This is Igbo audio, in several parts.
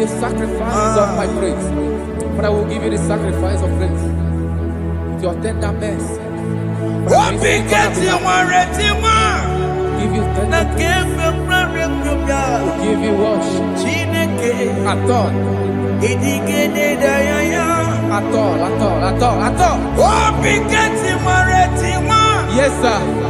the sacrifice of my praise. Father, I will give you the sacrifice of praise. With your tender mercy. Give you tender we'll give you worship. At all. Yes, sir.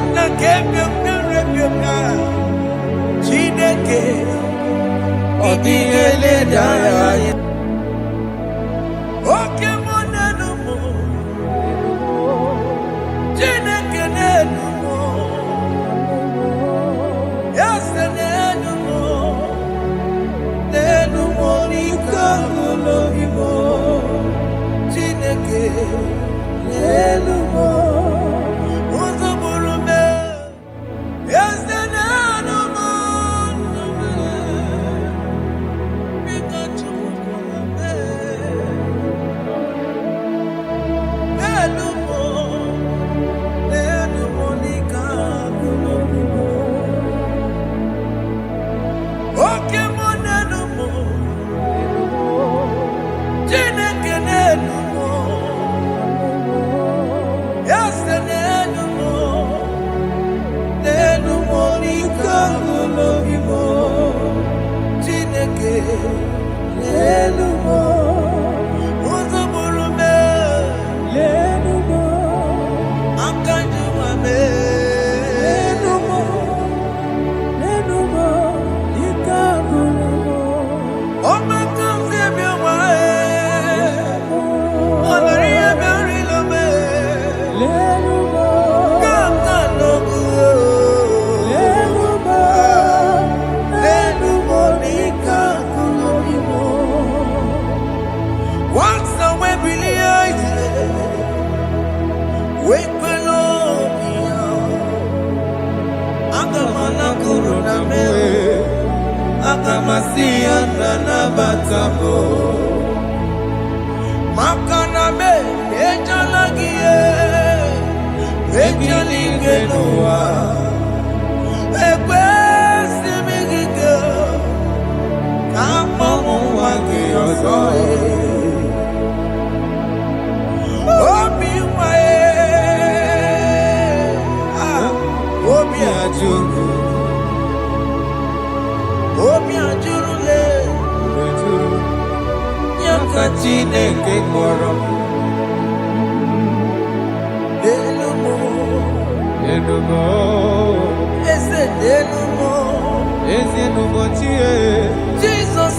Jesus,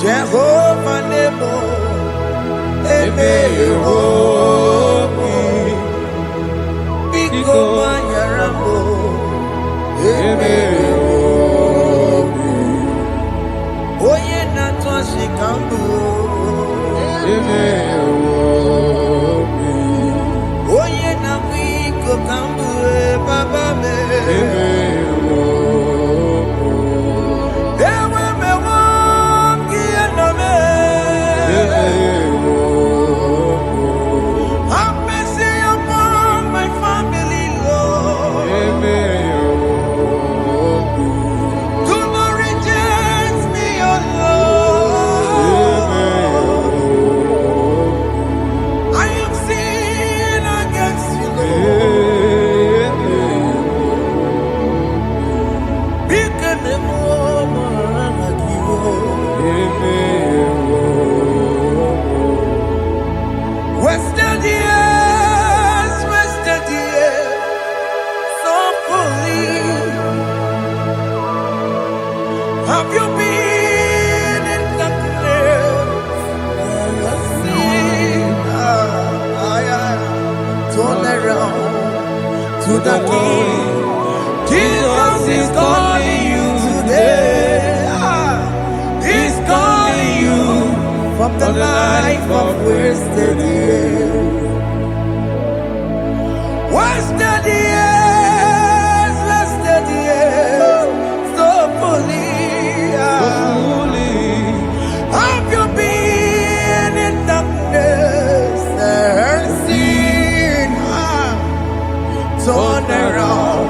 Jehovah Nebo, Biko Manyarambo, Oye Natwa Shikambu, Oye Namiko Kambu. to the King. Jesus is calling you today. He's calling you from the life of wasted years. Wasted years, wasted years, so fully. Have you been in darkness and seen? Turn around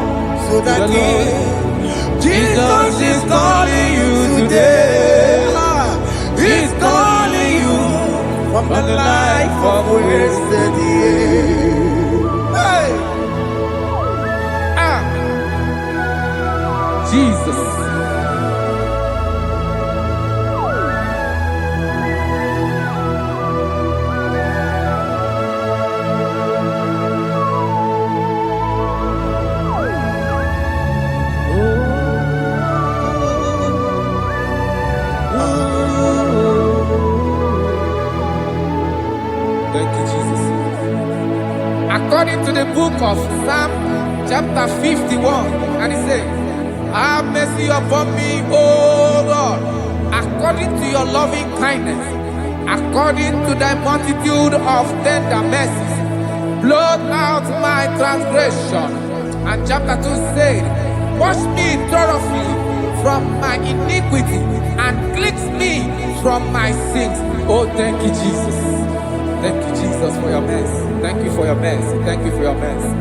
to the King. Jesus is calling you today. He's calling you from the life of wasted years. Hey. Jesus. Thank you, Jesus. According to the book of Psalm, chapter 51, and it says, have mercy upon me, O Lord, according to your loving kindness, according to thy multitude of tender mercies, blot out my transgression. And chapter 2 said, wash me thoroughly from my iniquity and cleanse me from my sins. Oh, thank you, Jesus. Thank you, Jesus, for your mercy. Thank you for your mercy. Thank you for your mercy.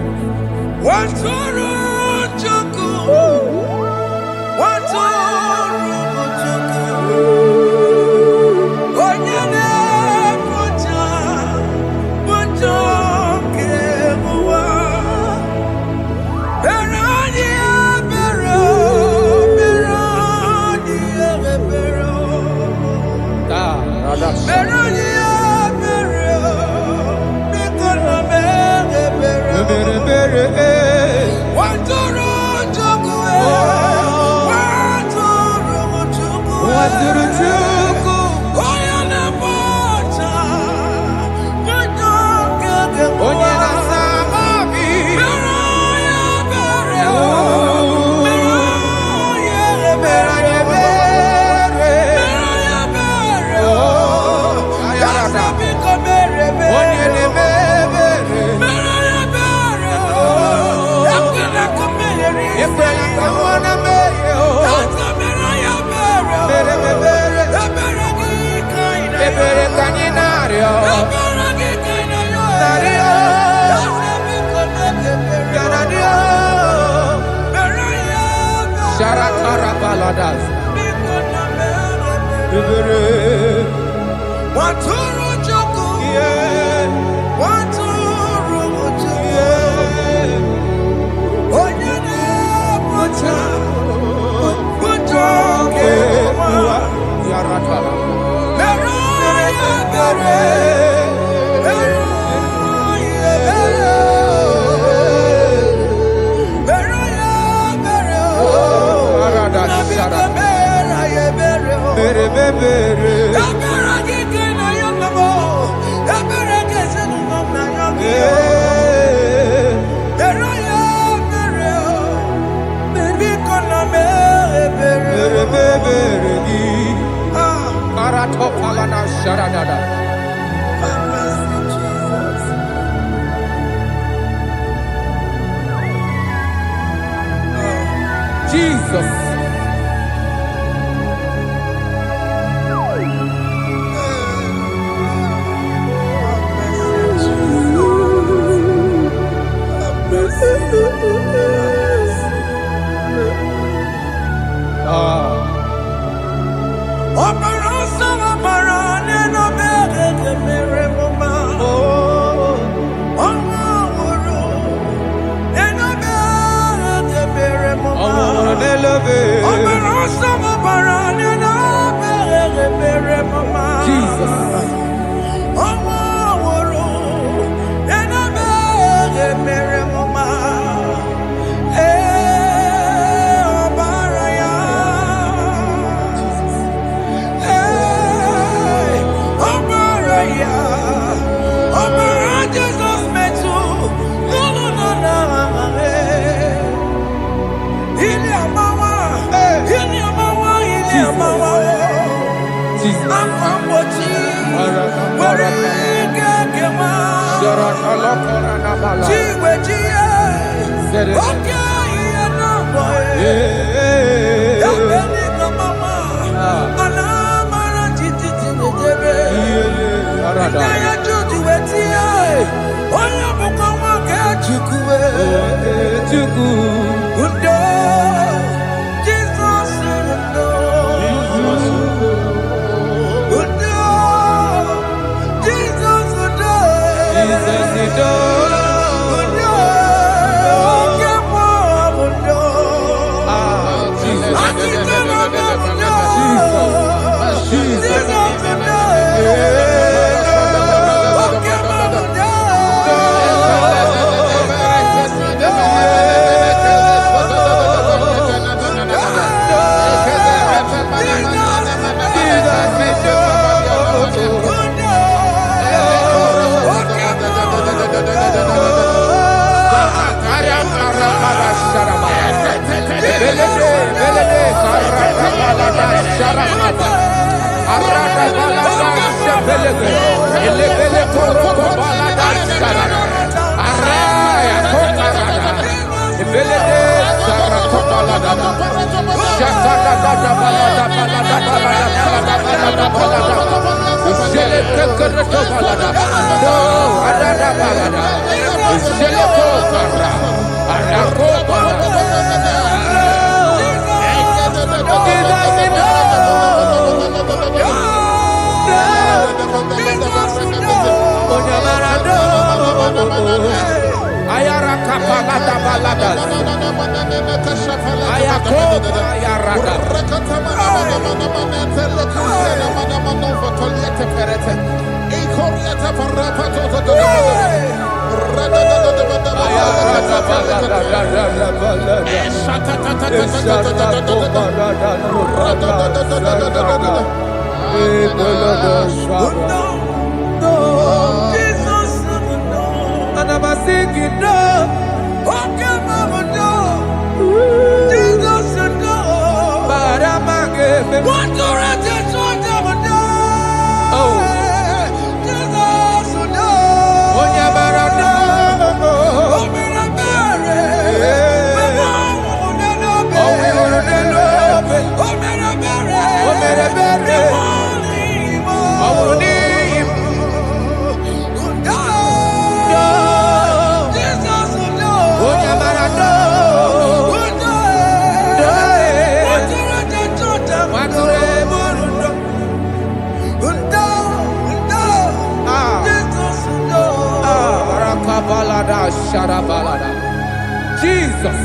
Jesus.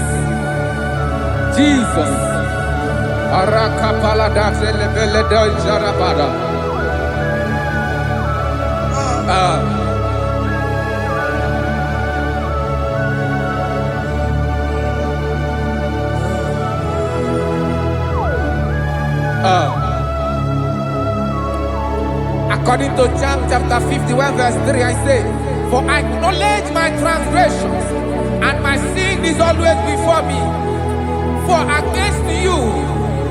According to John chapter 51 verse 3, I say, for I acknowledge my transgressions, and my sin is always before me. For against you,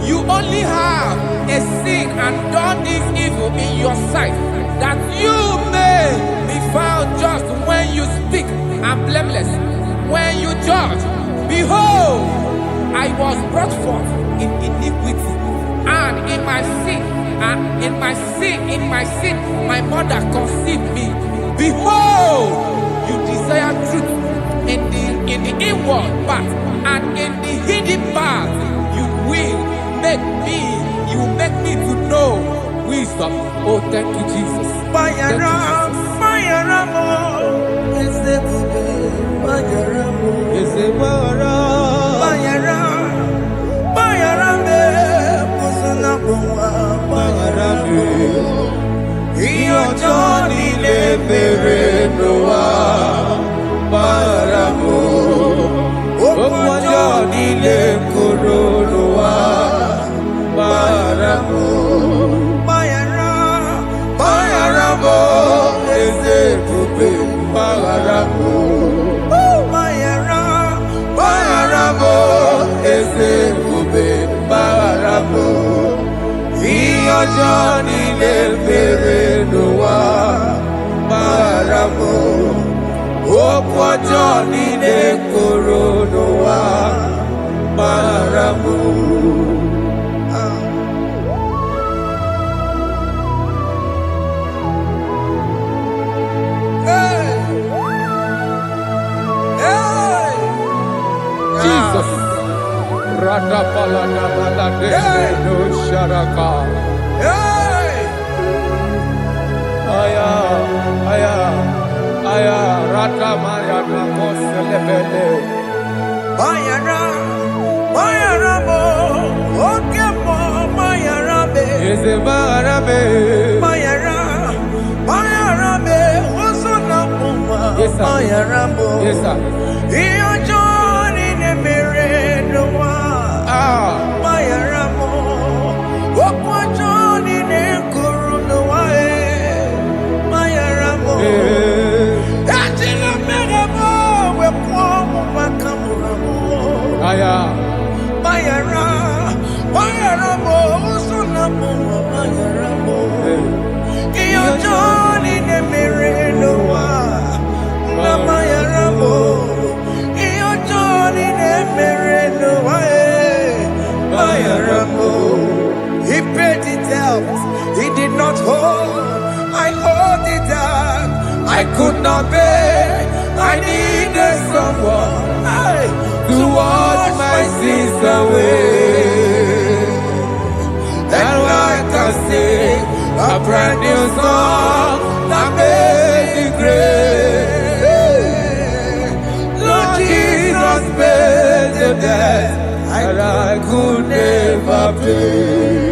you only have a sin and done this evil in your sight, that you may be found just when you speak, and blameless when you judge. Behold, I was brought forth in iniquity, and in my sin, my mother conceived me. Behold, you desire truth in the inward part, and in the hidden part you will make me to know wisdom. Oh, thank you, Jesus. Johnny le bere no wa baramo. Okwajo nine koronowa maramu. Jesus. Rada balada balade no sharaka. Aya, aya, aya. Rada maya na koselebele. Mayara, mayara mo, okemo mayara be. Eze marabe. Mayara, mayara be, osona muma. Yes, sir. Mayara mo. Yes, sir. Iyo joni ne mere no wa. Mayara mo, okwa joni ne kuru no wa. Mayara mo. Ajila mere mo, we kwa mo makamura mo. Aya. Mayara, mayara mo, osona muma. Mayara mo. Iyo joni ne mere no wa. Mayara mo. Iyo joni ne mere no wa. Mayara mo. He paid it out. He did not hold. I owed it out. I could not pay. I needed someone to wash my sins away. That's why I can sing a brand new song that made me great. Lord Jesus paid the debt that I could never pay.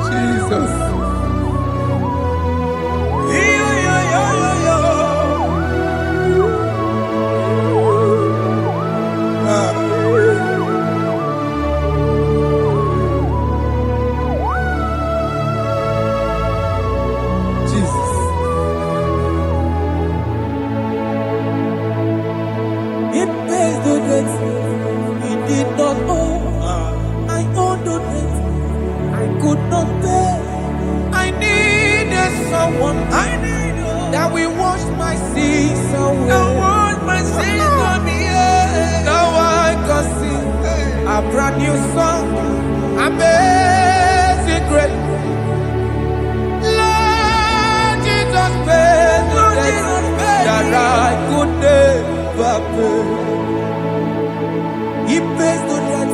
Jesus. Jesus. He pays the debt he did not owe. I owed the debt I could not pay. I needed someone. That we wash my sins away. That wash my sins away. Now I can sing a brand new song. Amazing grace. Lord Jesus paid the debt that I could never pay. He pays the debt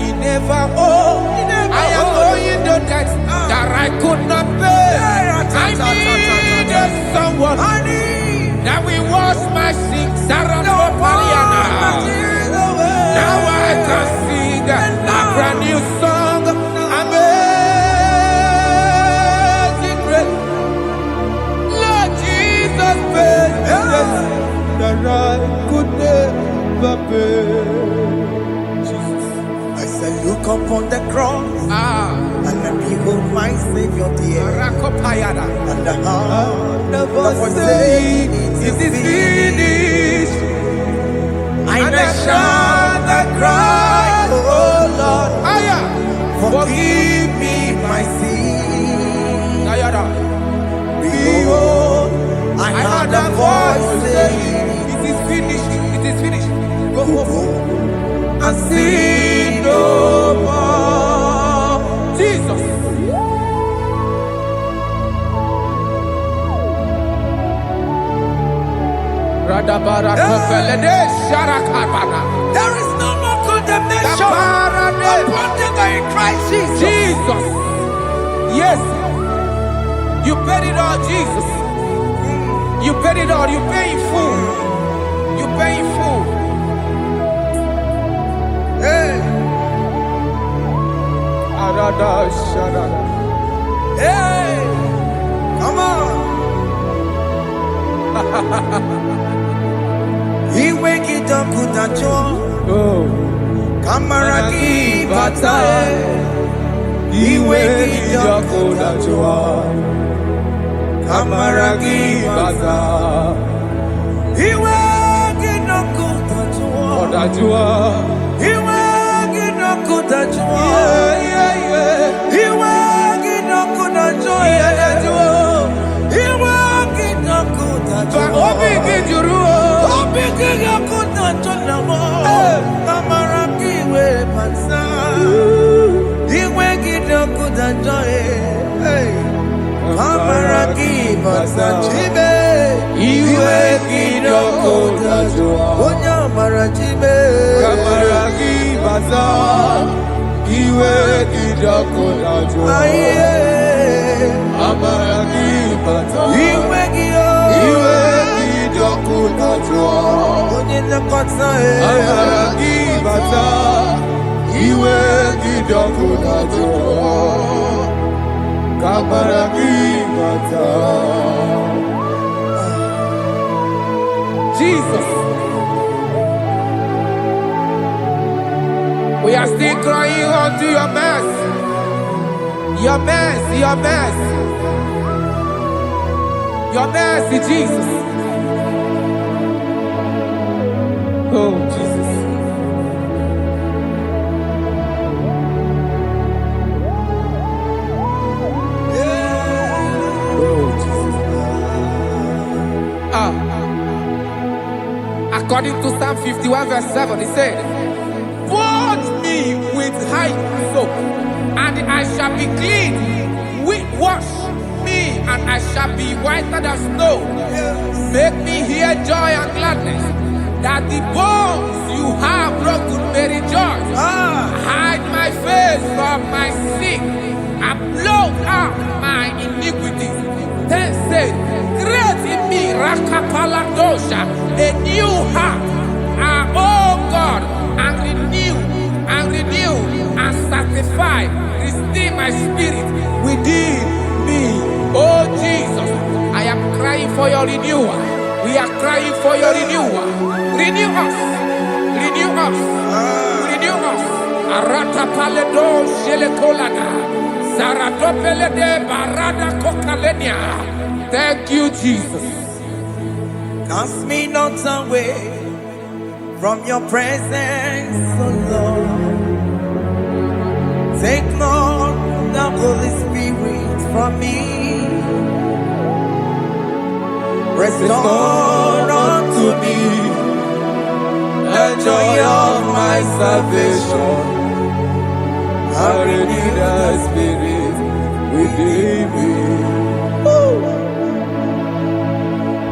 he never owed. I am owing the debt that I could not pay. I needed someone that will wash my sins. Now I can sing a brand new song. Amazing grace. Lord Jesus paid the debt that I could never pay. Jesus. I said, look upon the cross and then behold my Savior dear. Rakopayada. And the heart The voice voice saying, saying, it is finished. And I shout and cry, oh Lord, Aya. forgive me my sin. Ayada. Behold, I heard a voice saying, it is finished. It is finished. Go go home and sin no more. Jesus. Radabara kopelede sharakabana. There is no more condemnation Dabarade. upon them that in Christ Jesus. Jesus. Yes. You paid it all, Jesus. You paid it all. You pay in full. You pay in full. Hey, Arada sharada. hey, come on. He wake it up with a joy. Oh. Kamaraki batae. He wake it up with a joy. Kamaraki batae. He wake it up Kudajua. Iwe gino kudajua. Iwe gino kudajua. Iwe gino kudajua. Obi gijuru. Obi gino kudajua. Kamara kiwe pansa. Iwe gino kudajua. Kamara kiwe pansa. Chibe. Iwe gino kudajua. Onya mara chibe. Kamara kibaza. Iwe gino kudajua. Kamara kibaza. Iwe gino. Iwe gino kudajua. Onye nakota Kamara kibaza. Iwe gino kudajua. Kamara kibaza. Jesus. We are still crying unto your mercy. Your mercy, your mercy. Your mercy, Jesus. Oh, Jesus. Oh, Jesus. According to Psalm 51 verse 7, he said, "Wash me with hyssop, and I shall be clean. Wash me, and I shall be whiter than snow. Make me hear joy and gladness, that the bones you have broken may rejoice. Hide my face from my sin, and blot out my iniquities. Then say, create in me Rakapaladosha, a new heart, oh God, and renew, and sanctify, restore my spirit within me." Oh Jesus, I am crying for your renewal. We are crying for your renewal. Renew us, renew us, renew us. Arata paledo shelekolada, zaratopele de barada kokalenia. Thank you, Jesus. Cast me not away from your presence, oh Lord. Take not the Holy Spirit from me. Restore unto me the joy of my salvation. And renew the spirit within me.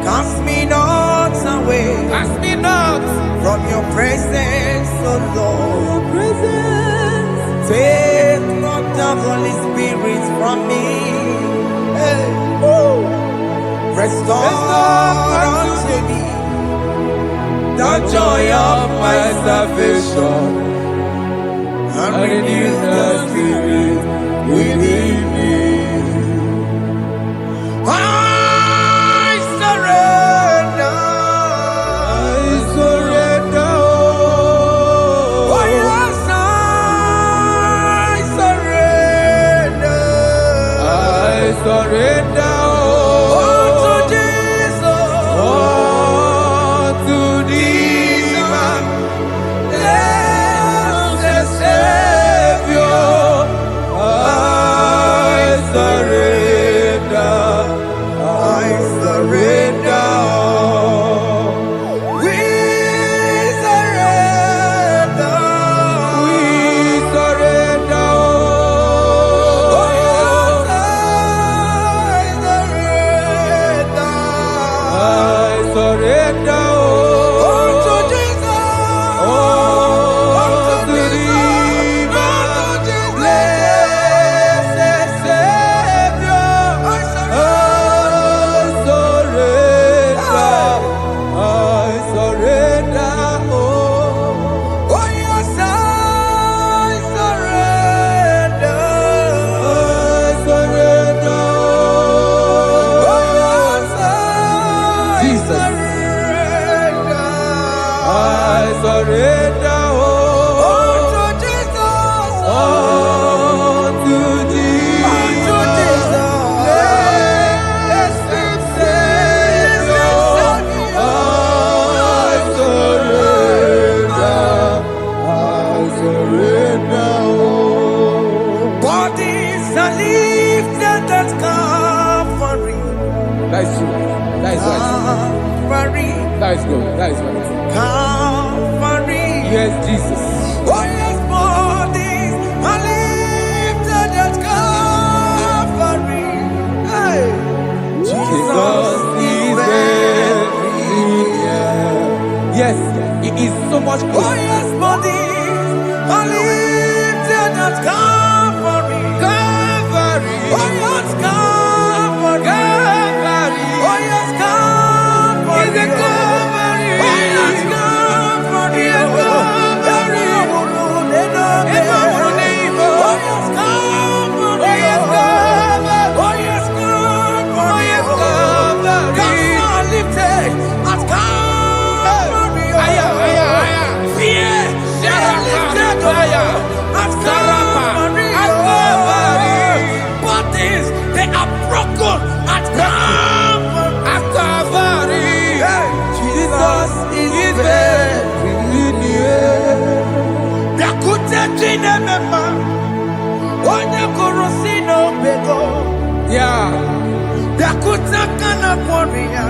Cast me not away. Cast me not from your presence, oh Lord. Take not the Holy Spirit from me. Hey. Restore unto me the joy of my salvation, and renew the spirit within me. I surrender. Oh yes, I surrender. I surrender. That is good. That is right. Calvary. Yes, Jesus. Oh yes, bodies are lifted at Calvary. Hey. Jesus is very near. Yes, He is so much Oh close. yes, bodies are lifted at Calvary. Calvary. Oh yes, Calvary. Calvary. Oh yes, Calvary. Is it Calvary? Oh yes, Calvary. Yes, Calvary. Oh yes, Calvary. Oh, yes, Calvary. Oh yes, Calvary. Oh, yes, Calvary. Cancer lifted at Calvary. Aya, aya, aya. Fear lifted at Calvary. At Calvary. Bodies, they are broken at Calvary. At Calvary. Jesus is very near. Yakute chinemema, onye kurusi n'obego. Yeah. Yakute kana kworiya,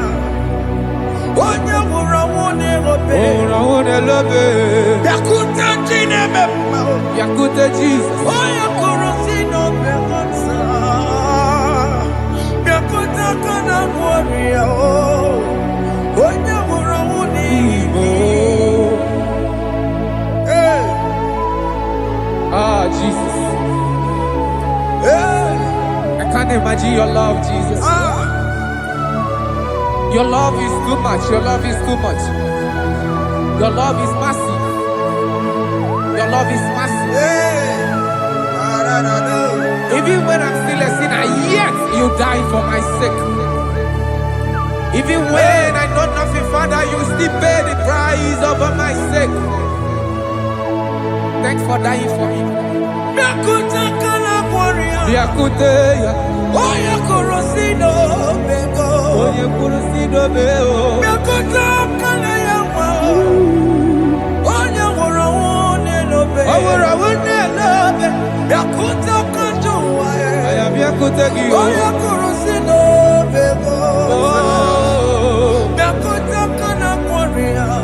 onye wurawo n'erobe. Oh, I want to love it. Yakute chinemema, Yakute Jesus. onye kurusi n'obego nsa. Yakute kana kworiya, onye wurawo n'Igbo. Hey, Ah, Jesus. hey, I can't imagine your love, Jesus. ah. Your love is too much. Your love is too much. Your love is massive. Your love is massive. Hey, Even when I'm still a sinner, yet you die for my sake. Even when I know nothing, Father, you still pay the price over my sake. Thanks for dying for me. Yakuta kana warrior. Yakute, Oya korosino bego. Oye kurusido beo. Yakuta kana yawa. Oya wora wone lobe. Awura wone lobe. Yakuta kanjuwa. I am Yakute Gio. Oya korosino bego. Oh. Yakuta kana warrior.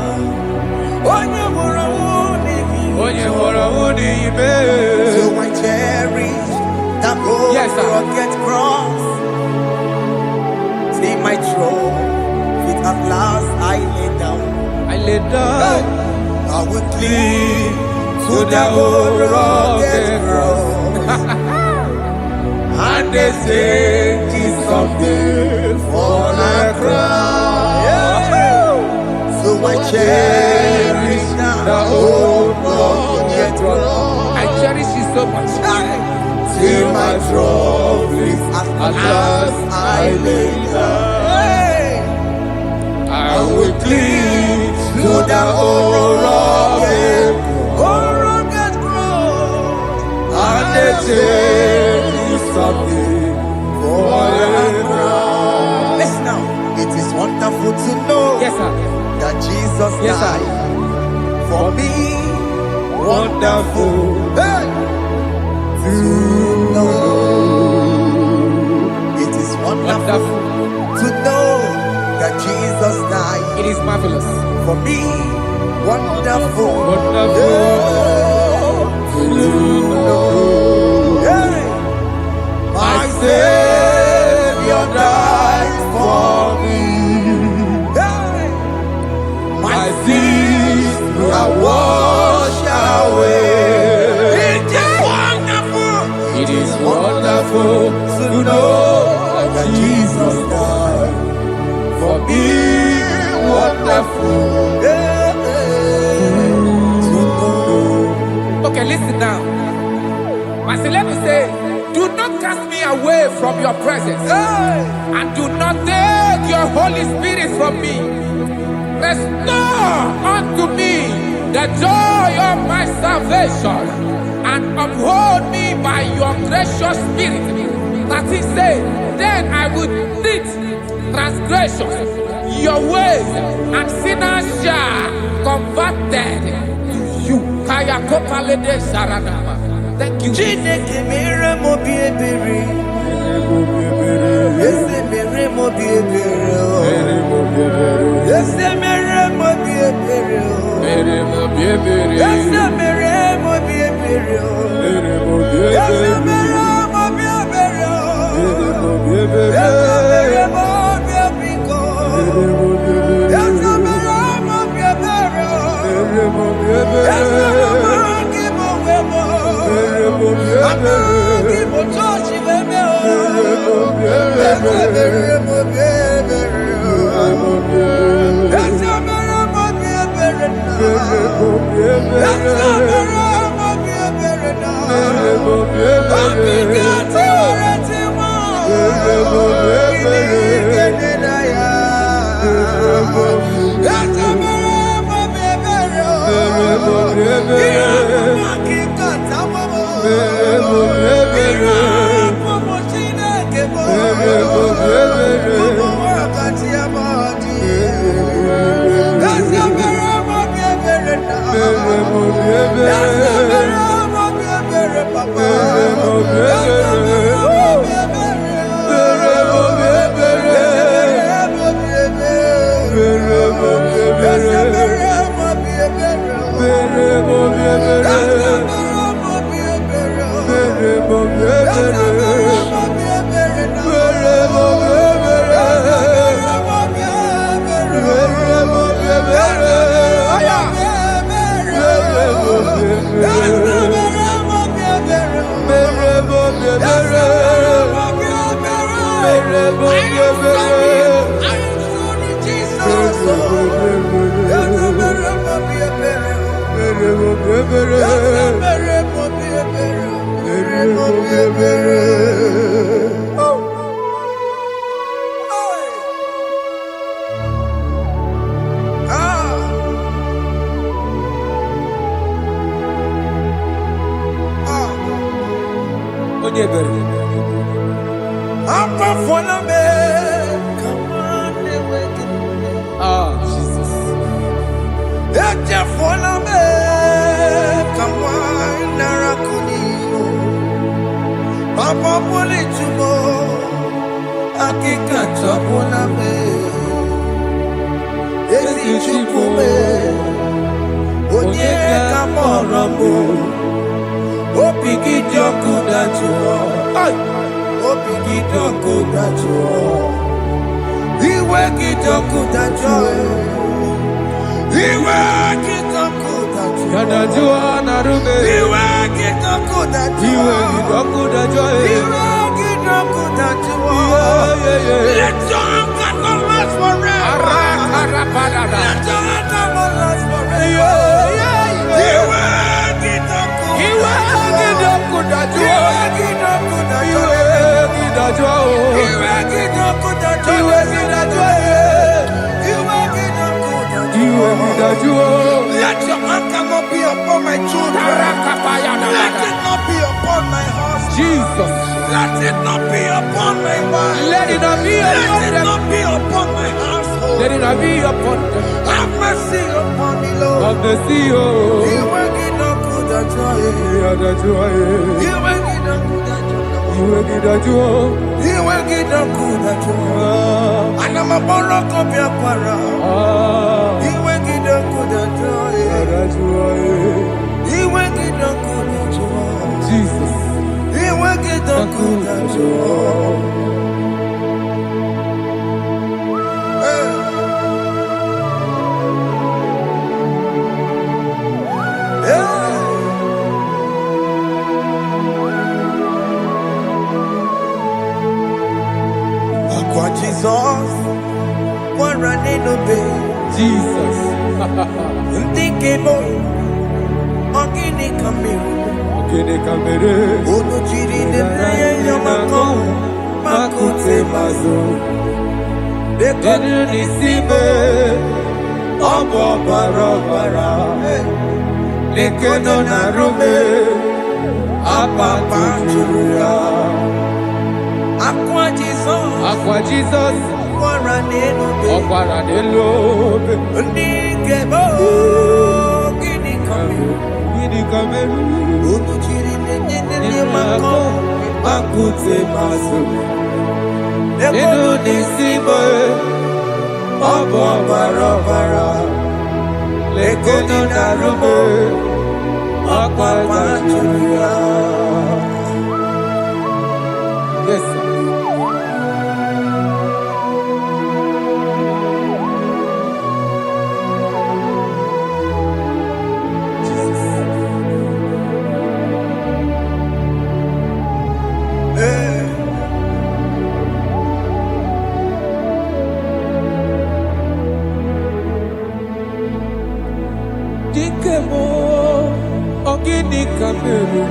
Oya wora wone. Oye wora wone ibe. So I cherish that gold rugged cross. See my throne, feet at last I lay down. I lay down. I will cling to the old rugged cross. And they say it's someday for a crown. So I cherish the old rugged cross. I cherish it so much. Till my trophies at last I lay down. I will cling to the old rugged cross. And they tell you something forever. Listen now, it is wonderful to know Yes, sir. that Jesus Yes, sir. died for me. Wonderful. Hey! To know. It is wonderful to know that Jesus died It is marvelous. for me. Wonderful. Wonderful. To know. Hey. My Savior died for me. Hey. My sins are washed away. It is wonderful to know that Jesus died for me. Wonderful. To know. Okay, listen now. I say, let me say, do not cast me away from your presence, and do not take your Holy Spirit from me. Restore unto me the joy of my salvation, and uphold me by your gracious spirit. That is said, then I will teach transgressions your ways, and sinners shall converted to you. Kaya kopalede saranama. Thank you. Let your anger not be upon my children. Let it not be upon my husband. Jesus. Let it not be upon my wife. Let it not be upon Let it not be upon my household. Let it not be upon them. Have mercy upon me, Lord. Of the sea, oh. You will get no good at joy. You will get no good at joy. You will get no good at joy. And I'm a borrow of your para. You will get no good at joy. You will get no good at joy. Jesus. You will get no good at joy. Jesus, what running obey. Jesus. Ndikemo, ogini kamiru. Ogini kamiru. Unu chiri nebreye yamako, makute mazo. Dekonu nisibe, obo barobara. Dekonu narume, apa churuya. Aqua Jesus, Aqua Jesus, Okwara Nelobe, Ndikemo, Gini Kameru, Unuchiri Nene Mako, Makute Maso, Nínú n'isibo ọbụ ọbara ọbara lekono n'arụmụ ọkwa gbajuru ya. Yes, sir. Dikemo ogini kameru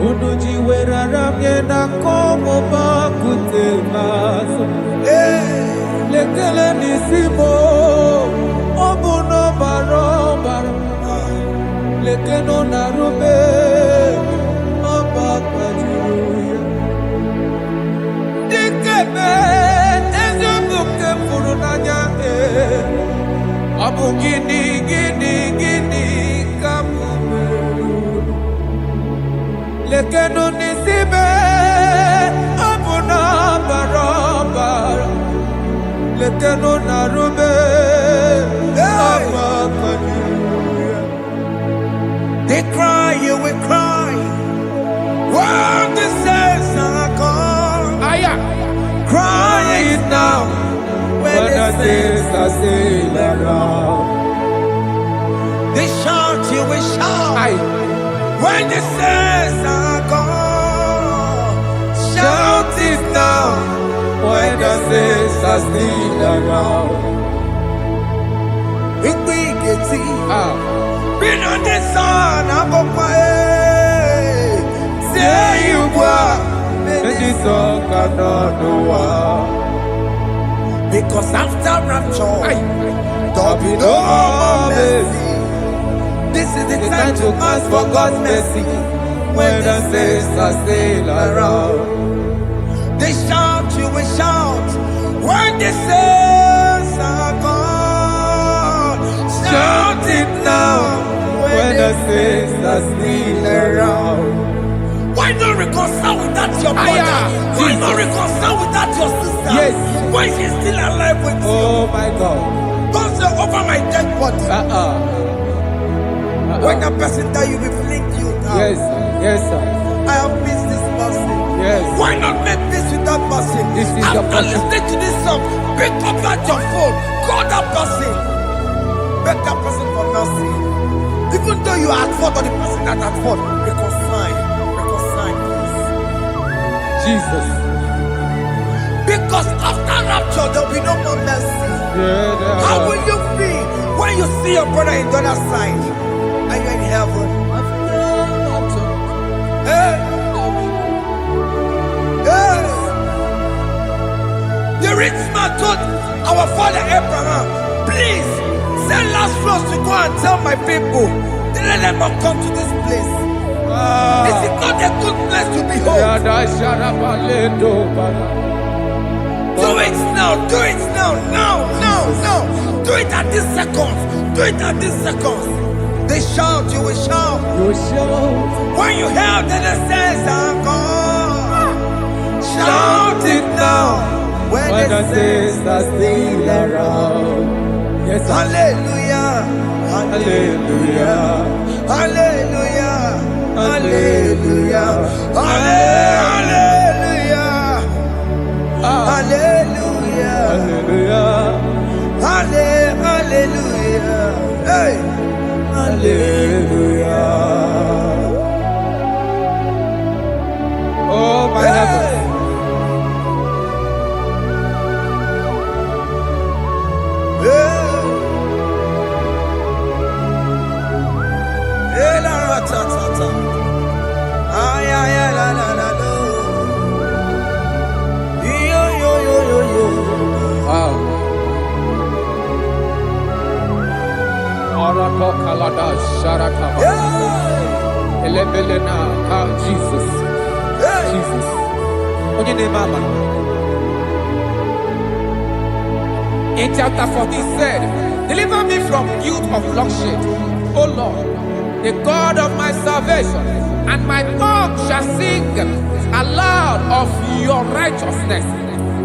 unu jiwerara mye na komo bakute maso lekele n'isibo ọbụ n'ọbara ọbara lekeno n'arụme ọba gbajuru ya. Dikeme eziokwu nke fụrụ n'anya ọ bụ gịnị ka m mere lekenu n'isibe ọ bụ n'ọbara ọbara lekenu n'arụme ọba gbajuru ya. They cry, you will cry. When the saints are gone, Cry it now when the saints are still around. they shout, you will shout. When the saints are gone, Shout it now when the saints are still around. Big big Ah. been on the sun, I'm a fire. Say you are, and this song cannot know why. Because after rapture, There'll be no more mercy. this is the It's time to ask for God's mercy. when the saints are still around. They shout, you will shout. When the saints are gone, Shout it now when the saints are still around. Why not reconcile with that your brother? Why not reconcile with that your sister? Yes. Why she's still alive with you? Oh my God. Don't say over my dead body. When Uh-uh. that person die, you will blink you down. Yes, yes, sir. I have missed this person. Yes. Why not make peace with that person? This is your After person. listening to this song, pick up that your phone, call that person, beg that person for mercy. Even though you are at fault or the person that at fault, reconcile, please. Jesus. Because after rapture, there will be no more mercy. Yeah, How will you feel when you see your brother in the other side and you're in heaven? Hey. Hey. The rich man told our father Abraham, please send Lazarus to go and tell my people, to let them not come to this place. This is not a good place to behold. Do it now, do it now, now. Do it at this second. Do it at this second. They shout, you will shout. When you hear that the saints are gone, shout it now. When the saints are still around. Yes, sir. Hallelujah. Hallelujah. Hallelujah. Hallelujah. Hallelujah. Hallelujah. Hallelujah. Hallelujah. Hey. Hallelujah. Oh my Hey. heavens. Hey, la ra ta ta ta. Ay ay ay la la la lo. Yo yo yo yo yo. Wow. Arako kalada sharakaba. Yeah. Elebelena ka Jesus. Hey. Jesus. Onye na-eme amara. In chapter 14 said, deliver me from guilt of bloodshed, O Lord, the God of my salvation, and my tongue shall sing aloud of your righteousness.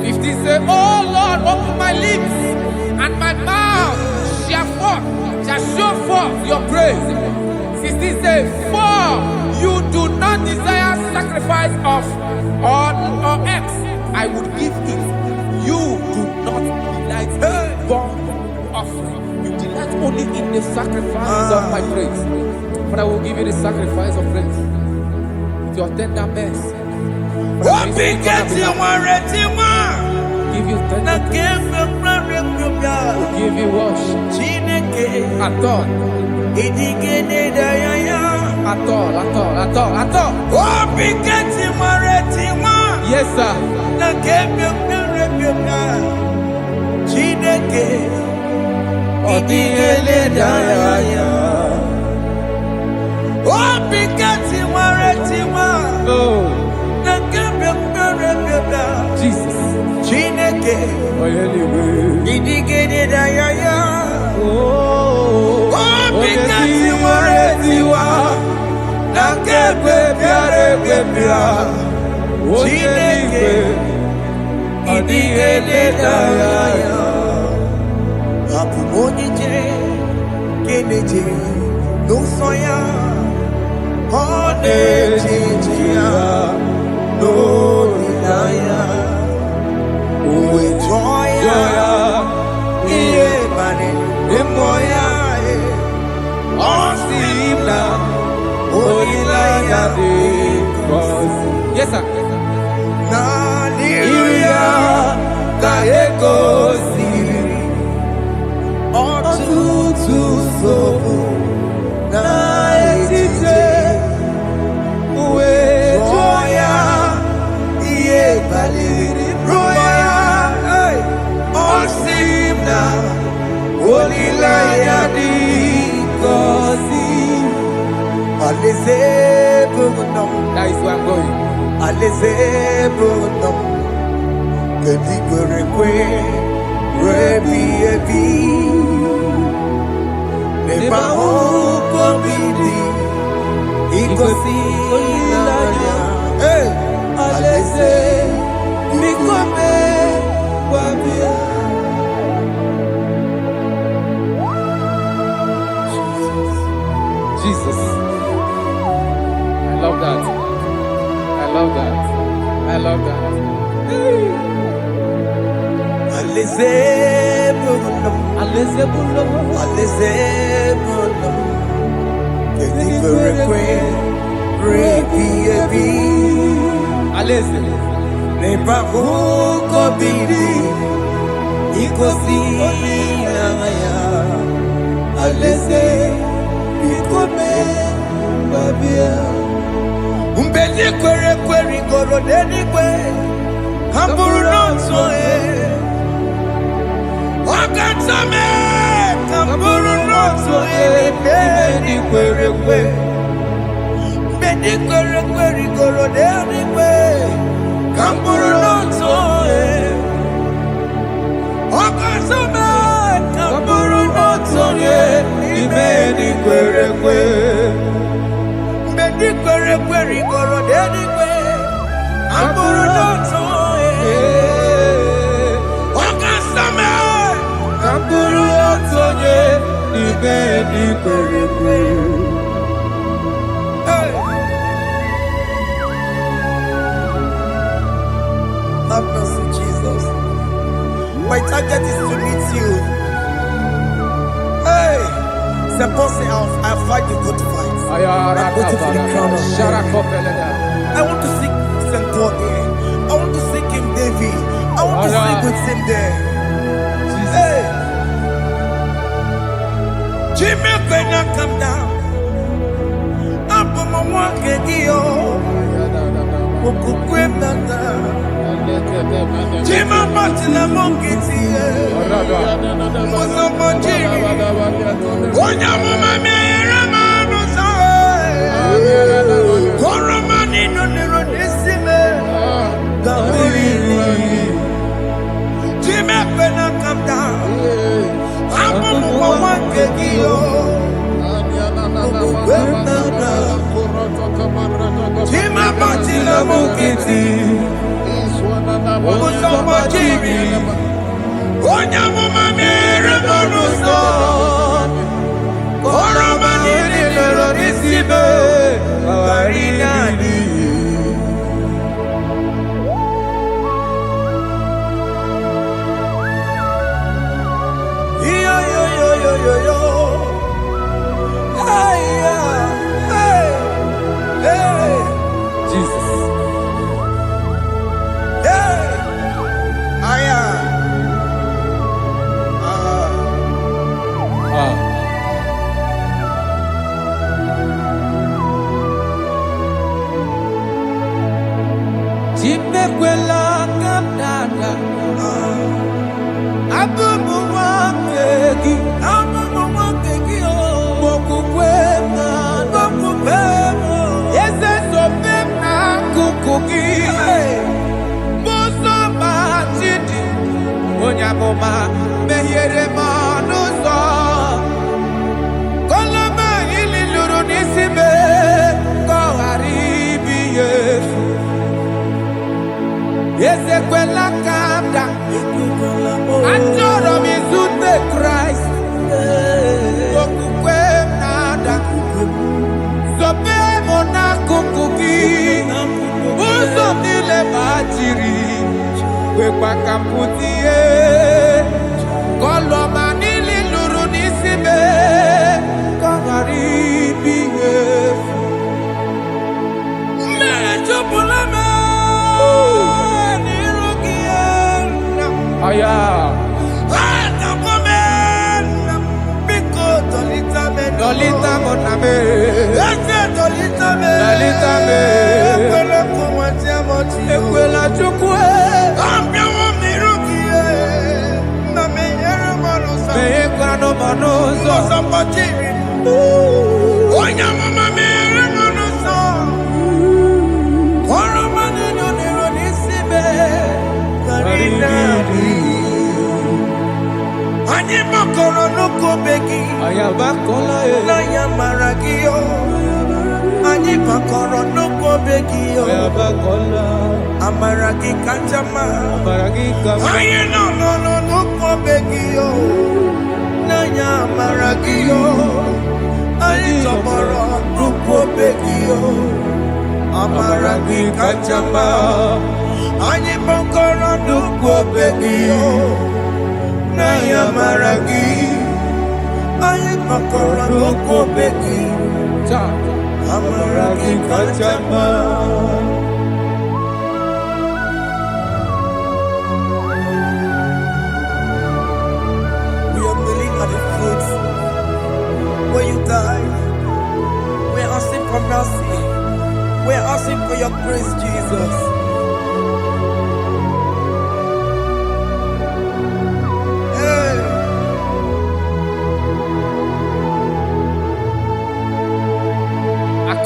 15 say, oh Lord, open my lips, and my mouth shall show forth your praise. 16 say, for you do not desire sacrifice of or X, I would give it. You do not delight in burnt offering. You delight only in the sacrifice of my praise. But I will give you the sacrifice of praise. With your tender mercy. Give you tender will give you worship. At all. Yes, sir. Jesus. Yes, sir. That is where I'm going. Jesus. I love that. I love that. I love that. Have mercy, Jesus. My target is to meet you. Hey, suppose I fight the good fight. I'm waiting for the crown of life. I want to seek St. Paul there. I want to seek King David. I want to sing with him there. Hey, Jimmy, when I come down, I'm on my walk again. Jima Martina Monkiti, Onya Mama Mera Koromani no Nero Nisime, Jima when I come down, I'm on my Jima Martina Monkiti.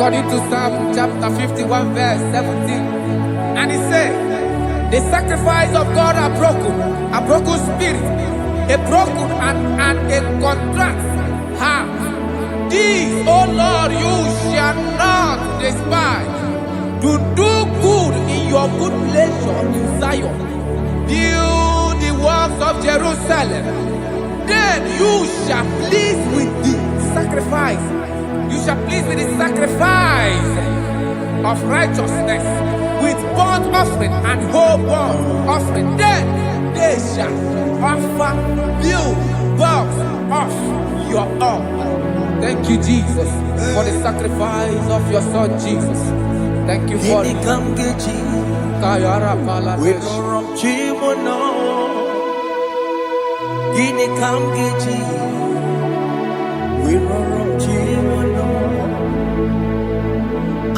According to Psalm chapter 51 verse 17. And he said, the sacrifice of God are broken spirit, a broken and a contrite heart. These, O Lord, you shall not despise. To do good in your good pleasure in Zion. Build the walls of Jerusalem. Then you shall please with the sacrifice. You shall please with the sacrifice of righteousness, with burnt offering and whole burnt offering. Then they shall offer you bulks of your own. Thank you, Jesus, for the sacrifice of your Son, Jesus. Thank you for it. Kayara Pala.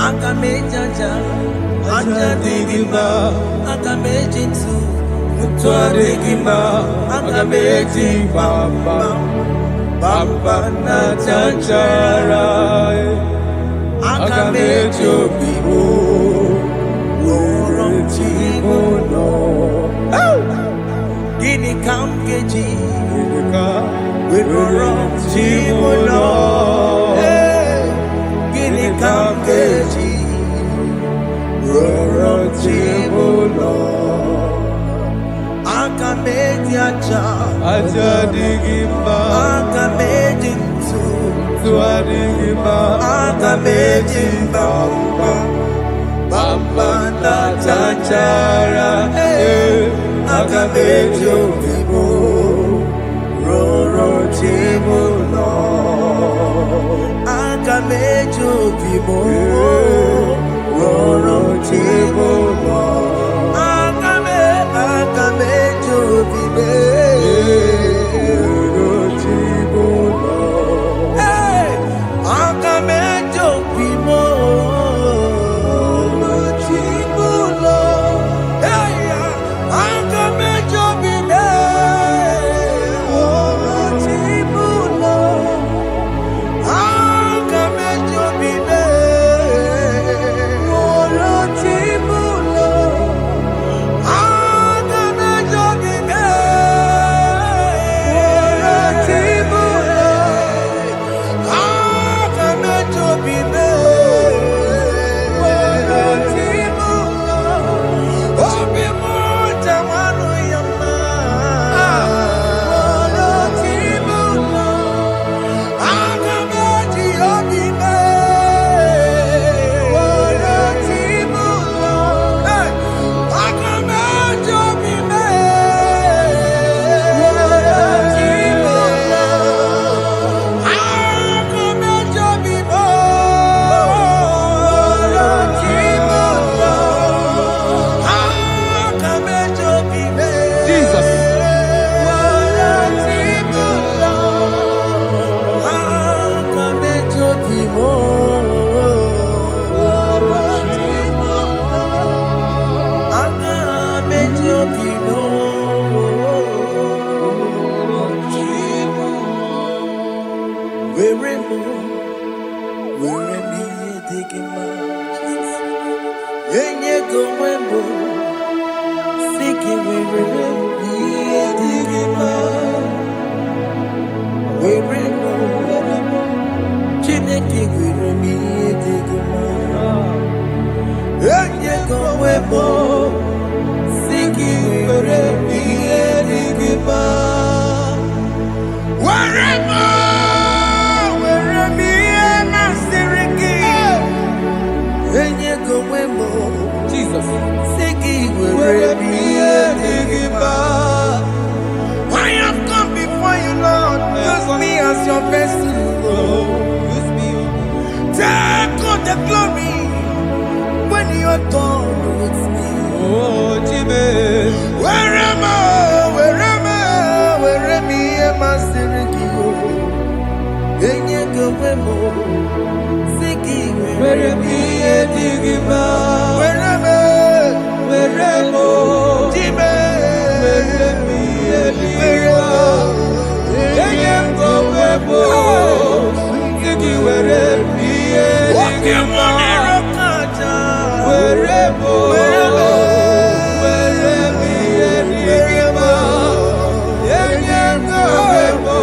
Agamejaja, Ajadigima, Agamejinsu, Mutuadigima, Agameji Bamba, Bamba Najajara, Agamejo Bibo, Worom Chimono, Gini Kamgeji, Worom Chimono. Kamgeji, Roro Chimono. aja digimba, aga m eji ntụ tua digimba, aga m eji mbamba bamba na chachara aga m eji obi m rọrọ chi m nọ aga m eji obi m rọrọ chi m nọ aga m eji obi m rọrọ chi m nọ aga m eji obi m rọrọ chi m nọ aga m eji obi m rọrọ chi m nọ aga m eji obi m rọrọ chi m nọ aga m eji obi m rọrọ chi m nọ aga m eji obi m rọrọ chi m nọ obi m jawanụ ya mma rọrọ chi m nọ aga m eji obi m rọrọ chi m nọ aga m eji obi m rọrọ chi m nọ aga m eji obi m rọrọ chi m nọ aga m eji obi m Jesus. rọrọ chi m nọ aga m eji obi m rọrọ chi m nọ aga m eji obi m rọrọ chi m nọ were m ihe dị gị mma enye gị onwe m si gị were ihe dị gị mma were m Chineke were m ihe dị gị mma enye gị onwe m si gị were ihe dị gị mma were m ihe masịrị gị enye gị onwe m Jesus. si gị were Were m me ihe a dị gị digimba. mma I have come before you, Lord. Use me as your vessel, Lord. Use me. Take all the glory when you're done with me. Oh, Jimmy. Where am I? Where am I? Am I singing? Enye gowemo, sigi Were me a digimba. Where am I? Were mo. Jime. Were me a digimba. Eye go webo. Sigi were me a digimba. Were mo. Were me a digimba. Eye go webo.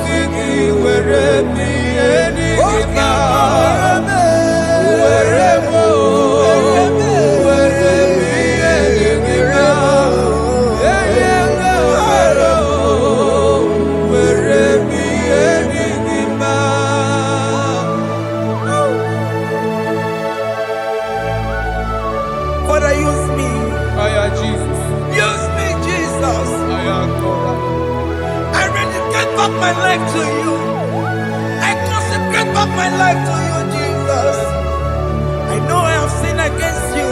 Sigi were me a digimba. Were mo. Were me a digimba. Eye go webo. Were me a digimba. Father, use me. I am Jesus. Use me, Jesus. I am God. I rededicate back my life to you. I consecrate back my life to you, Jesus. I know I have sinned against you.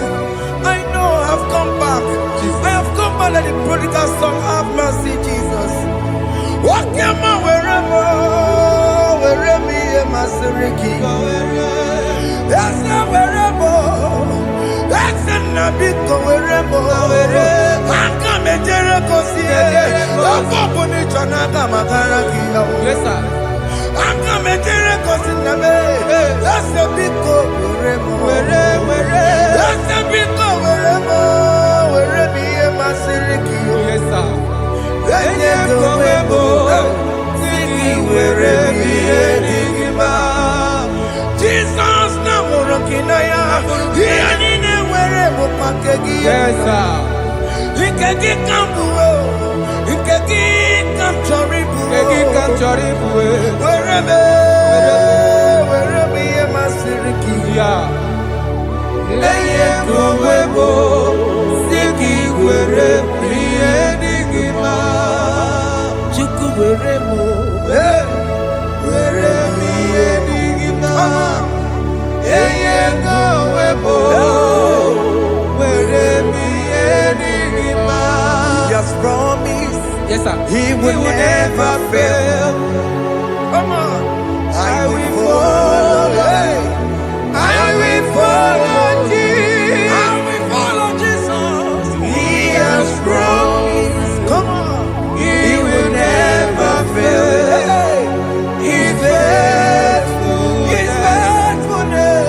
I know I have come back. I have come back like the prodigal son. Have mercy, Jesus. Walk your man wherever me and my Siriki. Yes, wherever. That's a nabiko wherever. Come and Jericho see it. Open it, Chanaga Makaraki. Yes, sir. Anga metere kosinna me. That's a big go wherever. That's a big go wherever me and my Siriki. Yes, sir. Enye go webo. Siki where me digima. Jesus na morokina ya. Yani ne where mo pakegi. Yes, sir. Ikegi kambuo. Ikegi choriwe. Wherever you must siriki. Eye kowebo siki were priye digima. Chuku weremo. Were priye digima. Eye kowebo were priye digima. He has promised. Yes, sir. He will never fail. Come on. I will follow. I will follow Jesus. I will follow Jesus. He has promised. Come on. He will never fail. He's faithful. He's faithfulness.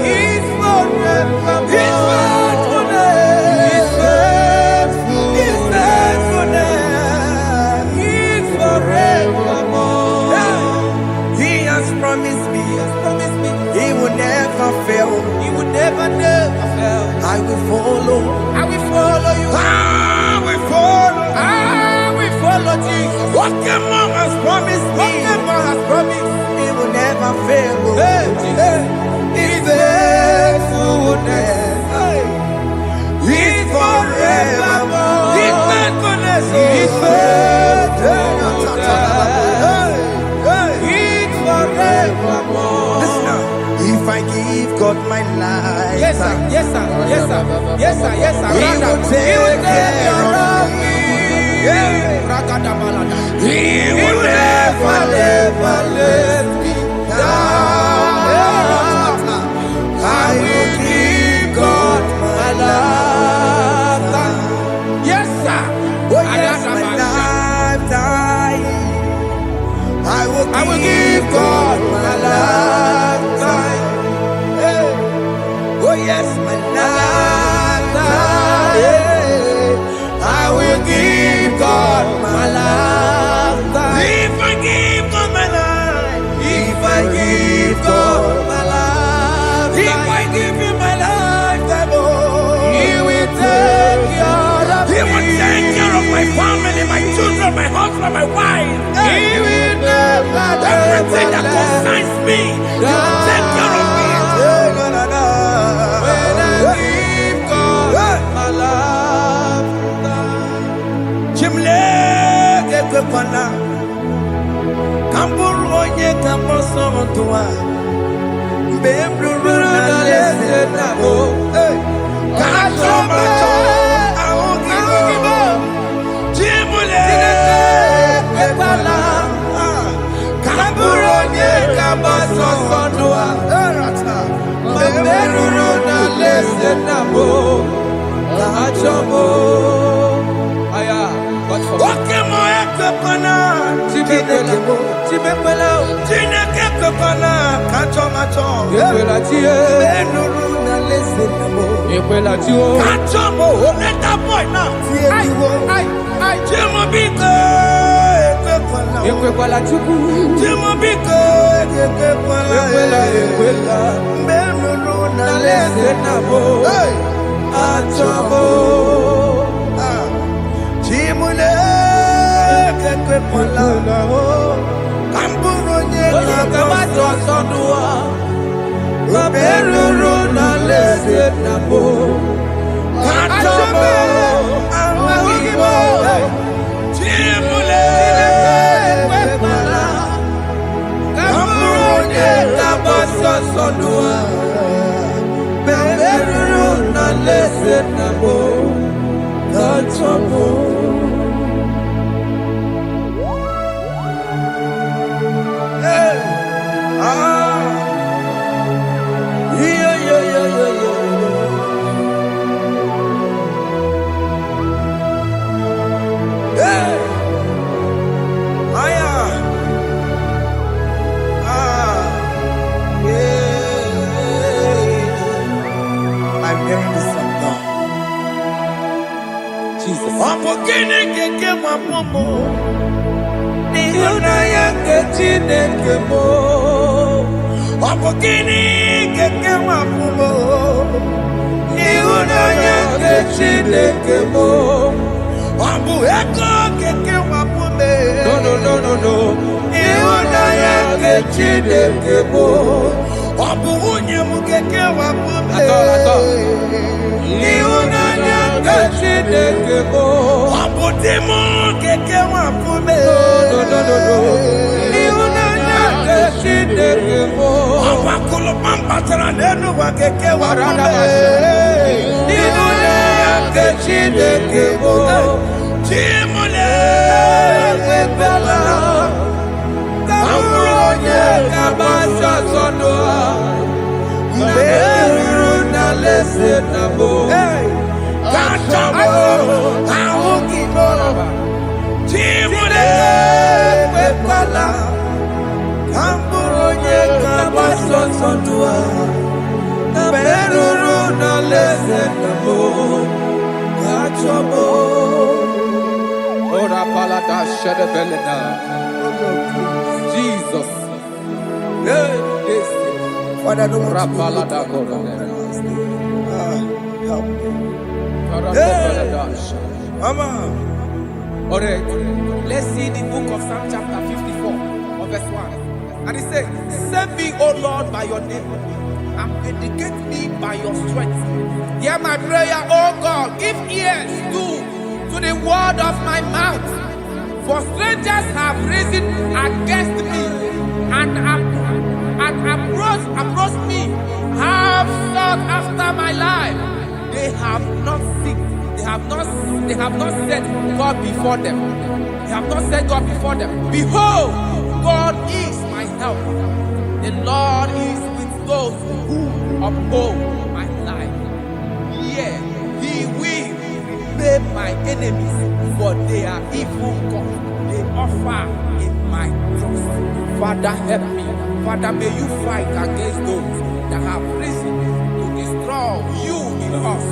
He's forevermore. He's faithfulness. He's faithful. He's faithfulness. He's forevermore. He has promised me. He will never fail. He would never fail. I will follow. I will follow you. I will follow. I will follow Jesus. What the mom has promised me. What the Lord has promised. He will never fail. Hey, Jesus. His faithfulness. He's forevermore. His faithfulness. His faithfulness. He's forevermore. Listen now. If I give God my life, Yes, sir. Yes, sir. Yes, sir. Yes, sir. Yes, sir. He will take care of me. He will never let me down. I will give God my life. Yes, sir. Oh yes, my lifetime. I will give God my lifetime. Hey. Oh yes, my lifetime. I will give God my lifetime. If I give God my life, if I give God my life, if I give Him my lifetime, oh, He will take care of He will take care of my family, my children, my husband, my wife. He will never Everything that concerns me, He will take care of me. When I give God my love. Chimleke kwepana Kamburu onye kamoso mtuwa Mbembruru na lese nabo Kacho macho Aogibo Chimleke kwepana Kamburu onye kamoso mtuwa Mbembruru na lese nabo Kachomo. Aya, what for? Okemo ekwepana Chimekwela. Chineke kwepana Kacho macho Ekwela tie. Mbembruru na lese nabo Ekwela tio. Kachomo, let that boy now. Ai. Jimo biko, Ekwekwala chuku. Jimo biko, Ekwela. Mbembruru na Na lese lese nabo. Achomo. Chimule kekwekwala Kamburu nye Kamato sonua. Mbembruru na lese nabo. Kachomo Awagibo Chimule Ekwekwala. Kamburu nye kabaso sonua. Mbembruru na lese nabo. Kachomo. I'm hearing this song now. Jesus. Opokene keke mapomo. Ịhụnanya nke Chineke mo. Opokene keke mapomo. Ịhụnanya nke Chineke mo. Obu eko keke mapome. No. Ihunanya nke Chineke bụ ọ bụ nwunye m keke wapụme. Ihunanya nke Chineke bụ ọ bụ di m keke wapụme. Ihunanya nke Chineke bụ ọ bụ akụlụkpa m batara n'elu ụwa keke wapụme. Ihunanya nke Chineke bụ Chimule ekwela ka mkpụrụ onye ga-agbasi ọsọ n'ụwa mgbe eruru n'alaeze na mbụ ka chọbụ ahụ gị n'ụwa. Chimule ekwela ka mkpụrụ onye ga-agbasi ọsọ n'ụwa mgbe eruru n'alaeze na mbụ ka chọbụ. Ora palada shedebelena. Jesus. Yes. Father, I don't want to Rapalada go go. help me. Mama. Alright. Let's see the book of Psalm chapter 54 of verse 1. And it says, save me, O Lord, by your name, and vindicate me by your strength. Hear my prayer, O God. Give ears to the word of my mouth. For strangers have risen against me and approached me, have sought after my life. They have not seen, they have not set God before them. They have not set God before them. Behold, God is my help. The Lord is with those who uphold my life. Yeah, He will repay my enemies for their evil gods. They offer in my trust. Father, help me. Father, may you fight against those that have risen to destroy you in us.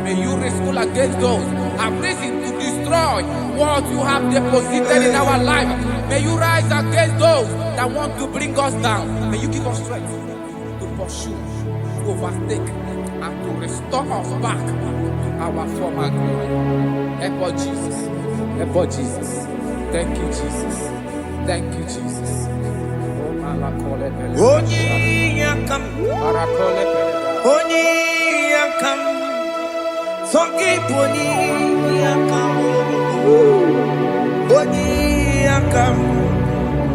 May you wrestle against those that have risen to destroy what you have deposited in our life. May you rise against those that want to bring us down. May you give us strength to pursue, to overtake, and to restore us back to our former glory. Help us, Jesus. Help us, Jesus. Thank you, Jesus. Thank you, Jesus. Onyiyakam, Onyiyakam, Sogib Onyiyakam, Onyiyakam,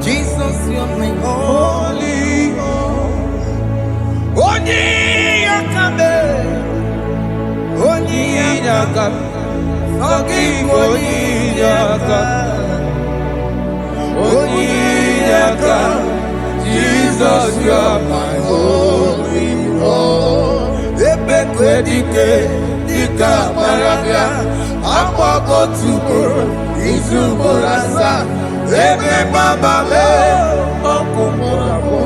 Jesus, you're my holy Onyiyakam, Onyiyakam, Sogib Onyiyakam, Onyiyakam, Jesus, you are my holy Lord. Ebekwedike, dika marabia, akwako tuboro, izuborasa. Ebe baba me, okumorabo.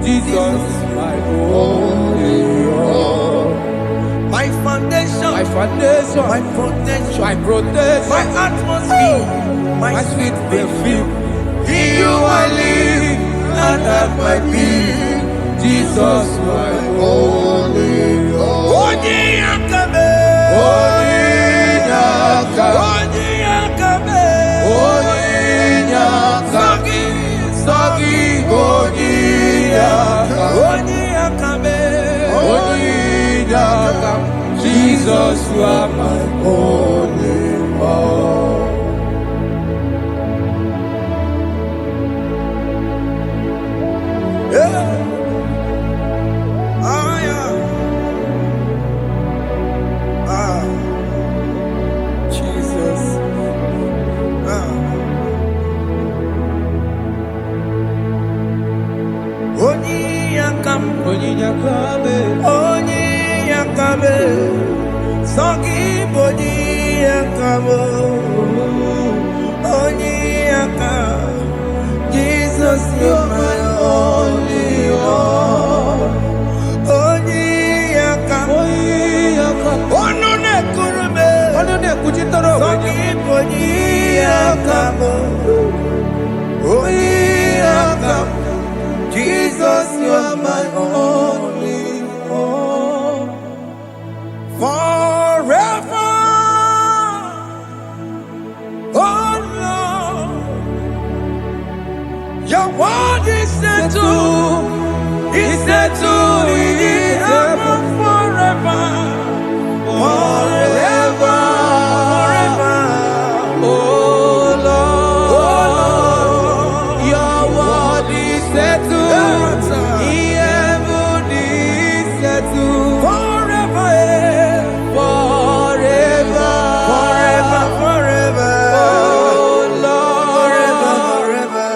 Jesus, my holy Lord. My foundation, my protection, my atmosphere, my sweet perfume. In you I live and have my being. Jesus, my holy Lord. Onyiyakame, Onyiyakame, Onyiyakame, Sagi, Onyiyakame, Onyiyakame. Jesus, you are my holy Lord. Jesus. Onyiyakam, Onyiyakame, Sogib Onyiyakam, Onyiyakam. Jesus, you're my only Lord. Onyiyakam, Onune kurume, Sogib Onyiyakam, Onyiyakam. Jesus, you're my only Lord. Forever, oh Lord, Your word is settled. It's settled in heaven forever. Forever. Forever. Oh Lord, your word is settled. In heaven is settled. Forever. Forever. Forever. Forever. Oh Lord, Forever.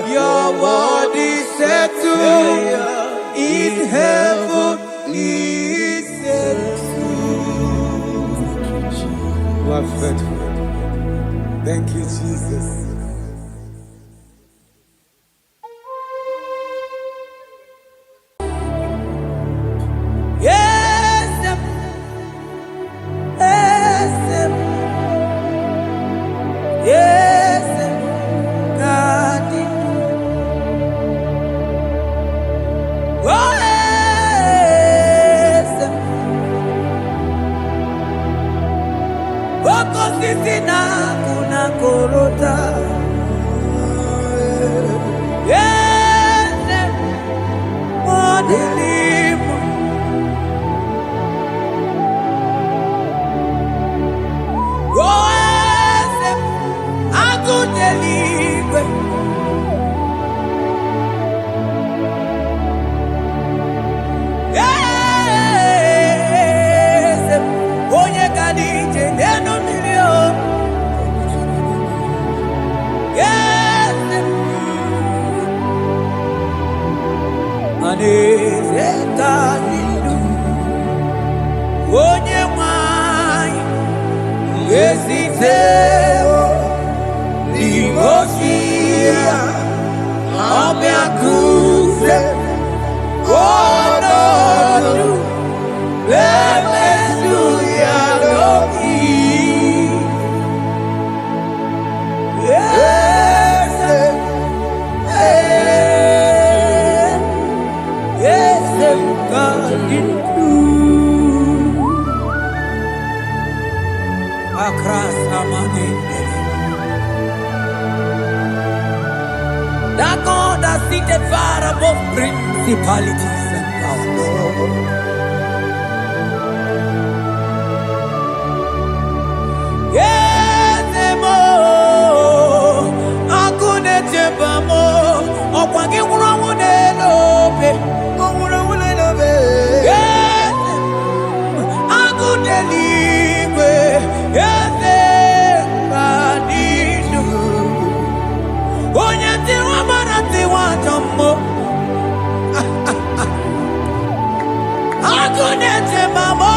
your word is settled. In heaven is settled. You are faithful. Thank you, Jesus. Yes, yes, yes, God did. Oh, yes. Boko sisi na kuna korota. Yes, modelimo. Oh, yes, akudelime. Yes, onye kadije nenu milio. Yes, aneze kadilu. Onye mwai esiteo limosia ameakuze onodu lemesuya loki. Yes, yes, God did do. Across Amani. That God that seated far above principalities and powers. Yes, mo, akune jebamo, okwangi wurawu nelobe, wurawu nelobe. Yes, akune liwe, yes, kadinu. Onye tiwa mara tiwa jammo. Akune jebamo.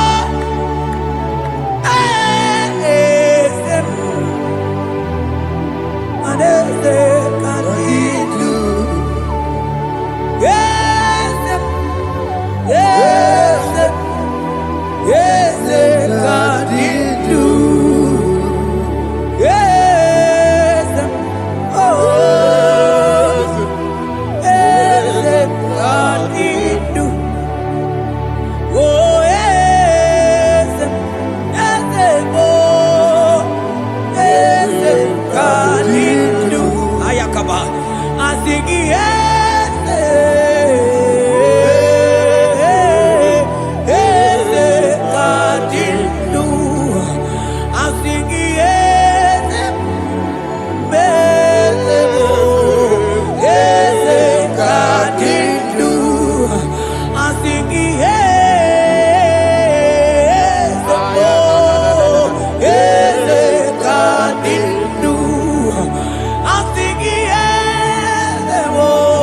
Oh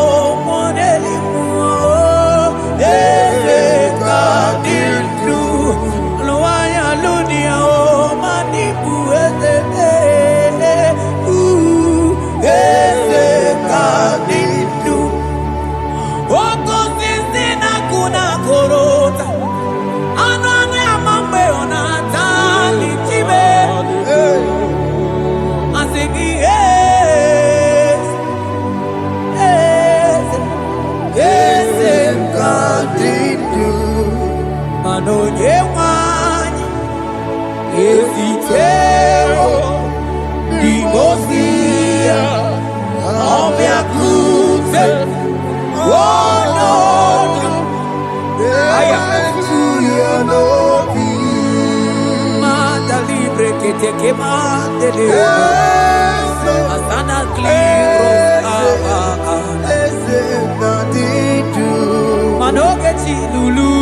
tekemandele Asana kliro Manogeti lulu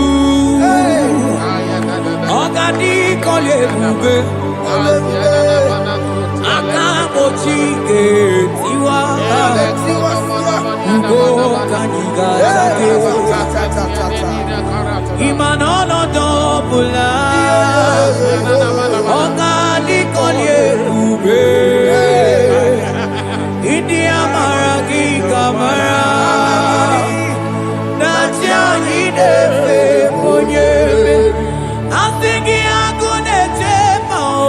Ogani kolye bube Akamochike tiwa Ugo kaniga Imanono dobula Ogani kolye bube India maragi kamara Nacha hidefe monyebe Asingi agunete mao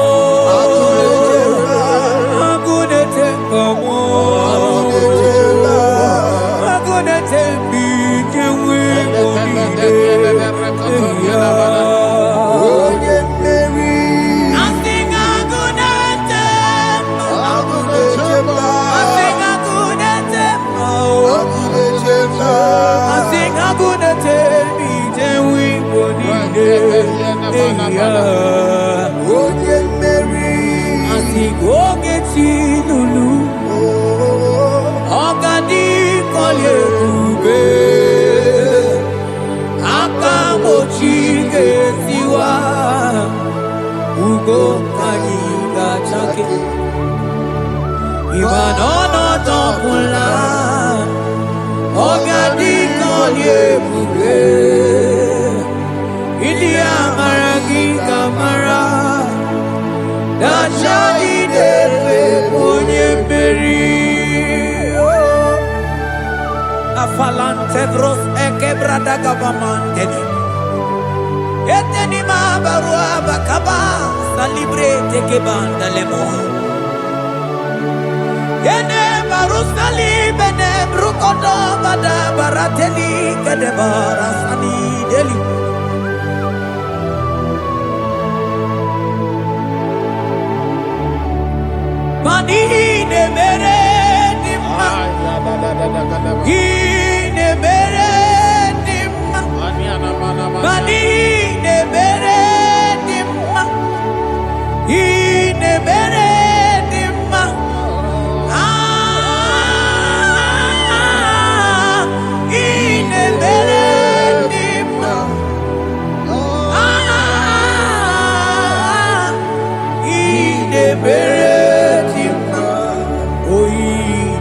Agunete mao Agunete bijewe monide Oye Mary Asing agunete Asing agunete Asing agunete bijewe monide Oye Mary Asing ogeti lulu Ogani kolye ube Akamochike tiwa Ugo kaniga chake Ibanono topula Ogani kolye ube India maragi kamara Dachani defe ponye beri Afalante bros ekebrada gabamante Eteni mabarua bakaba Salibre tekebanda lemo Yene barusali bene brukodo bada barateli kadebara sani deli Mani ne mere dimma ne mere dimma Mani ne mere dimma ne mere dimma ne mere dimma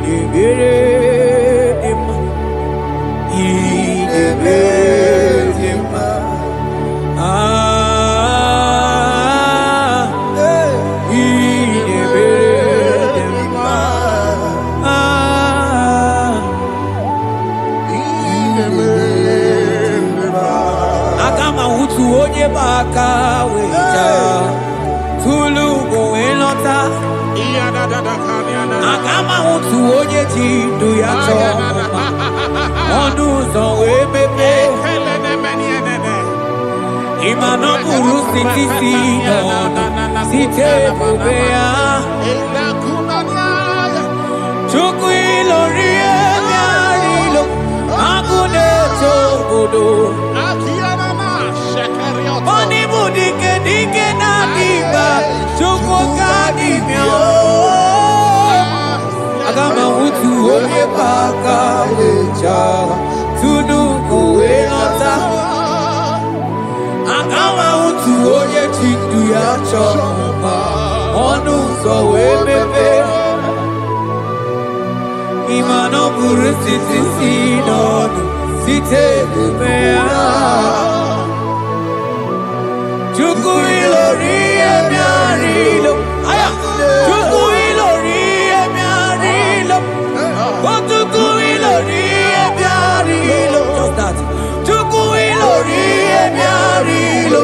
ne mere Baka weja tulu go elota Agama utu oye jindu ya choma Onu zo ebebe Imano buru siti sinono Site bubea Chuku ilori ebiarilo Agune chogodo Oni budike dike na diba Chuku kadimyo Agama utu oye baka weja Tunuku elota Agama utu oye chindu ya choma Onu so ebebe Imano buru siti sinono Site bubea Chuku ilori emiarilo Aya Chuku ilori emiarilo Chuku ilori emiarilo Just that Chuku ilori emiarilo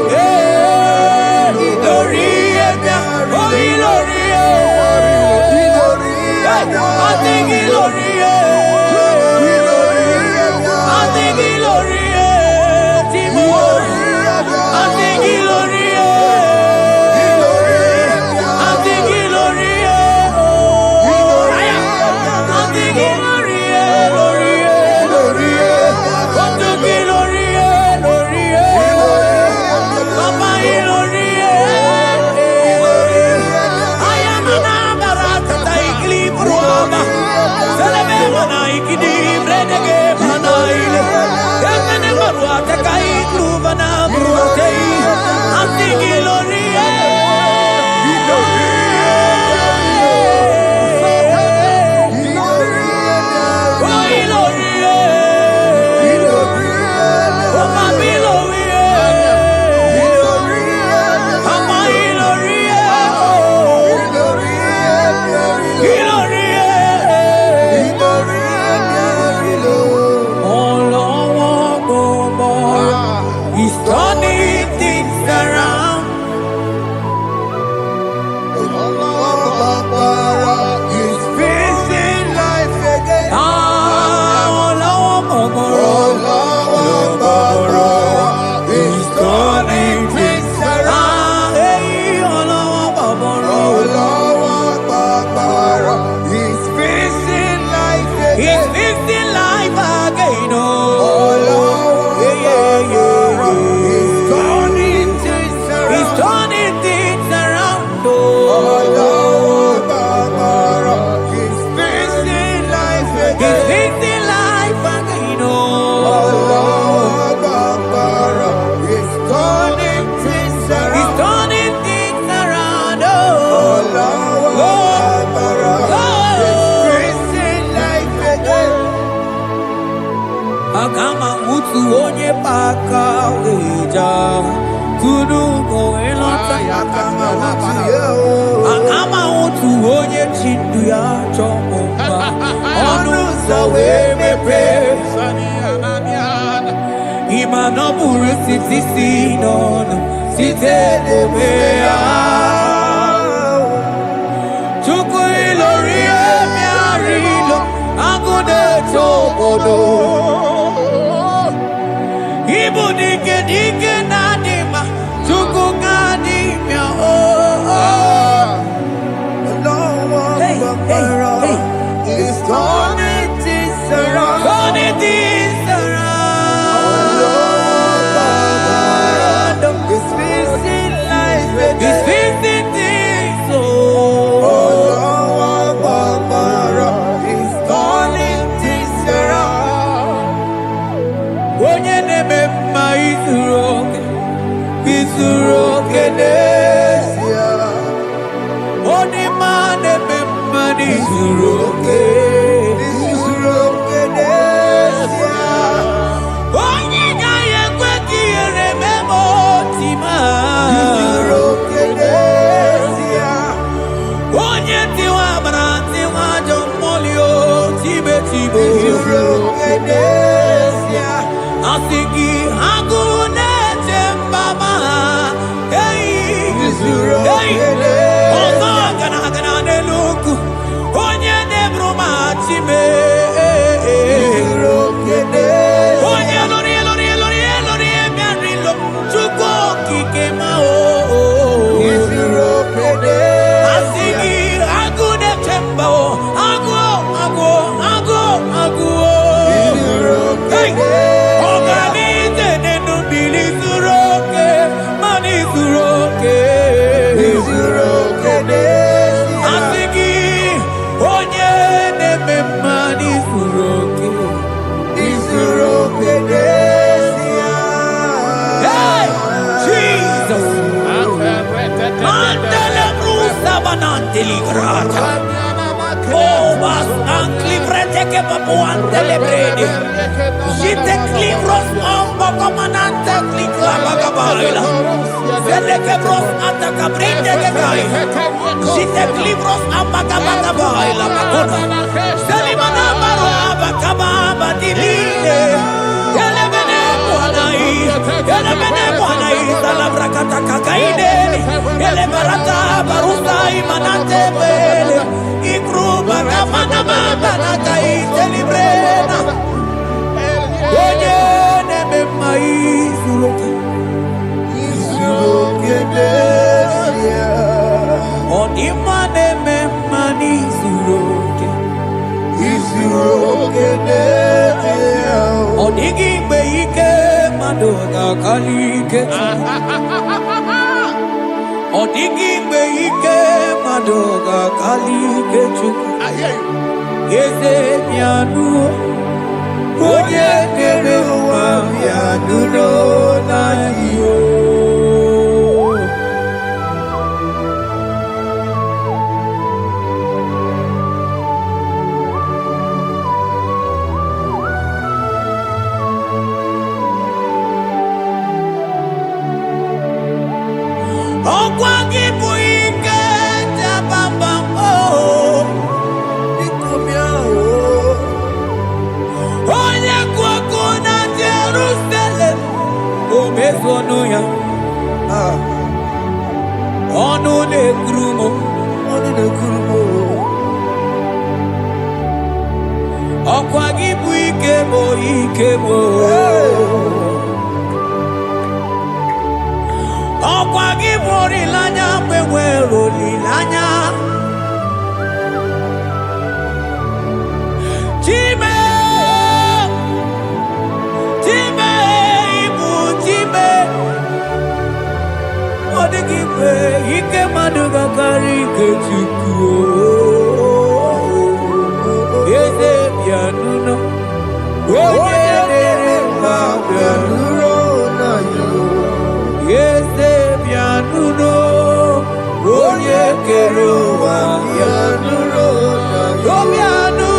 Ilori emiarilo Oh ilori I think ilori I think ilori Timo I think ilori He's turning things around. He's facing life again. He's turning things around. He's facing life again. He's facing life again. He's turning things around. He's facing life again. He's facing life again. He's turning things around. He's turning things around. He's facing life again. Agama utu onye paka weja kudu go elota agama utu onye chindu ya chomba onu sawe mepe imano buru sitisi nono site debea chuku ilori emiarilo agude tobodo Ibu dike dike nadima chuku kadimya Hey, hey, hey. It's turning things around. Turning things around. It's facing life again. It's facing things It's turning things around. Onye neme ma izuroke nesia. Onye ma neme ma izuroke nesia. Onye gaye kweki ereme motima. Izuroke nesia. Onye tiwa branti wajo molio tibe. Izuroke nesia. Asigi agune tembama. Hey, hey. Ozo gana neluku. Onye nebruma chime. Onye lori miarilo. Chuko kikema Asigi agune tembao. Agu. Hey. Oh, vas anclivrete che papuante le bredi. Jite clivros ombo comandante clicla bagabaila. Vede che bros attacca brinde che gai. Jite clivros ambagabagabaila bakuna. Selimana baraba kababa divine. Ele bene buonai, dalla bracata cacaine. Ele barata barusa imanate bele. Ikruba kamana mabana kai celebrena. Oye neme maizuroke. Izuroke desia. Onima neme manizuroke. Izuroke desia. Onigi beike madoga kalike. Odigi beike madoga kalike chuku. Yeze mianu. Oye nere wa mianu no na yo. ezonu ya ọnụ na-ekuru m ọkwa gị bụ ike m ọkwa gị bụ olileanya mgbe nwere olileanya Chime ibu Chime ọ dịghị mgbe ike mmadụ gakarị ike Chukwu eze bịanụnụ onye na-ere mma bịanụrụ na ya eze bịanụnụ onye kere ụwa bịanụrụ na ya bịanụnụ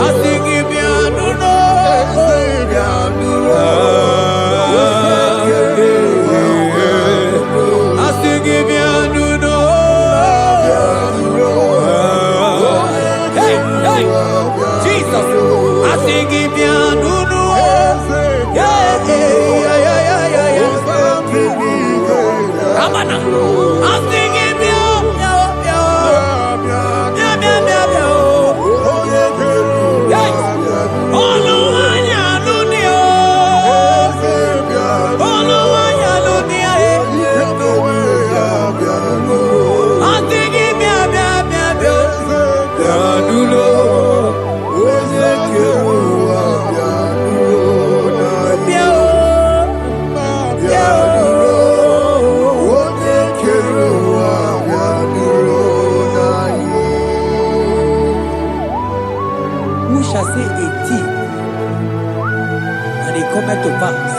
asị gị bịanụnụ asị gị bịanụnụ Jesus asị gị bịanụnụ Amana asị gị shall say a thing, and it cometh to pass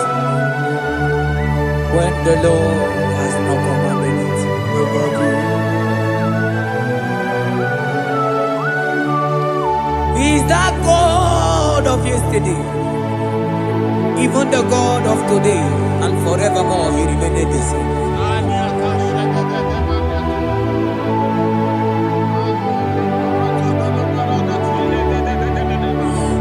when the Lord has not commanded it. He is that God of yesterday, even the God of today, and forevermore He remained the same.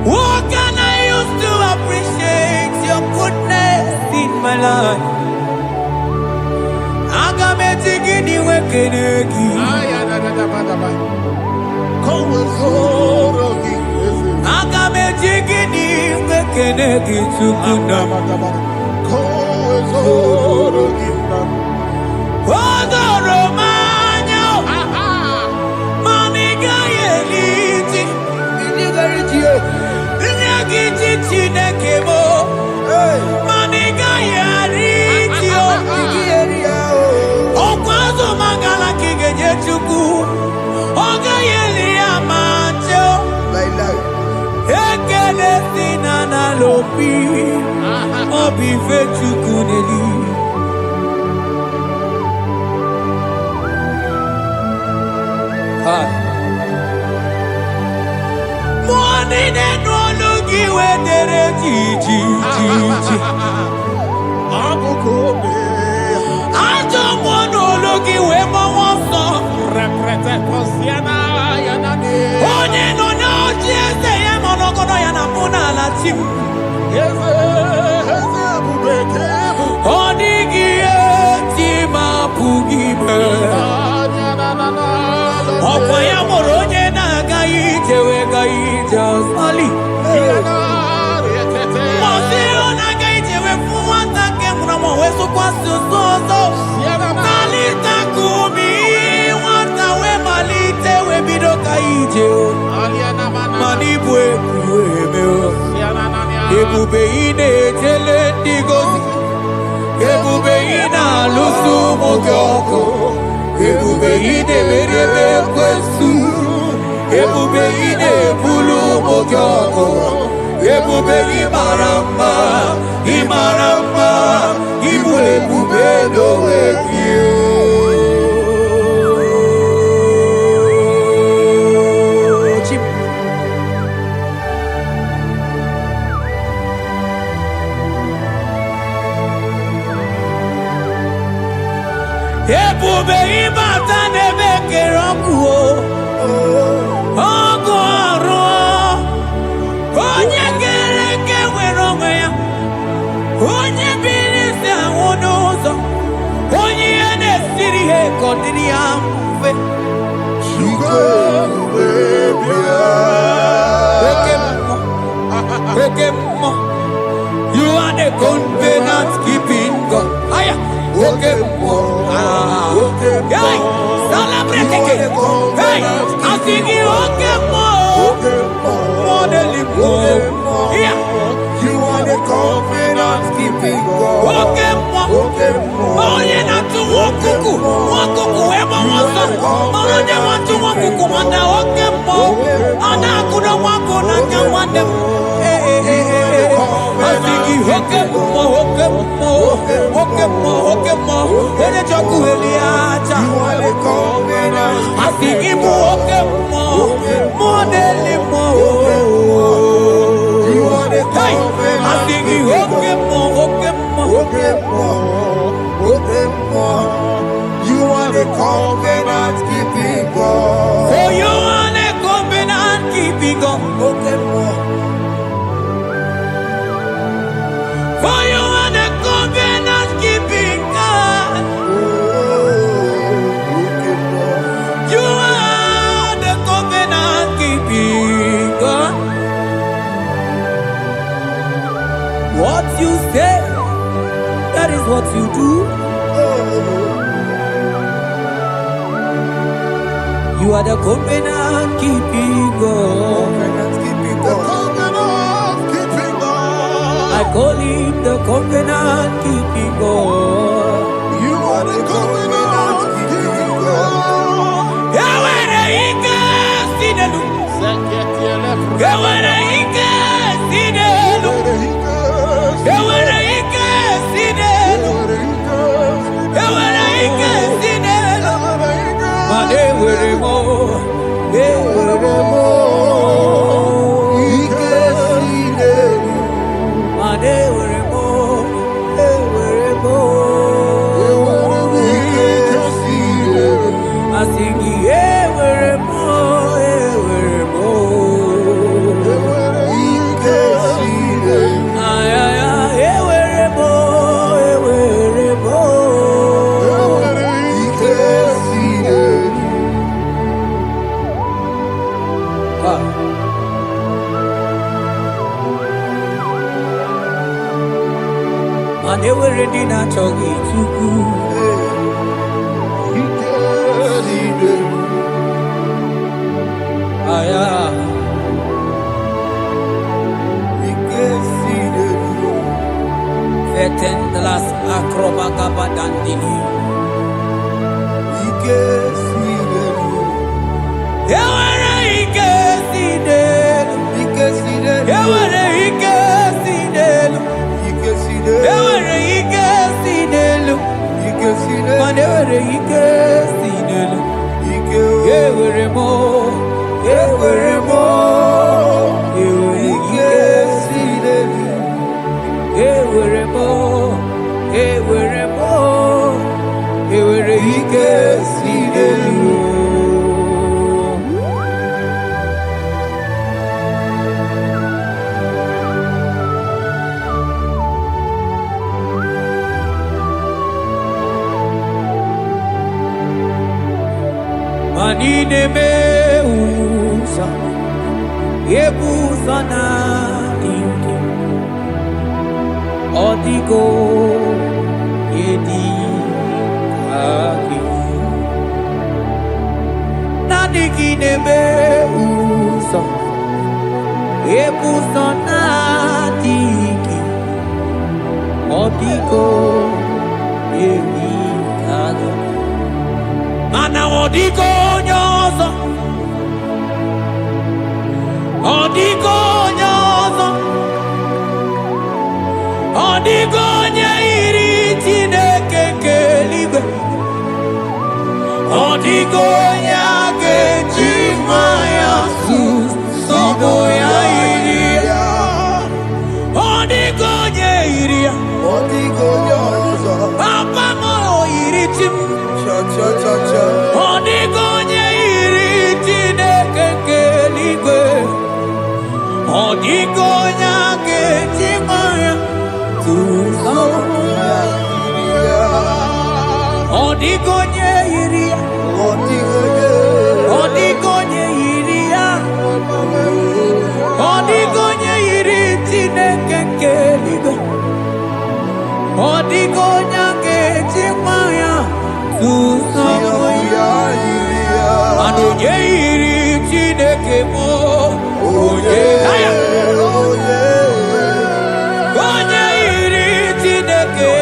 What can I use to appreciate your goodness in my life? Agametigini wekenegi. Agametigini wekenegi tukuna. Odoro manyo. Maniga yeliti. Inyagiti chineke mo. Maniga yariti o. Okwazo mangala kigenye chuku. Oga yeli amacho. Ekele sina na lopi. Obi fe chuku neli. Money ne no logi we dere ji. Ajo mono logi we mo wonso. Reprete posiana yana ne. Onye no na ojiese ye mono kono yana muna la tim. Eze bubeke. Onigi tima pugibe. Ọkwa ya mụrụ onye na-agaghị ije wee gaghị ije ọsọli. Mọsị ọ na-agaghị ije wee fụ nwata nke mụrụ ma wee sụkwasị ụzọ ọzọ. Malite kumi nwata wee malite wee bido ka ije o. Mana ibu ebu eme o. Ebube ị na-ejele ndị gozi. Ebube ị na-alụsụ ụmụ gị ọgụ. Ebube ị na-emeri ebe ekwensu. Ebube ị na-ebulu ụmụ gị ọgụ. Ebube gị mara mma, ị mara mma, ịbụ ebube n'onwe gị. Ebube ịbata n'ebe kere ọkụ o. Ọgụ ọrụ You are the covenant keeping God. Okay, celebrate again. Hey, I think you more than you are the covenant keeping God. Oh, you not to walk ever was oh, they want to walk and I couldn't walk on and want them. I think you I think you more than you are the covenant. I think you You are the covenant keeping God. for you are the covenant keeping God. For you are the covenant keeping God. You are the covenant keeping God. What you say, that is what you do. You are the covenant keeping God. I call him the covenant keeping God. You are the covenant keeping God. Yahweh Ike Sinelu. Yahweh Ike Sinelu. Yahweh Ike Sinelu. Yahweh Ike Sinelu. Mane weremo. Weremo. Ike Sinelu. Mane weremo. Weremo. Ike Sinelu. Asingi weremo. Weremo. Ike Sinelu. Ay ay ay weremo. Weremo. Ike Sinelu. Mane were di na chogi tuku. Ike Sinelu. Aya. Ike Sinelu. Vetendlas akrobaga badandini. Ike Sinelu. Yawere ike sinelu. Ike Sinelu. Yawere ike sinelu. Ike Sinelu. Yawere ike sinelu. Ike Sinelu. Mane were ike sinelu. Ike Yewere mo. Yewere mo. Yewere Ike ike Sinelu. Ewere mo, ewere mo, ewere ike sinelu. Manine me usa, yebusa na inki. Odigo yedi kaki Nadiki nebe uso Ebuso nadiki Odigo yedi kaki Mana odigo nyozo Odigo nyozo Odigo onye iri Chineke nke eluigwe. Odigo onye a ga-eji nwa ya sọgbụ ya iri ya. Odigo onye iri ya. Odigo onye ọzọ. Papa m oyiri chi m. Odigo onye iri Chineke nke eluigwe. Odigo onye a ga-eji nwa ya Odigo onye iri Chineke mo. Oh yeah. Onye yiri Chineke.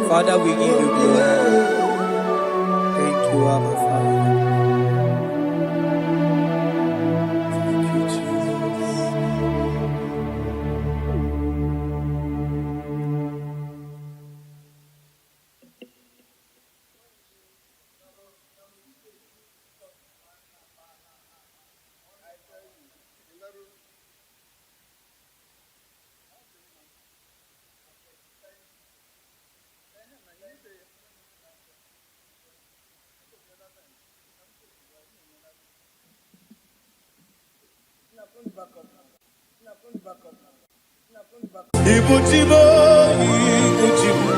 Father, we give you glory. Thank you, Abba Father. Thank you, Jesus. Ibuchibo, Ibuchibo,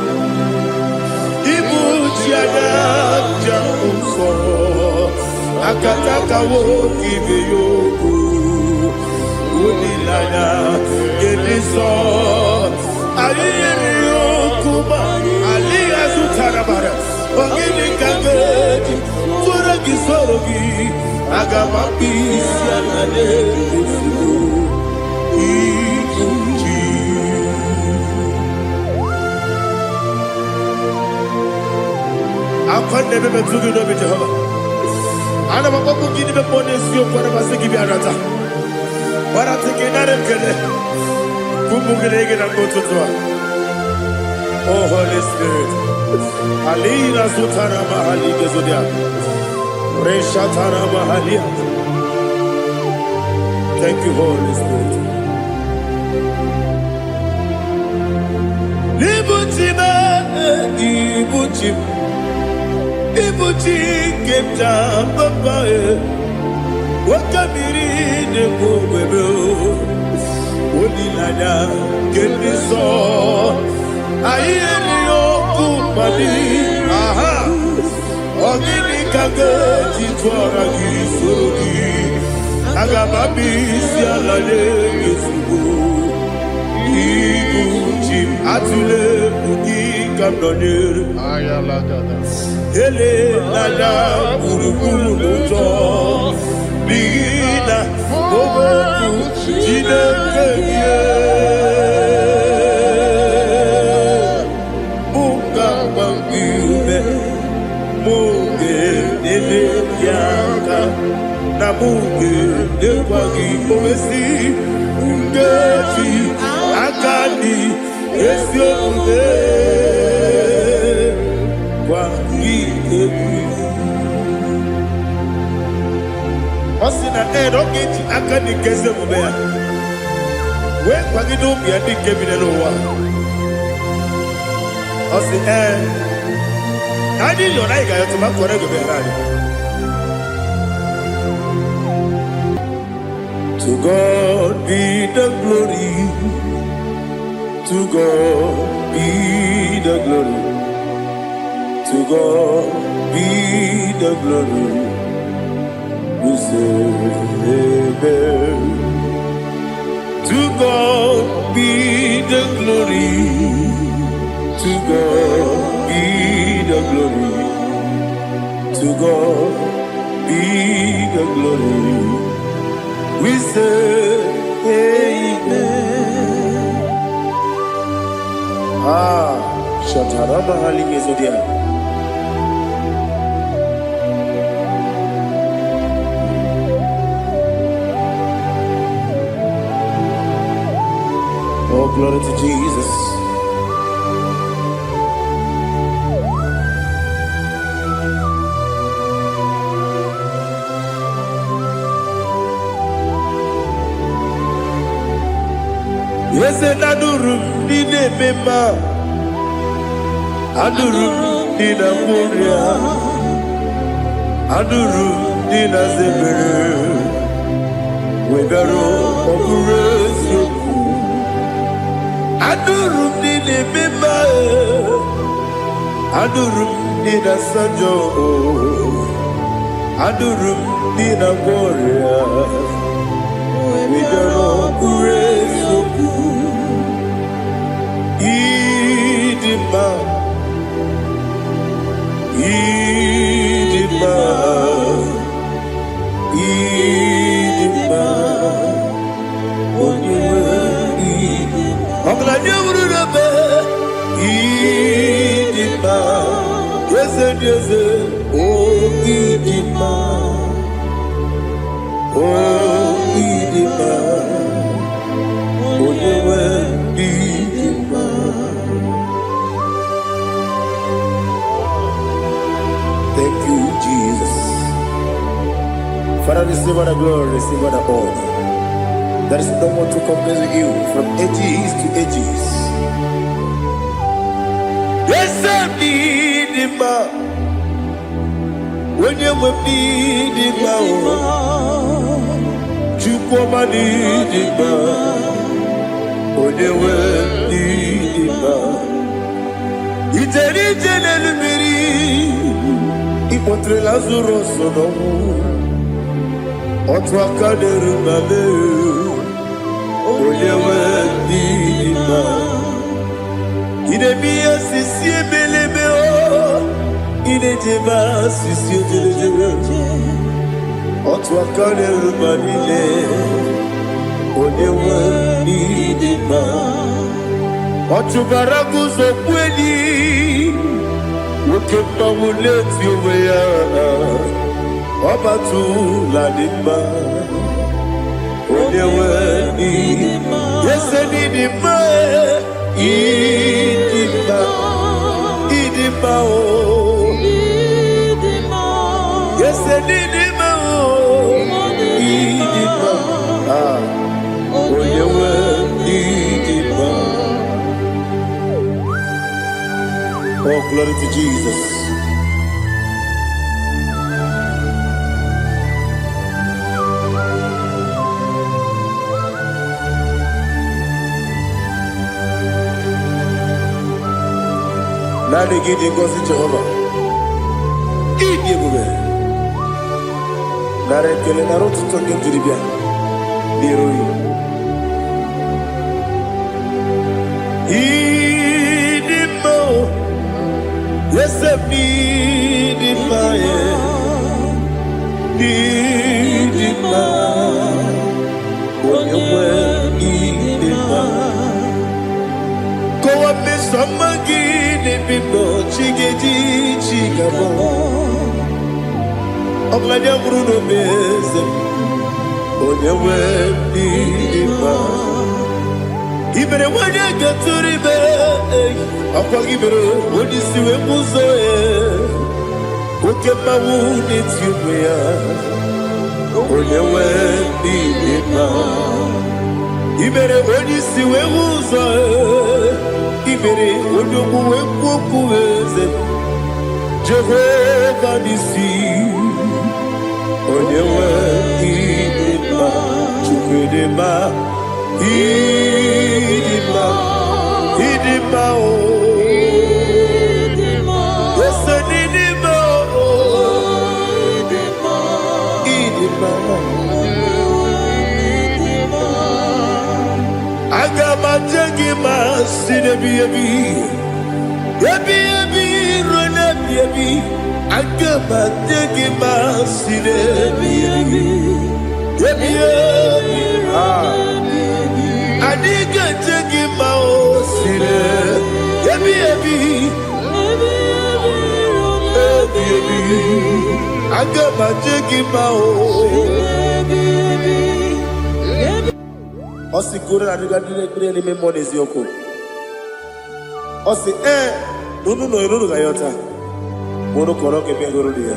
Ibuchiada, Jamuso, Akataka wo Kibeyoku, Unilana, Gediso, Aliyokuba, Aliya Zutarabara, Ogini Kageti, Turagi Sorogi, Agamapi, Sianade, Akande bebe tugi no be Jehova. Ana makoku gidi be pone sio kwa na basiki bi arata. Wara tike na rekele. Kumbu gelege na kototwa. Oh Holy Spirit. Alina sutara mahali gezodia. Resha tara mahali. Thank you, Holy Spirit. Libutima, Ibutim. Ibuti kemta papa wakamiri ne bobebe onilada kemiso ayeni okupali aha ogini kage titwara gisogi agababi sialale yesugo ibuti atule ugi kamdonir ayalagada ele lala buruburu luto bigina boboku jinekeye muka bangibe muge nele yaka na muge nekwagi omesi ngeti akani esiokude Osina rogeji akani keze mubea. We kwagido mi adi kebine lowa. Osi Nani yona iga yotu makore gobe rari. To God be the glory. To God be the glory. To God be the glory. We say amen. To God be the glory. To God be the glory. To God be the glory. We say amen. Shataraba Halingezodia. glory to Jesus. Yes, and Adurum Nina Mema Adurum Nina Muria Adurum Nina Zebere Wegaro Oburesu Adurum Nina Mema Adurum Nina Sanjo Adurum Nina Muria Wegaro Oburesu Idima, Idima, Idima, I'm glad you would have Idima, yes, oh, Idima, oh, Idima, oh, Idima. Thank you, Jesus. Father, receive all the glory, receive all the honor. There is no one to compare with you from ages to ages. Yes, I need him. When you will need him, you come and need him. When you will need him, it's a little Ipotre Lazaro sono Otwa kaderu male Oyewe dima Ine biya sisi belebe o Ine jeba sisi ojelejebe Otwa kaderu male Oyewe dima Otubaragu zo kweli Ukemba muleti uweya Wabatu ladima Onyewe idima Yese nidima Idima Idima o Yese nidima o Idima Onyewe idima Oh, glory to Jesus. Nani gidi ngozi Jehovah. Idi bube. Nare kele narotu toke jiribia. Diroi. Idi mo. Yes, I need it, need it, when you were need it, go up this summer, get it, people, chiggy, chigabo. I'm glad you're Bruno Mason, when you were need it. Even when you get to the bed, I'll give it when you see a muzo. Who can my wound it you wear? When you wear the even when you see a muzo, even when you go Jehovah Nissi, when you wear the Idima, Idima, oh, yes, Idima, Idima, I got my jaggy mass in a baby, run up, baby. I got my jaggy mass in a baby, I need to take him out, I got my jiggy Osi kure na riga dire ni memo nezi oko. Osi nunu ga yota. Mono koro ke me goro dia.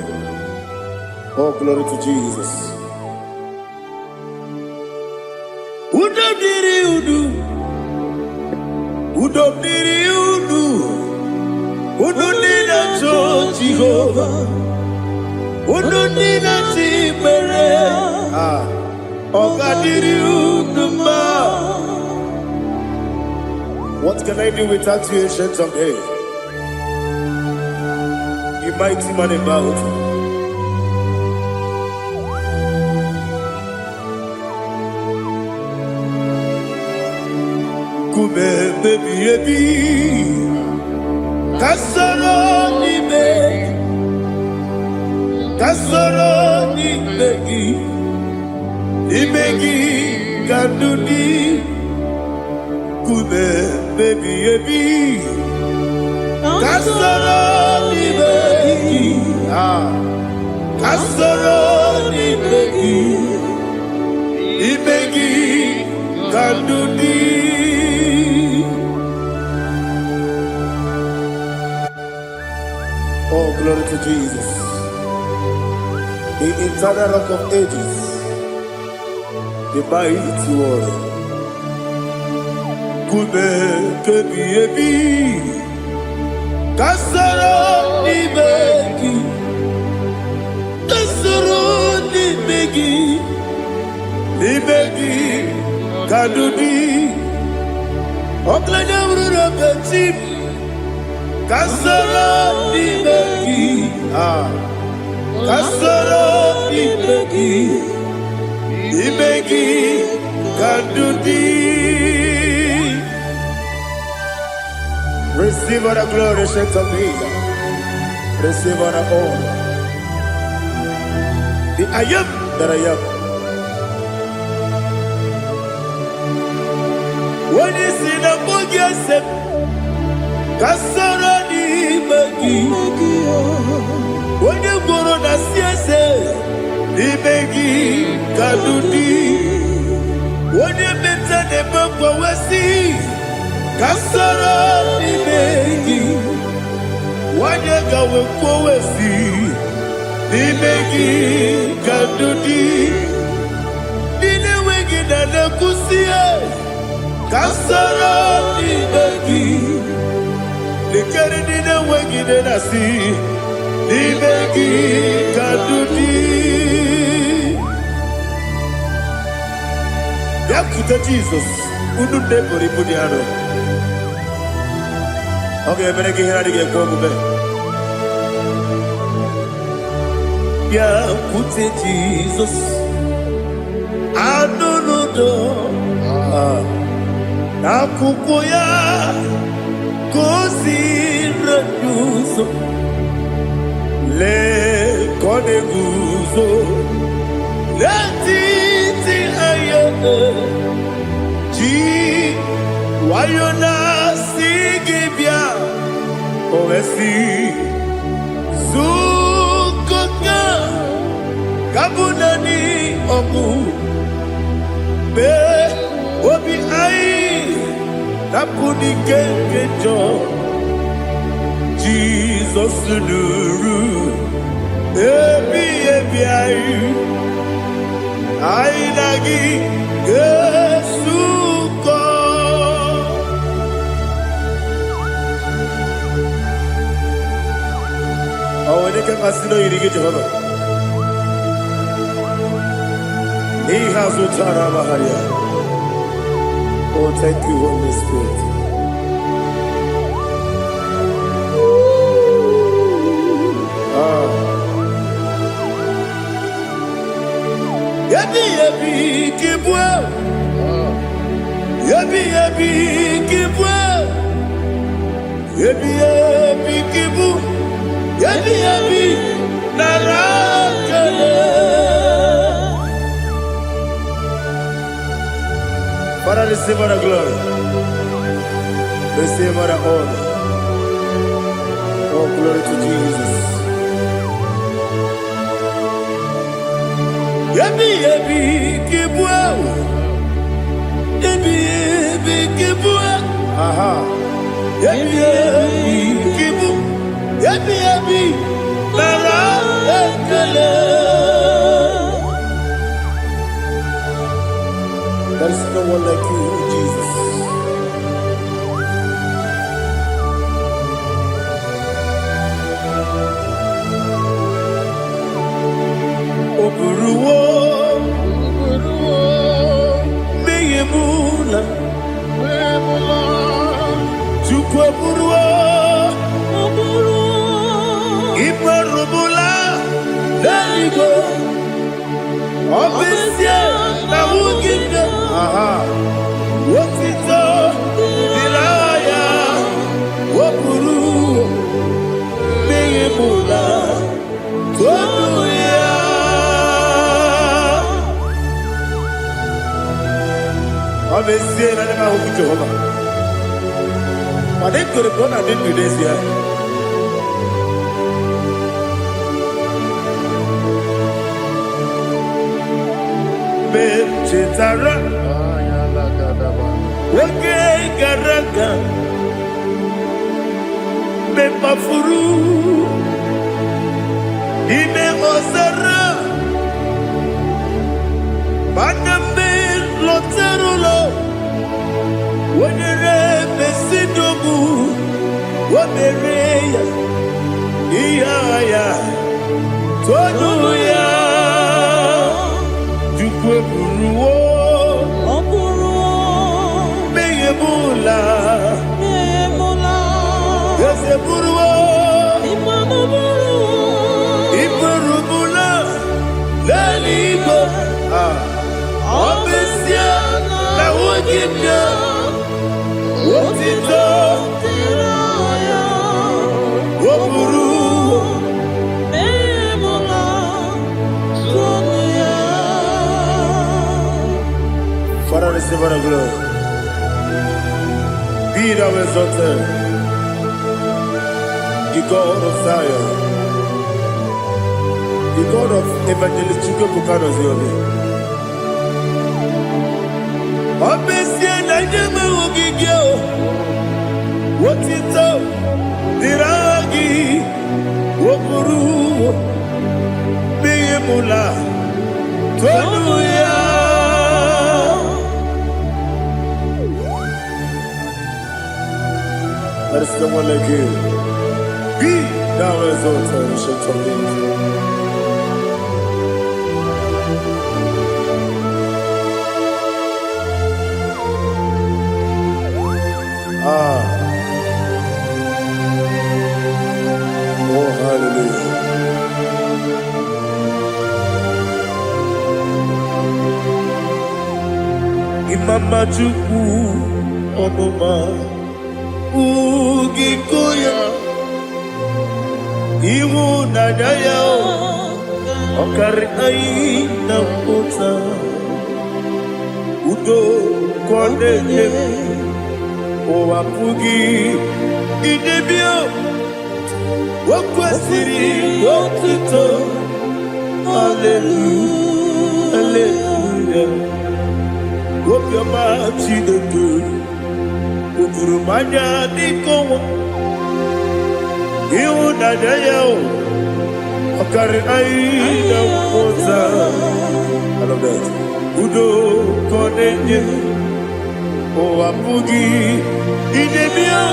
Oh, glory to Jesus. Udom diri udu. Udom diri udu. Udu nina cho Jehovah. Udu nina chimere. Oga diri udu ma. What can I do without you, ancient of days? You mighty man in battle. Kume baby kasoro ni begi kadudi kume baby kasoro ni begi kadudi. Oh, glory to Jesus. The eternal rock of ages. The mighty one. Kube kebi kasaro ni begi kadudi oklanya urura betim. Kasoro ni begi kadudi. Receive all the glory, shake of Jesus. Receive all the honor. The I am that I am. When you see the book, you said, Kasoro ni begi. When you go on a siese, ni begi kadudi. When you mention the book of Wesi, Kasoro ni begi. When you go with Wesi, ni begi kadudi. Nine wegi na nekusie, Kasoro ni begi. Nikere nina wengi nena si Nibegi kadudi. Yakuta Jesus Unu nebo ripudi ano. Okay, meneki hira dige kwa mube. Yakuta Jesus Anu nudo Nakukuya Così ragiuso le code guso le titi ayane ji wayona sigibia ovesi zukoka kabunani omu be obi ai tapuni kenkejo Jesus nuru ebi ayu ai lagi Yesuko. Awone ke kasino irige Jehovah He has utara baharia. Oh, thank you, Holy Spirit. Yabi kibwa. Yabi kibwa. Yabi kibu. Yabi narakale. Father, receive all the glory. Receive all the honor. Oh, glory to Jesus. Yabi kibwa. kibu. Aha. Kibu. Nara ekele. There is no one like you, Jesus. Oburuwo, meyemula, chukwu oburuwo, imarubula, leligo, obisie na wugide, wotito, dilaya, oburuwo, meyemula, toduya. Obviously, I never hope to Jehovah. But they could have gone and did this year. Chetara, okay, Garaga, Mepafuru, Ine Osara, Banambe, Loterulo, Wenere, Mesidobu, Wamereya, Iaya, Toduya. Buruwo, meyemula, yese buruwo, iburubula, leligo, obesia, na wogibia, wotito, woburuwo. Father, receive our glory. Be thou exalted, the God of Zion, the God of Evangelist Chukwu Bukanos Yobe. Obesie na ideme ogigio, wotito, diragi, wokuru, meyemula, tonuya. There is no one like you. Be thou exalted, ancient of days. Oh, hallelujah. Imama Chukwu Omoma Ugikoya Iwu Nadaya Okari Aina Pota Udo Kwanele Owapugi Idebio Wakwasiri Wotito Hallelujah Hallelujah Wopioma Chideku Ukurumanya Nikowa Iwu Nadaya Okari Aina Pota I love that Udo Kwanele Owapugi Idebio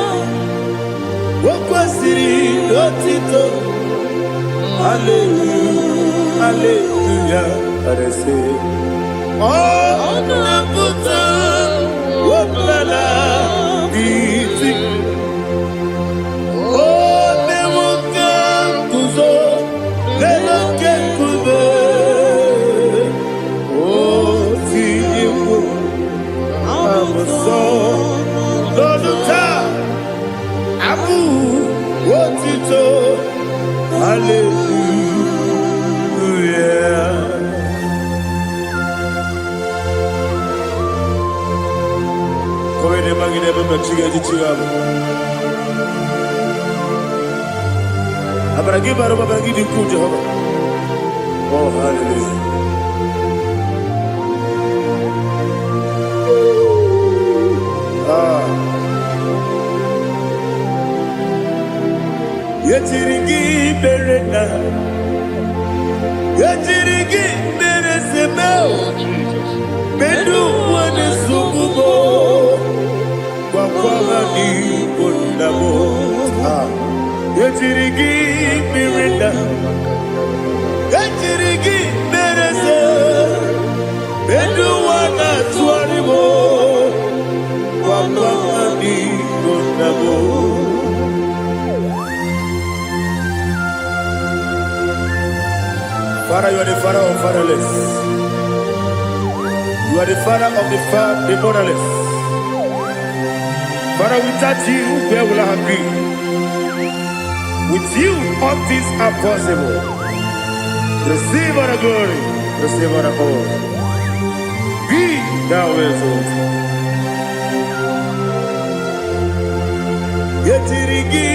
Wakwasiri Wotito Hallelujah Hallelujah I say Oh Nabuta Woplala Biti Oh Newoka Kuzo Newoka Kuzo Oh Tiyimu Amuso Doduta Abu Wotito Hallelujah Koine magine baba chiga jichiwabo Abaragi baro babaragi dinku Jehovah Oh hallelujah miranda. Yatirigi meresebel. Bedu wane sukubo. Wakwamani bundabo. Yatirigi miranda. Yatirigi meresebel. Bedu wana tuaribo. Wakwamani bundabo. Father, you are the father of fatherless. You are the father of the motherless. Father, without you, where will I have been? With you, all things are possible. Receive all the glory, receive all the honor. Be thou exalted. Yetirigi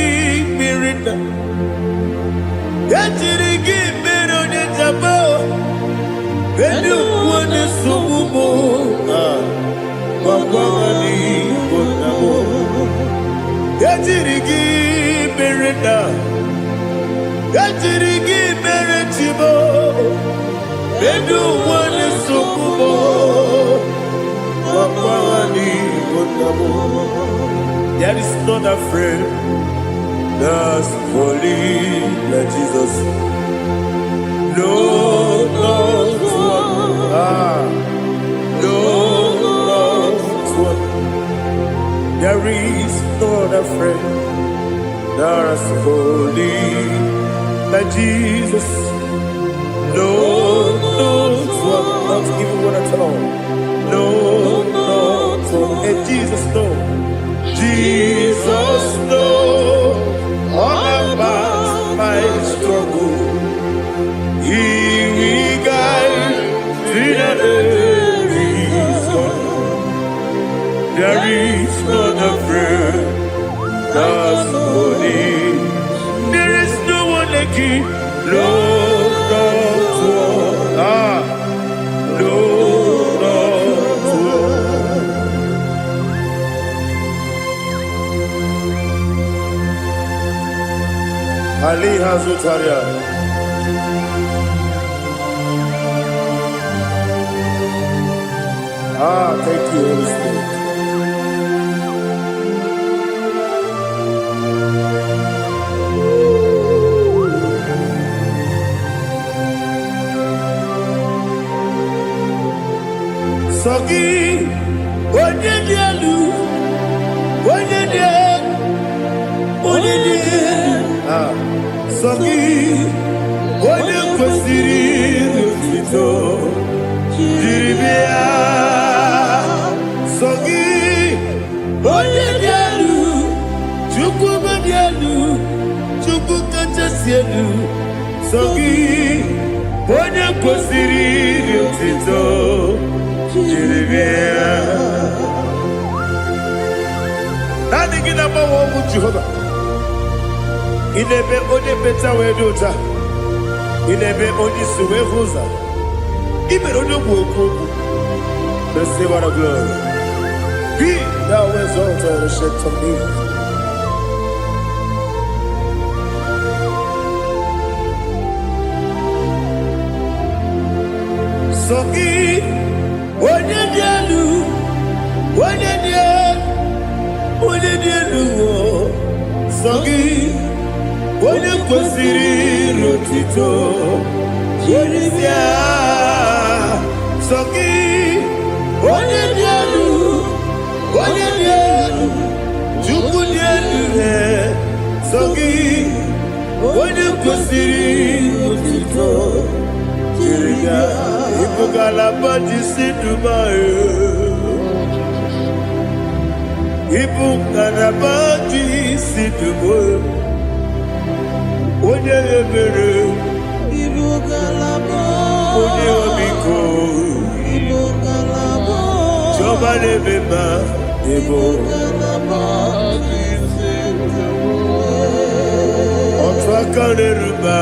mirinda. Yetirigi mirone jabo. Bedu wane subumo. Wakwamani bonamo. Yetirigi mirinda. Yetirigi meretibo. Bedu wane subumo. Wakwamani bonamo. There is not a friend that's holy like Jesus. No, not one. No, not one. There is not a friend that's holy like Jesus. No, not one. Not even one at all. No, not one. And Jesus, no. Jesus knows all about my struggle. He will guide to the reason. There is not a friend that's holy. There is no one like him. No, not one. No, not one. Ali Hazutaria. Thank you, Holy Spirit. Sogi, onye dialu, onye dialu, onye dialu. Sogi, onye kwesiri n'otito, jiribia. Sogi, onye dialu, chukwu dialu, chukwu kachasị elu. Sogi, onye kwesiri n'otito, jiribia. Nani gina mawa omu Jehovah. Inebe onye beta wee dị ụta. Inebe onye isi wee hụ ụzọ. Imere onye gwu okwu. Receive all the glory. Be thou exalted and shed to me. Sogi onye dị elu. Onye dị elu. Onye dị elu. Sogi onye kwesịrị n'otito jiribia. Sogi onye dị elu, onye dị elu, chukwu dị elu. Sogi onye kwesịrị n'otito jiribia. Ibu galaba jisi dumae. Ibu galaba jisi dumae. Onye ebere, Ibu galaba, onye omiko, Ibu galaba, Jọba n'ebeba, Ibu galaba, otu aka n'eruba,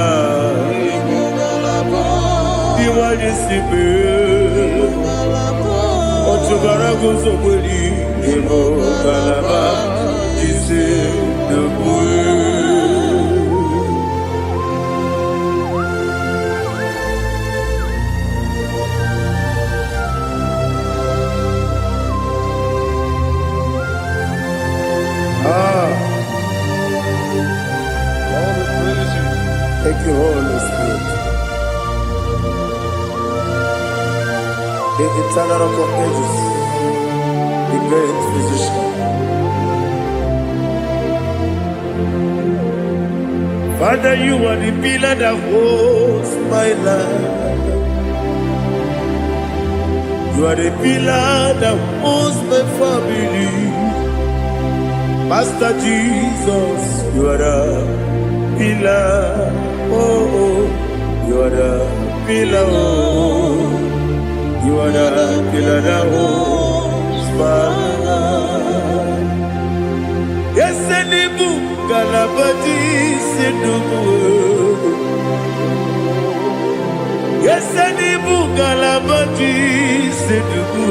Ibu galaba, iwanye sibe, Ibu galaba, otu bara guzo mweli, Ibu galaba, jise n'ebue. the eternal rock of ages, the great physician. Father, you are the pillar that holds my life. You are the pillar that holds my family. Master Jesus, you are the pillar. Oh, you are the pillar. Oh, you are the pillar that holds my life. Yes, Enibu Galabati Sedubu. Yes, Enibu Galabati Sedubu.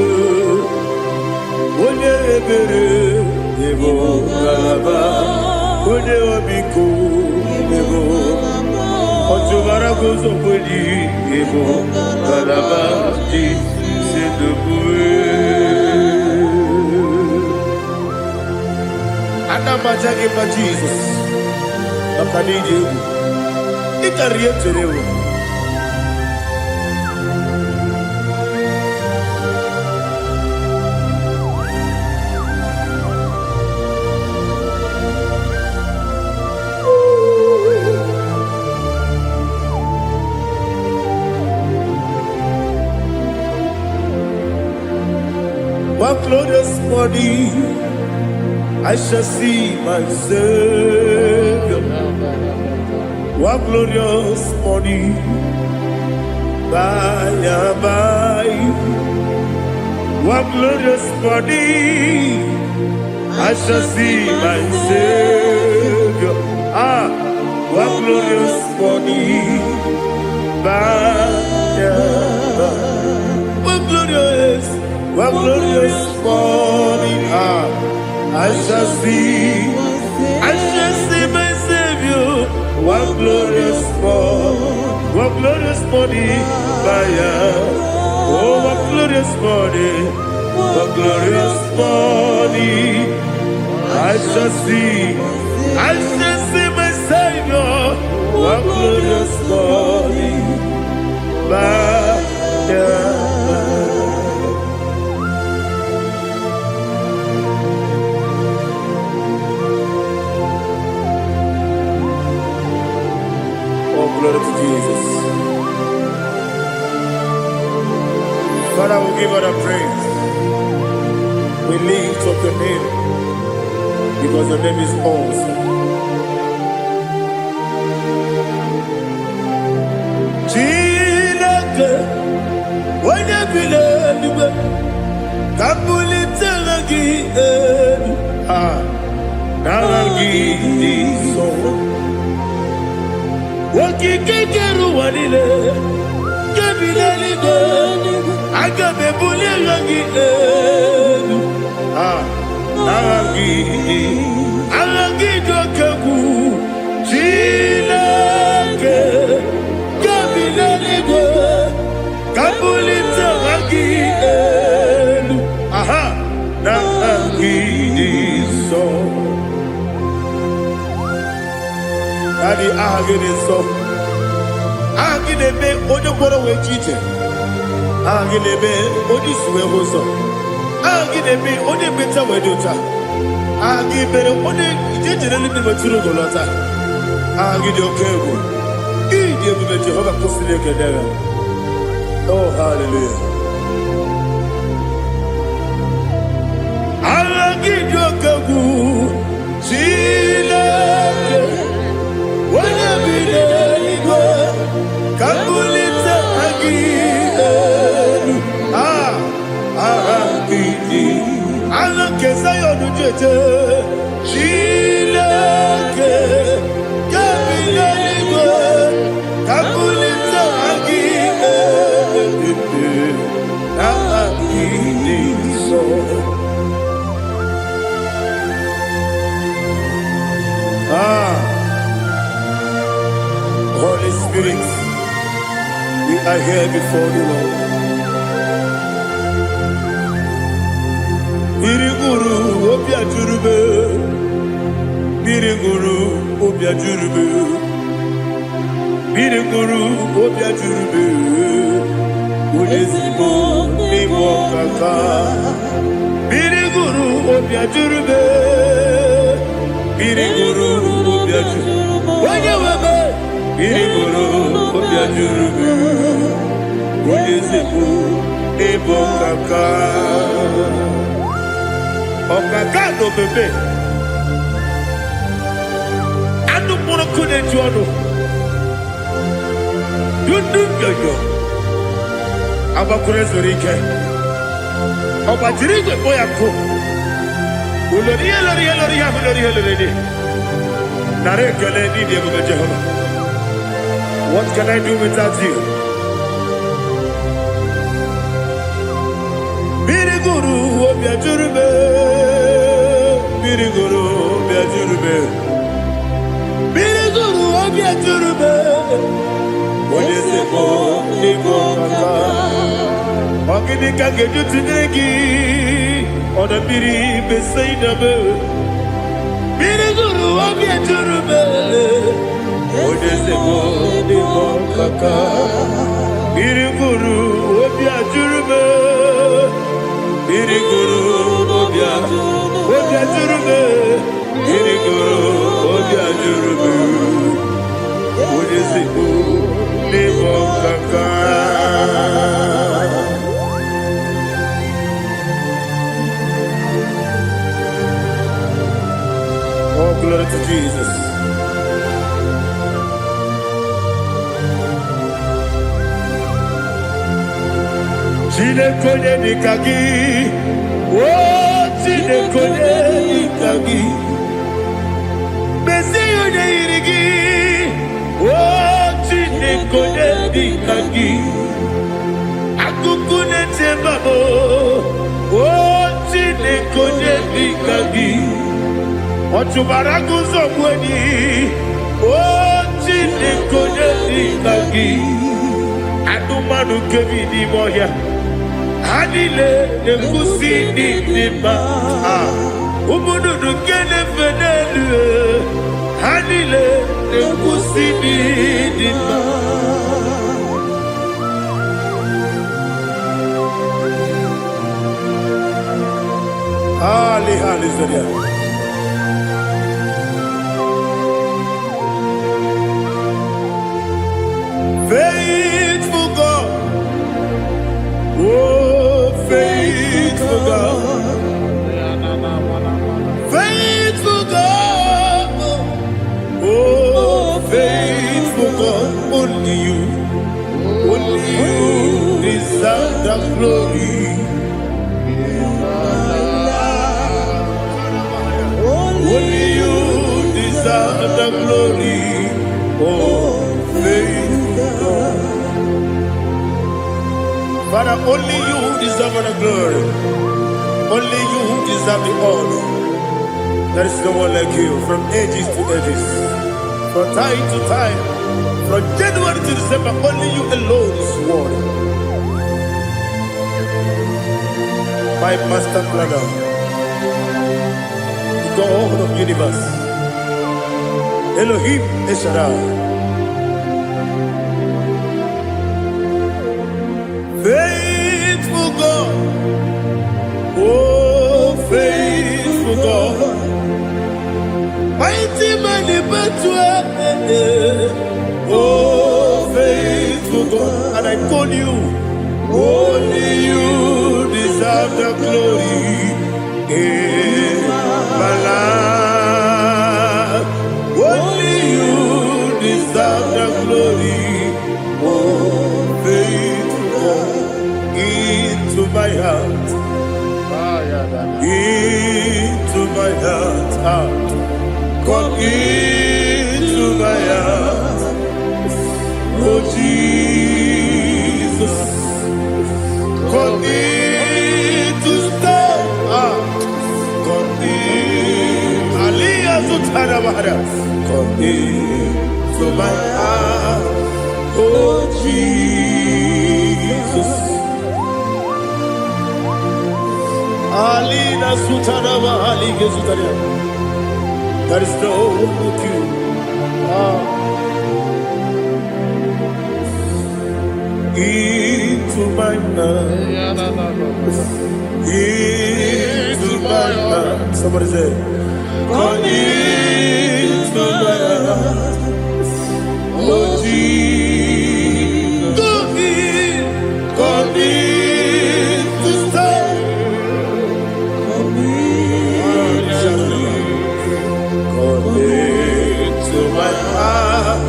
One ebere ebo galaba. One obiku ebo. Otubara gozo kweli ebo galaba di sedubu. Ana majage pa Jesus. Akanije. Ikariyeterewo. One glorious body, I shall see my Savior. One glorious body, by and by. One glorious body, I shall see my Savior. One glorious body, by and by. One glorious. What glorious morning, I shall see my Savior. What glorious morning, oh, what glorious morning, I shall see my Savior. What glorious morning, glory to Jesus. Father, we give all the praise. We lift up your name because your name is awesome. Chineke, when you believe, kabuli telagi naragi so. Wakikekeru wanile Kebileli gani Agabe bule rangi elu Arangi dokeku Chileke Kebileli gani Kabulita rangi elu Narangi so Daddy, ahagide so. Ahagide be onyokoro we chiche. Ahagide be onisuwe hoso. Ahagide be onye beta we dota. Ahagide be onye ijejere libi maturo golota. Ahagide okego. Idi ebube Jehova kusile kedera. Oh, hallelujah. Ahagide okego. Chileke. When you be there, Kabulita again. Agidi. Alakesayo nujete. Chileke. Kabilaligo. Kabulita again. Agidi so. Holy Spirit, we are here before you, Lord. Biriguru obia jurube, biriguru obia jurube, biriguru obia jurube. Ulezimo ni kaka. Biri guru obya jurube. Biri guru obya jurube. Wanya webe. Biri guru obya jurube. Oyesebu ebo kaka. Okaka no bebe. Anu mono kune juano. Dundu yoyo. Abakure zorike. Obajirigwe boyako. Uloriye loriye loriye loriye loriye. Nare kele ni diye buga Jehovah. What can I do without you? Biri guru obya jurube. Biri guru obya jurube. Biri guru obya jurube. Oyesebu ebo kaka. Ogini kage jutinegi. Ona biri beseina be. Biri guru obya jurube. Oyesebu ebo kaka. Biri guru obya jurube. Biri guru obya jurube. Biri guru obya jurube. Oyesebu ebo kaka. Oh, glory to Jesus. Chinekone nikagi. Oh, chinekone nikagi. Mesiyo ne irigi. Oh, chinekone nikagi. Akukune tembabo. Oh, chinekone nikagi. Otubaragu zomweni. Oh, chinekone nikagi. Adumanu kebi ni moya. Adile ekusi ni nima. Umududu kene fenelu. Adile ekusi ni nima. Ali ali zaria. Faithful God. Oh, faithful God. Faithful God. Oh, faithful God. Only you deserve the glory. Only you deserve the glory. Oh, faithful God. Father, only you deserve the glory. Only you deserve the honor. There is no one like you from ages to ages, from time to time, from January to December. Only you alone is worthy. My master planner, the God of the universe, Elohim Eshadai. Faithful God, oh faithful God, mighty man in battle, oh faithful God, and I call you, only you deserve the glory in my life, only you deserve the glory, oh faithful God. Into my heart, into my heart, come into my heart, oh Jesus, come in to stay, come in, Aliyah Zutanabara, come into my heart, oh Jesus. Alina Sutanava Ali Gezutaria. There is no one like you. into my heart, into my heart. Somebody say, come into my heart, oh Jesus, come in to stay, come into my heart,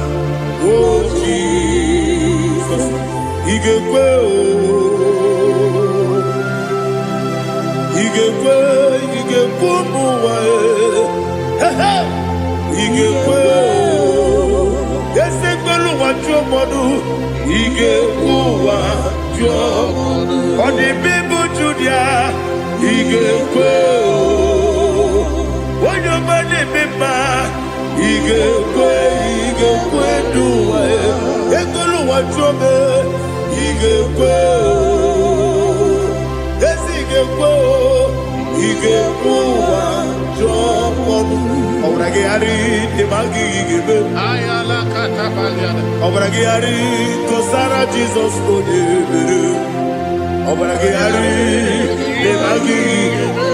oh Jesus. Igekwe muwa igekwe yese gbelu waju modu igekwe waju odi bibu judia igekwe onye gbade mema igekwe duwa egbelu waju me igekwe igekwe waju modu Obragi ari demagi igebe Ayala katapaliana. Obragi ari kosara Jesus odebere Obragi ari demagi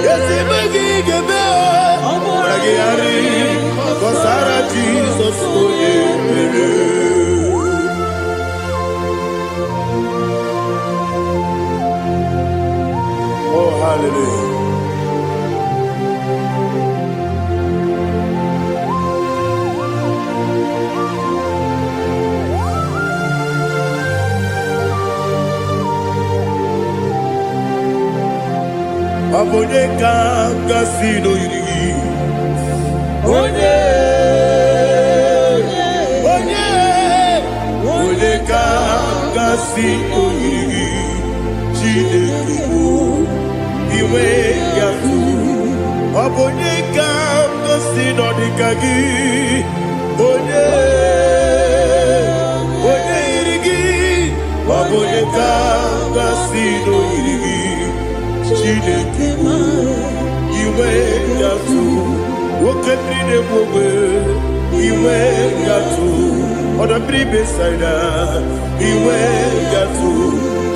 yesimagi igebe Obragi ari kosara Jesus odebere. Oh hallelujah. Abonye kanga sino yiri Onye kanga sino yiri Chineke iwe yatu Abonye kanga sino dikagi Onye yiri Abonye kanga sino yiri Chineke iwe yatu Wokemine mwobe iwe yatu Odabri besaida iwe yatu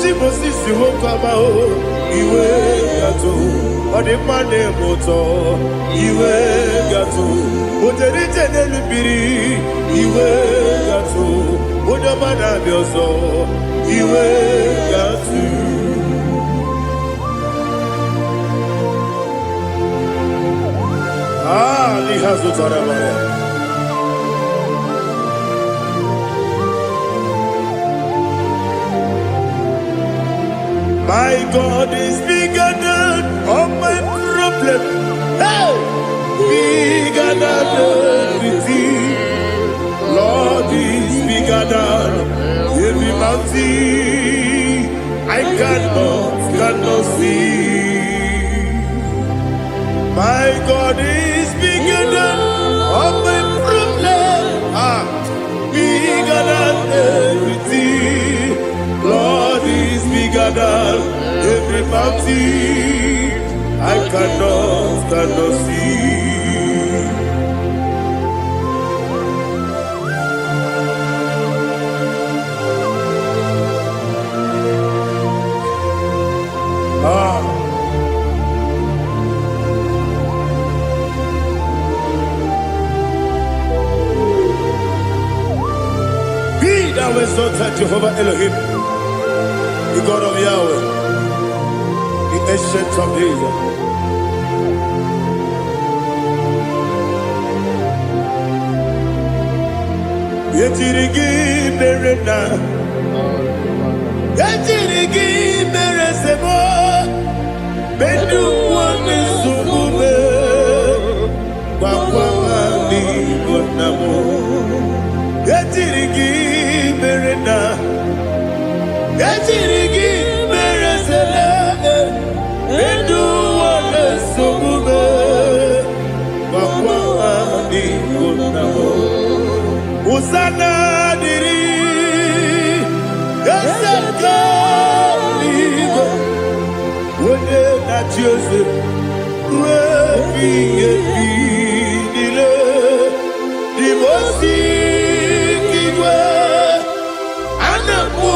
Timosisi wokabao iwe yatu Odimane moto iwe yatu Oterite nelubiri iwe yatu Odamana biozo iwe yatu. My God is bigger than all my problem. Hey! Bigger than everything. Lord is bigger than every mountain I cannot see. My God is bigger than all my problems. Bigger than everything. Lord is bigger than every mountain I cannot see. Thou exalted Jehovah Elohim, the God of Yahweh, the ancient of days. Yetirigi berena, yetirigi beresemo, bedu wane sumume, wakwa ni gonamo. Yetirigi berena, yetirigi beresele, bedu wane sumume, wakwa ni gonamo. Usana diri, yasaka ligo, wone na Joseph, wepi nile, dimosi kiwe, anamu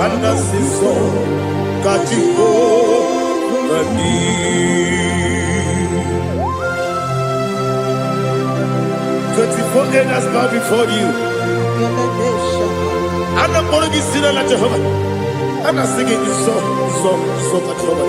Anasiso Kachiko Kani 24 elders bow before you. I'm not going to be singing like Jehovah. I'm not singing this song like Jehovah.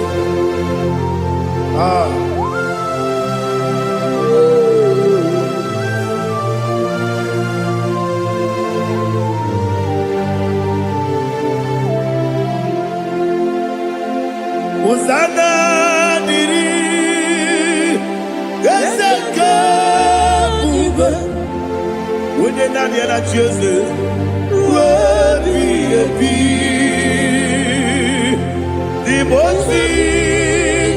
Hosanna diri Ezeka Bube Wunye nani ya na Jose Webi Dimosi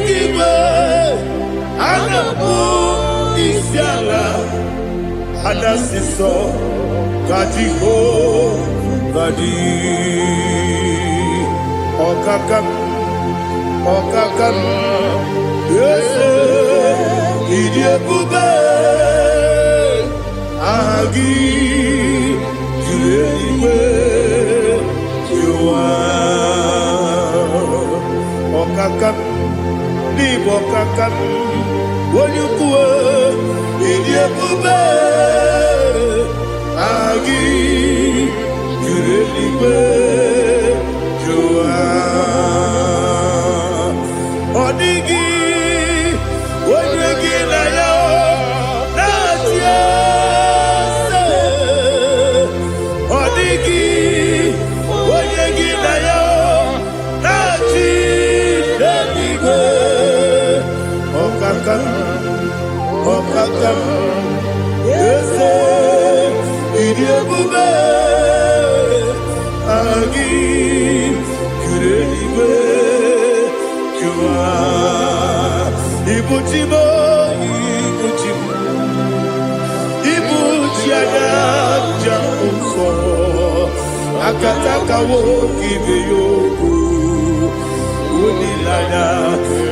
Kiwe Anamu Isiala Anasiso Kajiho Vadi Okakam Okakam Yese Idiekube Agi Juleiwe Juwa Okakam Libo Okakam Wonyukue Idiekube Agi Juleiwe Juwa Odigi, Odigi na yo, na tiese. Odigi, Odigi na yo, na tiese. Okakam, Okakam, yese, idiebube, agi, kureliwe. Ibuchimo, Ibuchiana Jamuso, Akataka woki beyoku, Unilana,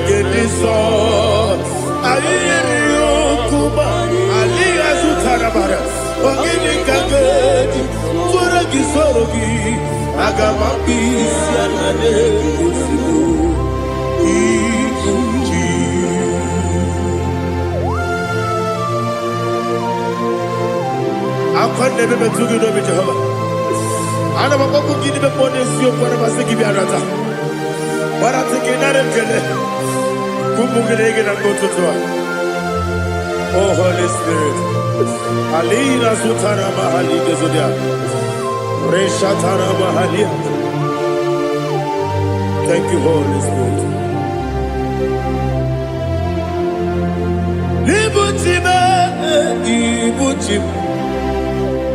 Gediso, Ayiriyokuba, Aliya Sutarabara, Ogini Kagedi, Furagi Sorogi, Agamapi, Sianane, Usibu. I never met you, Jehovah. I never got to give you a bonus, you for a Masiki Biarata. But I think in that Kele, Kumugan and go to Tua. Oh, Holy Spirit. Alina Sutara Mahali Gezudia. Reshatara Mahalia. Thank you, Holy Spirit. Ibuchime, Ibuchim.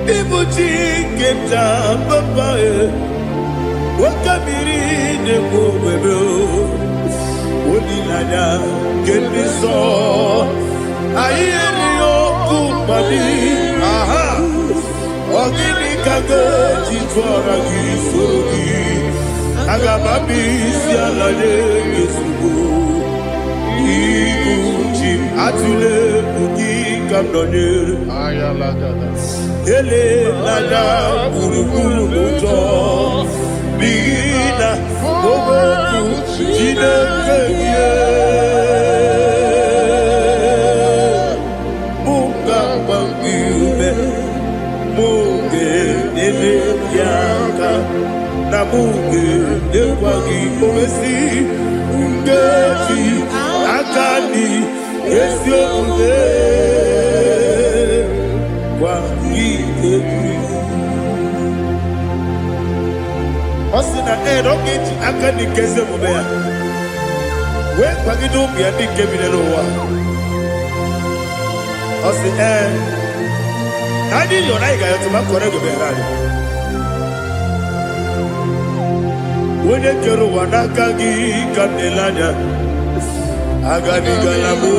Ibuchi keta papa wakabiri ne kubebe onilanya kemiso ayeri okupali aha ogini kage jitwara gisogi agababi sialale yesugo Ibuchi atule buki kamdonye ayalagada ele nada kurukuru moto bigina oboku jinekeye muka bangiume muge nele yaka na muge ekwagi omesi ngeji akani esiokude Osina roki akani keze mubea. We kwagido bia di kebile wa. Osi nani yo na iga yo tuma kore go be rari. Wene kero wanaka gi kanelanya. Agani galamo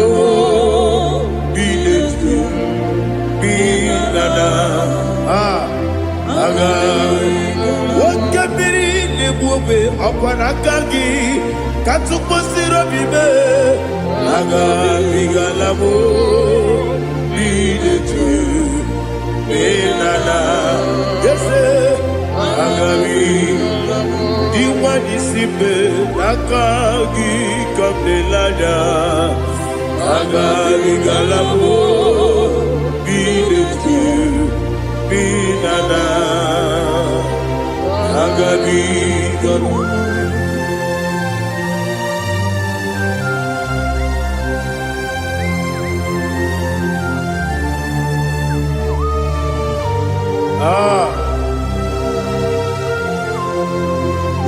biletu bilana aga wakabiri nebuobe akwanakagi katuposiro bibe aga bigalamo biletu bilana yese aga bigalamo Iwani sipe nakagi kamdelada agari galabo biletu binana agari galabo.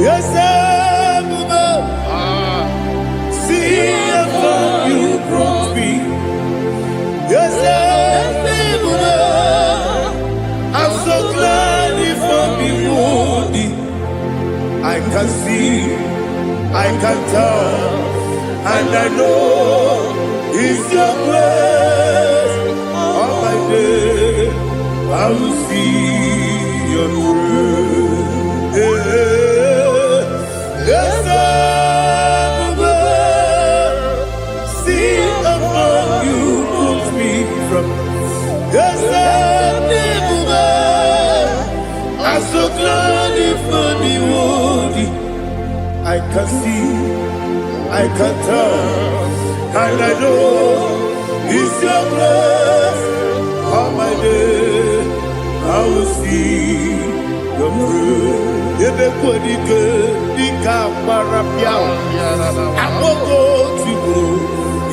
Yes, see how far you brought me. Yes, I'm so glad you found me worthy. I can see, I can tell, and I know it's your grace. All my day, I will see your grace. Yes, see how far you moved me from. Yes, I'm so glad you found me worthy. I can see, I can tell, and I know it's your grace. All my day, I will see your grace. Ebe kodike dika parapia akoko tibro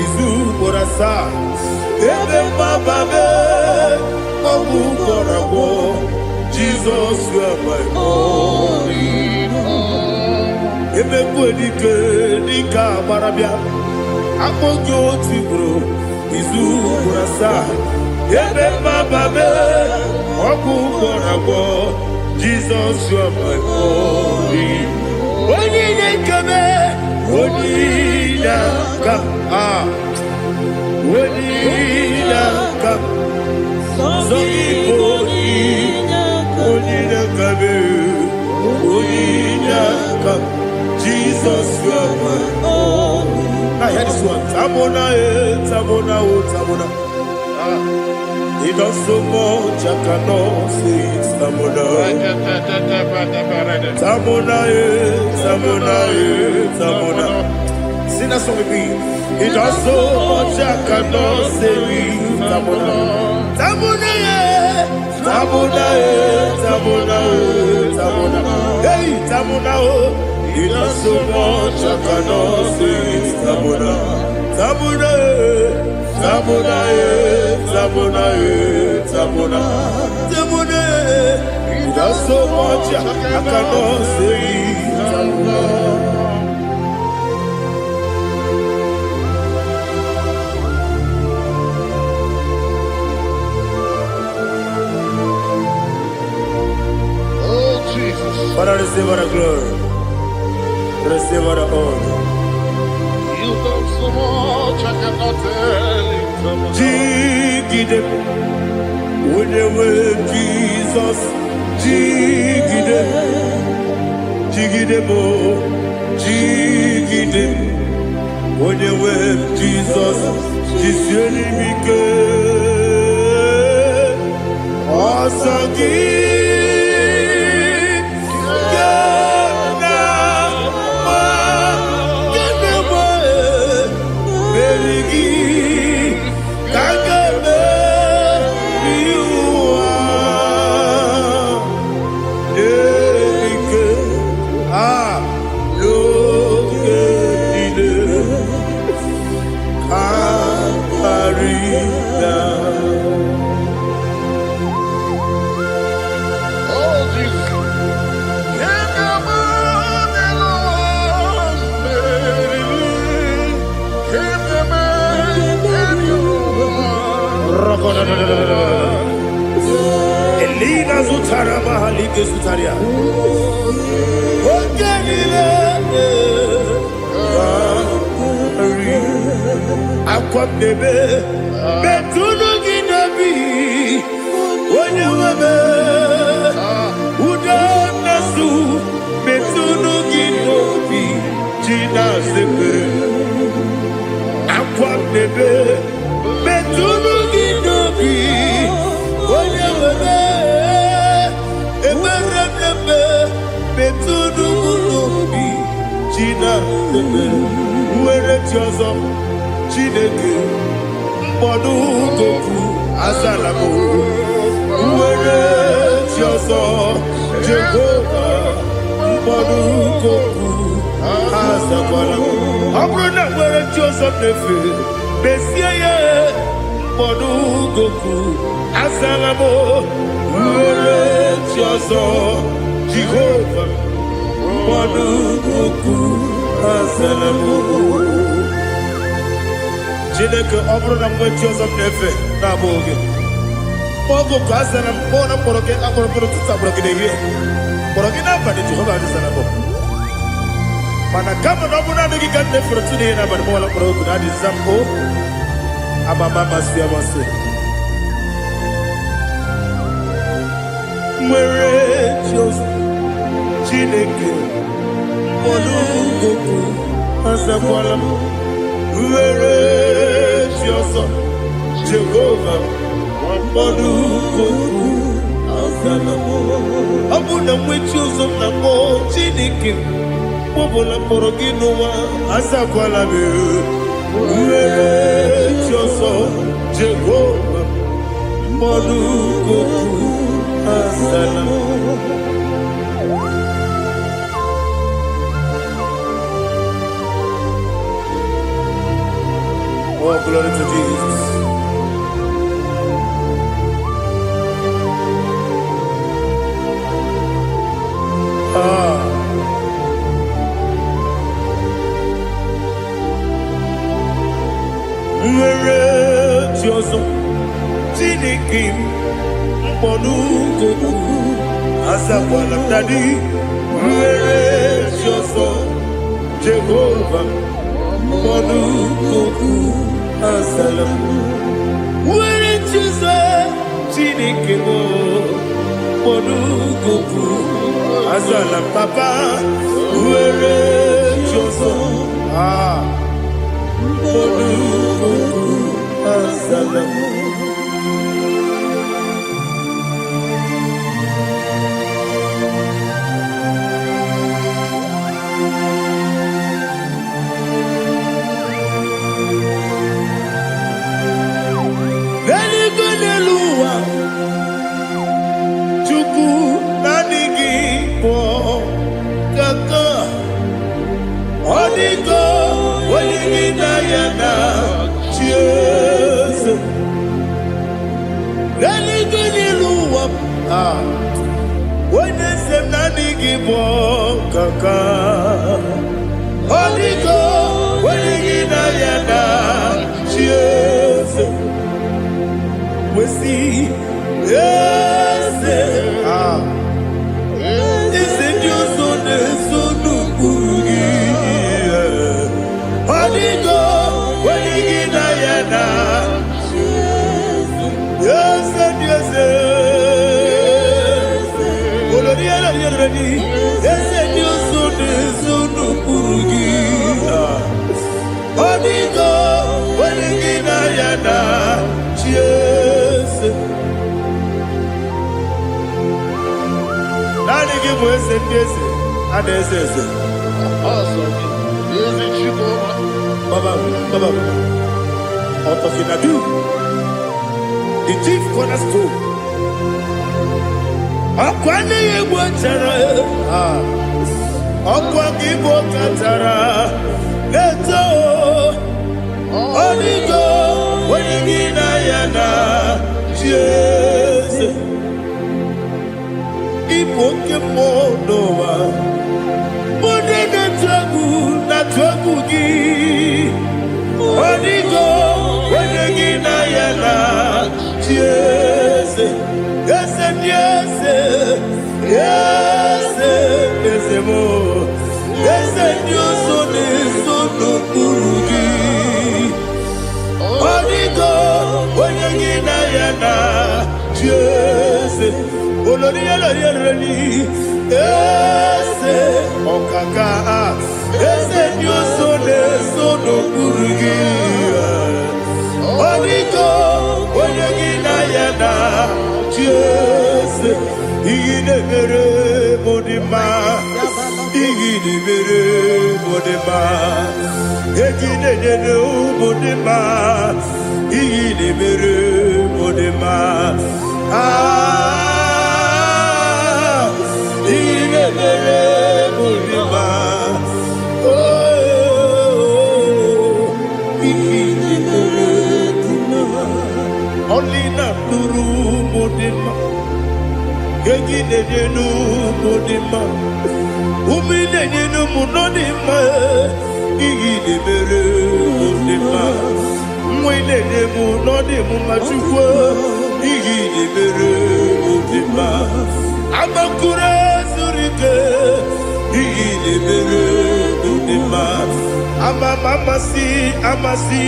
izu borasa ebe bababe obu korabo Jesus you are my only hope. Ebe kodike dika parapia akoko tibro izu borasa ebe bababe obu korabo Jesus, you are my only. Only come, only come, only come. So only come. Jesus, you are my only. I hear this one. Tamona, tamona, tamona. He does so much I cannot say it. Tamona, Tamona, Tamona, Tamona. Sing that song with me. He does so much I cannot say it. Tamona, Tamona, Tamona, Tamona, Tamona. Hey, Tamona, he does so much I cannot say it. Tamona, Tamona. Tamona, Tamona, Tamona, Tamona. He does so much I cannot say. Tamona. Oh Jesus. Father, receive all the glory. Receive all the honor. You done so much I cannot tell it. Jigide, when you were Jesus, Jigide, Jigide mo, Jigide, when you were Jesus, Jiseli Mike, Asagi. Elina Zutara Mahalike Zutaria. Akwabebe Betunu Ginabi Wanyawebe Uda Nasu Betunu Ginobi Jina Zepe Akwabebe Betunu Ginobi Wanyawebe Eberebe Betunu China ekpere nwere chi ọzọ Chineke mkpọdụ goku azala m nwere chi ọzọ Jehova mkpọdụ goku azakwala m ọ bụrụ na nwere chi ọzọ na-efe mesie ya mkpọdụ goku azala m nwere chi ọzọ Jehova mkpọdụ goku azala m Chineke ọ bụrụ na mgbe chi ọzọ m na-efe na-abụ oge ogo ka azara m kpọọ na mkpọrọ gị akpọrọ mkpọrọ tụtụ agbọrọ gị n'ehihie mkpọrọ gị n'abalị Jehova adịzara m mana kama na ọ bụ naanị gị ka m na-efere tụ n'ihe n'abalị mọwala mkpọrọ ogu na adịza m o amama amasị amasị nwere chi ọzọ Chineke mkpọrọ ogogo azakwala m nwere chi ọzọ Jehova mkpọrọ ogogo azala m ọ bụ na nwe chi ọzọ m na-akpọ Chineke mkpọbụla mkpọrọ gị n'ụwa azakwala m nwere chi ọzọ Jehova mkpọrọ ogogo azala m Oh, glory to Jesus. Nwere chi ọzọ Chineke mkpọdụ gogo azakwala m dadi nwere chi ọzọ Jehova mkpọdụ gogo azala m nwere chi ọzọ Chineke mkpọdụ gogo azala m papa nwere chi ọzọ mkpọdụ gogo azala m Onye se m na ndị gị bụ kaka ọdịgo onye gị na ya na chi eze wesi eze eze ndị ọzọ na-eso n'okpuru gị ọdịgo onye gị na ya na chi eze ndị eze eze ndị ọzọ na-eso n'okpuru gị ọ dịgo onye gị na ya na chi eze naanị gị bụ eze ndị eze a na-eze eze Baba Ọtọfinadu the chief cornerstone ọkwa n'ihe egwu chara ọkwa gị bụ katara eto ọdịgo onye gị na ya na chi eze ịbụ oke mmụọ n'ụwa onye na-atụ egwu gị ọdịgo onye gị na ya na chi eze eze ndị eze eze eze m eze ndị ọzọ na-eso n'okpuru gị ọ dịgo onye gị na ya na chi eze olori elori eze ọkaka eze ndị ọzọ na-eso n'okpuru gị ọ dịgo onye gị na ya na chi eze ihe na-emere m dị mma Igini mere modema. Egine nene modema. Igini mere modema. Igini mere modema. Igini mere modema. Only na nuru modema. Egine nene modema. Umine nene modema. Igini mere modema. Mwile nemu nemu machukwa. Igini mere modema. Amakure zurike. Igini mere modema. Amasi.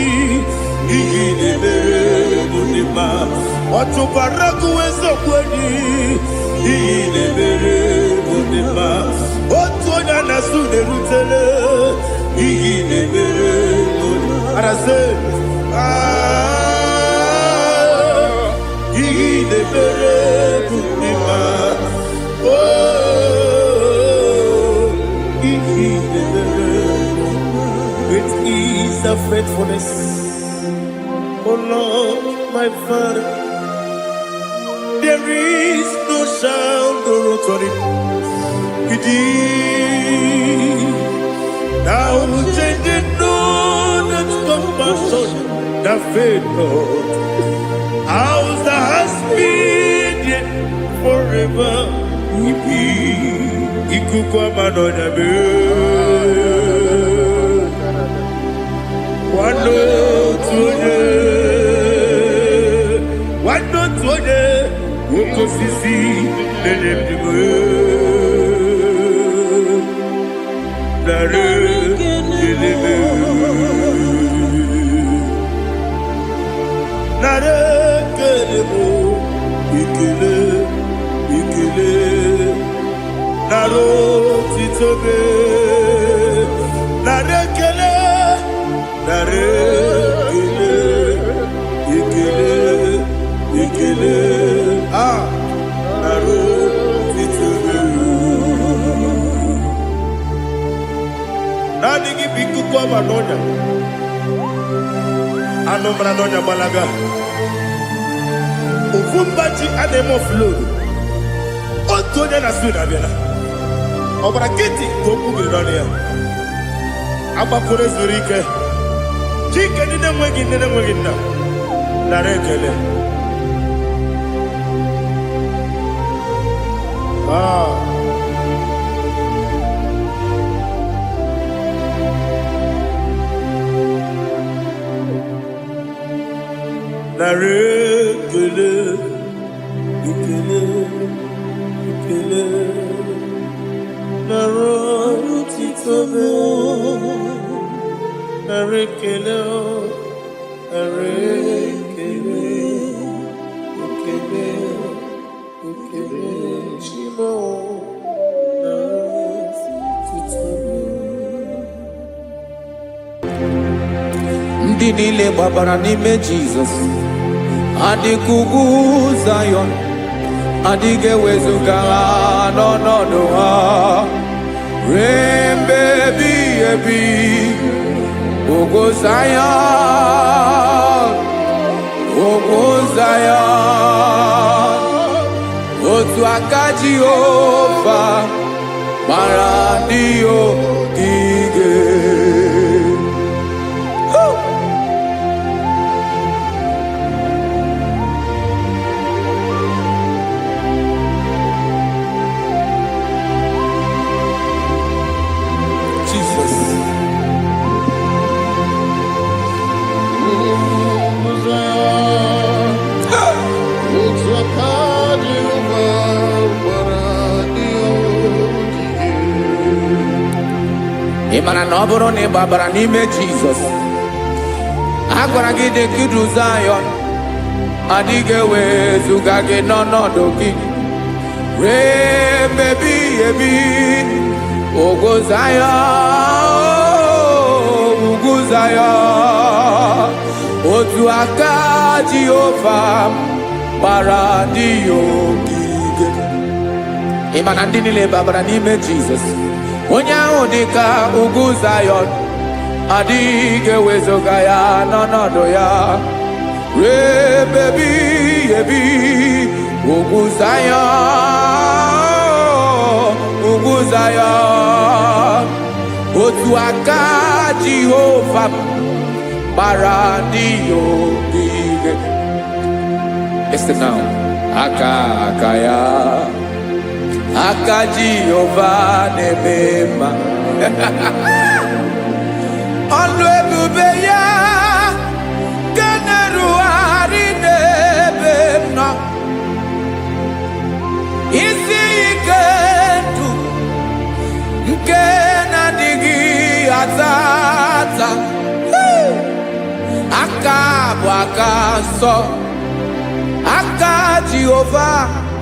Igini mere modema. Otubaraku wezo kwani. Igini mere modema. Otonya nasude rutele. Igini mere modema. Arase. Igini mere modema. Igini mere. Great is the faithfulness, oh Lord, my Father. There is no sound or authority. Thou changest not that compassion, the faith, Lord. Ours that has been forever. Ikukwa manonya be. Wano tuone, woko sisi lelebime. Nare kelebe, nare kelebo, ikele, naro titobe, nare kele. Ikele, naro titobe. Nani kibiku kwa manonya. Ano manonya balaga. Ufumbaji anemo flow. Otonya na suna biela. Obra kiti koku bironia. Abakure zurike. Chike nene mwegi na. Narekele. Narekele. Ikele. Naro titobe. Narekele. Ndị niile gbabara n'ime Jizọs adịghị ugwu Zayọn, adịghị ewezuga ha n'ọnọdụ ha ruo mgbe ebighị ebi. Ugwu Zayọn, otu aka Jehova gbara ndị ogige. Ị mara na ọ bụrụ na ị gbabara n'ime Jizọs, a gwara gị dị ka Ugwu Zayọn, adịghị ewezuga gị n'ọnọdụ gị ruo mgbe ebighị ebi. Ugwu Zayọn, otu aka Jehova gbara ndị ogige. Ị ma na ndị niile gbabara n'ime Jizọs onye ahụ dịka ugwu Zayọn adịghị ewezuga ya n'ọnọdụ ya ruo ebe ebighị ebi. Ugwu Zayọn, ugwu Zayọn, otu aka Jehova gbara ndị ogige. Listen now. Aka ya, aka Jehova na-eme mma. Ọlụ ebube ya ga na-erugharị n'ebe m nọ. Isi ike ndụ nke na-adịghị ata ata. Aka bụ aka nsọ, aka Jehova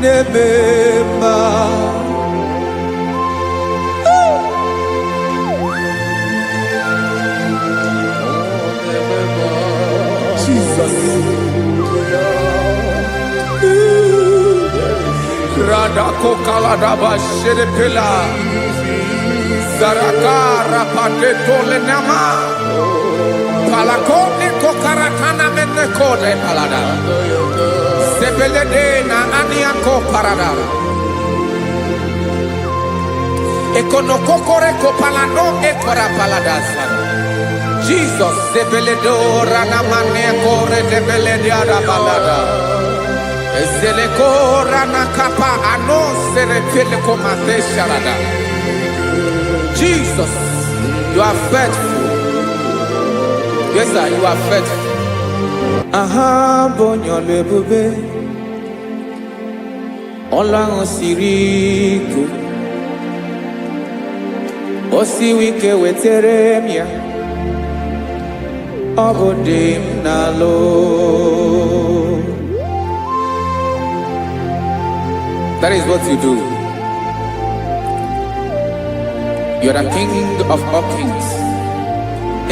na-eme mma. Jesus. Radako kaladaba sherepela zarakara pateto lenama palakone kokarakana mene kode palada sebelede na aniako parada ekonokokore kopalano ekora paladasa. Jesus sebeledo ranamane kore debelede arabalada ezeleko ranakapa ano serepele komate sharada. Jesus, you are faithful. Yes sir, you are faithful. Aha bonyo lebube Ọlọ́run siri ike o siwe ike wetere m ya ọ bụ dị m n'alụ. That is what you do. You are the king of all kings.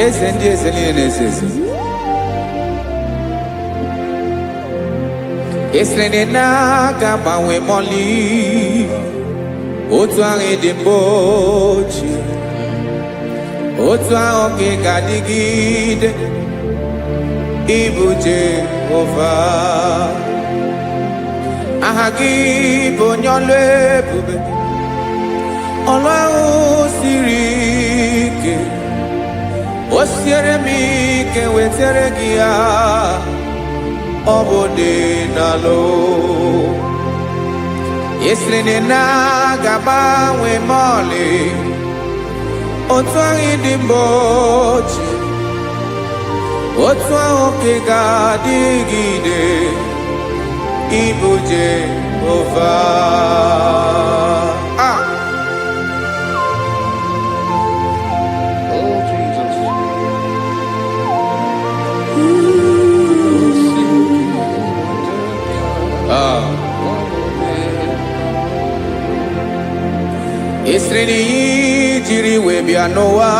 Eze ndị eze niile na-eze eze. Esere na-agbanwe mọlị otu ahụ dị mgbe ochie, otu ahụ ka ị ga-adịgide ịbụ Jehova. Aha gị bụ onye ọlụ ebube, ọlụ ahụ siri ike, o siere m ike wetere gị ya. Ọ bụ dị n'alụ esiri na-agbanwe ma ọlị otu ahụ dị mgbe ochie, otu ahụ ka ị ga-adịgide ịbụ Jehova. Esiri n'iyi jiri wee bịa n'ụwa,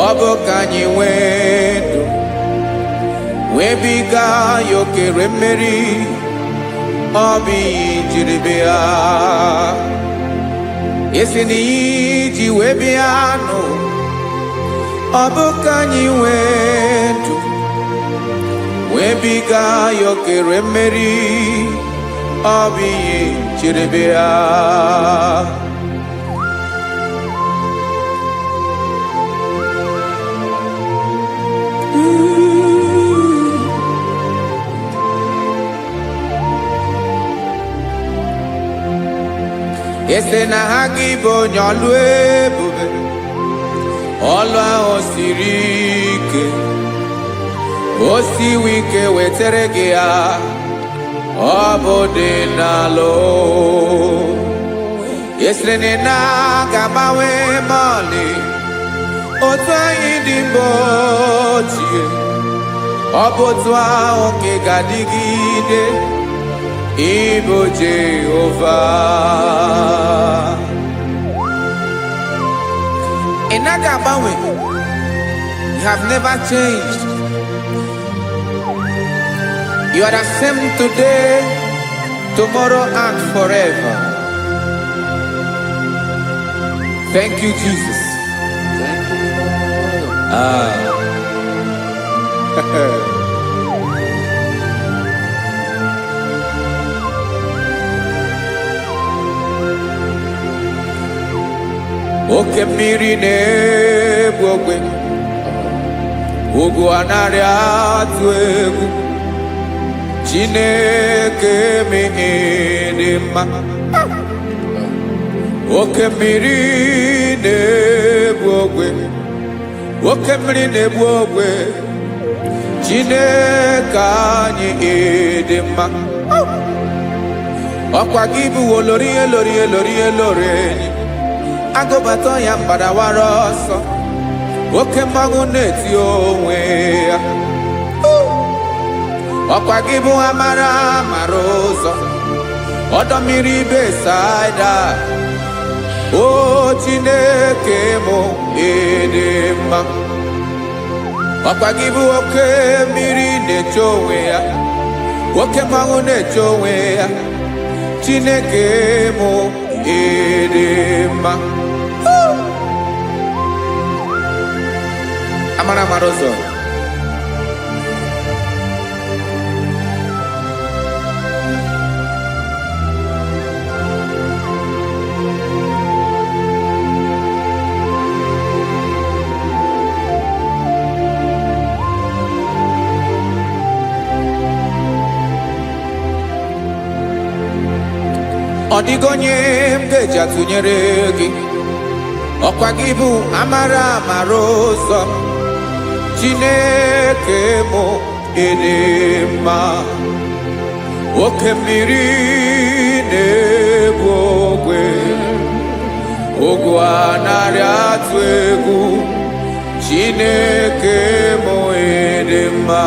ọ bụ ka anyị nwee ndụ wee biga ya okere mmeri. Ọ bụ iyi jiri bịa, esiri n'iyi ji wee bịa nụ, ọ bụ ka anyị nwee ndụ wee biga ya okere mmeri. Ọ bụ iyi jiri bịa. Ese na ha gị bụ onye ọlụ ebube, ọlụ ahụ siri ike, o siwe ike wetere gị ya. Ọ bụ dị n'alụ esiri na-agbanwe ma ọlị otu anyị dị mgbe ochie, ọ bụ otu ahụ ka ị ga-adịgide ịbụ Jehova. Ị naghị agbanwe. You have never changed. You are the same today, tomorrow and forever. Thank you, Jesus. Thank you, Lord. Oke mmiri na-egbu ogwe, ugwu anarị atụ egwu. Chineke m ịdị mma. Oke mmiri na-egbu ogwe, oke mmiri na-egbu ogwe. Chineke anyị ịdị mma. Ọkwa gị bụ olori enyi. Agụbata ya mbadawara ọsọ, oke mmanwụ na-eti onwe ya. Ọkwa gị bụ amara ụzọ, ọdọ mmiri Besaida. O Chineke mụ ịdị mma. Ọkwa gị bụ oke mmiri na-eche onwe ya, oke mmanwụ na-eche onwe ya. Chineke mụ ịdị mma. Amara ụzọ. Ọ dịghị onye m ga-eji atụnyere gị. Ọkwa gị bụ amara ụzọ. Chineke mụ ịdị mma. Oke mmiri na-egbu ogwe, ugwu anarị atụ egwu. Chineke mụ ịdị mma.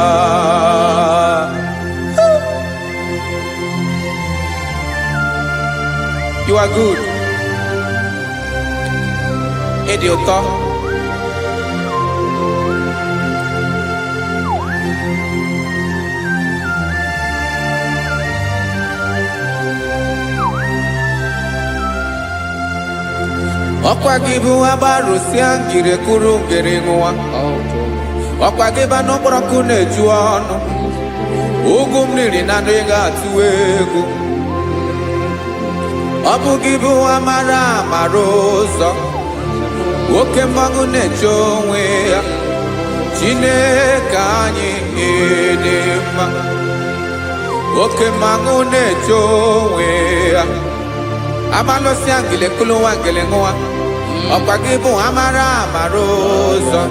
You are good. Ịdị ụtọ. Ọkwa gị bụ agbarụsịa ngiri kụrụ ngiri nwa. Ọkwa gị ba n'ọkpọrọkụ na-eju ọnụ, ugwu mmiri na anụ ga atụ egwu. Ọ bụ gị bụ amara ụzọ, oke mmanwụ na-eche onwe ya. Chineke anyị ịdị mma. Oke mmanwụ na-eche onwe ya. Amalụsị ngele kụlụ nwa ngele nwa. Ọkwa gị bụ amara ụzọ.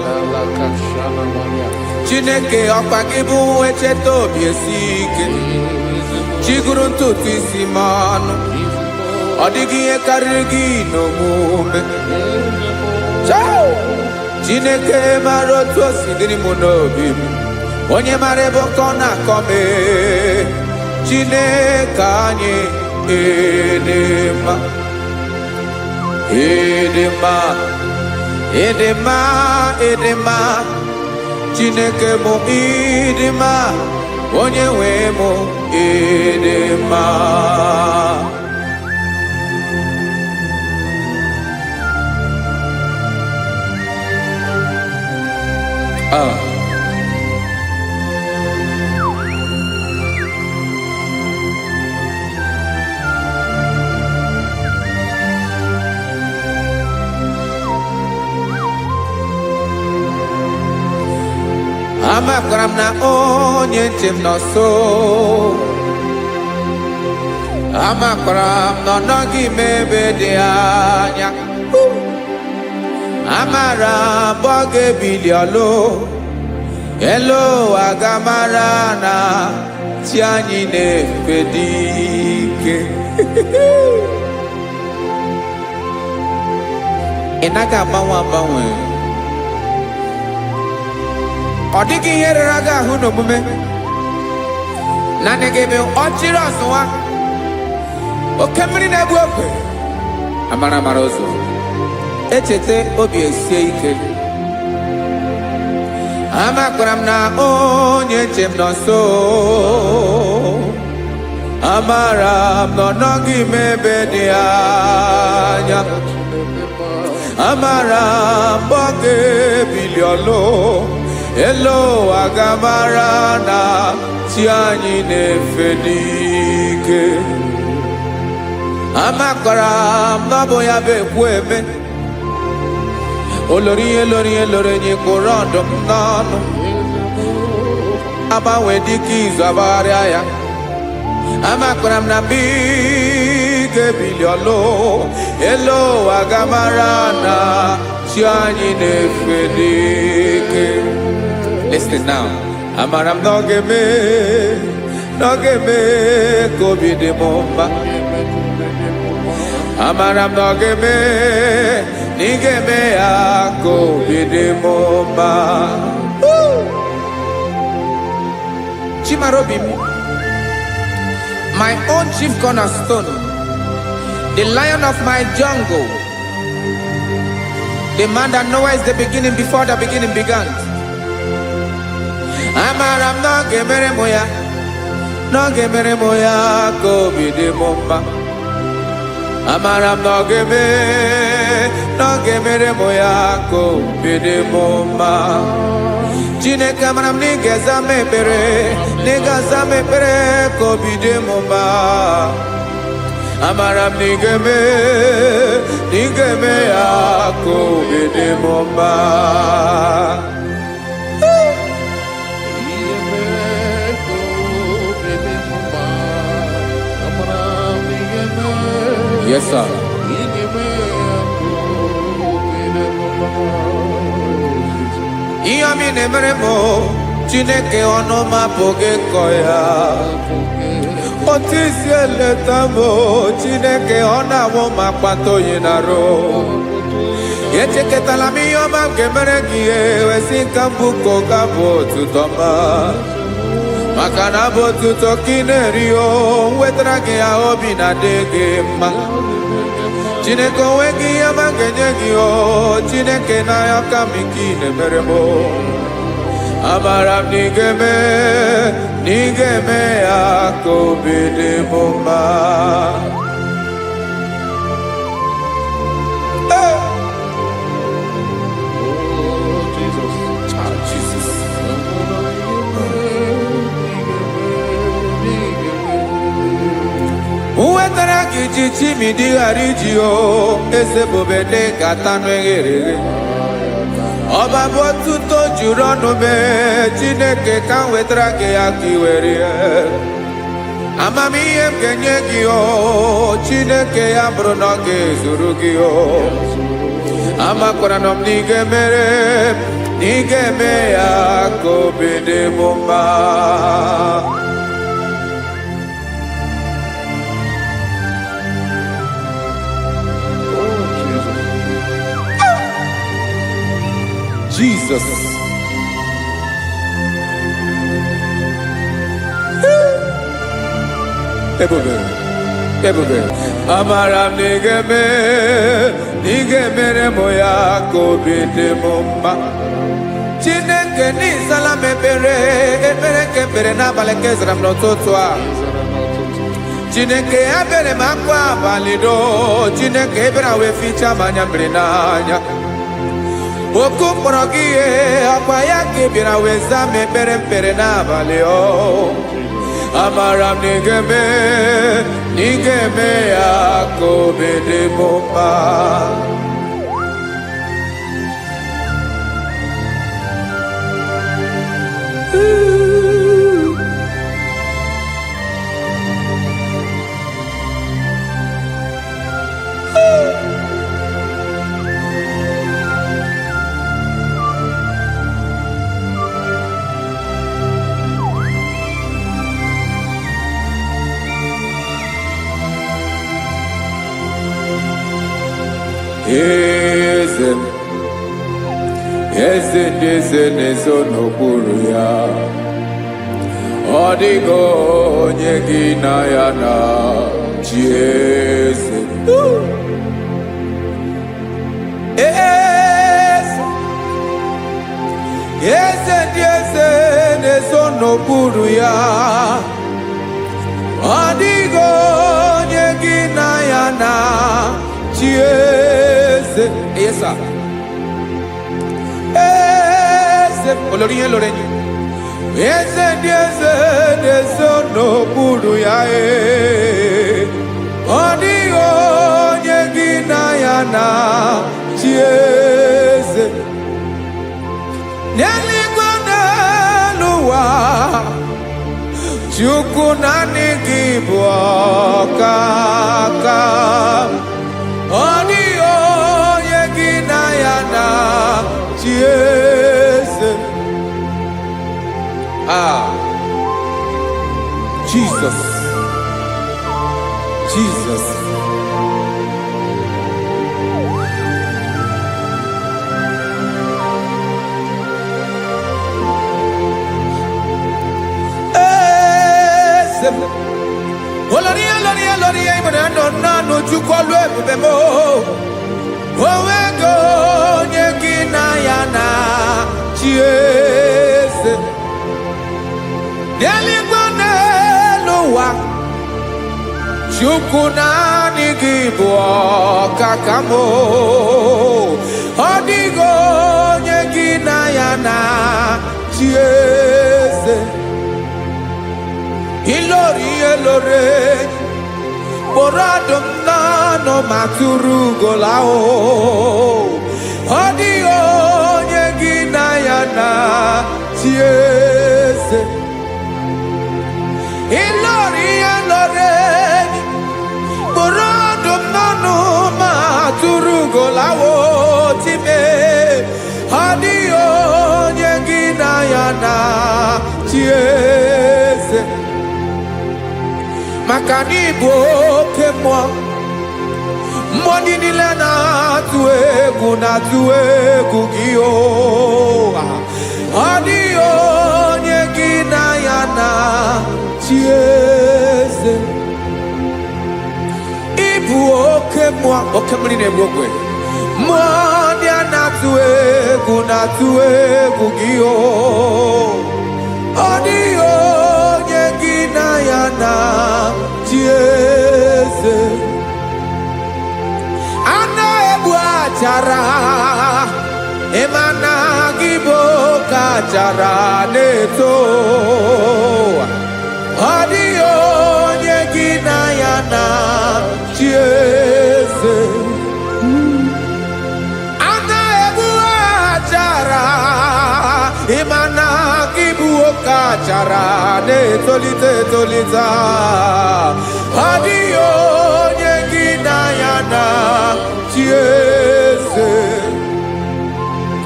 Chineke ọkwa gị bụ echeta obi esi ike. Chiguru ntutu isi m ọnụ. Ọ dịghị ihe karịrị gị n'omume. Chineke mara otu o si dịrị m n'obi m. Onye mara ebe ọkọ na-akọ m. Chineke anyị ịdị mma. Ịdị mma, ịdị mma, ịdị mma. Chineke mụ ịdị mma. Onye nwe mụ ịdị mma. Amakwara m na onye nche m nọ nso. Amakwara m na ọ nọghị m ebe dị anya. Amara m ọ ga-ebili ọlụ. Elu ụwa ga-amara na chi anyị na-efe dị ike. Ị naghị agbanwe. Ọ dịghị ihe rere gị ahụ n'omume. Naanị gị bụ ọchịrị ọzụwa. Oke mmiri na-egbu ogwe. Amara ụzọ. Echeta obi esie ike. Amakwara m na onye nche m nọ nso. Amara m na ọ nọghị m ebe dị anya. amara mboge biliolo elo agamara na ti anyị na-efe n'ike amakara mnabo ya bekwu eme olori nye kwụrụ ọdụm n'ọnụ agbanwe dịka izu agbagharịa ya amakara m na mbige biliolo elo agamara na chi anyị na-efe n'ike. Listen now. Amara m n'oge mee ka obi dị m mma. Amara m n'oge mee na ị ga-eme ya ka obi dị m mma. Chimarobi, my own chief cornerstone, the lion of my jungle, the man that knows the beginning before the beginning began. Amara m n'oge mere mụ ya ka obi dị m mma. Amara m n'oge mere mụ ya ka obi dị m mma. Chineke amara m na ị ga-aza m ekpere ka obi dị m mma. Amara m na ị ga-eme ya ka obi dị m mma. Yes, sir. Ihe mi na-emere m Chineke ọnụ m apụghị ịkọ ya. Otu isi eleta m Chineke ọ na-awụ m akpata oyi n'arụ. Echeketala m ihe ọma m ga-emere gị ewesị ka m bụkọ ga-abụ otuto ọma. Maka na bụ otuto ka ị na-eri wetara gị ya obi na-adị gị mma. Chineke onwe gị ihe ma ga-enye gị Chineke n'anya ka m ike ị na-emere m. Amara m na ị ga-eme ya ka obi dị m mma. Wetara gị ji chimidi ghara iji eze bobede gata n'eghere. Ọba bụ otuto juru ọnụ mee Chineke ka m wetara gị ya ka ị were ya. Amamihe m ga-enye gị Chineke ya bụrụ na ọ ga-ezuru gị amakwara na m na ị ga-eme ya ka obi dị m mma. Jesus. Ebube. Amara m na ị ga-emere m ya ka obi dị m mma. Chineke n'ịzala m ekpere ka ekpere n'abalị ka ezara m n'ụtụtụ a. Chineke ya bere m akwa abalị do. Chineke ebere wee ficha m anya mmiri n'anya. Oku mkpọrọ gị ihe ọkwa ya ka ị bịara wee zaa m ekpere n'abalị amara m na ị ga-eme ya ka obi dị m mma. Eze ndị eze na-ezo n'okpuru ya. Ọ dịghị onye gị na ya na chi eze. Eze ndị eze na-ezo n'okpuru ya. Ọ dịghị onye gị na ya na chi eze. Yes, sir. Eze olori yen lore ni. Eze no buru ya e. Odi onye gina ya na chieze. Neli gwana luwa. Chukwu nani gị bụ ọkaka. Ọ dị onye gị na ya na chi eze. Jesus. Jesus. Oloria ibona no chukolu ebubemo. Owego onye gị na ya na chieze. N'eluigwe n'ụwa, Chukwu naanị gị bụ ọkaka m. Ọ dịghị onye gị na ya na chieze. Ilori Borado nano maturu golao. Ọ dịghị onye gị na ya na chieze. Ilori Borado nano maturu golao time. Ọ dịghị onye gị na ya na chieze. Maka n'Igbo oke mmụọ, mmụọ niile na-atụ egwu gị o. Ọ dịghị onye gị na ya na chieze. Ịbụ oke mmụọ, oke mmiri na-egbu ogwe. Mmụọ ndị a na-atụ egwu gị o. Ọ dịghị onye gị na ya na chieze. Ana ebu achara, emana gị bụ ka achara na-eto. Ọ dịghị onye gị na ya na chieze. Ana ebu achara, emana gị bụ ka achara na-etolite. Ọ dịghị onye gị na ya na chieze.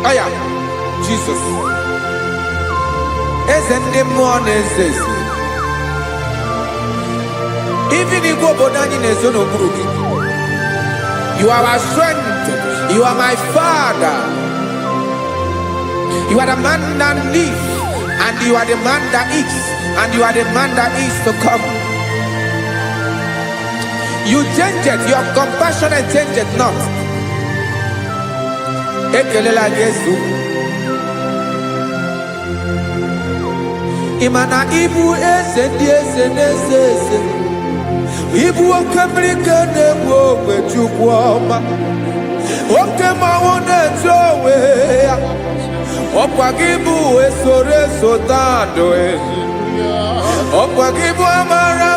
Aya, Jesus. Eze ndị mmụọ na-eze eze. Even igwe obodo anyị na-ezo n'okpuru gị. You are our strength. You are my Father. You are the man that lives, and you are the man that is, and you are the man that is to come. You change it, your compassion and change it not. Ekelela Jesu. Imana ibu eze ndị eze na-eze eze. Ibu oke mmiri ka na-egbu ogbe Chukwu ọma. Oke mmanwụ na-eche onwe ya. Ọkwa gị bụ esoro tando ezi. Ọkwa gị bụ amara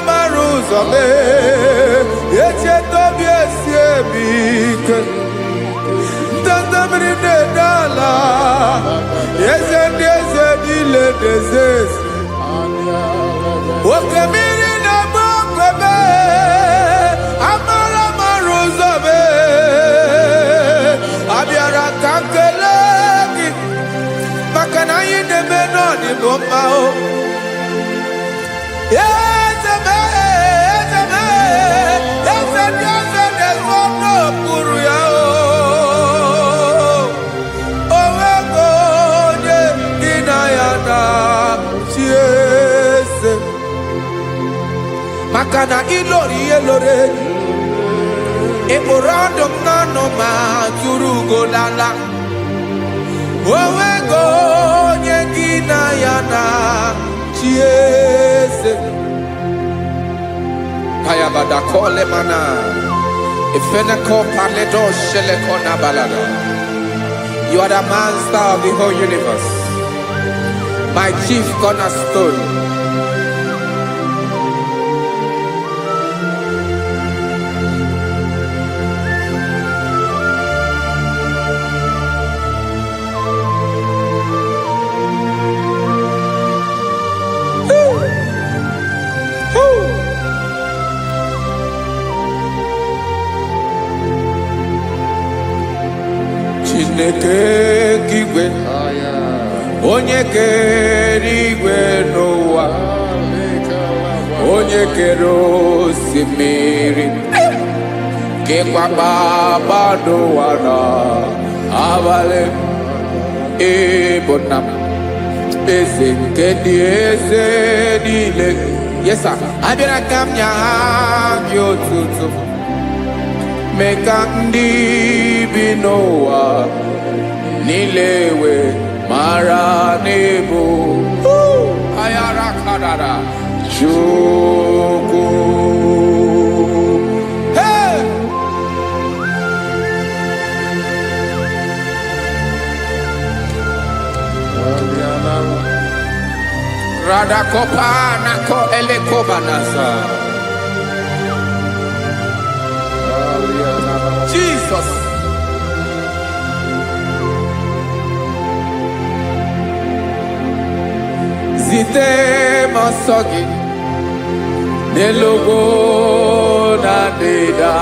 ụzọ mee. Echeta obi esi ebi ike. Ndanda mmiri na-ede ala. Eze ndị eze niile na-eze ezi. Oke mmiri na-agba ogwe mee. Amara ụzọ mee. Abịara ka nkele gị. Maka na anyị na-eme n'ọdịbụ mma o. Eze ndị eze na-ezo n'okpuru ya o. Owego onye gị na ya na chieze. Maka na ilori ihe lore. Ịkpụrụ ọdụ m n'ọnụ ma tụrụ ugo n'ala. Owego onye gị na ya na chieze. Kayabada kole mana. Ifeneko paledo sheleko na balada. You are the master of the whole universe, my chief cornerstone. Chineke kigwe, onye kere igwe n'ụwa, onye kere osimiri, kekwa kpakpando ụwa n'abalị. Ịbụ nna m, eze nke ndị eze niile. Yes sir, abịara ka m nye gị otuto, mee ka ndị bi n'ụwa niile wee mara n'ịbụ ayara kadara Chukwu. Hey! Radakopa nako elekobanasa. Jesus. Zite masogi nelogo na deda.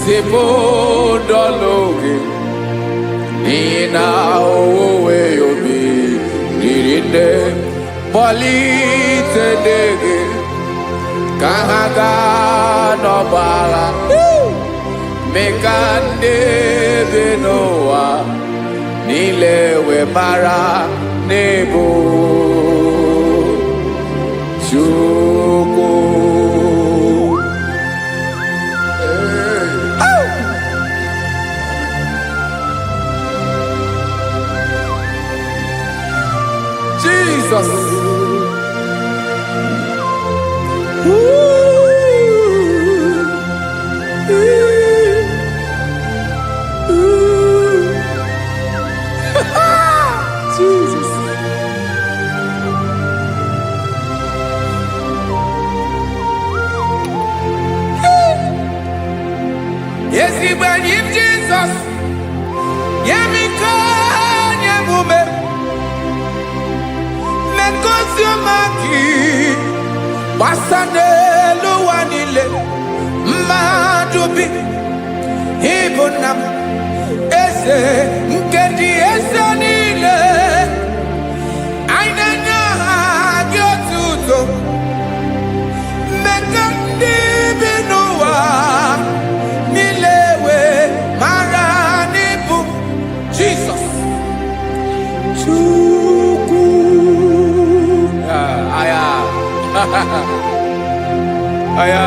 Zipo dologe nina owe yobi nirinde polite dege kahaga no bala. Mekande benoa nilewe mara nebo Chukwu. Jesus. Jesus. Yes, he when him Jesus. Yemika yemume. Mekosio maki. Wasane luwanile. Madubi. Ibonam. Ese nkedi ese nile. Ainanya gyotuto. Mekandi binowa. Nilewe maranibu. Jesus. Chukwu. Aya. Aya.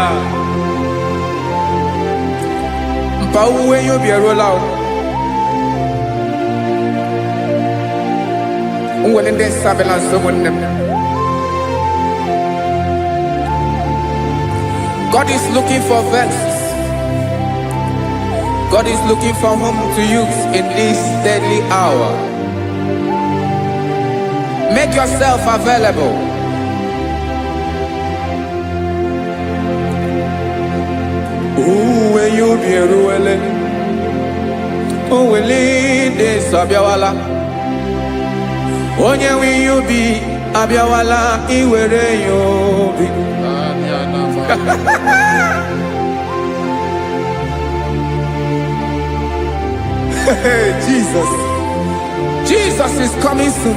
Mpa uwe yo bierola o. God is looking for vessels. God is looking for whom to use in this deadly hour. Make yourself available. When you be ruele, will lead this abiawala. Onye wi you be abiawala iwere you be. Jesus. Jesus is coming soon.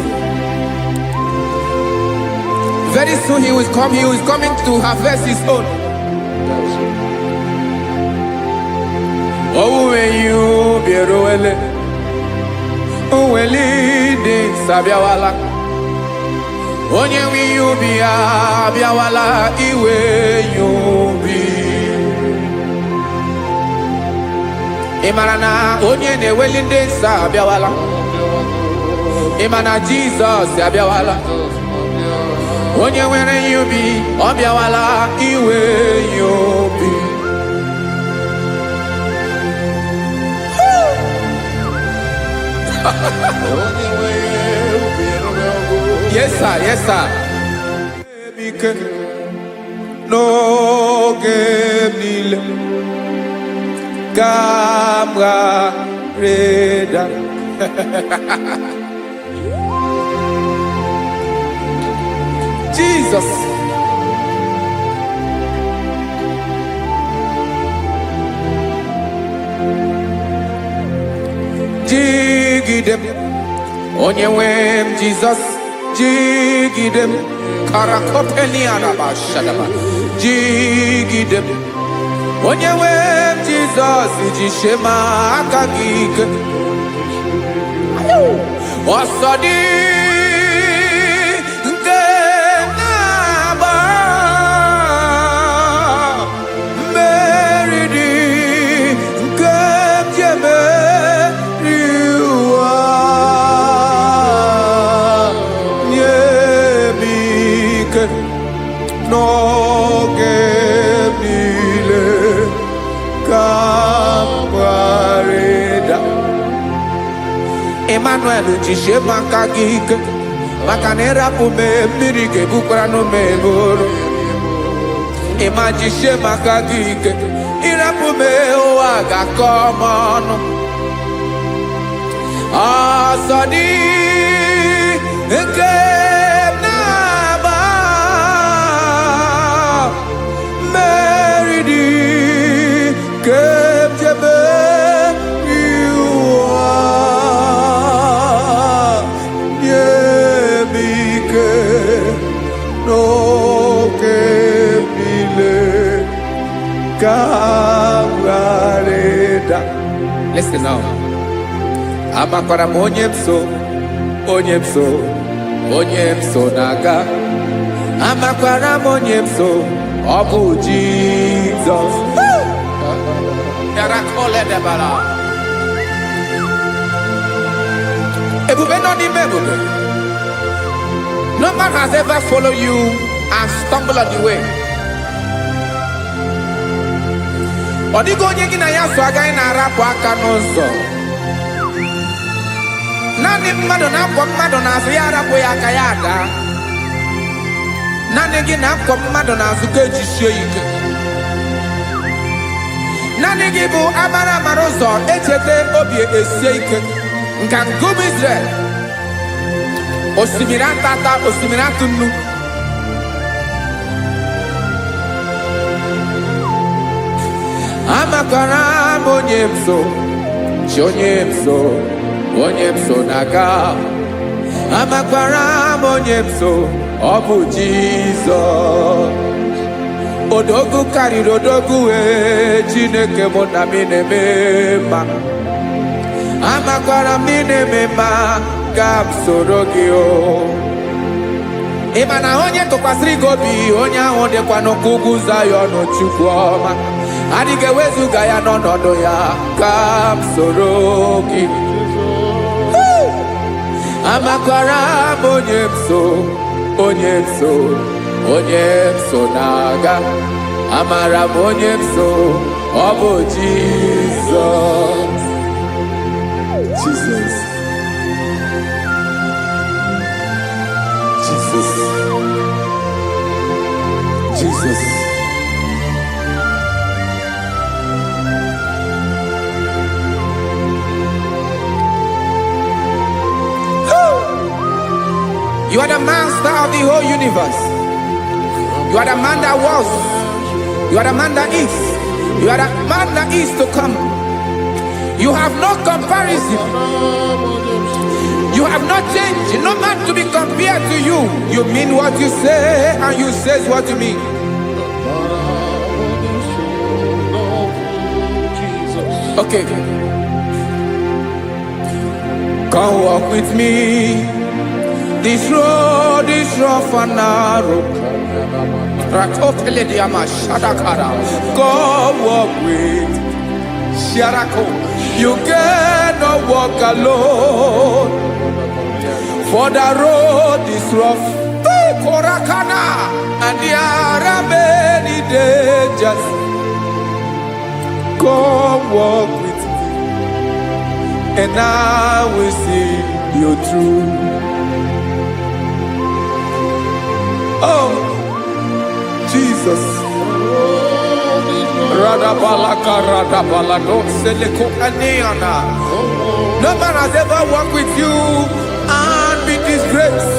Very soon he will come. He is coming to harvest his own. Oh, when you be ruele, oh, will lead sabiawala. Onye wi you be abiawala iwe you be. Imarana onye ne welinde sabiawala. Imana Jesus sabiawala. Onye were you be abiawala iwe you be. Yes, sir. Yes, sir. No game Camera Reda. Jesus. Jigidem. Onyewem Jesus. Jigidem. Karakopeni araba shadaba. Jigidem. Onyewem Jesus. Jishema akagik. Osodi. Emmanuel jishe maka gike maka na ịrapụ m mmiri ga-ebukwara n'ume eburu ịma jishe maka gike ịrapụ m ụwa ga-akọ m ọnụ ọsọ dị nke na-agba mmeri dị nke jebe Listen now. Amakwara m onye m so naga. Amakwara m onye m so, ọ bụ Jizọs. Ebube nọ n'ime ebube. No man has ever followed you and stumbled on the way. Ọ dịghị onye gị na ya so agaghị na-arapụ aka n'ụzọ. Naanị mmadụ na-akwọ mmadụ n'azụ ya arapụ ya aka ya ada. Naanị gị na-akwọ mmadụ n'azụ ka ejisie ike. Naanị gị bụ amara ụzọ echete obi esie ike. Nka ngụbụ Israel. Osimiri atata, osimiri atụ nnu. Amakwara m onye m so, onye m so naga. Amakwara m onye m so, ọ bụ Jizọs. Odogwu karịrị odogwu Chineke mụ na mi na-eme mma. Amakwara m na-eme mma ka m soro gị o. Ị ma na onye tụkwasịrị gị obi onye ahụ dịkwa n'ụkwụ ugwu Zayọn Chukwu ọma. Adịghị ewezuga ya n'ọnọdụ ya ka m soro gị. Amakwara m onye m so na-aga. Amara m onye m so, ọ bụ Jizọs. Jesus. Jesus. Jesus. You are the master of the whole universe. You are the man that was. You are the man that is. You are the man that is to come. You have no comparison. You have not changed. No man to be compared to you. You mean what you say and you say what you mean. Okay. Come walk with me. This road is rough and narrow. Come walk with Sharako. You cannot walk alone. For the road is rough. Korakana. And there are many dangers. Come walk with me. and I will see you through. Oh, Jesus. No man has ever walked with you and be disgraced.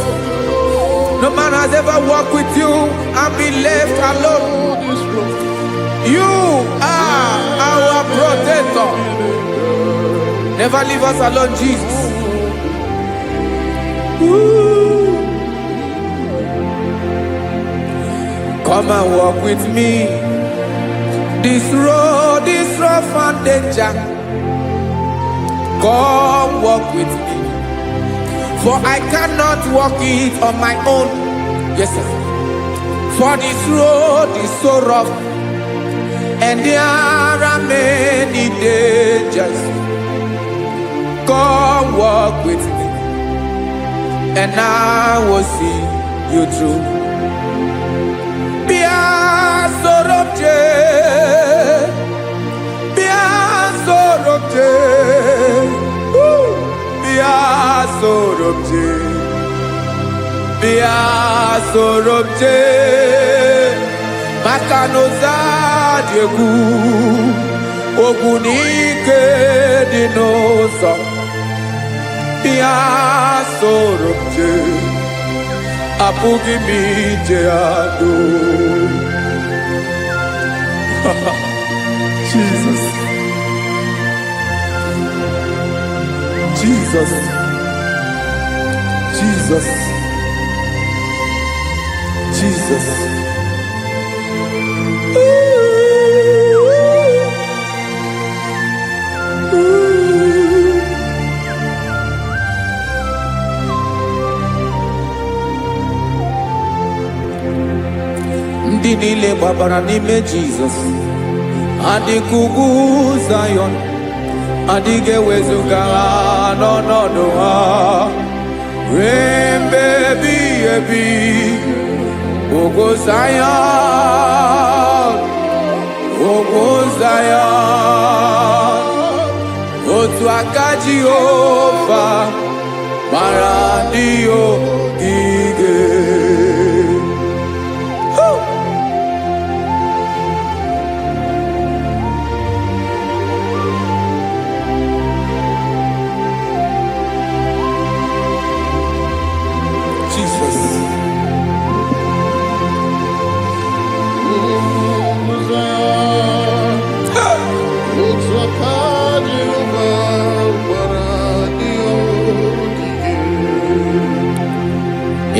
No man has ever walked with you and be left alone. You are our protector. Never leave us alone, Jesus. Ooh. Come and walk with me. This road is rough and danger. Come walk with me. For I cannot walk it on my own. Yes, sir. For this road is so rough, and there are many dangers. Come walk with me, and I will see you through. Bia sorobje, bia sorobje, bia sorobje, bia sorobje. Makanoza diegu, ogunike dinosa. Bia sorobje, apugi mi jeado. Jesus, Jesus, Jesus, Jesus. Ndị niile gbabara n'ime Jizọs adịghị ugwu Zayọn, adịghị ewezuga ha n'ọnọdụ ha ruo mgbe ebighị ebi. Ugwu Zayọn, ugwu Zayọn, otu aka Jehova gbara ndị ogige.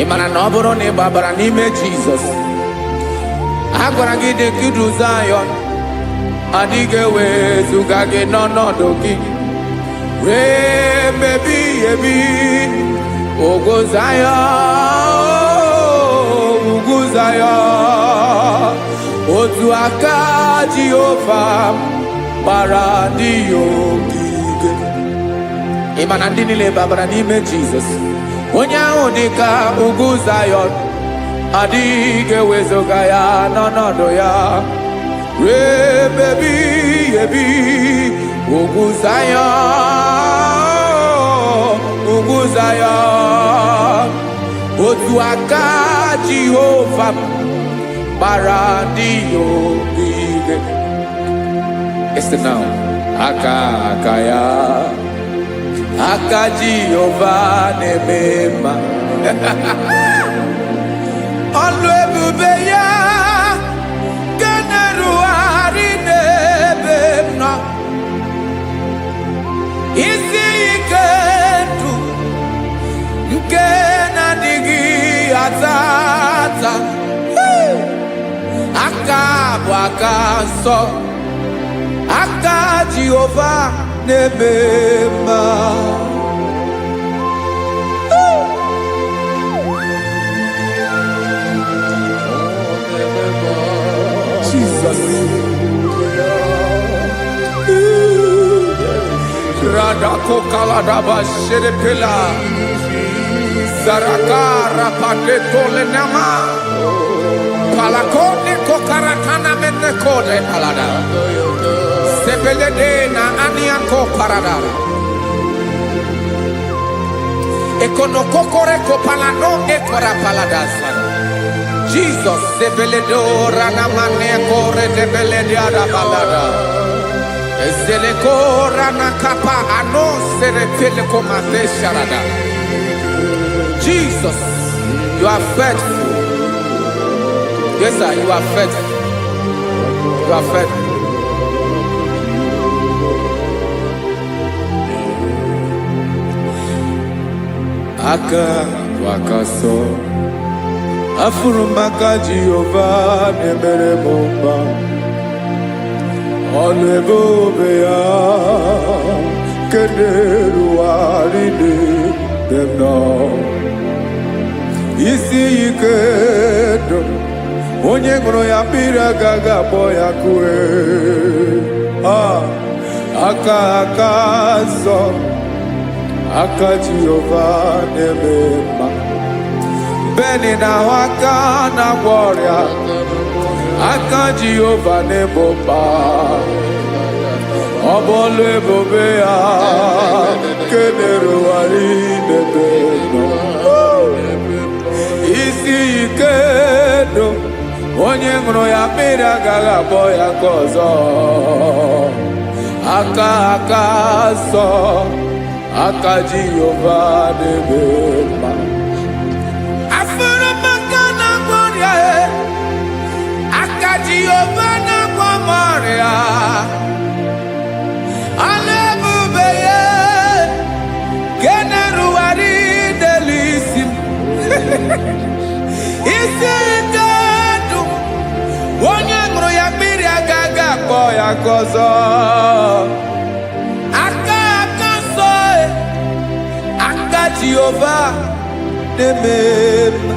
Ịmara na ọ bụrụ na ị gbabara n'ime Jizọs, a gwara gị dị ka Ugwu Zayọn, adịghị ewezuga gị n'ọnọdụ gị ruo mgbe ebighị ebi. Ugwu Zayọn, ugwu Zayọn, otu aka Jehova gbara ndị ogige. Ịma na ndị niile gbabara n'ime Jizọs, onye ahụ dị ka ugwu Zayọn, adịghị ewezuga ya n'ọnọdụ ya ruo mgbe ebighị ebi. Ugwu Zayọn, ugwu Zayọn, otu aka Jehova gbara ndị ogige. Listen now, aka ya, aka Jehova na-eme mma. Ọlụ ebube ya ga na-erugharị n'ebe m nọ. Isi ike ndụ nke na-adịghị ata ata. Aka bụ aka nsọ, aka Jehova na-eme mma. Jesus. Radako kaladaba sherepela, zarakara padeto lenama, palakone kokaratana menekode palada, sebelede na aniako parada. Ekonokokore kopalano ekora paladasa. Jesus, sebeledo ranamane kore debelede arabalada. Ezeleko ranakapa ano serepele komate sharada. Jesus, you are faithful. Yes, sir, you are faithful. You are faithful. Aka wakaso afurumaka Jehovah nemere mumba olebobe ya kederu aride demno isi ikedo onye ngoro ya pira gaga boya kue aka so aka Jehovah nemema beni na waka na gloria aka Jehovah nemoma obolu ebobe ya keneru wari nebeno isi ikedo onye ngoro ya mmiri agaghị abọ ya ka ọzọ aka sọ aka Jehovah n'ebe mma afụrụ maka na gboria aka Jehovah na-agwọ m ọrịa ala ebube ya ke na-erugharị n'elu isi m isi ike dụ onye ṅụrụ ya mmiri agaghị akpọ ya ka ọzọ aka nsọ aka Jehovah na-eme mma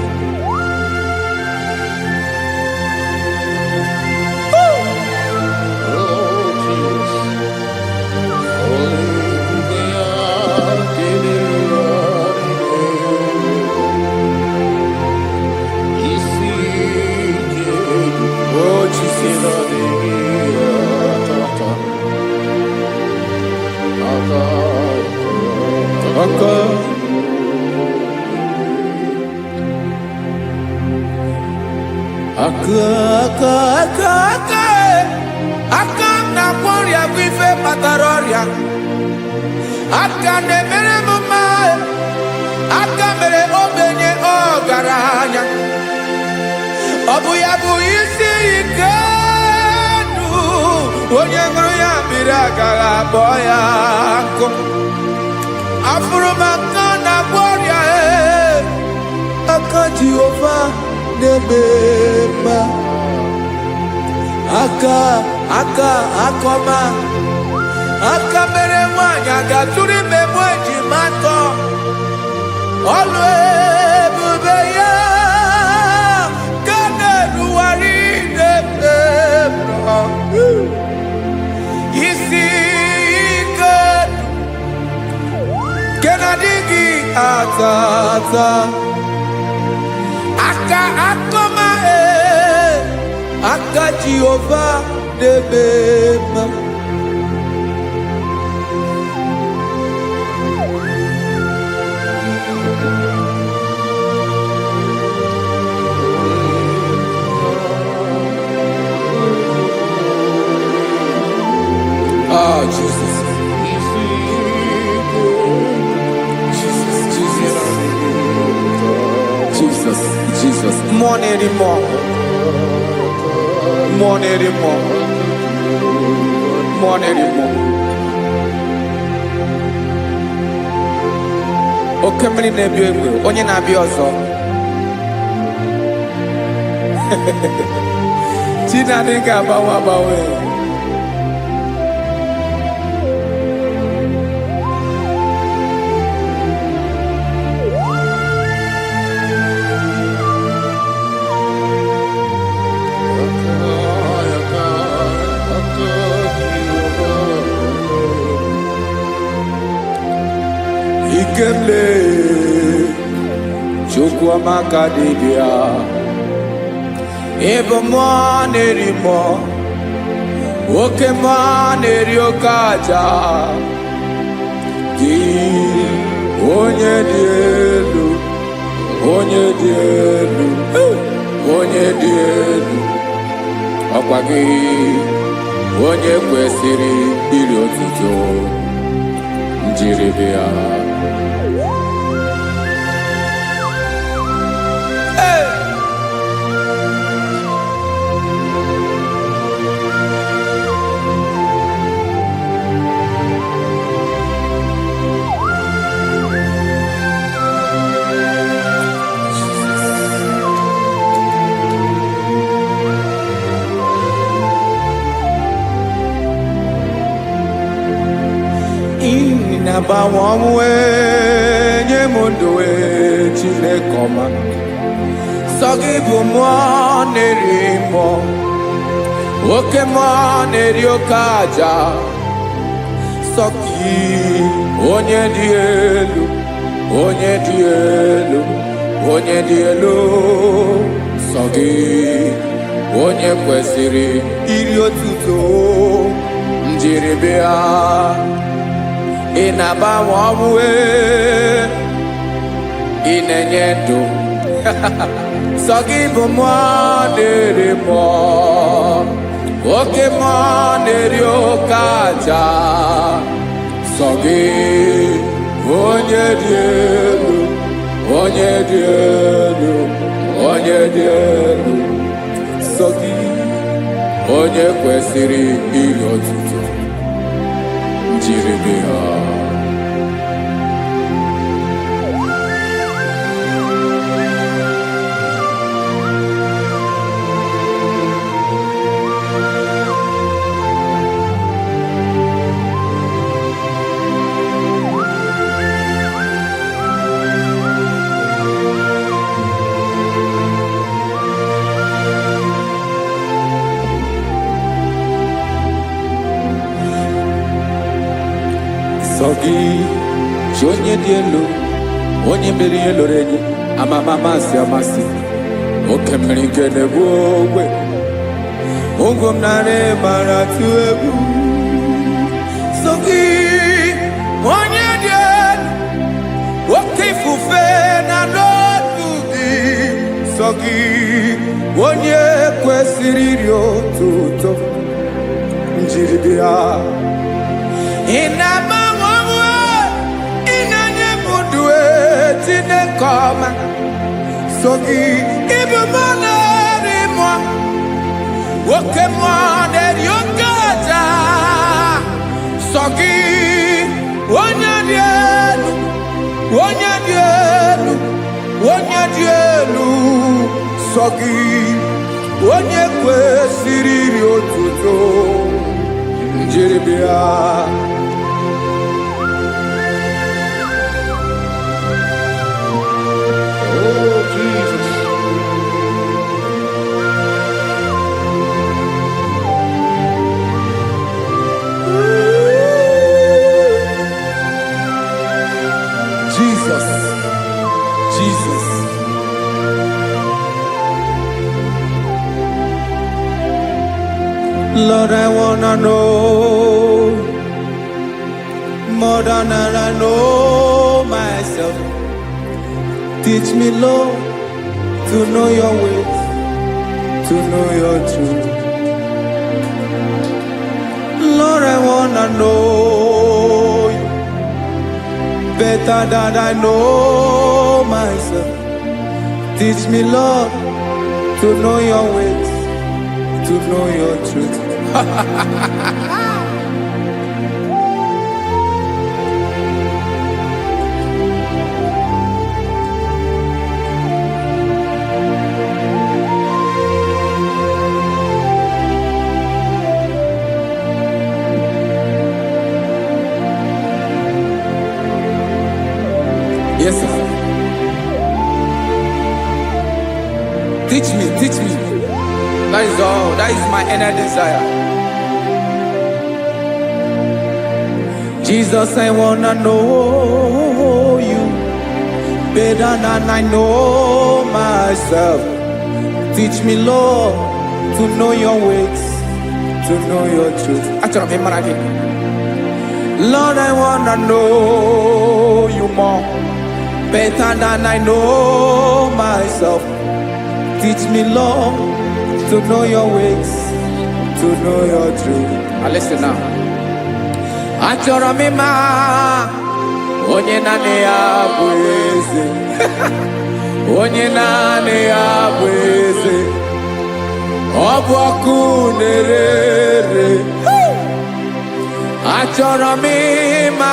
aka na-agwọ ọrịa bụ ife kpatara ọrịa aka na-emere m mma aka mere ogbenye ọgaranya ọ bụ ya bụ isi ike ndụ onye ṅụrụ ya mmiri agaghị akpọ ya nkụ afụrụ m aka na-agwọ ọrịa aka Jehovah na-eme mma aka akọma aka mere nwanyị ga-atụrụ ime mụ ejima atọ ọlụ ebube ya ka na-erugharị n'ebe isi ike ke na-adịghị ata aka akọma aka Jehovah na-eme mma Jesus. Jesus. More anymore. Oke mmiri na-ebi egbe onye na-abịa ọzọ Chinadị ga-agbanwe Ikemle Chukwamaka dibia Ebo mwa nerimo Oke mwa neriokaja Di onye die onye dị elu, onye dị elu, ọkwa gị onye kwesịrị iri otuto njiri bịa. Inagbanwe ọnwụ nye m ndụ Chineke ọma, sọ gị bụ mmụọ na-eri mmụọ, oke mmụọ na-eri oke aja, sọ gị onye dị elu, onye dị elu, onye dị elu, sọ gị onye kwesịrị iri otuto njiri bịa. Ị na-agbanwe ọnwụ, ị na-enye ndụ, sọ gị bụ mmụọ na-eri mmụọ, oke mmụọ na-eri oke aja, sọ gị onye dị elu, onye dị elu, onye dị elu, sọ gị onye kwesịrị iri otuto njiri bịa. Sọ gị chi onye dị elu, onye mere ihe loro enyi, amama amasị amasị, oke mmiri nke na-egbu ogbe, ụgwọ m nara mara tụ egwu. Sọ gị onye dị elu, oke ifufe na n'otu gị, sọ gị onye kwesịrị iri otuto njiri bịa. Ị na-agbanwe ọnwụ, ị na-enye m ndụ Chineke ọma, sọ gị ịbụ mmụọ na-eri mmụọ, oke mmụọ na-eri oke aja, sọ gị onye dị elu, onye dị elu, onye dị elu, sọ gị onye kwesịrị iri otuto njiri bịa. Oh, Jesus. Jesus, Jesus. Lord, I wanna know more than I know myself. Teach me, Lord, to know your ways, to know your truth. Lord, I wanna know you better than I know myself. Teach me, Lord, to know your ways, to know your truth. Yes, sir. Teach me, teach me. That is all. That is my inner desire. Jesus, I wanna know you better than I know myself. Teach me, Lord, to know your ways, to know your truth. Lord, I wanna know you more better than I know myself. Teach me, Lord, to know your ways, to know your truth. Listen now. Achọrọ m ịma onye naanị ya bụ eze. Onye naanị ya bụ eze. Ọ bụ ọkụ na-ere. Achọrọ m ịma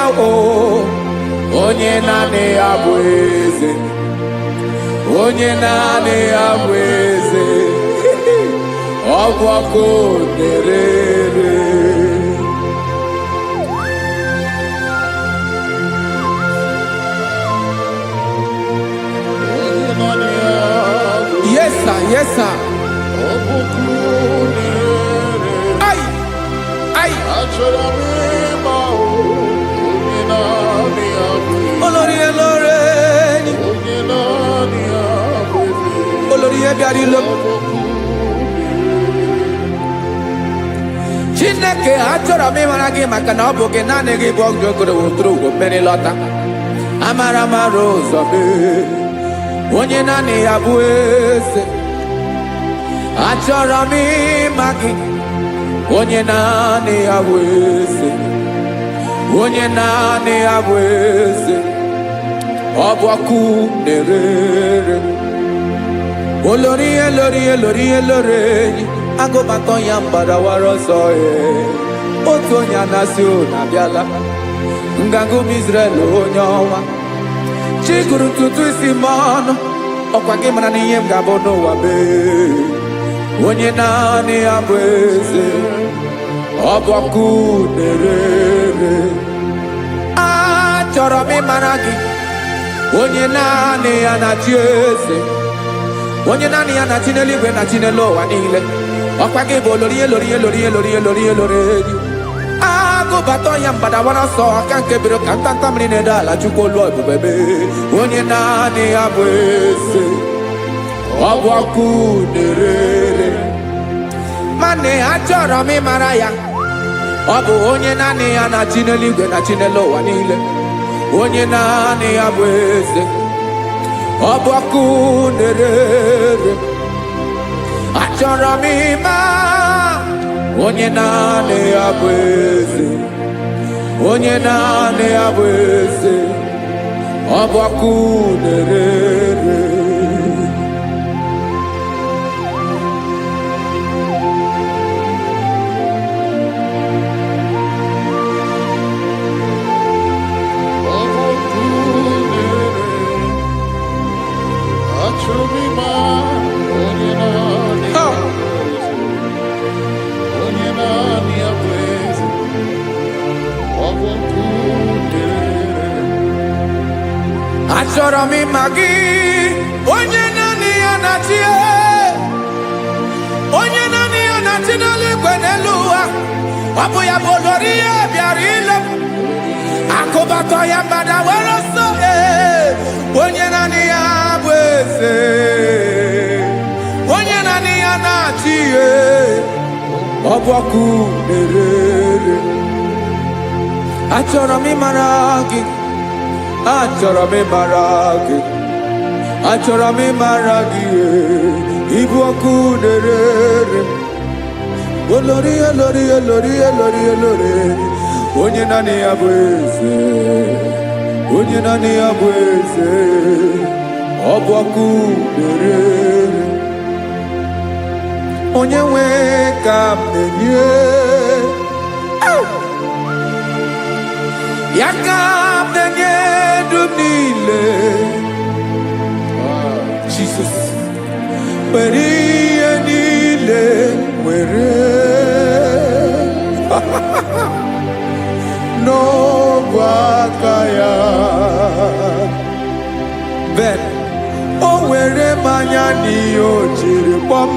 onye naanị ya bụ eze. Onye naanị ya bụ eze. Ọ bụ ọkụ na-ere. Yes, sir. Yes, sir. Ay, ay. Olórí elore. Olórí ebiari lo. Chineke achọrọ m ịmara gị maka na ọ bụ gị naanị gị bụ ọgụ ogoro wotoro ugwo mmeri lọta. Amara mara ụzọ mee. Onye naanị ya bụ eze. Achọrọ m ịma gị. Onye naanị ya bụ eze. Onye naanị ya bụ eze. Ọ bụ ọkụ na-ere. Olórí elórí elórí elórí. Agụbatọ ya mgbadawara ọsọ ya. Otu onye anasị ụna abịala. Nganga ụmụ Izrel onye ọnwa. Chi gụrụ ntutu isi m ọnụ. Ọkwa gị mara na ihe m ga-abụ n'ụwa mee. Onye naanị ya bụ eze. Ọ bụ ọkụ na-ere. Achọrọ m ịmara gị. Onye naanị ya na-achị eze. Onye naanị ya na-achị n'eluigwe na-achị n'elu ụwa niile. Ọkwa gị bụ olórí elórí elórí elórí elórí elórí. Agụbatọ ya mgbadawara ọsọ aka nke biro ka ntanta mmiri na-edo ala Chukwu olu ebube mee. Onye naanị ya bụ eze. Ọ bụ ọkụ na-ere. Mane achọrọ m ịmara ya. Ọ bụ onye naanị ya na-achị n'eluigwe na-achị n'elu ụwa niile. Onye naanị ya bụ eze. Ọ bụ ọkụ na-ere. Achọrọ m ịma onye naanị ya bụ eze. Onye naanị ya bụ eze. Ọ bụ ọkụ na-ere. Achọrọ m ịma gị. Onye naanị ya na-achị. Onye naanị ya na-achị n'eluigwe n'elu ụwa. Ọ bụ ya bụ olórí ya bịara ile. Akụbatọ ya mgbadawara ọsọ. Onye naanị ya bụ eze. Onye naanị ya na-achị. Ọ bụ ọkụ na-ere. Achọrọ m ịmara gị. Achọrọ m ịmara gị. Achọrọ m ịmara gị. Ịbụ ọkụ na-ere. Olórí elórí elórí elórí elórí. Onye naanị ya bụ eze. Onye naanị ya bụ eze. Ọ bụ ọkụ na-ere. Onye nwe ka m na-enye. Ya ka m na-enye dum niile. Jesus. Were ihe niile were. N'ọbụ aka ya. Ben, o were mmanya n'ihe o jiri kpọm.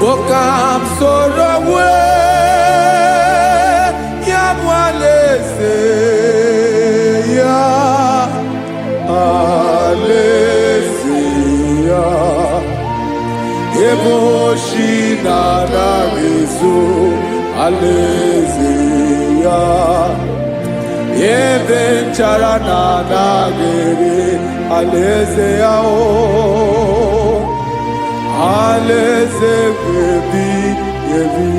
Boka m soro wee. Ya bụ alaeze ya. Alaeze ya. Ebe oshi na-anaghị ezo. Alaeze ya. ebe nchara na-anaghị alaeze ya o, alaeze ebi ebi.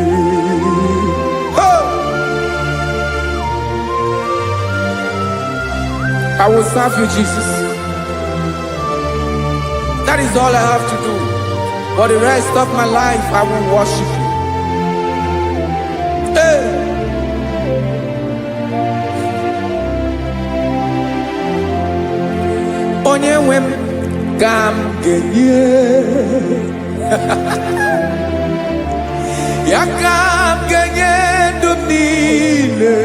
I will serve you, Jesus. That is all I have to do. For the rest of my life, I will worship you. Hey. Onye nwe m ka m ga-enye ya, ka m ga-enye ndụ m niile,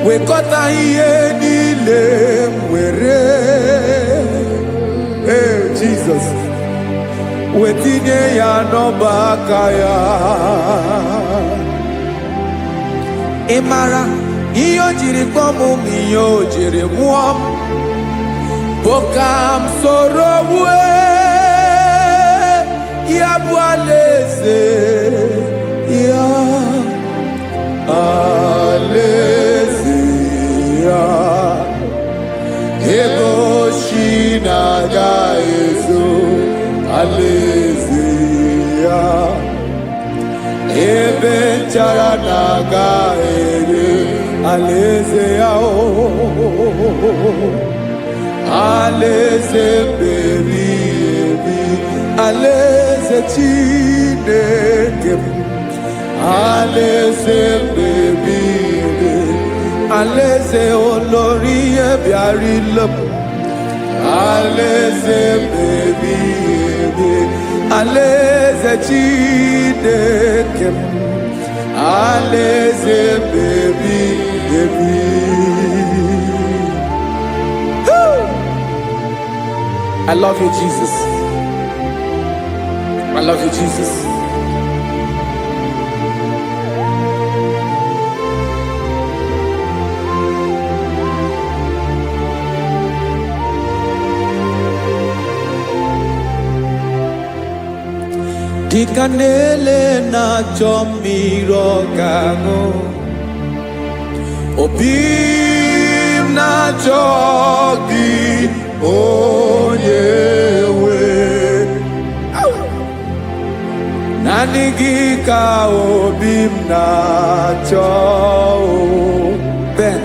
wekọta ihe niile m were, Jesus, wetinye ya n'ọba aka ya. ị mara ihe o jiri kpọọ m, ihe o jiri mụọ m, bụ ka m soro wue ya bụ alaeze ya, alaeze ya, ebe ochi na-aga ezo, alaeze ya, ebe nchara na-aga ere, alaeze ya o, alaeze ebi ebi, alaeze Chineke m, alaeze ebi ebi, alaeze olórí ebiarila m, alaeze ebi ebi, alaeze Chineke m, alaeze ebi ebi. I love you, Jesus. I love you, Jesus. Dịka na-ele na-achọ mmiri ọ ga-aṅụ, obi m na-achọ gị onye nwe, naanị gị ka obi m na-achọ. Ben,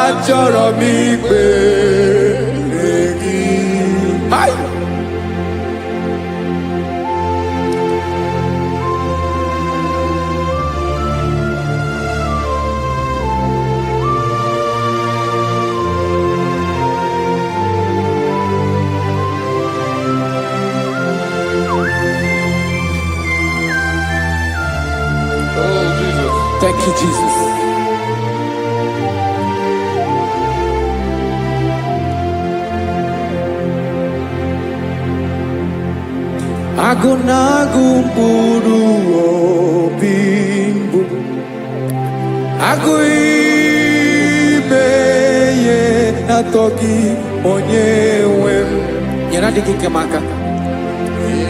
achọrọ m ikpere gị. Thank you, Jesus. Agụ na-agụ mkpụrụ obi mbụ, agụ ime ihe na-atọ gị onye nwe m. Nyere adịghị ike m aka,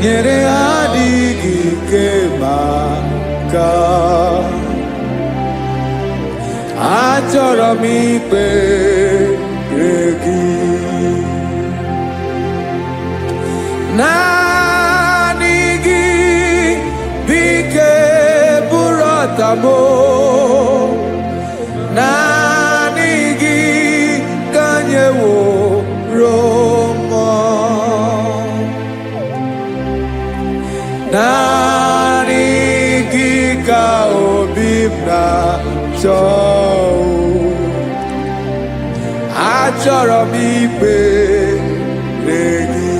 nyere adịghị ike m aka, achọrọ m ikpere gị. Naanị gị bike bụrụ ọtabo, naanị gị ka nyeworo m, naanị gị ka obi m na-achọ, achọrọ m ikpere gị.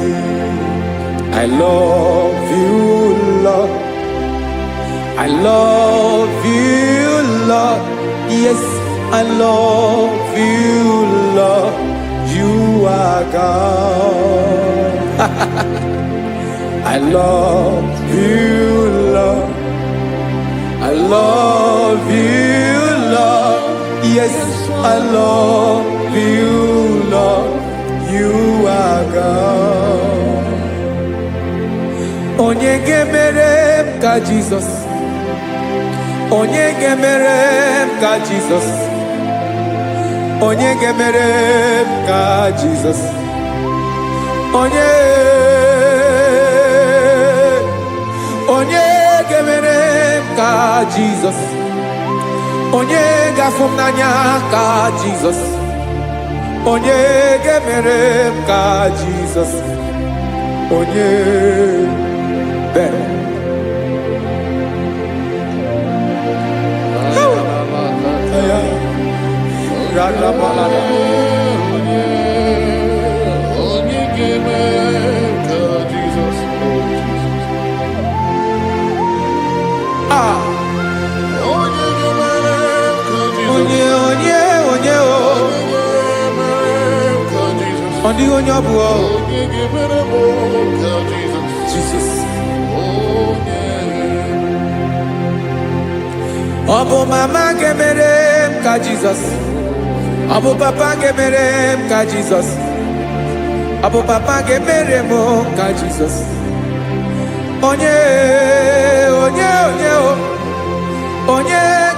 I love you, Lord. I love you, Lord. Yes, I love you, Lord. You are God. I love you, Lord. I love you, Lord. Yes, I love you, Lord. You are God. Onye ga-emere m ka Jizọs, Onye gemere m ka Jesus. Onye gemere m ka Jesus. Onye gemere m ka Jesus. Onye gafum n'anya ka Jesus. Onye gemere m ka Jesus. Onye bere. Jesus. Obo mama gemere m ka Jesus. Obo papa gemere m ka Jesus. Obo papa gemere m ka Jesus. Onye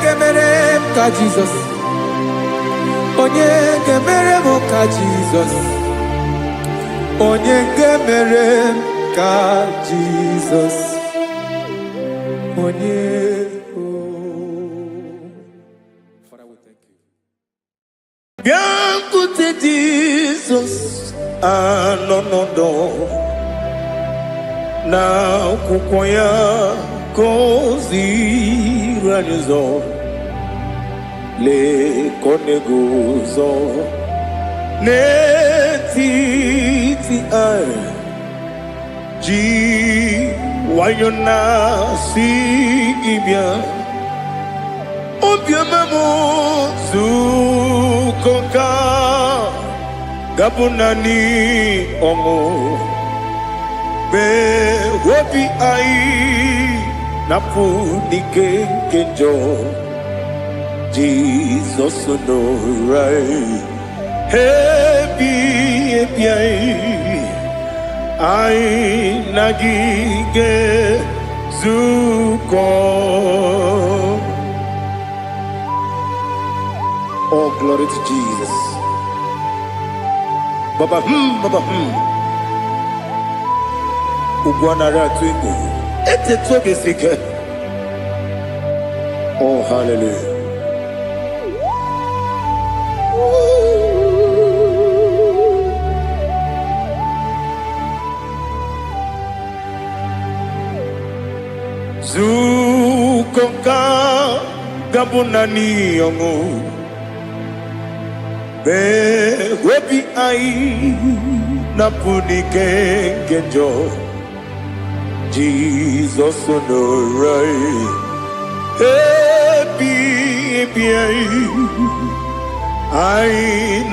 gemere m ka Jesus. Onye gemere m ka Jesus. Onye gemere m ka Jesus. Onye Biancote Jesus, anonodo na kukoya kozi ranizo le konegozo netiti ai ji wayona si ibia obiamamu zukoka gabunani omo be wobi ai napu dike kenjo Jesus no right happy ai nagige zuko. Oh, glory to Jesus. Baba, Baba, Ugwanara twingo. Ete toge sike. Oh, hallelujah. Zukonka gabunani yongo. Be webi ai napuni kenjo Jesus no right happy ai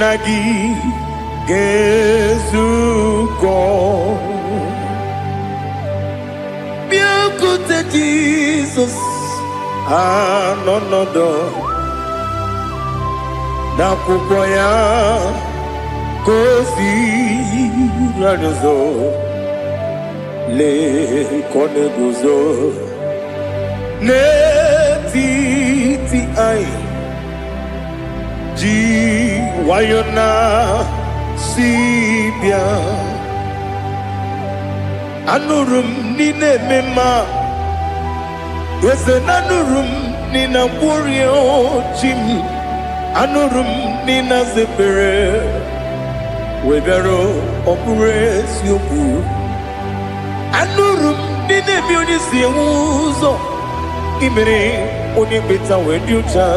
nagi gezuko biancote Jesus anonodo na kukoya kozi ranizo le koneguzo netiti ai ji wayona sibia anurum nine mema wese nanurum nina burio chim anurum nina zepere webero opures yoku anurum nina bioni siuzo imere oni beta weducha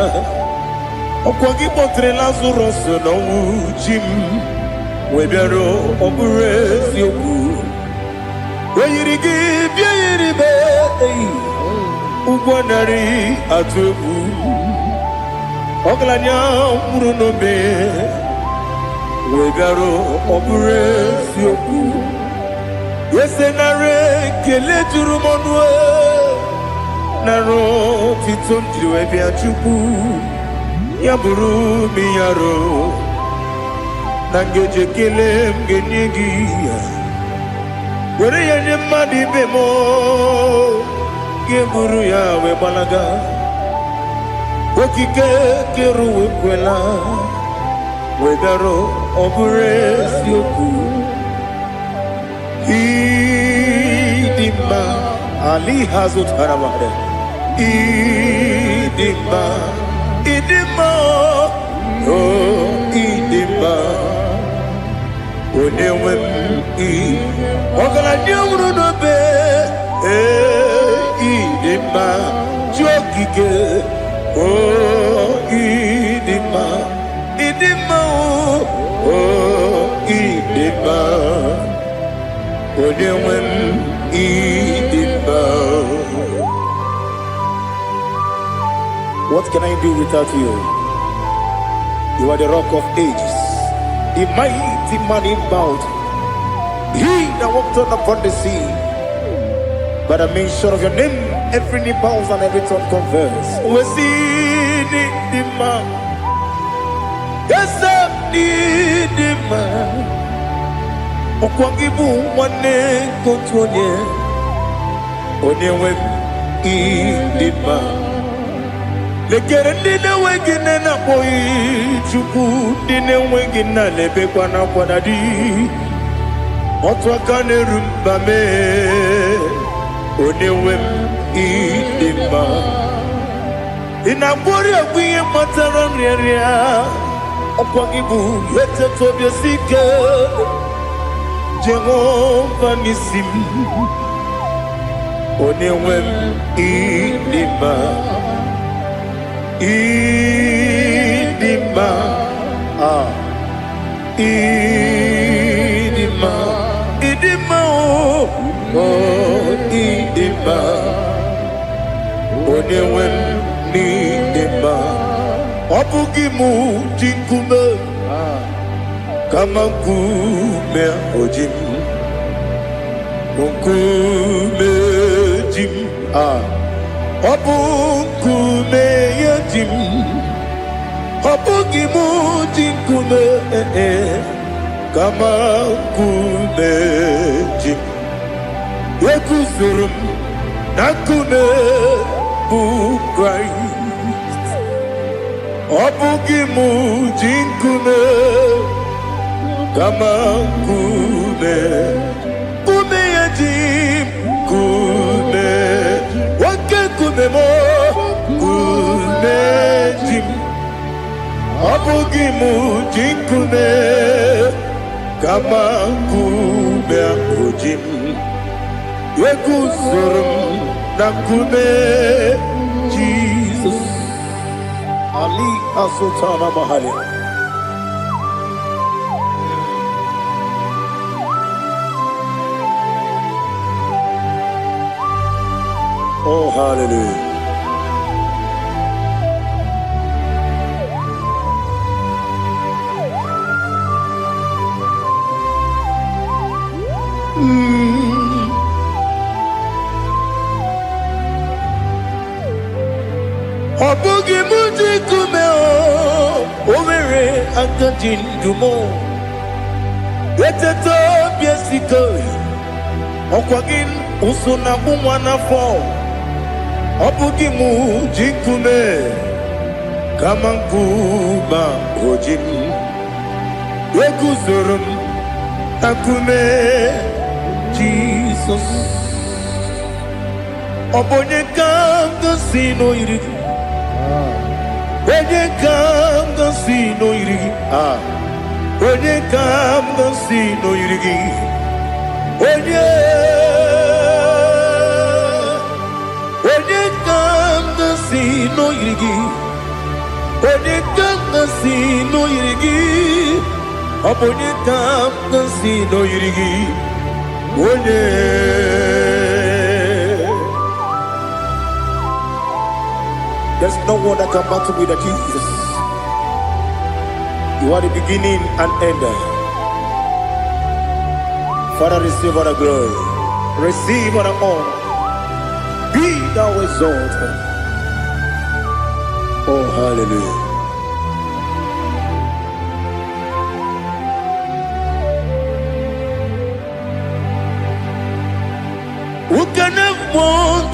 okwagi potre Lazarus no jim webero opures yoku weyirigi biiribe ugwanari atubu Oglanya murunobe wegaro oburesi oku yesenare kele jurumonwe naro titondiwe biachuku yaburu miyaro nangeje kele mgenyigi were yenye madi bemo geburu ya we balaga Okike keru wekwela Wedaro obure sioku Idima Ali Hazut Haramade Idima Idima Oh Idima Onewem I Ogala diomru no be Idima Jokike Oh Idima Idima Oh Idima Onewem Idima. What can I do without you? You are the rock of ages, the mighty man in battle. He that walked on upon the sea. By the mention of your name, every knee bows and every tongue confess. We see the man. Yes, I need the man. Okwangibu wane kotonye. Onyewe the man. Lekere ndine wengine na boyi chuku ndine wengine lebe kwa na kwa di otu aka na-erumba me onyewe m idimma ị na-agbori egwu ihe matara nrịarịa ọkwa gị bụ eteta obi esi ike Jehova n'isi m onyewe m idimma Idima, Idima, Idima, oh, Idima, Onewem Idima, Obugimu Jinkume, Kamakume Ojim, Unkume Jim, Obukume Yajim Obugimu Jinkume Kama Kume Jim Yekuzurum Nakume Christ Obugimu Jinkume Kama Kume Kume Yajim Kume Kumemo Kumejim Abugimu Jinkume Kama Kume Ujim Wekuzurum Nakume Jesus Ali Asutana Mahali. Oh, hallelujah. Obugi muji kumeo Omere akajin dumo Eteto biesiko Okwagin usuna kumwana fo Obugi muji kume Kamankuma ojim Wekuzurum Akume Jesus Obonye kanga sino irigi Onye kanga sino irigi Onye kanga sino irigi Onye kanga sino irigi Onye kanga sino irigi Onye kanga sino irigi Onye There's no one that can battle with Jesus. You are the beginning and end. Father, receive all the glory. Receive all the honor. Be thou exalted. Oh, hallelujah. Who can have one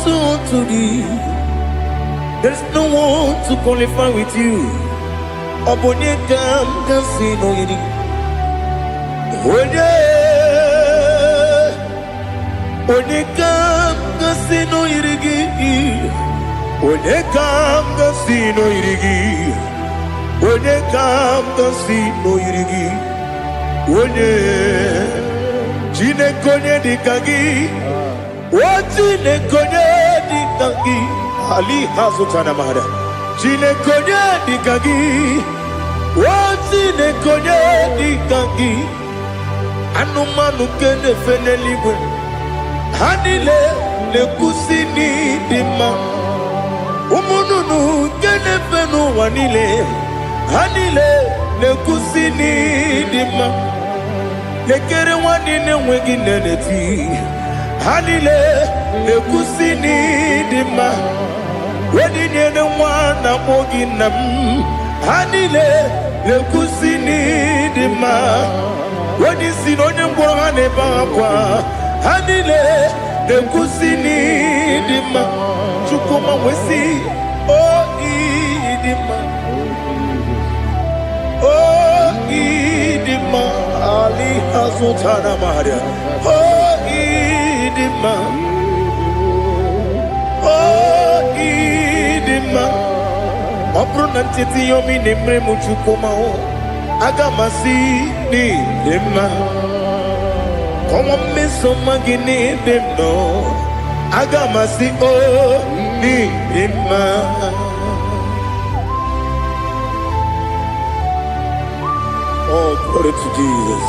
to thee? There's no one to qualify with you. Obonyekam kasino yiri. Onekam kasino yirigi. Onekam kasino yirigi. Onekam kasino yirigi. Onye Jinekonye dikagi. Jinekonye dikagi. Ali hazutana mahara. Jinekonye dikagi. Jinekonye dikagi. Anumanu kene feneligwe. Hanile nekusini dima. Umununu kene fenu wanile. Hanile nekusini dima. Lekere wanine wegi neneti. Hanile nekusini dima. Wedine ne wana moginam. Hanile nekusini dima. Wedi sinonye mborane bakwa. Hanile nekusini dima. Chukuma wesi idima. Idima. Ali hazutana maria. Idima. Idima. Opronantiti yomi nemre muchukuma agamasi ni dima. Como me somagini demno agamasi ni dima. Oh, glory to Jesus.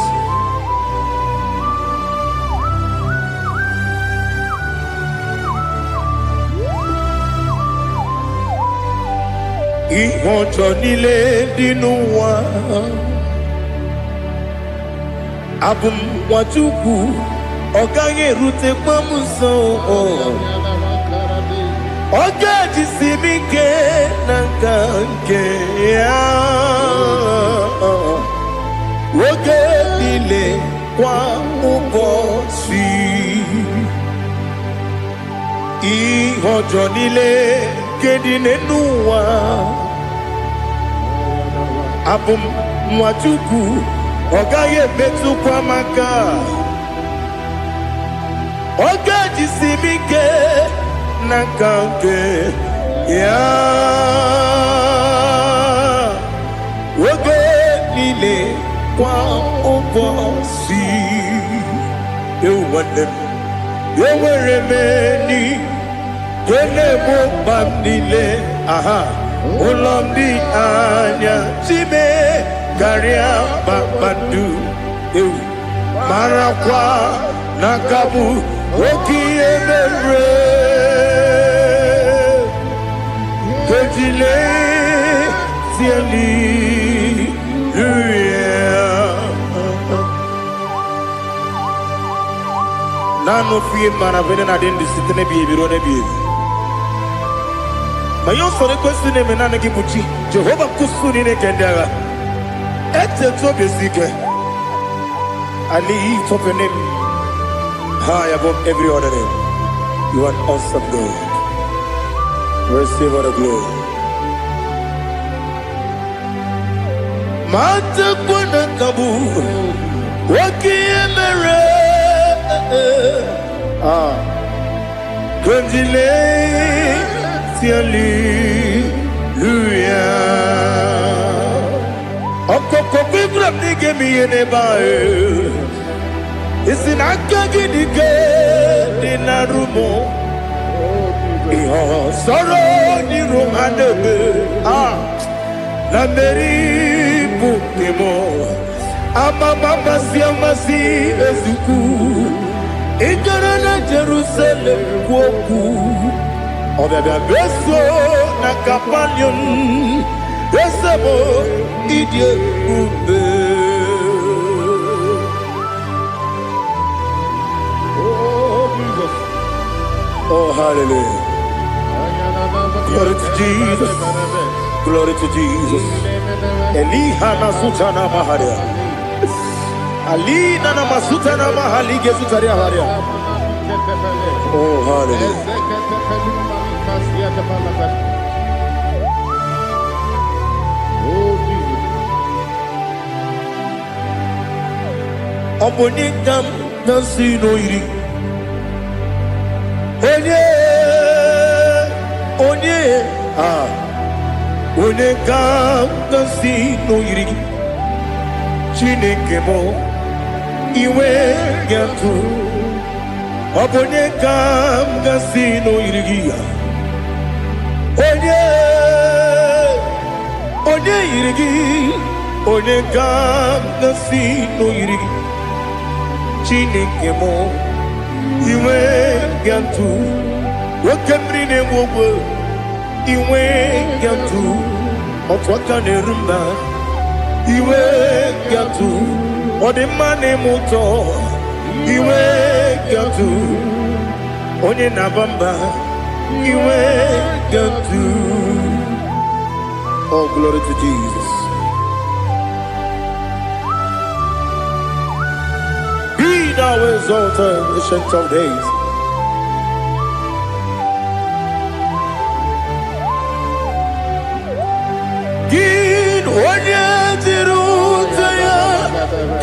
Ihojo nile dinuwa Abum wajugu Oganye rute pamuso Oga jisimike nankanke ya Oge nile kwa ubosi Ihojo nile kedine nuwa Abum wajugu Ogaye betu kwa maka Oga jisimike nankanke ya Oge nile kwa ubosi Ewanem Eweremeni Kene mo bandile aha Ulomdi anya Chime Karia babandu Marakwa Nakabu Oki emere Kejile Siali Nano fiye mana vene na dendi sitene biye birone biye Mayon sore kwesune menane kibuchi Jehova kusuni ne kendaga Ete tobe sike I lift up your name high above every other name. You are an awesome God. Receive all the glory. Mata kuna kabu Waki emere Kundile Tiali Luya Okoko bibra nige miyene bae Isinaka nige dinarumo Iho soro ni rumanebe La meri bukemo Ama mama siamasi ezuku Ikarana Jerusalem kwoku Obebe beso na kapalion Esebo idie ube Oh Jesus Oh hallelujah Glory to Jesus Glory to Jesus Elihana sutana maharia Ali nana masuta na mahali gezutaria haria. Oh hallelujah. Obonigam Nasino Iri. Onegam Nasino Iri. Chinekemo Iwe Gatu. Obonegam Nasino Iri. Onye Iri. Onegam Nasino Iri. Chinekemo Iwe Gatu. Wakemrine Wogo Iwe Gatu. Otwakane Rumba Iwe Gatu. Odemane Moto Iwe Gatu. Onye Nabamba Iwe Gatu. Oh, glory to Jesus. Be thou exalted, ancient of days. Gid onye tirutaya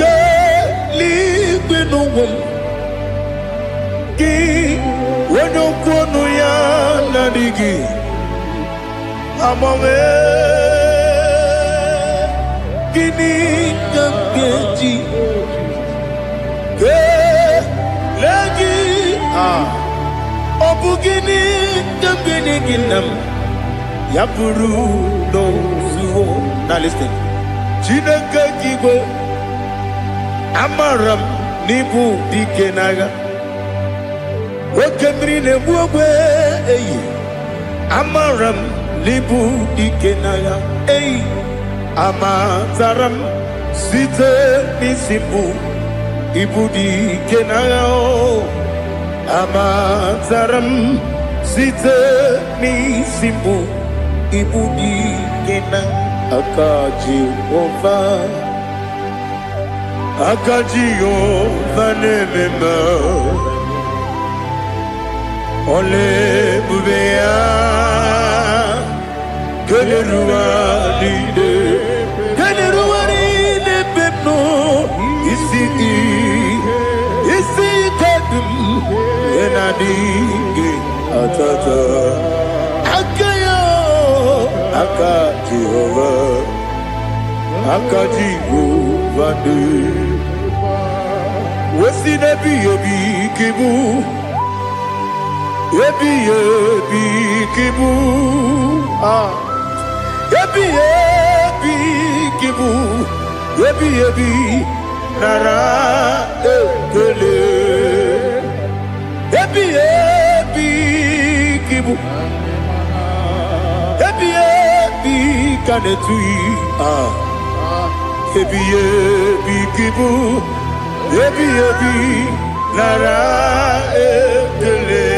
ke liquinum. Gid onye kwonu ya nadigi amame gini keji. Lagi obugini dambini ginam yapuru no suho. Now listen. Chineke kigwe amaram nibu dikenaga. Wakemri ne buwe eyi amaram nibu dikenaga. Eyi amataram site nisibu. Ibudi kenao amataram site ni simbu. Ibudi kena akaji ova nemema ole bubea kenerua lide pepno isi kadum enadinge atata akayo akaji ova de wesi nebi ebi kibu ebi kibu ebi kibu ebi nara ekele ebi kibu ebi kanetui ebi kibu ebi nara ekele.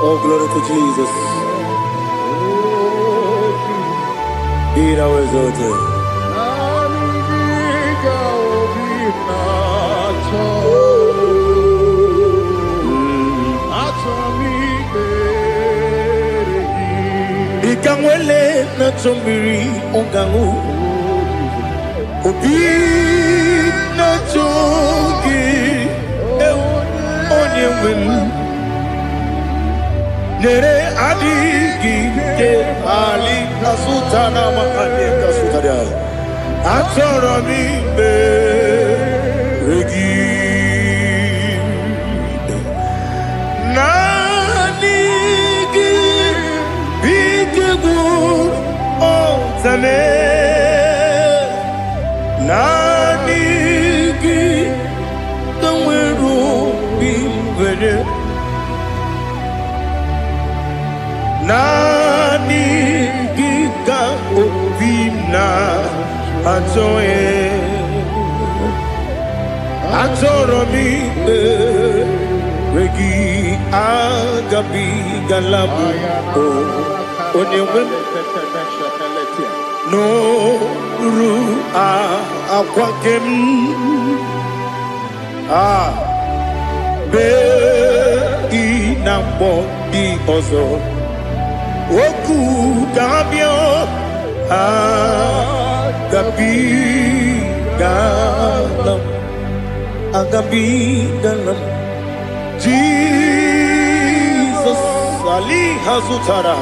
Oh, glory to Jesus. Be thou exalted. Ikamwele na chombiri ongangu. Obi na chogi onye wemu. Nere adigi ke ali kasutana mahali kasutaria. achọrọ m imere gị naanị gị bidogbu ọtame naanị gị ka nwere obi nwere naanị gị ka obi na-achọghị achọrọ m ikpere gị agabigala bụ onye nwe m n'oru akwa gị m bee na mgbọ dị ọzọ okwu ga-abịa agabigala Jesus Ali hazutara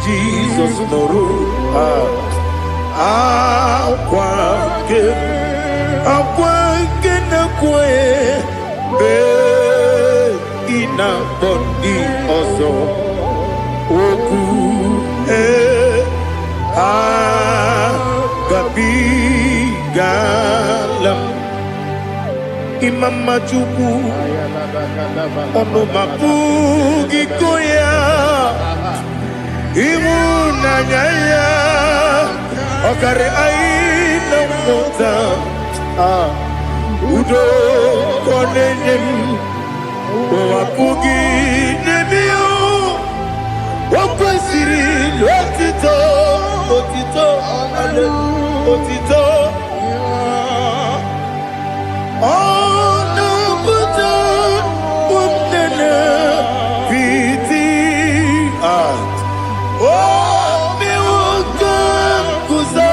Jesus noru akwa ke na kwe be ina bondi ozo oku gabigalam imama chukwu ono mapugi koya imunanya ya okare aina mota udo konenyem wapugi nebio wakwesiri lotito otito ono buto umnene viti mi wakam kuzo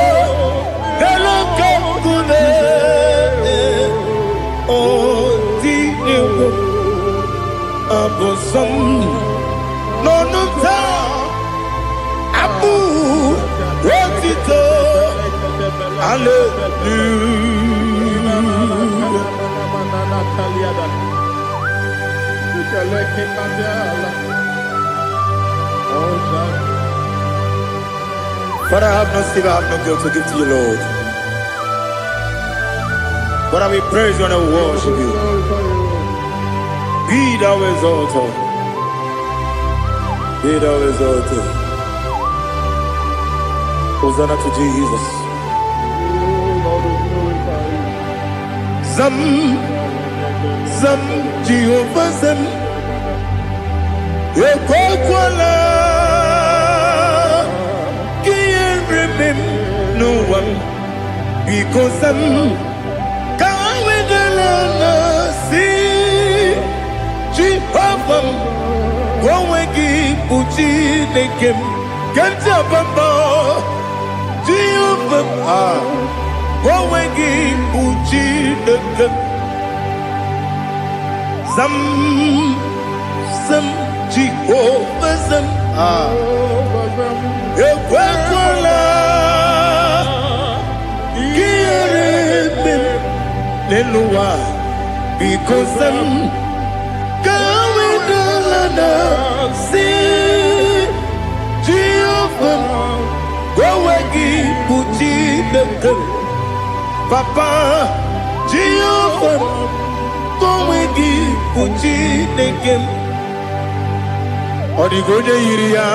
galakam kune otiniwo abosam nonumta abu otito Father, I have no sin, I have no guilt to give to you, Lord. Father, we praise you and we worship you. Be thou exalted. Be thou exalted. Hosanna to Jesus. Zam Jehovah Zam Ekwakwala Can't remember no one because Zam Kawedalana see Jehovah Gwawegi Puchi Nekem Kantabamba Jehovah Gwawegi Puchi Nekem Zam Jehovah Zam Ekwakwala Kieremem Leluwa because Zam Kawedalana Si Jehovah Gwawegi Puchi Nekem Papa Jehovah Gwawegi Puchi Nekem Odigonye iriya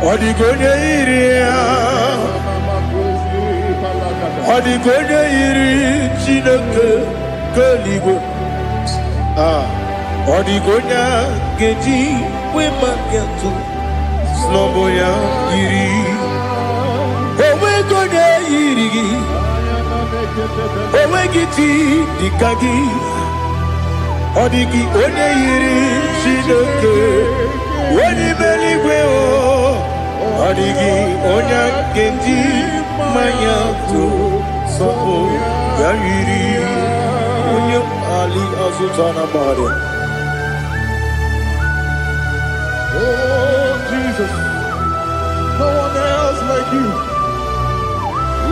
Odigonye iriya Odigonye iri Chineke Keligo Odigonya Geji Wemaketu Sloboya iri Owegonya iri Owegiti Dikagi Odigi onye yiri Chineke Onye meligwe Odigi onye genji manya tu Sopo ya yiri Onye Ali Azutana Maria. Oh Jesus. no one else like you.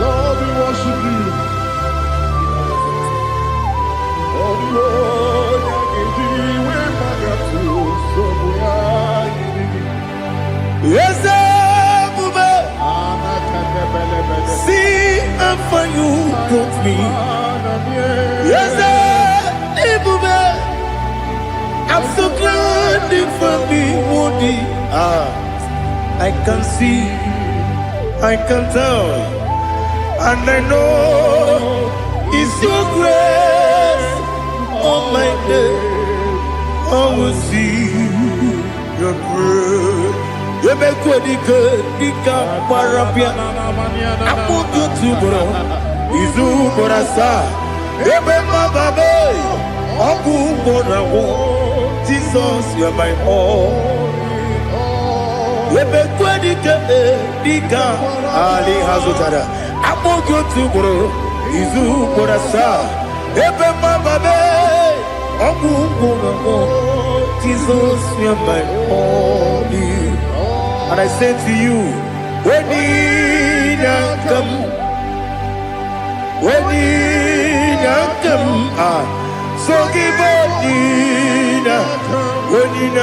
Lord, we worship you. Oh, Lord, I give you my gratitude. So we are giving. Yes, see how far you brought me. Yes, I'm so glad you found me worthy. I can see, I can tell, and I know it's your grace. On my day, I will see your grace. You make what you could, you can't parapia. I put you to bro. Izu borasa. You make my baby. Oku borawo. Jesus, you're my all. You make what you could, you can't. Ali Hazutara. I put you to bro. Izu borasa. You make my baby. Oku borawo. Jesus, you're my all. And I say to you, when you come, so give when you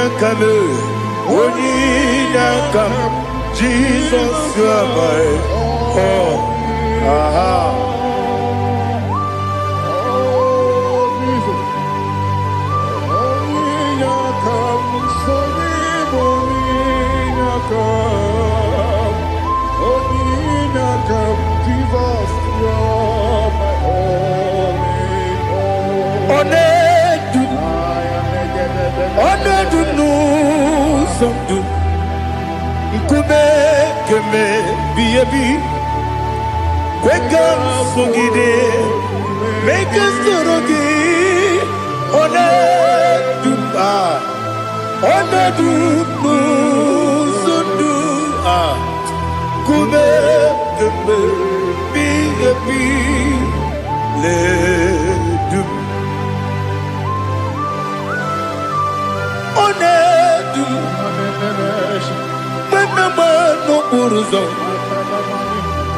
come, Jesus, you are my all. Make us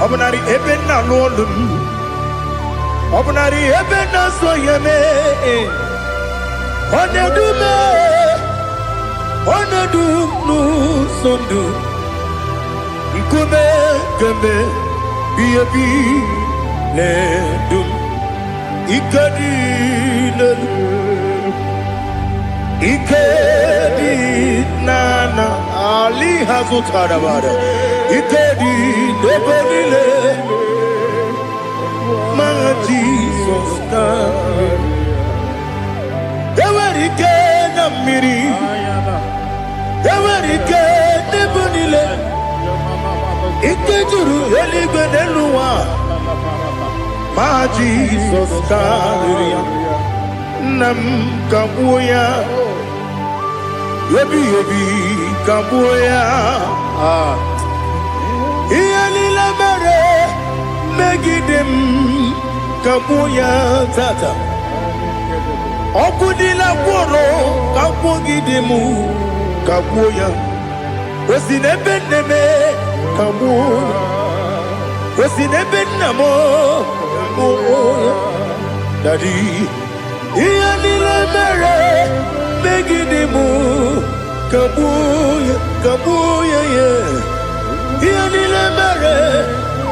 Obnari ebena lolum Obnari ebena soyeme Onedu nu sondu Nkume keme biyebi ledum Ikadi nana Ali Hazutarabada Ikedi Debelile My Jesus Ewerike Namiri Ewerike Debelile Ikejuru Eligwe Neluwa My Jesus Nam Kabuya Yebi Kabuya Iyalila mere megidem Kabuya tata Okudila kworo Kabugidemu Kabuya Wesinebeneme Kabuya Wesinebenamo Kabuya Daddy Iyalila mere megidemu Kabuya Kabuya yeah Iyalila mere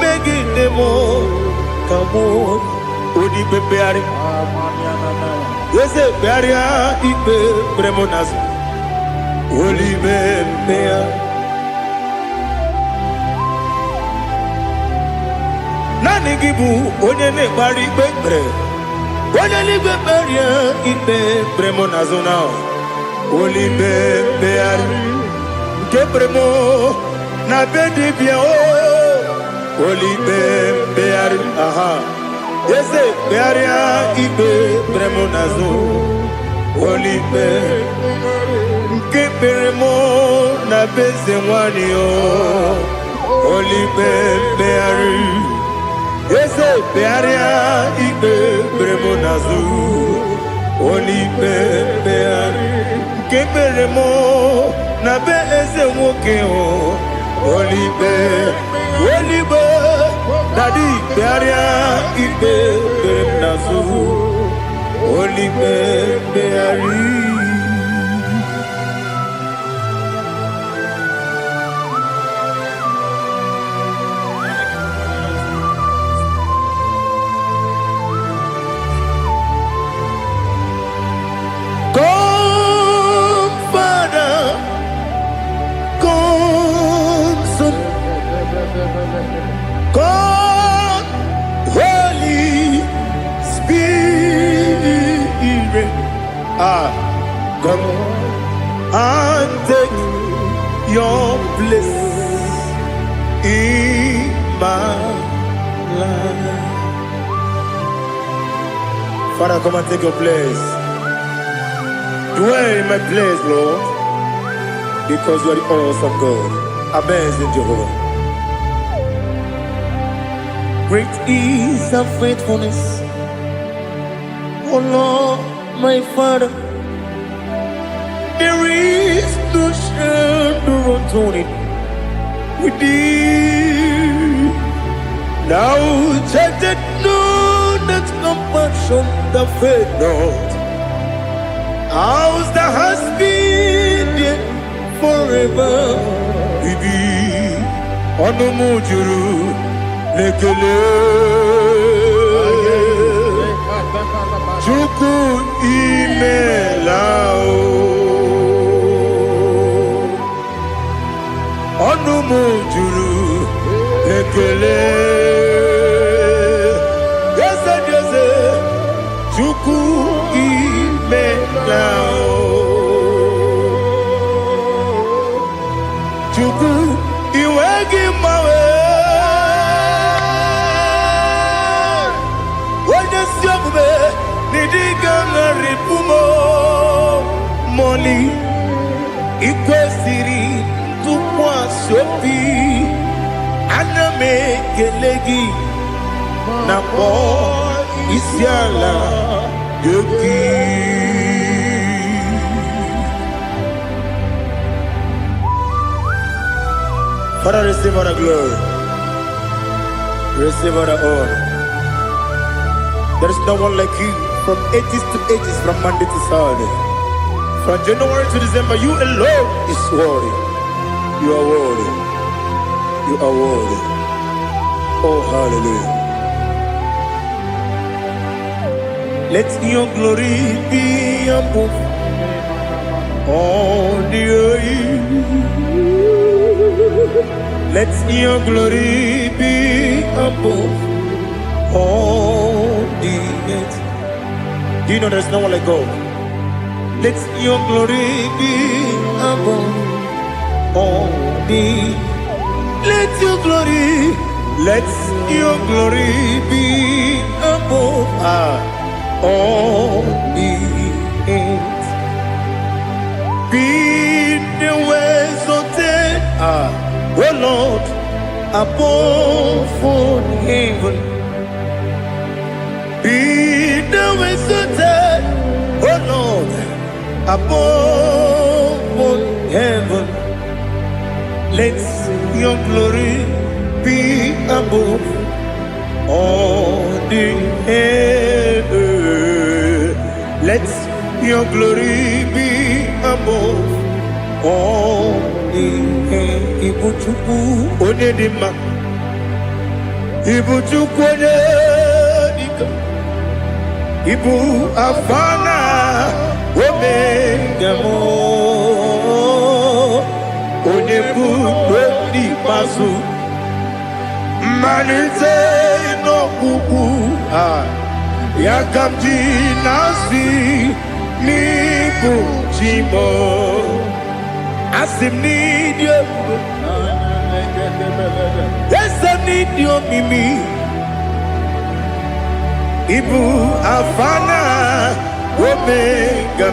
megidemu Kabuya Odi bebeari Yese bearia ibe bremonas Oli bebea Nani gibu onye ne bari bebre Onye li beberia ibe bremonas now Oli bebeari Kebremo na bedi bia o Oli bebeari aha Yese bearia ibe bremonazo Olibe Keberemo na beze mwani o Olibe beari Yese bearia ibe bremonazo Olibe beari Keberemo na beze mwoke o Olibe, Olibe, Daddy, Bearia, Ibe, Nazu, Olibe, Beari. God, Holy Spirit, come and take your place in my life. Father, come and take your place. Dwell in my place, Lord, because you are the awesome God. Amazing Jehovah. Great is thy faithfulness, oh Lord, my Father. There is no shadow unto it with thee. Now judged no that compassion that faith not. Ours that has been there forever with thee. Onomujuru Nekele Chuku imelao Onumujuru Nekele Yese yese Chuku imelao Chuku iwegi mawe Moli ikwesiri tụkwasị aname kelegi na kpọ isi ala yogi. Father, receive all the glory, receive all the honor. There is no one like you. From ages to ages, from Monday to Saturday, from January to December, you alone is worthy. You are worthy. You are worthy. Oh, hallelujah. Let your glory be above all the earth. Let your glory be above all the earth. Do you know there's no one like God? Let your glory be above all the. Let your glory be above all the earth. Be the ways of death, oh Lord, above all heaven. Be the ways of death, oh Lord, above all heaven. Let your glory be above all the earth. Let your glory be above all the earth. Ibuchuku onedima, Ibuchuku onedika, Ibu afana omega mo, onebu odi mazu, manite no kuku yakamji nasi nibu chimo. Asim need you. Yes, I need you, Mimi. Ibu afana omega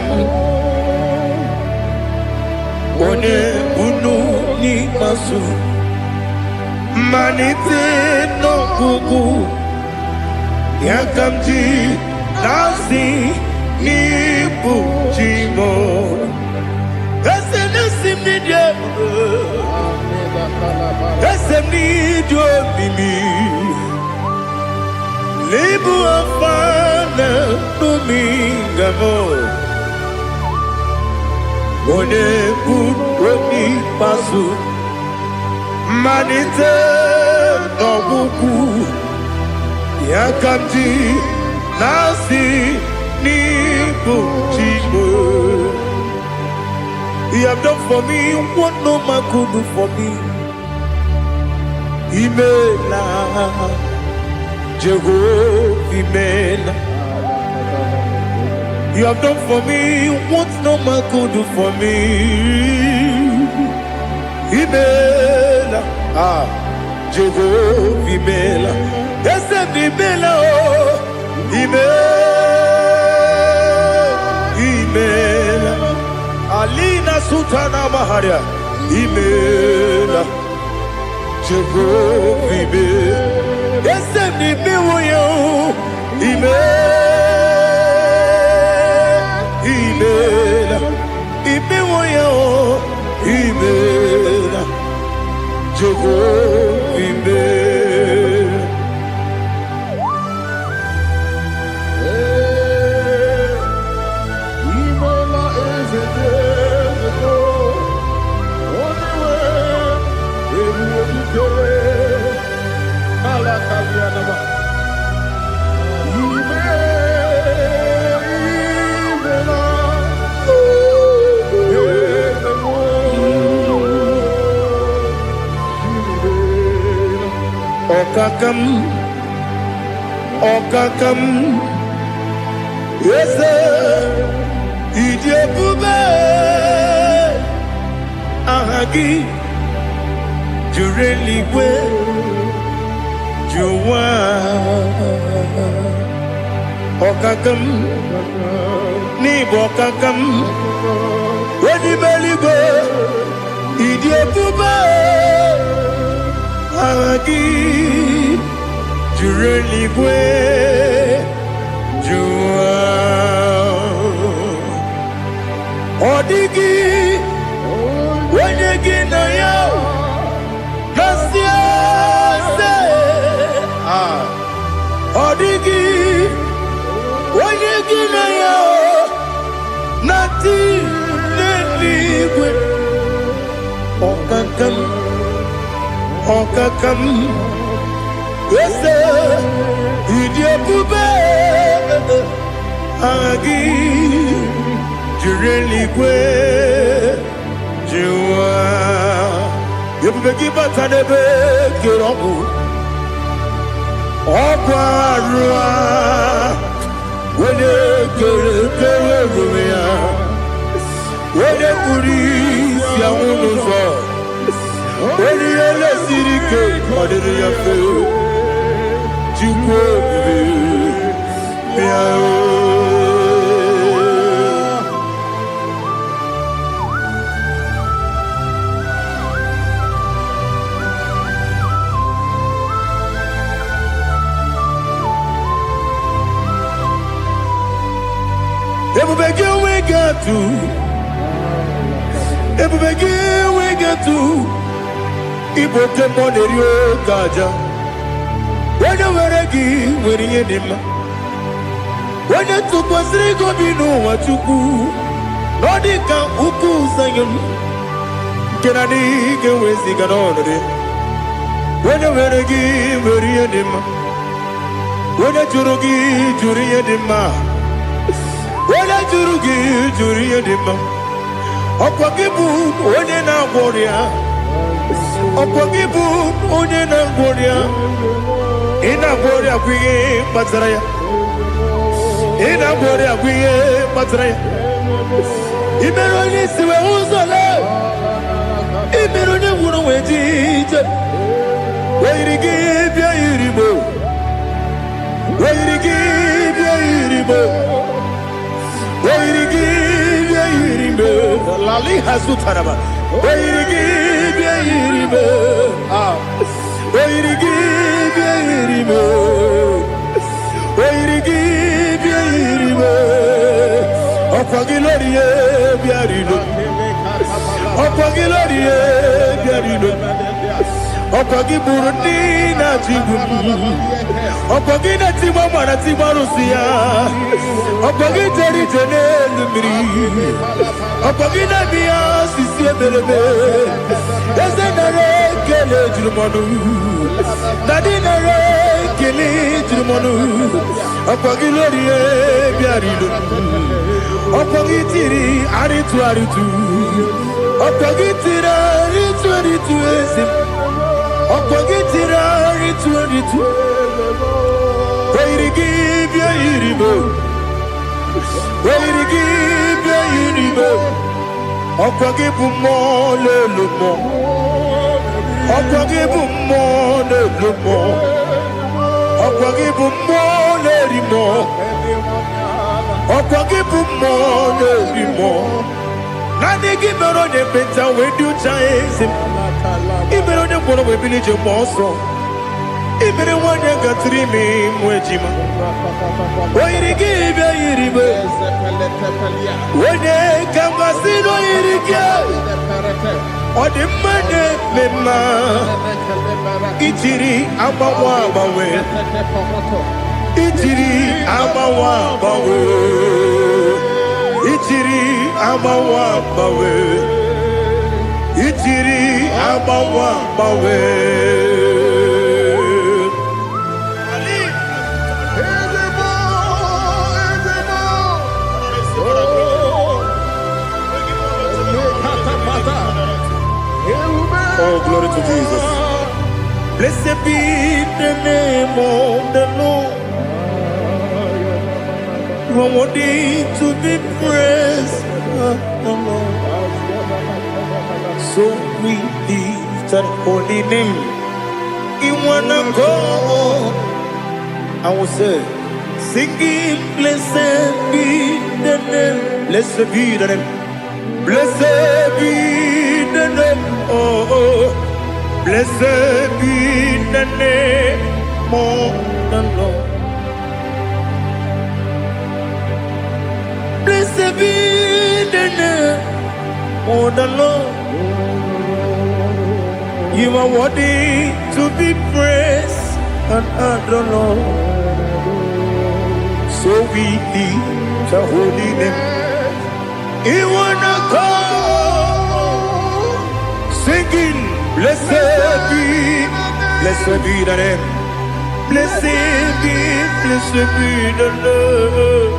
one bunu ni masu manite no kuku yakamji nasi nibu chimo. nido mimi Libu afana numingamo One kuni pasu Manite nobuku Yakamji nasi nibu chibo You have done for me what no man could do for me. Imela, Jehovah, Imela. You have done for me what no man could do for me. Imela, Jehovah, Imela. Yes, Imela, Imela. Alina Sutana Maharia Imela Jehovah Imela Yes, Imela Imela Imela Jehovah Imela Okakam, yes, Idiabube, Ahagi, Jureligwe, Juwa, Okakam, Nibokakam, Wedibeligo, Idiabube, Ahagi. Jureligwe, Jua, Odigi, Wenegi na yo, Nasia se, Odigi, Wenegi na yo, Nati neligwe, Okakam, Okakam. Yes, Idiabube, Agi, Jureligwe, Jua, Yabubeki Batanebe, Kirobu, Okwarua, Wene Kerumia, Wene Uri, Yamunuzo, Wene Yele Sirike, Madiri Yafu. Everybody we get to Igbo Kemonerio Gaja. When you were a gay, when you did not. When you took was Rigo, you know what you do. Nodika Uku Sayon. Can I dig away cigar on it? When you were a gay, when you did not. When you Jurugi, Juria Dima. When I Jurugi, Juria Dima. Okwakibu, when you're not warrior. Okwakibu, when you're not warrior. Ina bori akwiye patraya. Ina bori akwiye patraya. Imeroni siwe uzole. Imeroni wuno wejije. Weirigi bia iribo. Weirigi bia iribo. Weirigi bia iribo. Lali hasutaraba. Weirigi bia iribo. Weirigi bia iribo. Weirigi bia iribo. Okwagilorie bia iribo. Okwagilorie bia iribo. Okwagi burundi na jibum. Okwagi na tima mara tima rusia. Okwagi teri jene lumiri. Okwagi na biya sisi eberebe. Eze nare kele jirumonu. Dadi nare kele jirumonu. Okwagi lori biarilu. Okwagi tiri aritu aritu. Okwagi tiri aritu aritu esim. Okwagi tiri aritu aritu. Oirigi bia iribo. Oirigi bia iribo. Okwagi bumo lelumo. Okwagi bumo lelumo. Okwagi bumo lerimo. Okwagi bumo lerimo. Nani gibero ne benta we do chaise. Ibero ne kono we village monso. Ibere wanya gatrimi mwejima. Oirigi bia iribe. Wene kamasino irige. Odimane mema. Itiri amawa bawe. Itiri amawa bawe. Itiri amawa bawe. Itiri amawa bawe. Oh, glory to Jesus. Blessed be the name of the Lord. You are worthy to be praised. So we lift that holy name. You wanna go? I will say, singing, blessed be the name. Blessed be the name. Blessed be the name. Oh, blessed be the name of the Lord. Blessed be the name of the Lord. You are worthy to be praised and adored, Lord. So we lift the holy name. You wanna call, singing, blessed be the name. Blessed be the Lord.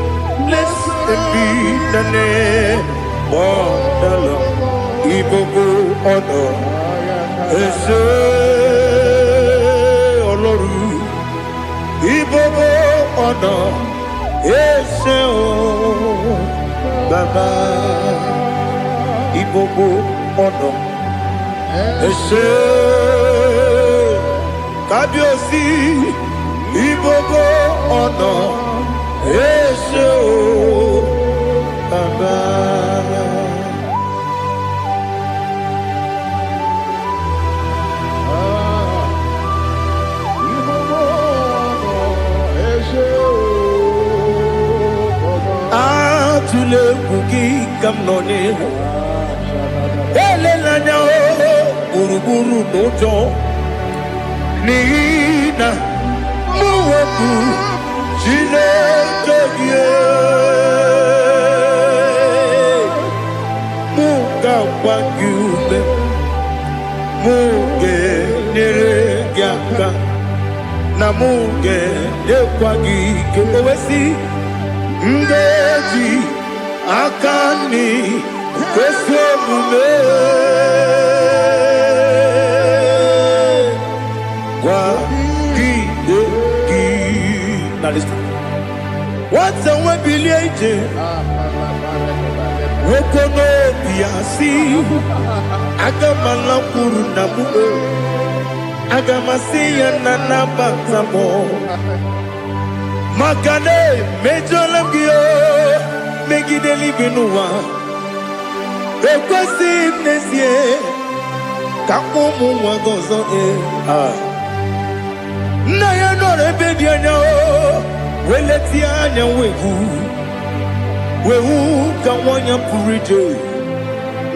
Blessed be the name of the Lord. Igbo honor. Ese Oloru. Igbo honor. Ese Baba. Igbo honor. Ese Kabiosi. Igbo honor. Ese Baba. Atule kuki kamnone. Ele lanya buruburu dojo. Nina muweku Chineke ye. Muga wagyume. Muge neregyaka. Na muge nekwagi kewesi. Ngeji akani kwesemume kwa hideki. Now listen. What's a webiliaje? Wokono biasi agamala kurunamu agamasiya nanabazamo. Makane mejolamgio megideli benua ekwesi nesie kamumu wagozo na ya nore bedianya weleti anya wehu kawanya purije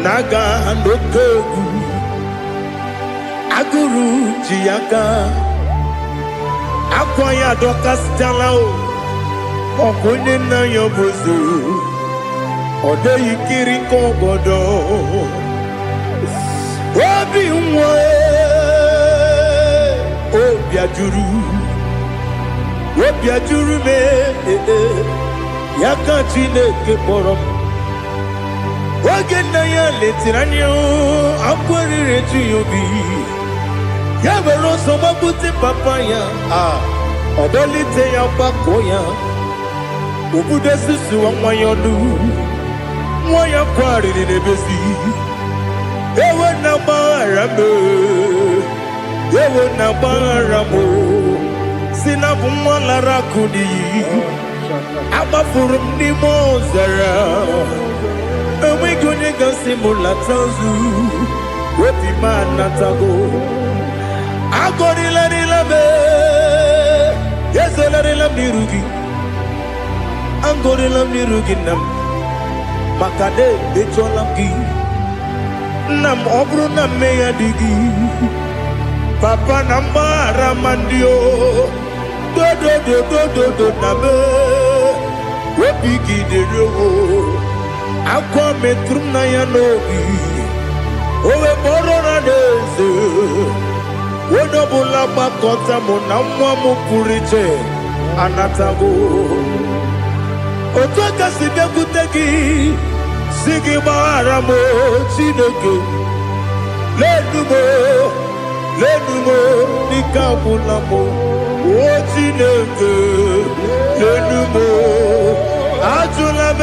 naga ndoku agụrụ ji ya gaa akwa ya dọkasịtala ọkụ onye nna ya bụzu ọ dịghị kiri ka obodo obi nwa obi ajuru m ya ka Chineke kpọrọ m oge nna ya letere anya akwa riri eju ya obi ya were ọsọ gbapute papa ya ọ dọlite ya gbakọ ya obodo susuwa nwa ya ọnụ nwa ya kwarịrị n'ebezi ewe na gbaghara m si na bụ nwa lara akụ n'iyi agbafuru m n'ime ọzara enweghị onye gasị m lata ozu obi m anatago agọrịlarịla m ezelarịla m n'iru gị agọrịla m n'iru gị nna m maka na emetụọla m gị nna m ọ bụrụ na mmehie dị gị papa na mgbaghara ma ndị dodododododo na me obi gị dịrị owo akwa metụrụ m na ya n'obi o wee kpọrọ na n'eze onye ọbụla gbakọta mụ na nwa m pụrụ iche anatago otu aka si bịakwute gị si gị gbaghara m Chineke lenumo dịka agwụla m o Chineke lenumo ajụla m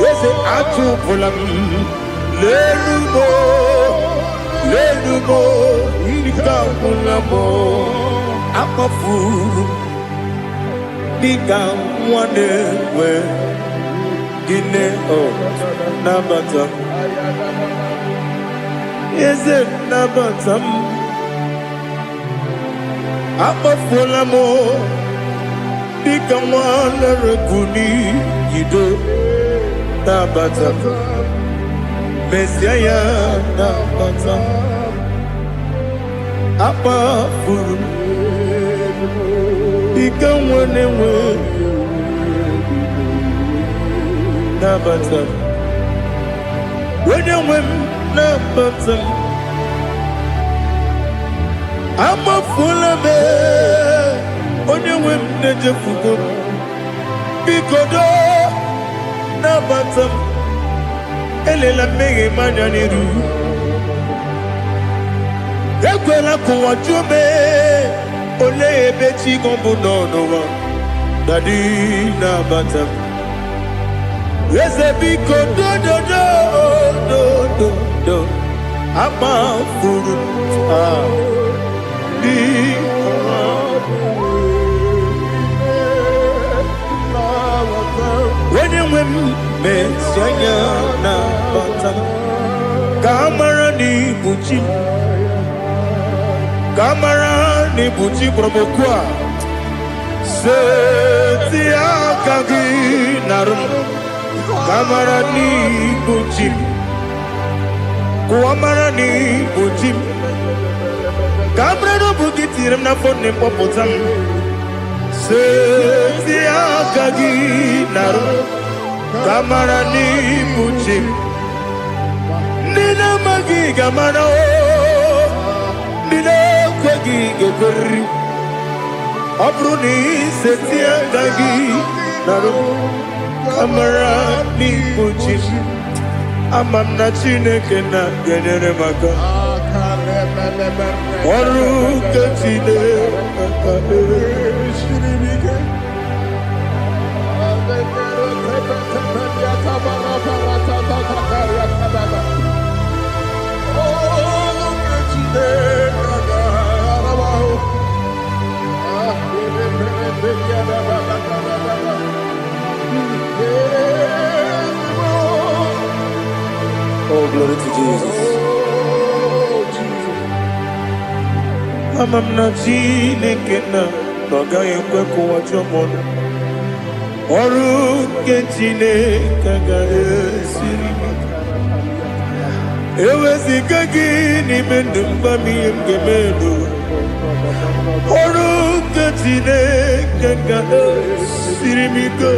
eze atụpụla m lenumo dịka agwụla m akpafuru dịka nwa na-enwe gịnị nabata m eze nabata m akpafuola m dịka nwa na-erekwu n'iyido nabata m mesia ya nabata m akpafuru dịka nwa na-enwe nabata m onye nwe m nabata m amafuola m onye nwe m na-ejefugo m biko nabata m elela mmehie m anya n'iru ekwela ka ụwa jụọ m olee ebe chi gị bụ n'ụwa dadi nabata m eze biko do akpafuru dị onye nwe m mesi anya nabata m ka amara na ibu chi ka amara na ibu chi kpọrọ m okwu a seti aka gị narụ m kamara n'ibu ji m kụwamara n'ibu ji m kamara n'obu gị tiri m n'afọ na mkpọpụta m seti aka gị narụ kamara n'ibu ji m ndị na-amaghị ga-amara ndị na-ekweghị ga-ekweriri ọ bụrụ na iseti aka gị narụ kamara n'ibu ji ama m na Chineke na-enyere m aka ọrụ nke Chineke Oh, glory to Jesus. Ama m na Chineke na ọ gaghị ekwe ka ụwa jụọ m ọnụ. Ọrụ nke Chineke ga-esiri m ike. Eweziga gị n'ime ndụ mgbami ngemedo ọrụ nke Chineke ga siri m ike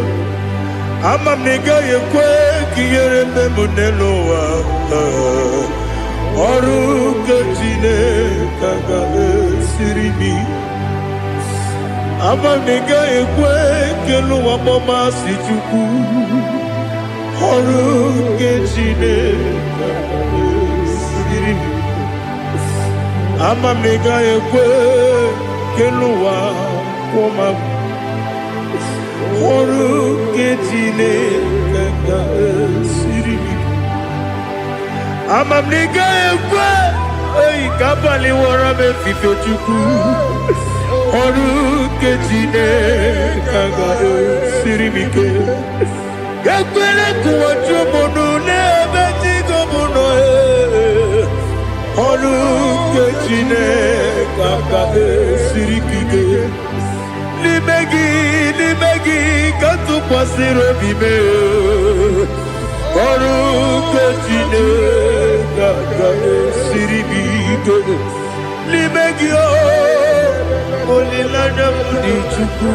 ama m na ị gaghị ekwe ka ihere mme m n'elu ụwa ọrụ nke Chineke ga siri m ike ama m na ị gaghị ekwe ka elu ụwa gbamasị Chukwu ọrụ nke Chineke siri m ama m na ị gaghị ekwe ka elu ụwa kwụma ọrụ nke Chineke siri m ama m na ị gaghị ekwe ka abalị wara m efife Chukwu ọrụ nke Chineke siri m ike ekwere ka ụwa jụọ m n'ebe Chigo m nọ ọrụ nke Chineke siri ike n'ime gị ka tụkwasịrị obi m ọrụ nke Chineke siri m ike n'ime gị olileanya m dị Chukwu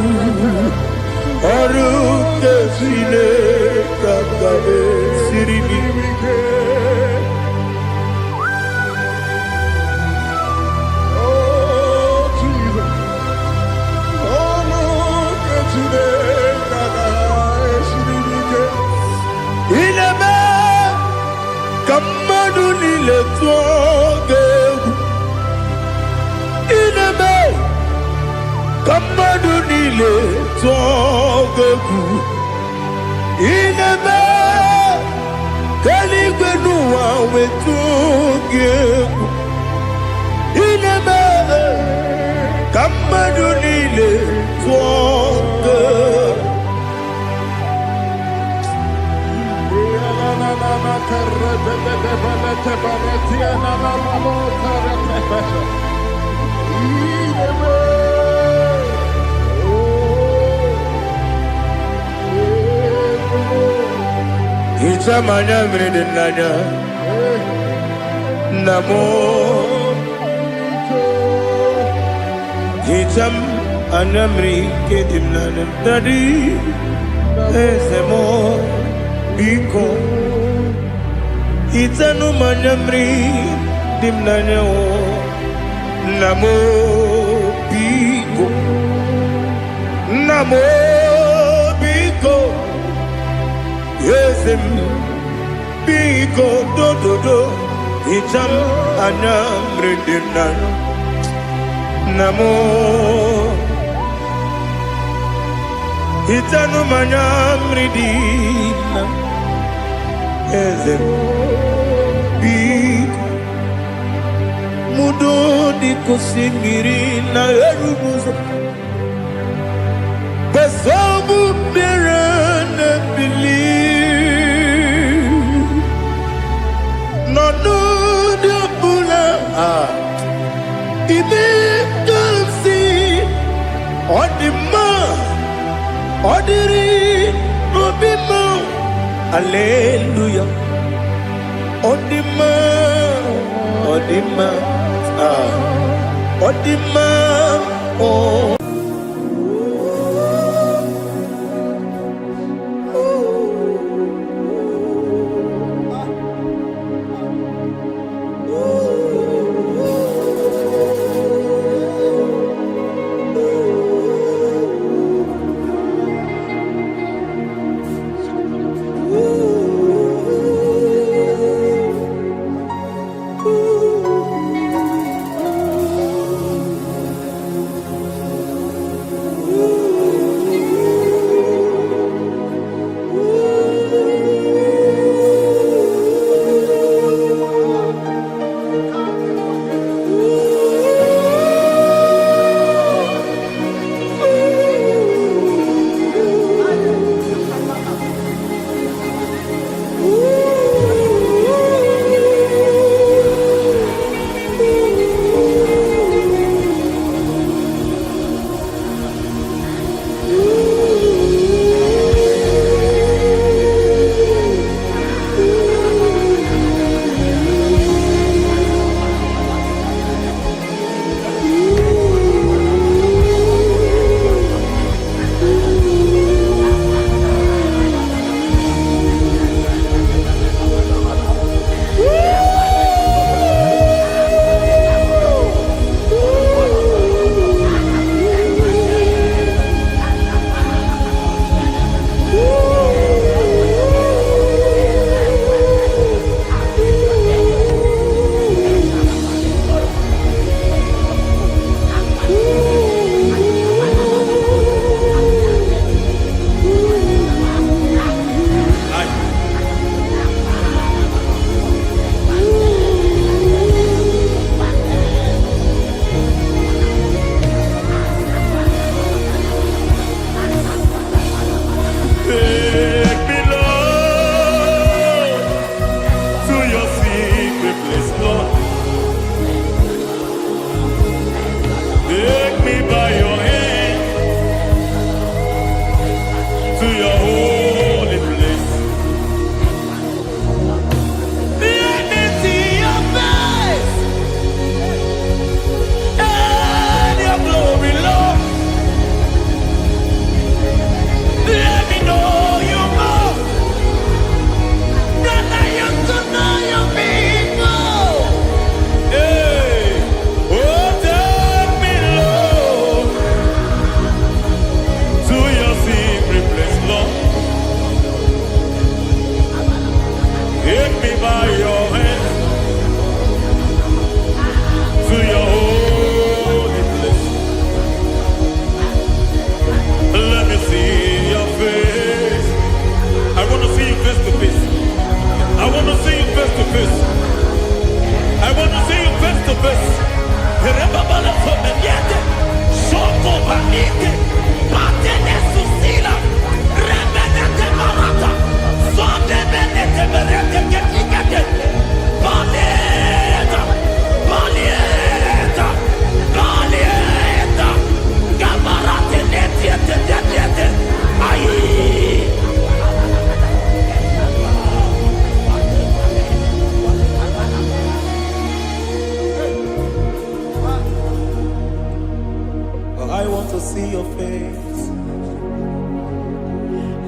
ọrụ nke Chineke siri m ike Kamadu niile tụọ egwu ineme kamadu niile tụọ egwu ineme eluigwe n'ụwa wee tụọ egwu ineme kamadu niile tụọ egwu Ichamanya mrede nanya Namo Icham anamri kedim nanya Dadi Ezemo Biko Itanu manyamri dimnanya Namo Biko Namo Biko Yesem Biko do Icham anyamri dimnanya Namo Itanu manyamri dimnanya Yesem Mudo di kusingiri na erubuzo Besobu mirane believe No di opula Ibe kansi Odima Odiri Obima Hallelujah Odima oh see your face.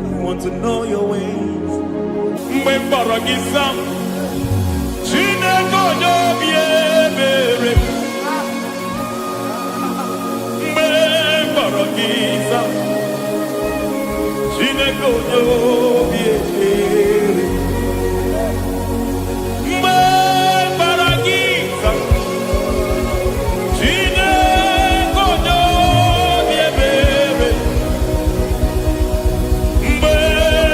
I want to know your ways. Mbaragisam, Chineke onye obi ebere. Mbaragisam, Chineke onye obi ebere. Mbaragisam, Chineke onye obi ebere. Mbaragisam.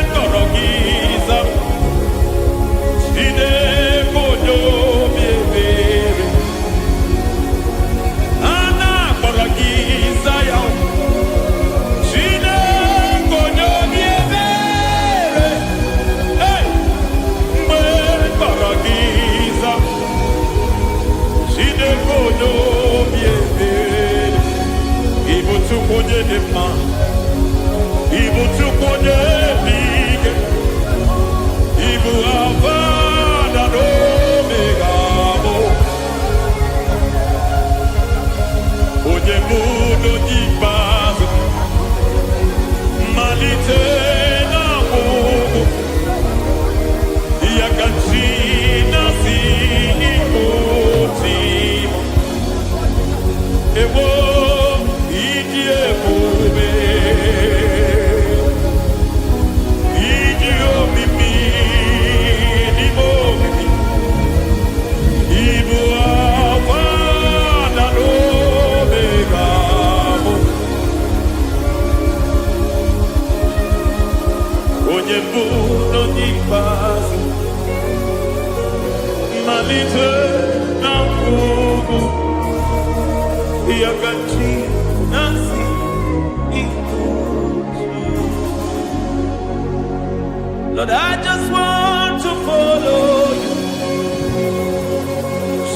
Lord, I just want to follow you.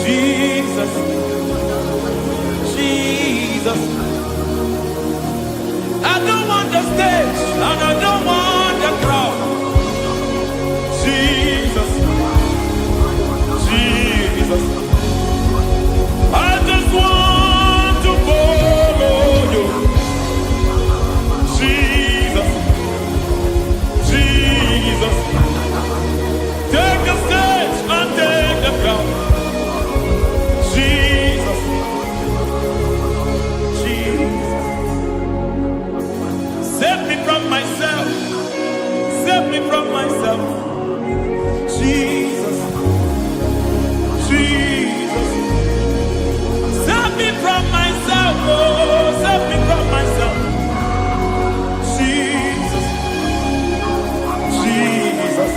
Jesus, Jesus. I don't want the stage and I don't want the crowd. Jesus, Jesus. I just want to follow you. Jesus, Jesus. Take the stage and take the crown. Jesus, Jesus. Save me from myself. Save me from myself. Jesus, Jesus. Save me from myself. Oh, save me from myself. Jesus, Jesus.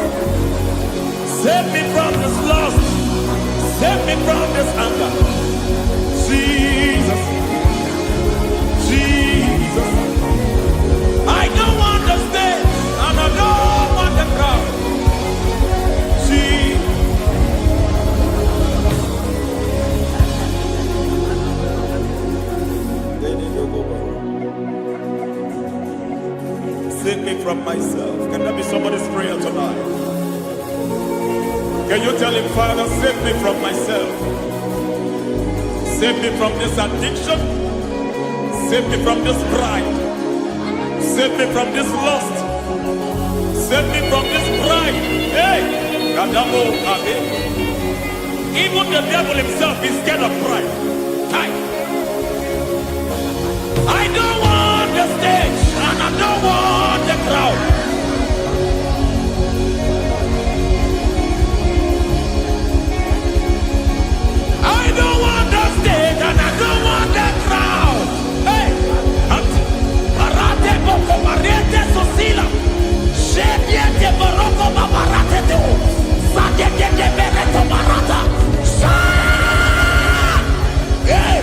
Save me from this lust. Save me from this anger. Jesus, Jesus. I don't want the stage and I don't want the crowd. Jesus. Save me from myself. Can that be somebody's prayer tonight? Can you tell him, Father, save me from myself. Save me from this addiction. Save me from this pride. Save me from this lust. Save me from this pride. Hey! Kadamo Kabe. Even the devil himself is scared of pride. Hi. I don't want the stage and I don't want the crowd. I don't want the stage and I don't want the crowd. Hey, Barate Boko Barete Sosila. Shediete Baroko Babarate Teo. Sadete Bereto Barata. Hey.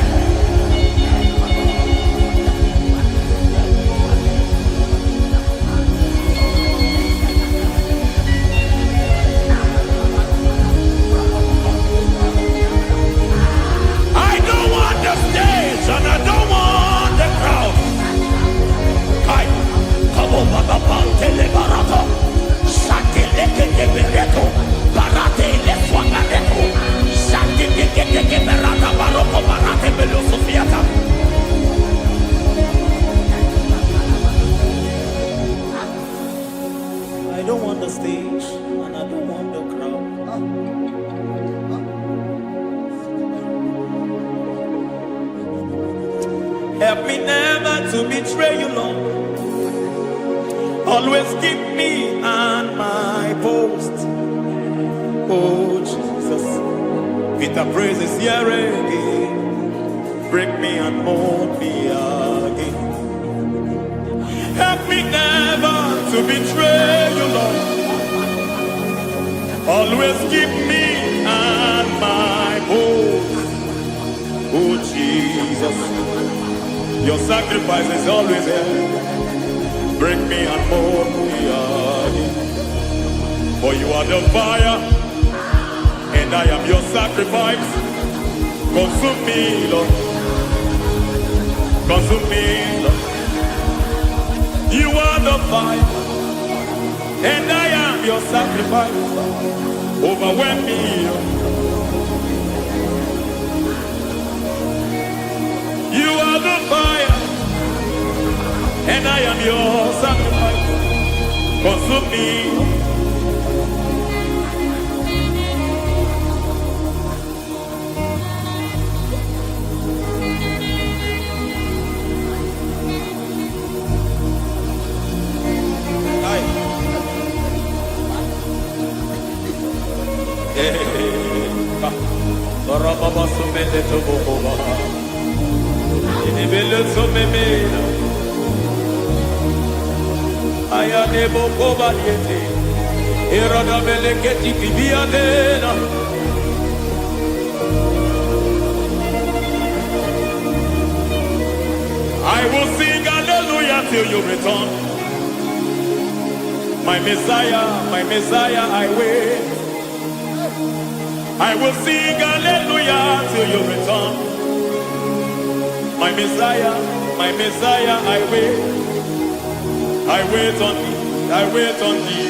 and I don't want the crowd. Help me never to betray you, Lord. Always keep me on my post. Oh Jesus, with the praises here again, break me and mold me again. Help me never to betray you, Lord. Always keep me on my post. Oh Jesus, your sacrifice is always there. Break me and mold me again. For you are the fire, and I am your sacrifice. Consume me, Lord. Consume me, Lord. You are the fire, and I am your sacrifice. Overwhelm me, Lord. You are the fire, and I am your sacrifice. Consume me. I will sing hallelujah till you return. My Messiah, I wait. I will sing hallelujah till you return. My Messiah, I wait. I wait on thee, I wait on thee.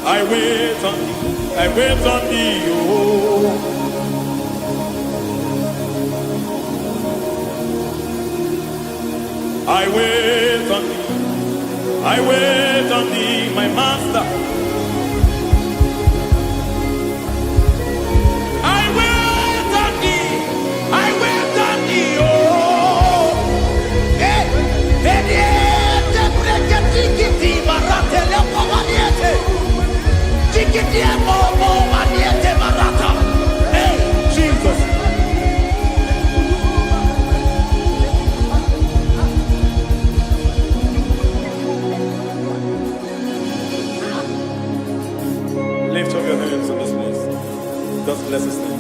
I wait on thee, I wait on thee. I wait on thee, I wait on thee, my master. I wait on thee, I wait on thee, oh. Hey, Jesus. Lift up your hands in this place. Just bless his name.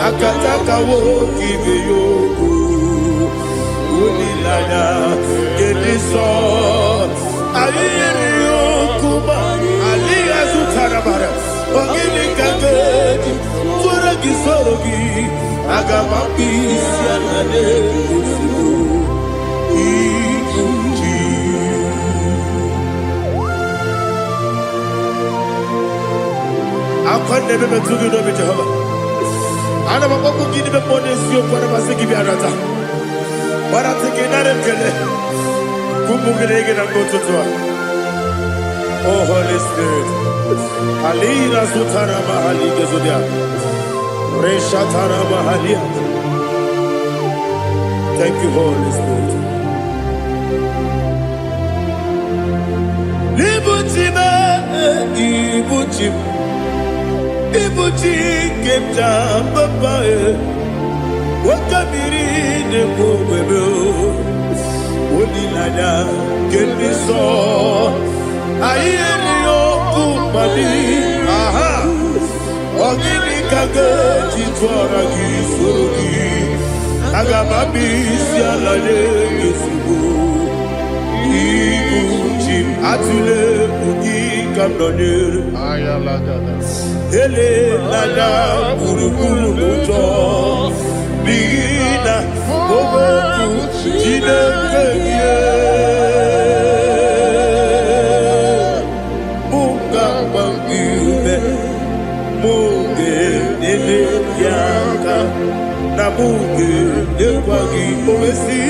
Akataka woki yoku Unilada Gediso Ayiri yokuba Aliya zutarabara Ogini kageti Tura gisorogi Agamambi Sianade Kusibu Ikuji Akwande bebe tugi dobi Jehovah Ana makoku gidi be ponesi o kwa basi gibi arata. Bara teke nare kele. Kumugirege na gototoa. Oh Holy Spirit. Alira sutara mahali gezodia. Resha tara mahalia. Thank you, Holy Spirit. Libutime, ibutim, ibutim kemta papa. Wakamiri ne bobebe, wodilada keliso. Ayeni okupadi, aha. Ogini kage chitwara kisorogi. Agababi sialale yesugo. Ibuchim atule ugi kamdonir. Ayalagada. Ele lala urukuru muto. Bigina oboku jinekeye. Munga bangiume. Munge nene yaka. Namuge nekwagi owesi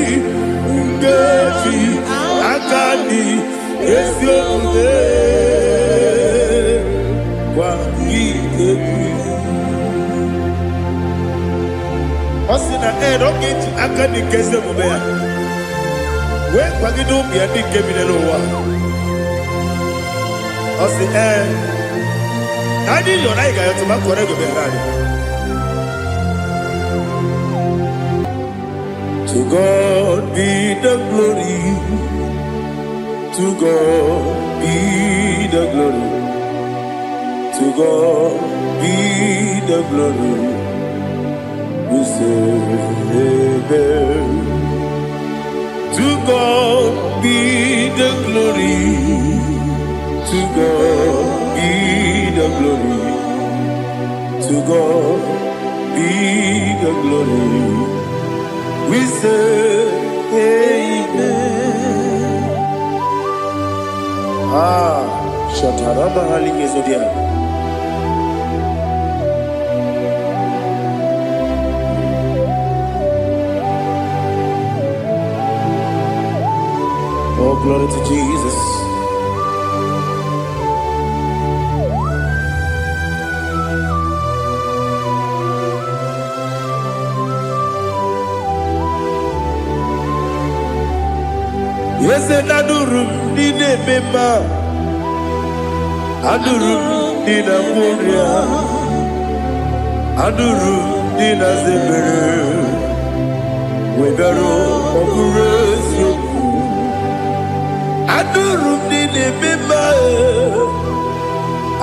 ngeji akani esiode kwagi ebi osina ogeji akani kese mubea we kwagi do bia di kebile wa osi nadi yo na igayo to makore go be rari. To God be the glory. To God be the glory. To God be the glory. We say amen. To God be the glory. To God be the glory. To God be the glory. We say amen. Shataraba haligezodia. Oh, glory to Jesus. Yes, and adurum dine mema, adurum dina moria, adurum dina zebere, webero okurezio, adurum dine mema,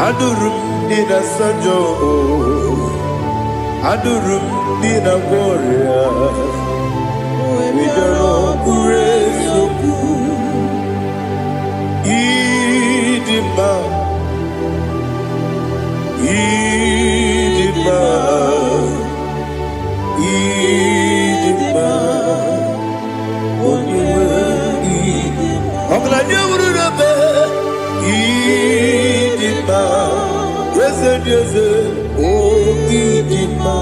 adurum dina sanjo, adurum dina moria, webero okurezio. Idima, Idima, Idima, Idima, Idima, yes, oh Idima,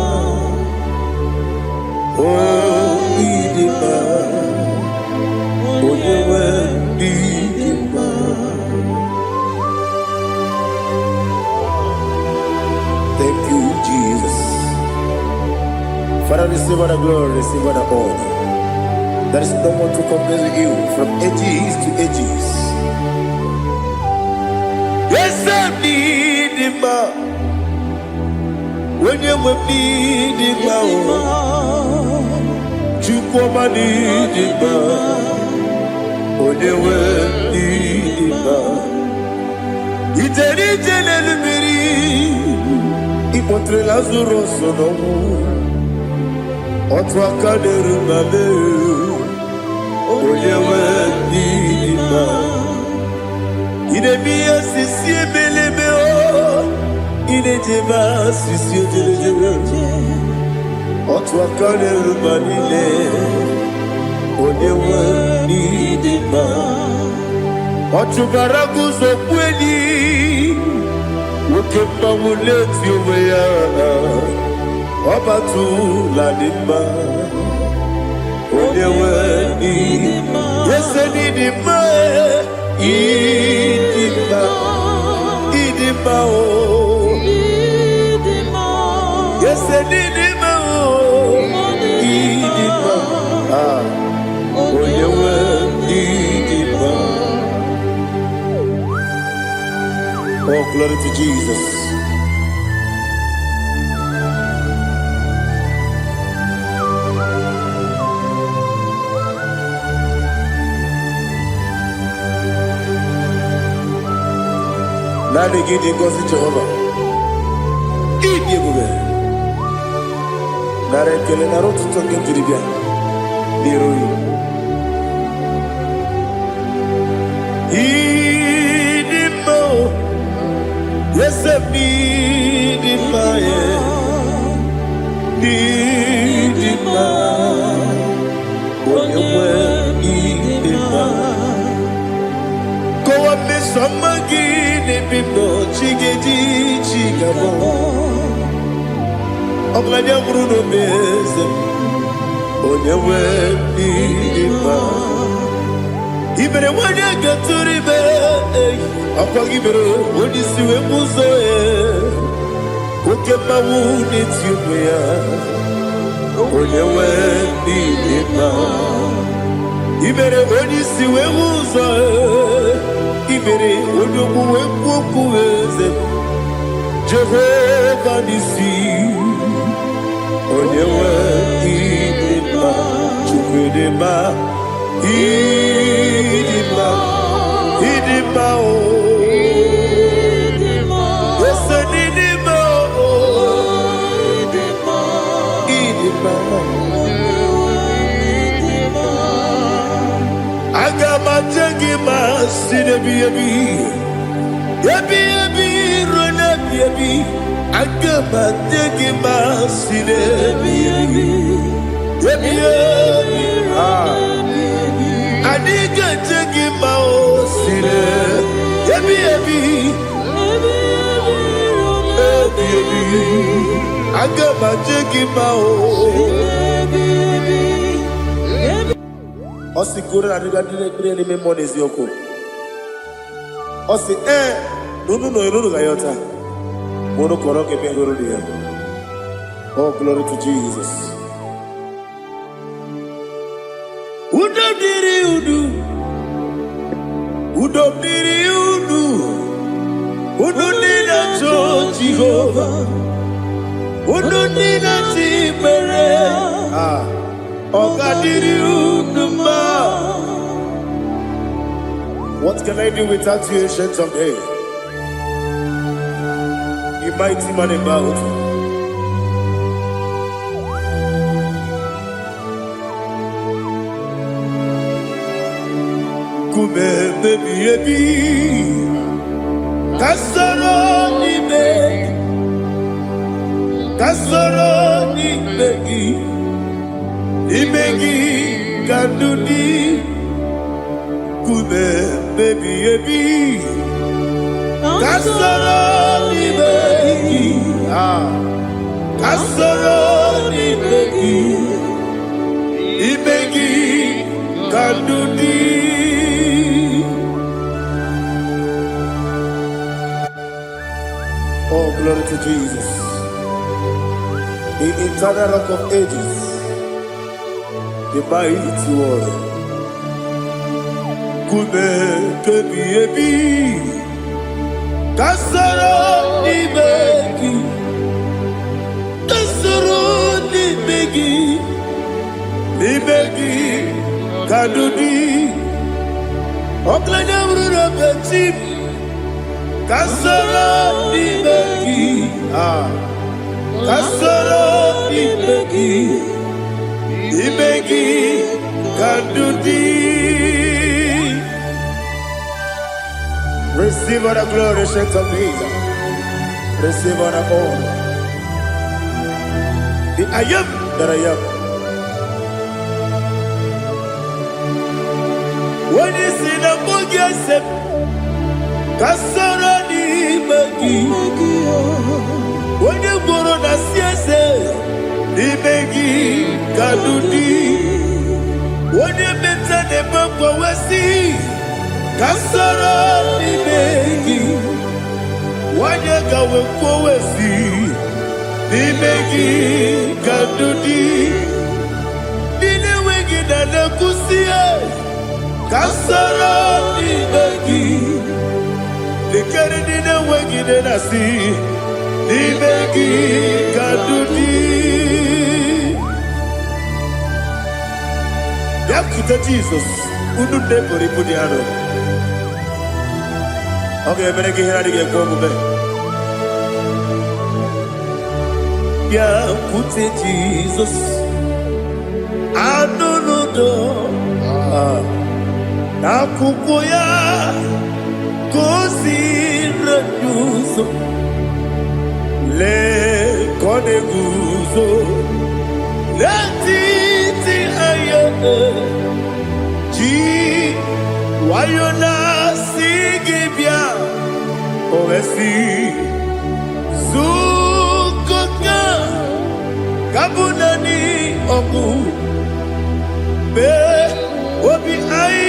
oh Idima, oh Idima. Thank you, Jesus. Father, receive all the glory, receive all the honor. There is no one to compare with you from ages to ages. Yes, I need him. When you need him, you come and need him. When you need him, it's a little bit. Ipotre lazuro sonomu otwa kaderu mame oyewe dima ine biya sisi belebe o ine jeba sisi ojelejebe otwa kaderu manile oyewe dima otubaragu zokweni Woke mawuleti oweya Obatu ladima. Onyewe idima. Yes, idima. Idima. Idima. Idima. Yes, idima. Idima. Onyewe idima. Oh, glory to Jesus. Nani gidi ngozi Jehovah. Idi bube. Nare kele naro tuto kendiribia. Niroi. Idi mo. Yese idi ma ye. Idi ma. Onyewe idi ma. Kowa me samagi. Bibo chigedi chigabo Oglanya Bruno Beze Onyewe Bidima Ibere wanya gaturibe Akwa gibere Onisiwe muzoe Ukema wuni tiumya Onyewe Bidima Ibere onisiwe muzoe Ibere odomu wekuweze Jehovah nisi Onyewe idima Chukwedema Idima Idima o Yese idima o Idima Agama jengima sinebi yebi rona yebi Agama jengima sinebi yebi Adiga jengima o sine yebi Agama jengima o Osi kura na diga dire ni me monezi yoko. Osi nunu gayota. Mono koroke me goro dia. Oh, glory to Jesus. Udo diri udu. Udo nina cho Jehovah. Udo nina tibere. What can I do without you, ancient of days? You mighty man about. Kume baby, kasoro ni begi. Imegi kandudi Kume baby Kasoro ni begi Kasoro ni begi Imegi kandudi Oh, glory to Jesus. The eternal rock of ages, the mighty one. Kume kebi kasoro ni begi kadudi oklanya brura beti kasoro ni begi kasoro ni begi kadudi. Receive all the glory, shout of Jesus. Receive all the honor. The I am that I am. When you see the boogie, I said, Kasarani Magi. When you go on a kasiese nimegi kadudi wone meta ne bako wesi kasara nimegi wanye gawe ko wesi nimegi kadudi dine wegi na kusie kasara nimegi lekere dine wegi na si nimegi kadudi yakuta Jesus unu debori pudiano okay menegi hiradi ge kombe yakute Jesus anunudo nakukoya kosi reduzo le koneguzo le titi ayone ji wayona sigibia ovesi sukoka kabunani oku be obi ai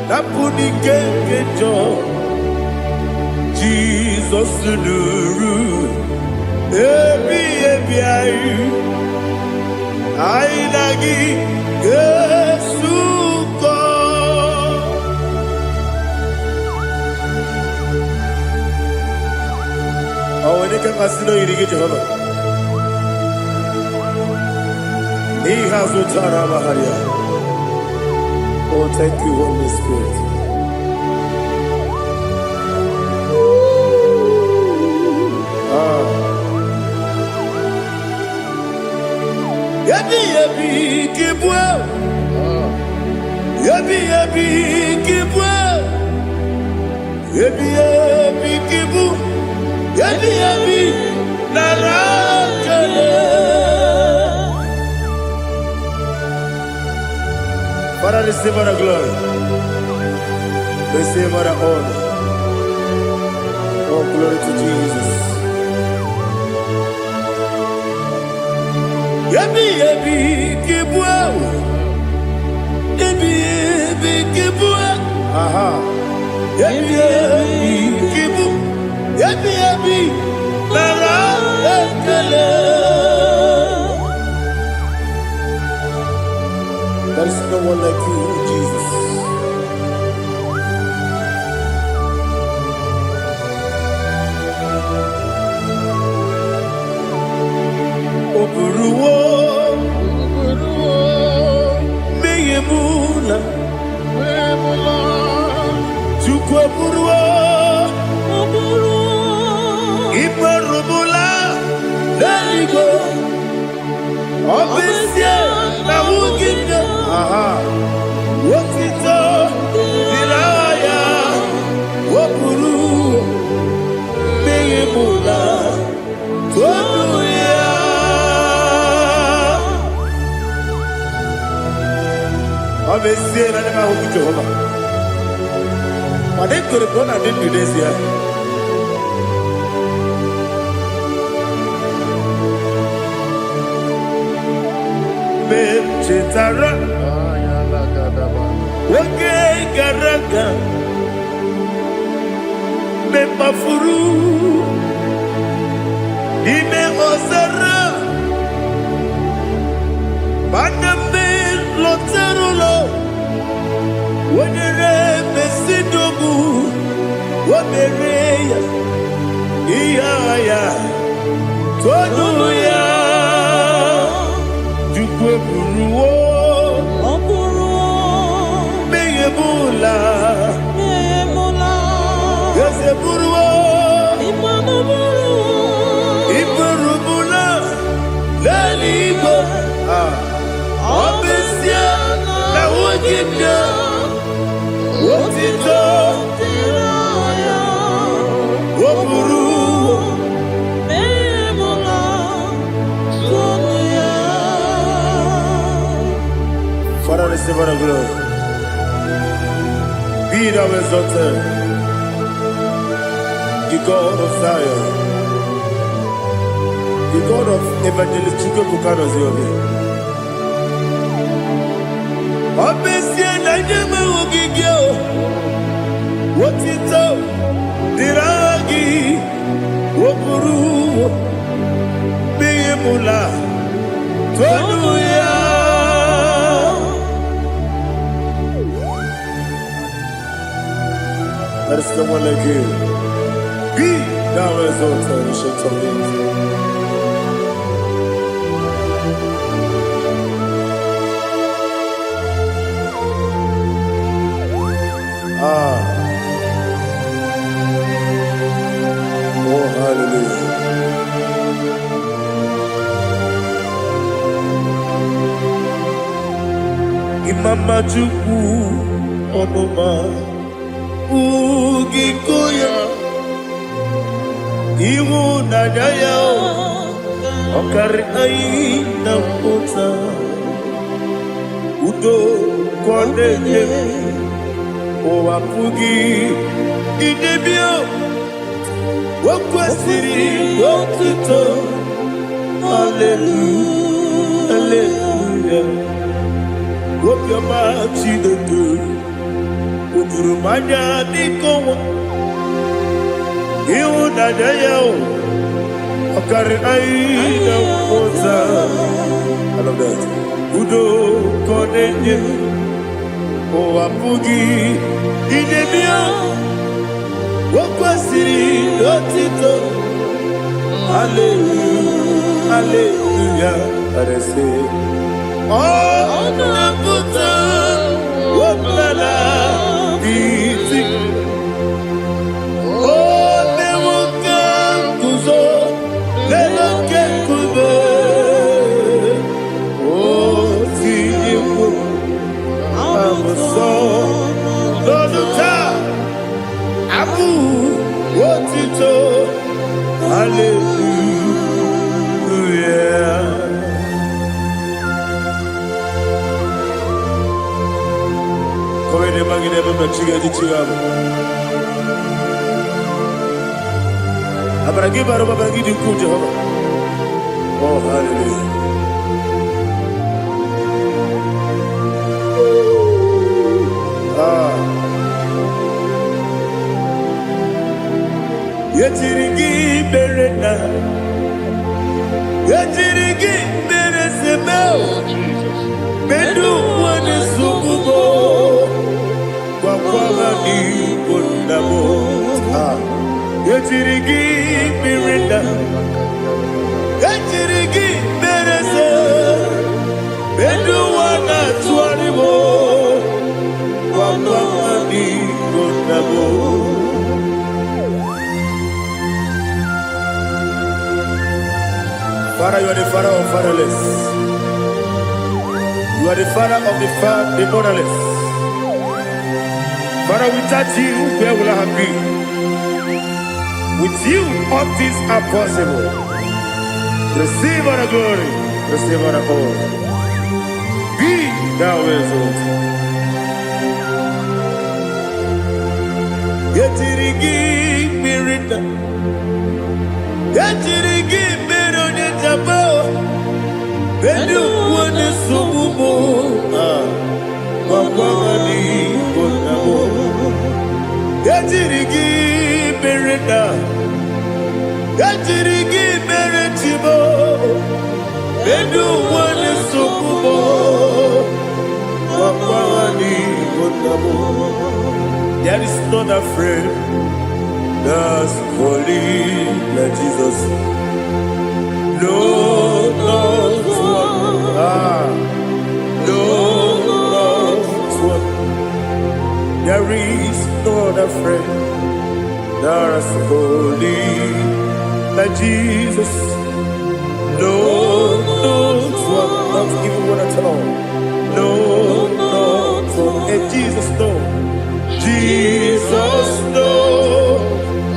napuni kenkejo Jesus nuru ebi ai nagi Yesu ko awone ke masino irige Jehovah he has utara baharia. Oh, thank you, Holy Spirit. Yabi kibwa, yabi kibwa, yabi kibu, yabi narakale. Father, receive our glory, receive our honor. Oh, glory to Jesus. Yabi kibwa, yabi kibwa, aha. Yabi kibu, yabi nara ekele. There is no one like you, Jesus. Oburuwo, meyemula, chukwu oburuwo, iperubula, leligwe, obisie na wugide, wotito, diraya, oburuwo, meyemula, toduya. Obviously, I never hope Jehovah. But they could have gone and did this year. Chitara, okay, Garaga, Mepafuru, Ime Osara, Bandambe, Loterulo, Wenere, Mesidobu, Wabereya, Iaya, Toduya. Buruwo, meyebula, yese buruwo, iperubula, leligo, obesia, na wogibya, wotito, woburuwo. Father, receive our glory. Be thou exalted, the God of Zion. The God of Evangelist Chukwu Bukano Ziobe. Obesia na nyama ogigio. What it up? Diragi. Wopuru. Beyemula. Tonuya. Let us come on like you. Be thou exalted, we shall tell you. Oh, hallelujah. Imama Chukwu Onoma Ugikoya Iwu Nadaya Okari Aina Mota Udo Kondeye Owapugi Idebio Wakwasiri Wakito Hallelujah Hallelujah Wopiama Chidodo Udurumanya Nikowa Iwu Nadaya Okari Aina Mota I love that Udo Kondeye Owapugi Idebio Wakwasiri Lotito Hallelujah Hallelujah And I say Oh Naputa Waplala Biti Oh Newoka Kuzo Leloke Kube Oh Tiyimu Amoso Loduta Abu Wotito Hallelujah Come ne mangi ne bamba chiga di chigamo Abragi baro babangi di ku Jehovah Oh hallelujah Yetirigi berena Yetirigi beresebeo Bedu wane sububo Kwa ni kundamo Yetirigi berena Yetirigi berese Bedu wana tuaribo Kwa ni kundamo Father, you are the father of fatherless. You are the father of the motherless. Father, without you, where will I have been? With you, all things are possible. Receive all the glory. Receive all the honor. Be thou exalted. Yetirigi mirita. Yetirigi mironye jabo. Bedu wane sububo. Wakwamani konamo. Yetirigi mirita. Yetirigi miritibo. Bedu wane sububo. Wakwamani konamo. There is not a friend that's holy like Jesus. No, not one. No, not one. There is no other friend that's holy like Jesus. No, not one. Not even one at all. No, not one. And Jesus, no. Jesus knows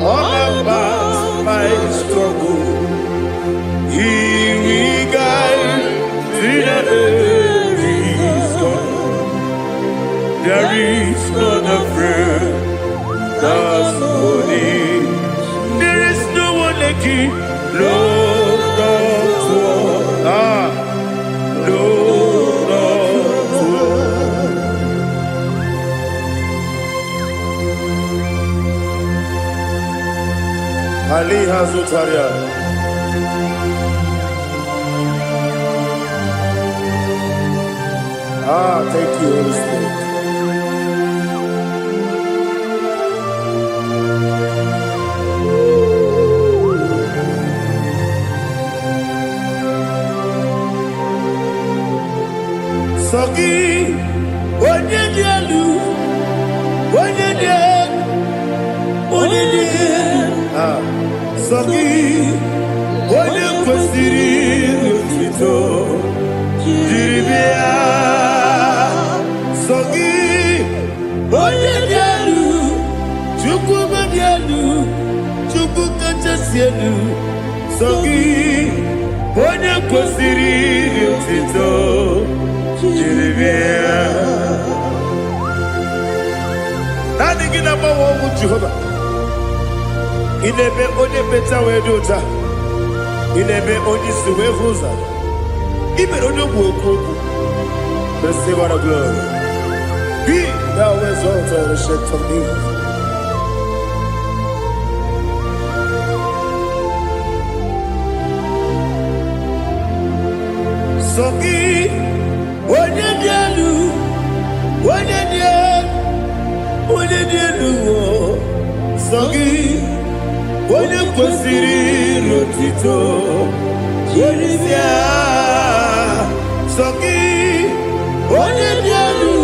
all about my struggle. He will guide me that is gone. There is not a friend that's holy. There is no one like you, Lord God. Ali Hazutaria. Thank you, Holy Spirit. Sogi, onye dielu, onye dielu, onye dielu. Sogi, onye kwesịrị otuto, jiri bịa. Sogi, onye dielu, Chukwu dielu, Chukwu kachasị elu. Sogi, onye kwesịrị otuto. Nani gina mawo mu Jehova. Inebe onye beta we do ta. Inebe onye si we vuza. Ibe onye gwu okwu. Receive our glory. Be thou exalted and shed from me. Sogi onye dielu, onye dielu, onye dielu, Sogi, onye kwesịrị otuto, jiri bịa. Sogi, onye dielu,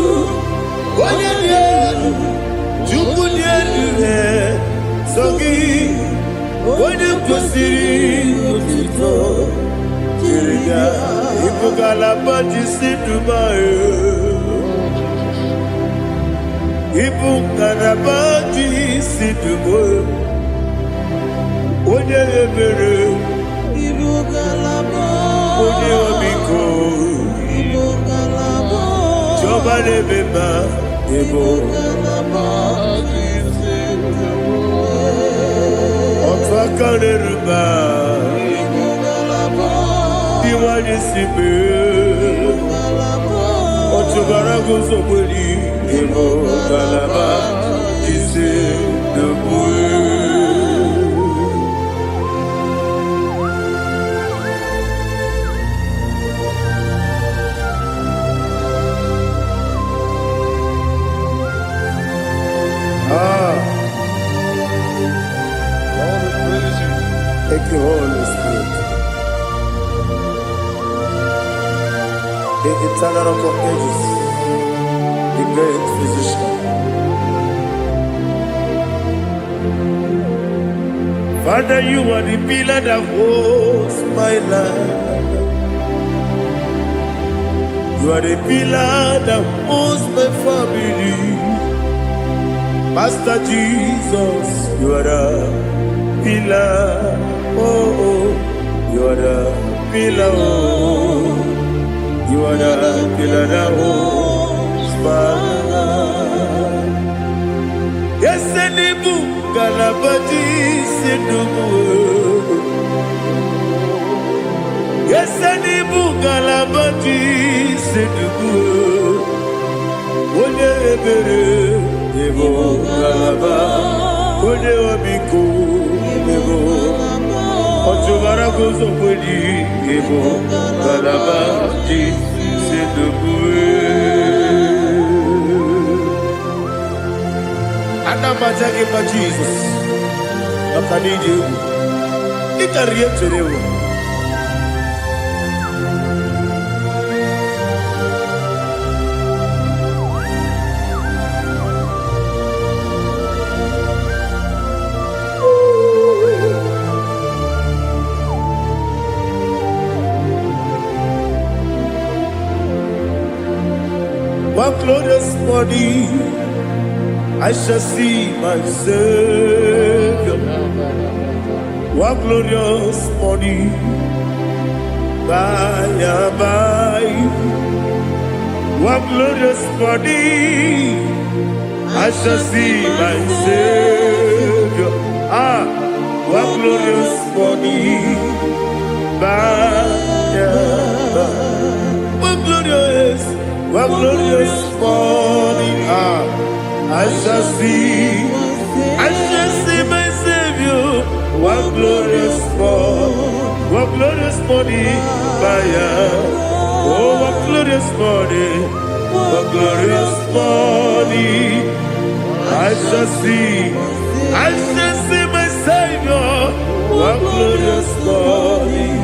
Chukwu dielu, Sogi, onye kwesịrị otuto, jiri bịa. Ibugalaba jisi Dubai. Ibugalaba jisi Dubai. Onye ebere. Ibugalaba. Onye omiko. Ibugalaba. Jọba lebeba. Ibugalaba jisi Dubai. Ọtụ aka n'eruba. Iwani sibe. Otubara gozo mweli. Ibugalaba jisi Dubai. Thank you, Holy Spirit. The eternal rock of ages, the great physician. Father, you are the pillar that holds my life. You are the pillar that holds my family. Master Jesus, you are the pillar. Oh, you are the pillar. Oh, you are the pillar that holds my life. Yes, Enibu Galabati Sidubu. Yes, Enibu Galabati Sidubu. Onye ebere, Ebo Galaba. Onye obiku, Ebo. Otubara gozo mweli, Ebo Galaba Sidubu. Anamajage pa Jesus. Akanije. Ikariyeterewo. One glorious morning, I shall see my Savior. One glorious morning, by and by. One glorious morning, I shall see my Savior. One glorious morning, by and by. One glorious morning, I shall see my Savior. One glorious morning, what glorious morning, oh, what glorious morning, what glorious morning. I shall see my Savior, what glorious morning,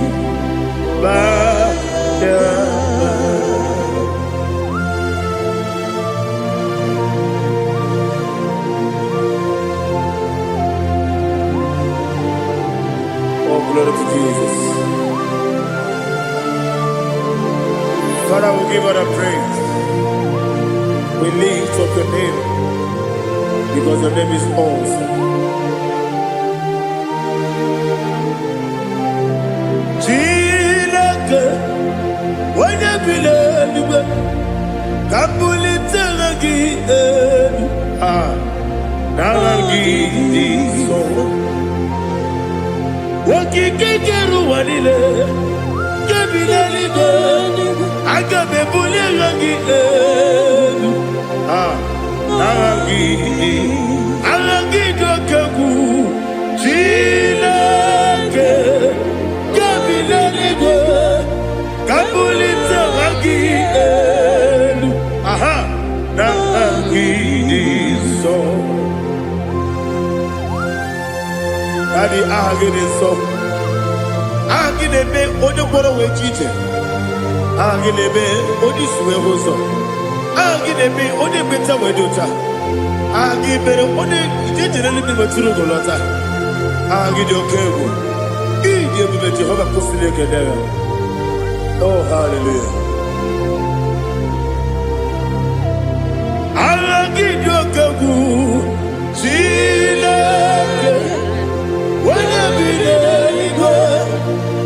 Oh, glory to Jesus. Father, we give all the praise. We lift up your name because your name is awesome. Chilaka, when you believe, Kapulitagi, Naragi, so. Wakikeru wanile, Kabilaligo, Agabe Bulirangi, Aragi Dokagu, Chilake, Kabilaligo, Kabulita Ragi, Naragi, so. Daddy, so. Agilebe, Odoboro Wejite. Agilebe, Odisue Hoso. Agilebe, Odebeta Wedota. Agibere, Ode, Generally Maturu Golota. Agidio Kebu. Idi Jehovah Kosile Kedera. Oh, hallelujah. Agidio Kebu. Chileke.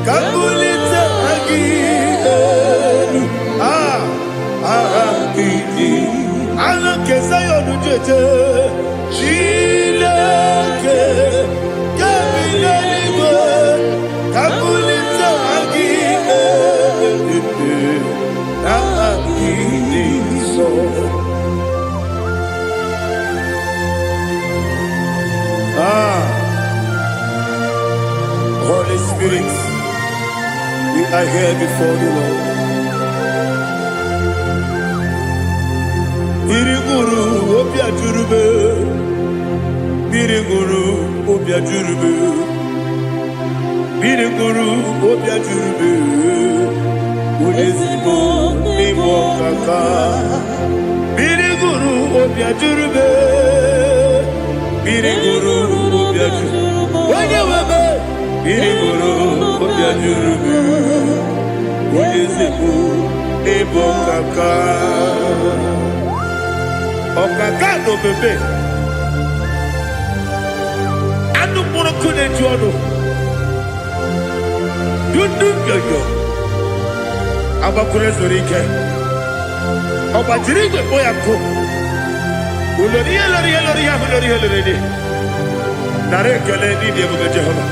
Kabulita again. Alakesa yonujeje. Chileke. Kabilaligo. Kabulita again. So. Holy Spirit, we are here before you, Lord. Biriguru obia jurube, Biriguru obia jurube, Biriguru obia jurube, Udesibo nibo kaka, Biriguru obia jurube, Biriguru obia jurube, Wanyawebe. Biriguru obia jurube, Udesibo nibo kaka. Okaka no bebe. Anu mono kune juono. Dundu yoyo. Abakure zorike. Obajirige boyako. Uloriya. Nare kele ni diye Jehovah.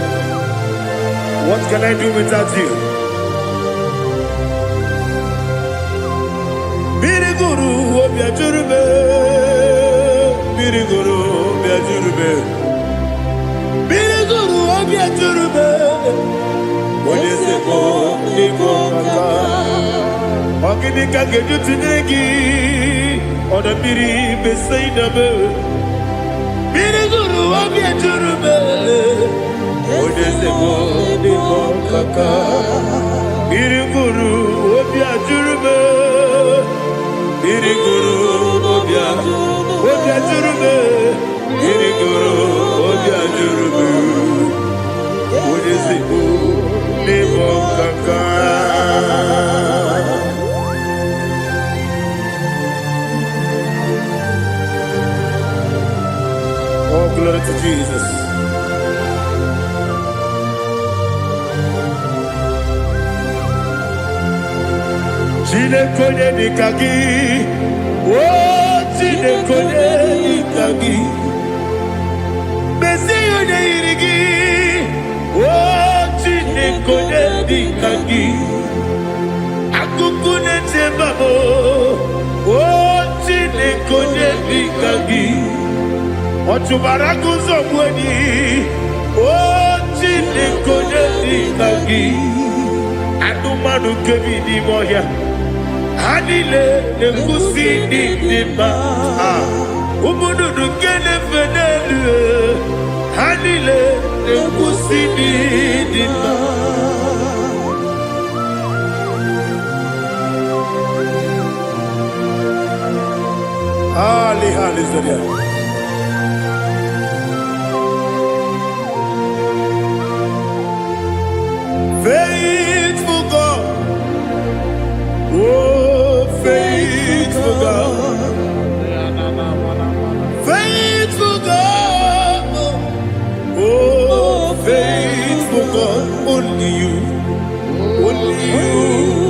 What can I do without you? Biriguru obia jurube, Biriguru obia jurube, Biriguru obia jurube. Odesebo nibo kaka, Ogini kageju tinegi, Oda biri besaidabe. Biriguru obia jurube, Odesebo nibo kaka, Biriguru obia jurube. Biriguru obia jurube, Biriguru obia jurube, Udesibo nibo kaka. Oh, glory to Jesus. Chinekonye nikagi, oh chinekonye nikagi, Mesiyo ne irigi, oh chinekonye nikagi, Akukune tembabo, oh chinekonye nikagi, Otubaraku zobweni, oh chinekonye konye dikagi anụmanụ kebi n'ime ọhịa ha niile na-ekwusi dị mma ụmụnnụnụ nke na-efe n'elu ha niile na-ekwusi dị mma Hallelujah. Faithful God, oh faithful God, faithful God, oh faithful God, only you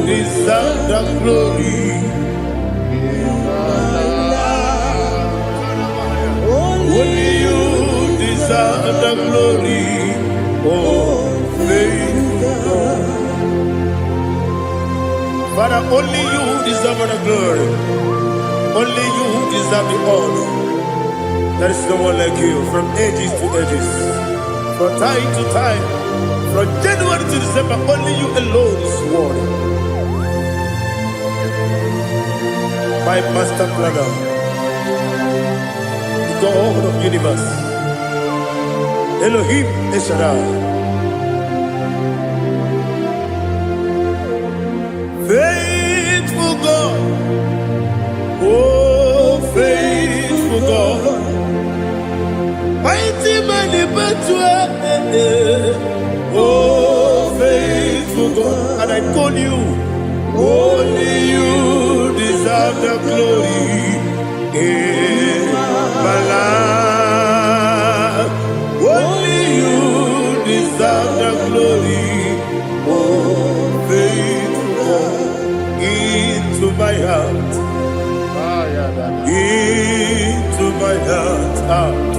deserve the glory. Only you deserve the glory, oh faithful God. Father, only you deserve the glory. Only you deserve the honor. There is no one like you from ages to ages, from time to time, from January to December. Only you alone is worthy. My master planner, God of universe, Elohim Eshadai, faithful God, oh faithful God, mighty man in battle, oh faithful God, and I call you, only you deserve the glory. My life, only you deserve the glory. Oh, faithful God, into my heart, into my heart,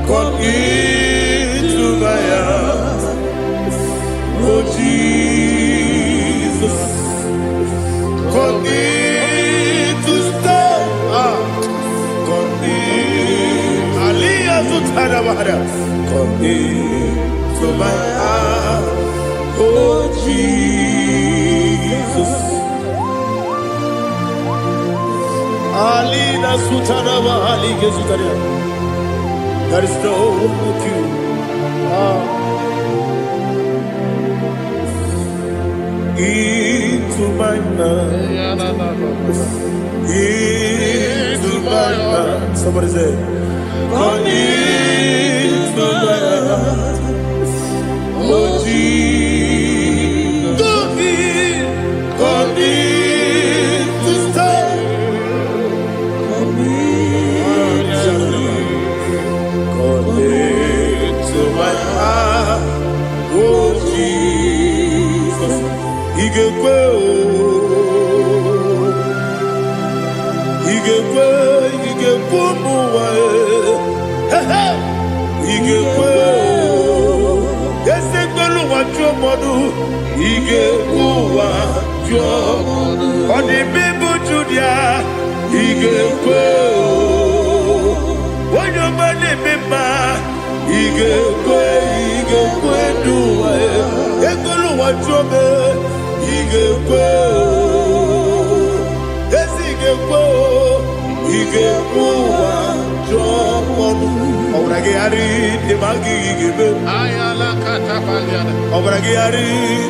come into my heart. Oh Jesus, come in to stay. Come into my heart, oh Jesus. Alina Sutanaba Ali Gezutaria. There is no one like you. Into my heart, into my heart. Somebody say, come into my heart, oh Jesus. Come in to stay. Come into my heart, oh Jesus. Igekwe, igekwe muwa. Igekwe, ese gbolu wa jomodu. Igekwe wa jomodu. Odi bibu Judia. Igekwe, wonyo mani mima. Igekwe duwa. Egbolu wa jome. Igekwe, ese igekwe wa jomodu. Obragi ari demagi igebe. Ayala katapaliana. Obragi ari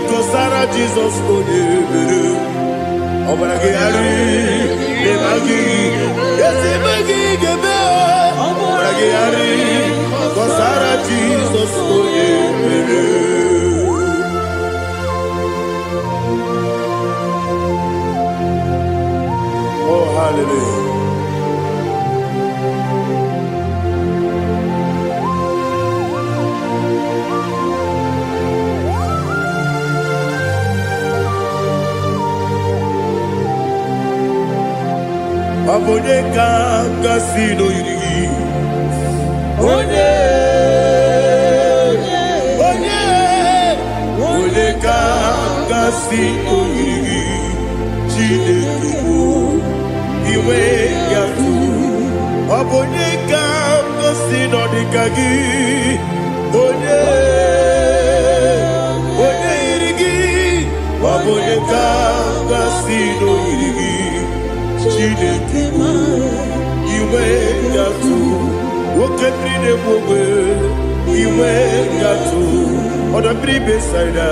kosara Jesus odebere. Obragi ari demagi yesimagi igebe. Obragi ari kosara Jesus odebere. Oh hallelujah. Abone kanga sino yiri. Onye kanga sino yiri. Chineke o iwe yatu. Abone kanga sino dikagi. Onye Oneka sino irigi Chineke iwe gatu Woke brine mwobe iwe gatu Oda bribe saida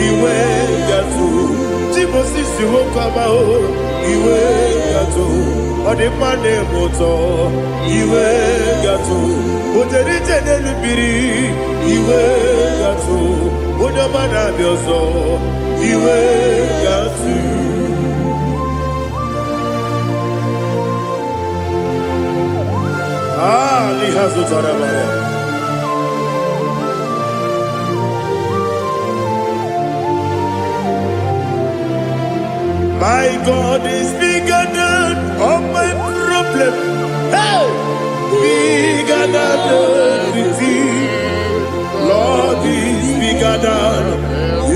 iwe gatu Tibo sisi wokama o iwe gatu Ode mane moto iwe gatu Ode rite nelubiri iwe gatu Ode mana biozo iwe gatu Lihazu Tarabaya. My God is bigger than all my problem. Hey, bigger than everything. Lord is bigger than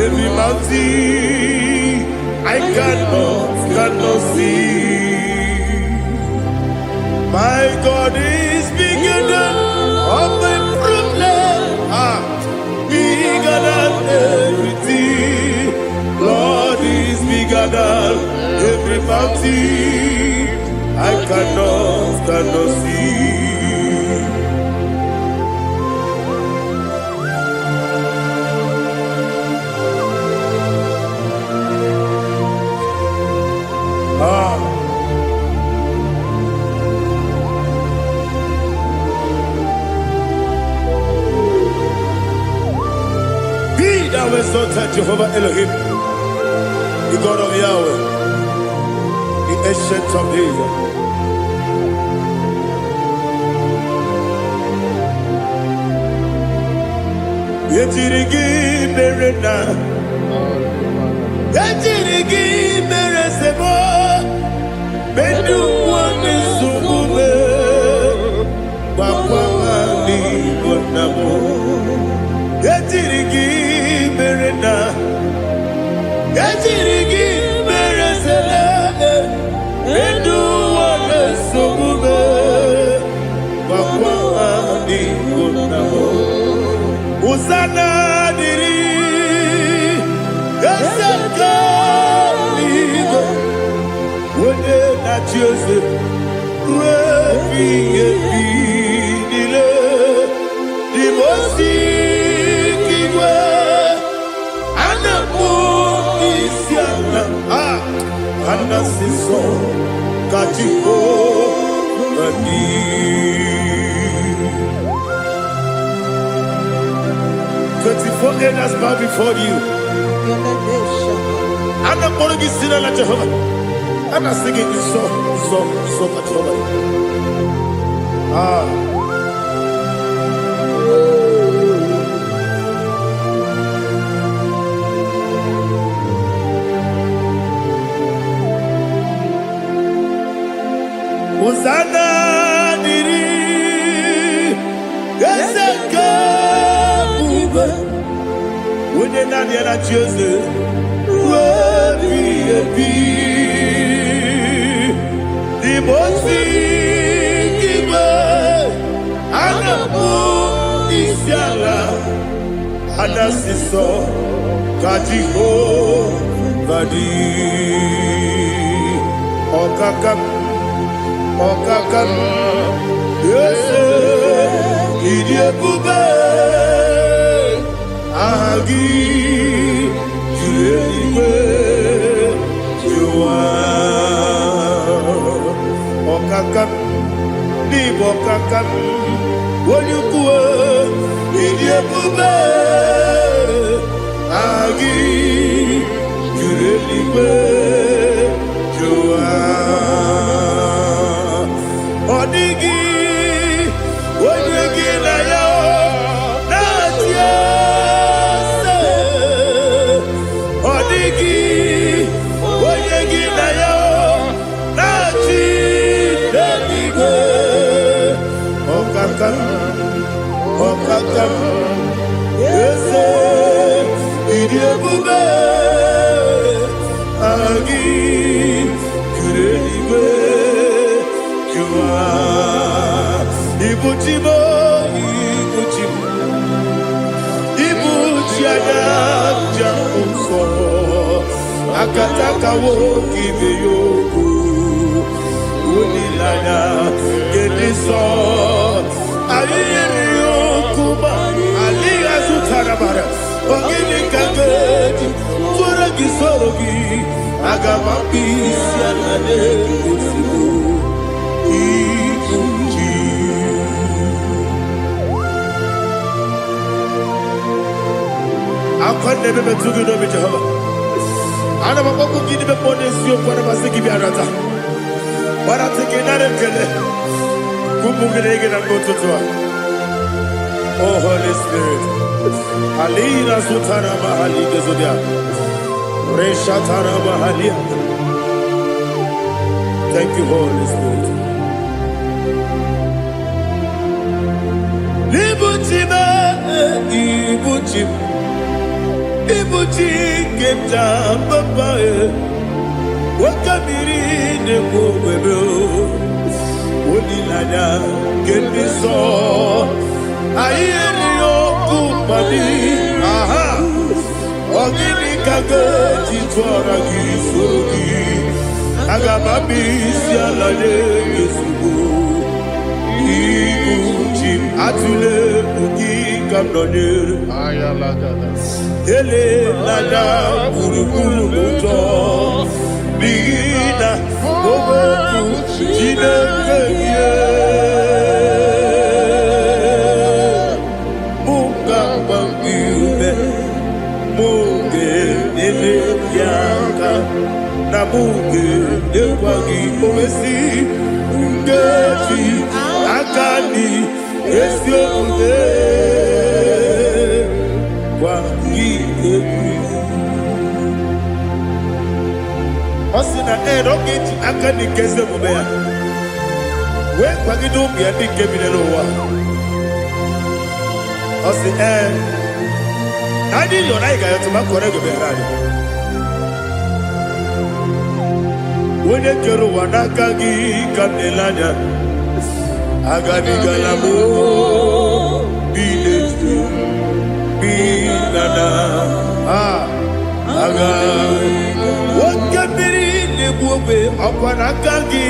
every mountain. I cannot see. My God is bigger than all my problems. Bigger than everything. Lord is bigger than every mountain. I cannot see. Thou exalted Jehovah Elohim, the God of Yahweh, the ancient of days. Yetirigi berena, yetirigi beresebo, bedu wane sumume, papa mani bonamo. Yetirigi berena, yetirigi beresele, bedu wane sumume, papa mani bonamo. Usana diri, esaka ligo, wode na Joseph, refi nile, dimosi kiwe, anapo isiana, anasiso kachiko mani. 24 elders bow before you. I'm not going to be seen like Jehovah. I'm not singing this song like Jehovah. Hosanna diri, Eseka. When you're not here at Jesus, the most Anasiso Kajiho Vadi Okakam Yes Idiabube Agi Juliwe Jua Okakam Nibokakam Wonyukue Idiabube Agi Juliwe Jua Odigi Wonyegi na yo Natia Odigi Wonyegi na yo Nati Deligwe Okakam Yese Idiabube Agi Juliwe Jua Ibuchimo Ibuchiana Jamuso Akataka wo kibe yoku Unilanya Gediso Aliyeni yoku Aliya Zutarabara Ogini kageti Tura gisorogi Agamapi Sianane Kusibu Ikunji Akwande bebe tugi no Jehova. Ana maboku gidi be pone sio kwa na basiki bi arata. Bara teke na rekele. Kumugirege na gototoa. Oh Holy Spirit. Alina sutana mahali gezodia. Resha tana mahali. Thank you, Holy Spirit. Libuchima, ibuchim. Ibuchi kemja papa wakamiri ne kubebe onilanya kemiso ayeri okupadi aha ogini kage titwara gisogi agamabi sialale yesugo ibuchi atule ugi kamnonere ayalagada ele nada buruburu moto bigina ogoku jinekeye muka bangiume muge ele yaka na muge ekwagi omesi ngeti akani esiode Osina roketi akani keze mubea. We kwagido mi adi kebile lowa. Osi Adi yona iga yotuma kore gobe radi. Wene kero wanakagi kamnelanya. Agami galamo biletu. Binana aga wakabiri nebuwe akwanakagi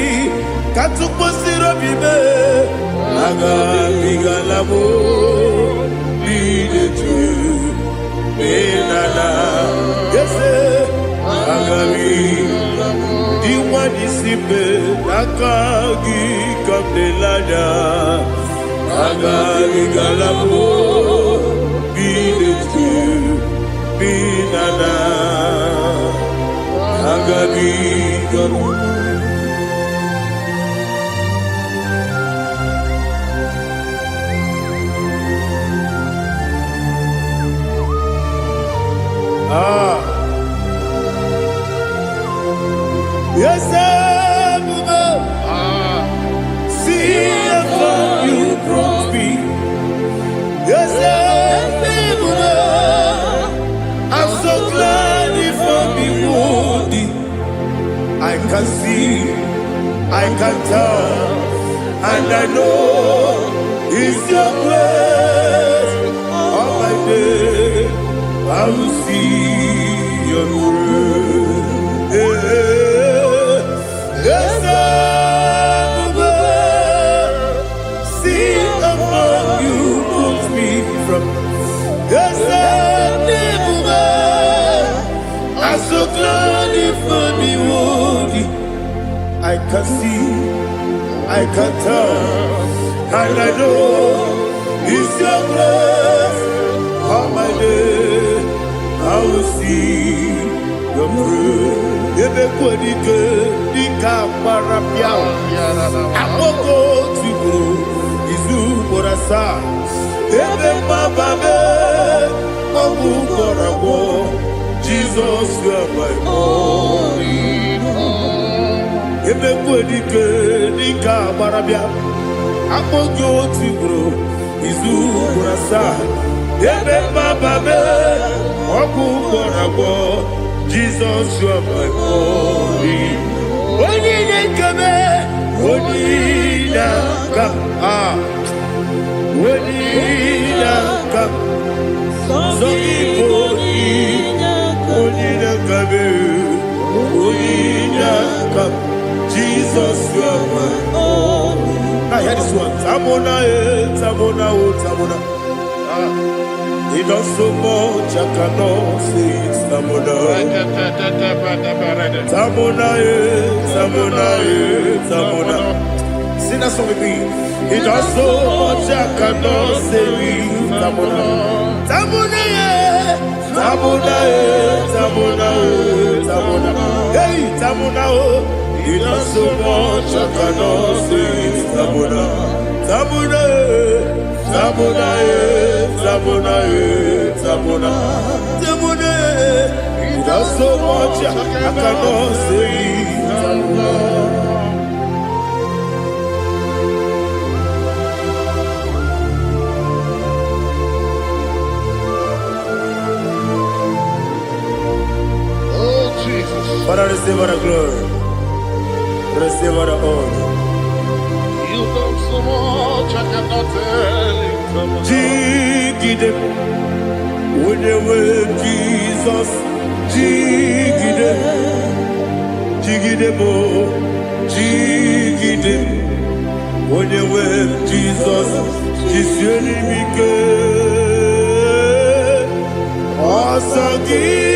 katuposiro bibe aga bigalamo biletu binana yese aga diwani sipe nakagi kamdelanya aga bigalamo Binana Agabi Yes, see if you brought me. Yes, I'm so glad if I'm wounded. I can see, I can tell, and I know it's your grace. All my day, I will see your grace. Yes, see among you moves me from. Yes, I'm so glad if I'm wounded. I can see, I can tell, and I know it's your grace. All my day, I will see your grace. Ebe kwenike, nika marapia. Akoko tibu, izu morasa. Ebe mababe, mabu korago. Jesus, you are my only home. Ebe kwenike, nika marapia. Akoko tibu, izu morasa. Ebe mababe, mabu korago. Jesus, you are my only. Onidekame, onidaka, onidaka. So Igbo, onidekame, Uyinyaka, Jesus, you are my only. Now hear this one. Tamona, Tamona, Tamona. He does so much, I cannot say it. Tamona. Tamona, Tamona, Tamona. Sing that song with me. He does so much, I cannot say it. Tamona. Tamona, Tamona, Tamona, Tamona. Hey, Tamona, he does so much, I cannot say it. Tamona. Tamona, Tamona, Tamona, Tamona, Tamona. He does so much, I cannot say it. Tamona. Father, receive all the glory. Receive all the honor. You done so much, I cannot tell it. Jigide, with the word Jesus. Jigide, jigide mo, jigide, with the word Jesus. Jisuni mike, asagi.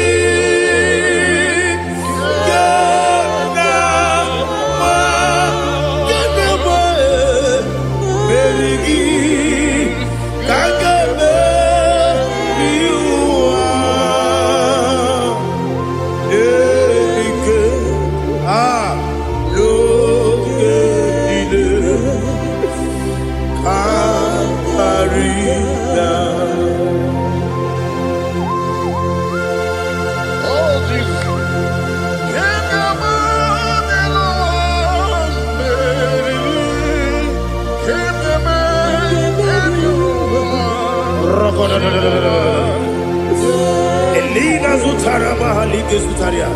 Elina Zutara Mahalike Zutaria.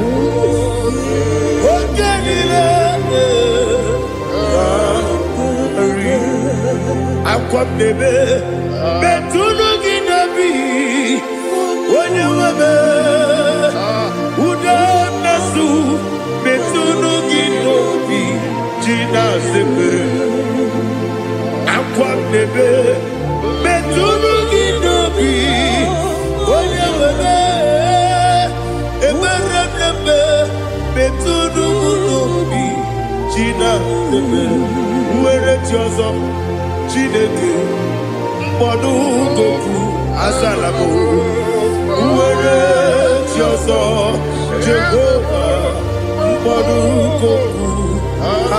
Aqua bebe, Betunu Ginabi, when you were Uda Nasu, Betunu Ginobi, Gina Sepe. Aqua bebe, Betunu Ginobi, when you were Betunu Ginobi, Gina Sepe. Where it yours up. Chineke mkpọdụ goku azalabo uwere chi ọzọ Jehova mkpọdụ goku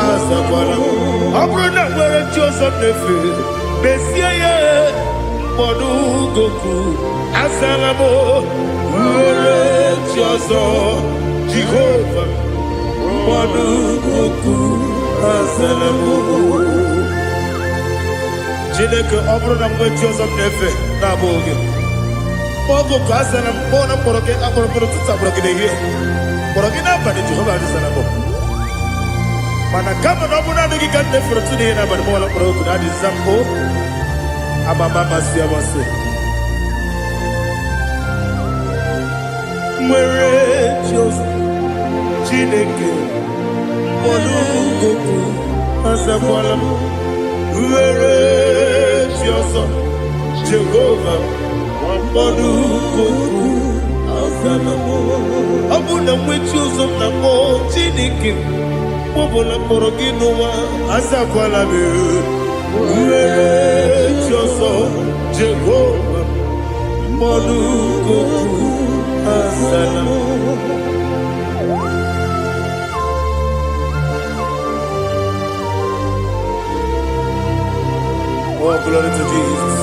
azakwala ọ bụrụ na nwere chi ọzọ na-efe mesie ya mkpọdụ goku azalabo uwere chi ọzọ Jehova mkpọdụ goku azalabo. Chineke ọ bụrụ na mgbe chi ọzọ m na-efe na-abụ oge ogo ka a sara m kpọọ na mkpọrọ gị akpọrọ mkpọrọ tụtụ akpọrọ gị n'ehihie mkpọrọ gị n'abalị Jehova adịzara m mana kama na ọ bụ naanị gị ka m na-efere tụ n'ihe n'abalị mụọla mkpọrọ ogu na adịza m o amama amasị amasị nwere chi ọzọ Chineke mkpọrọ ogu azakwala m were chi ọzọ Jehova mkpọdụ goku azala m ọ bụ na nwechi ụzọ m na mkpọ Chineke mkpọbụla mkpọrọ gị n'ụwa azakwala m were chi ọzọ Jehova mkpọdụ goku azala m. Oh, glory to Jesus.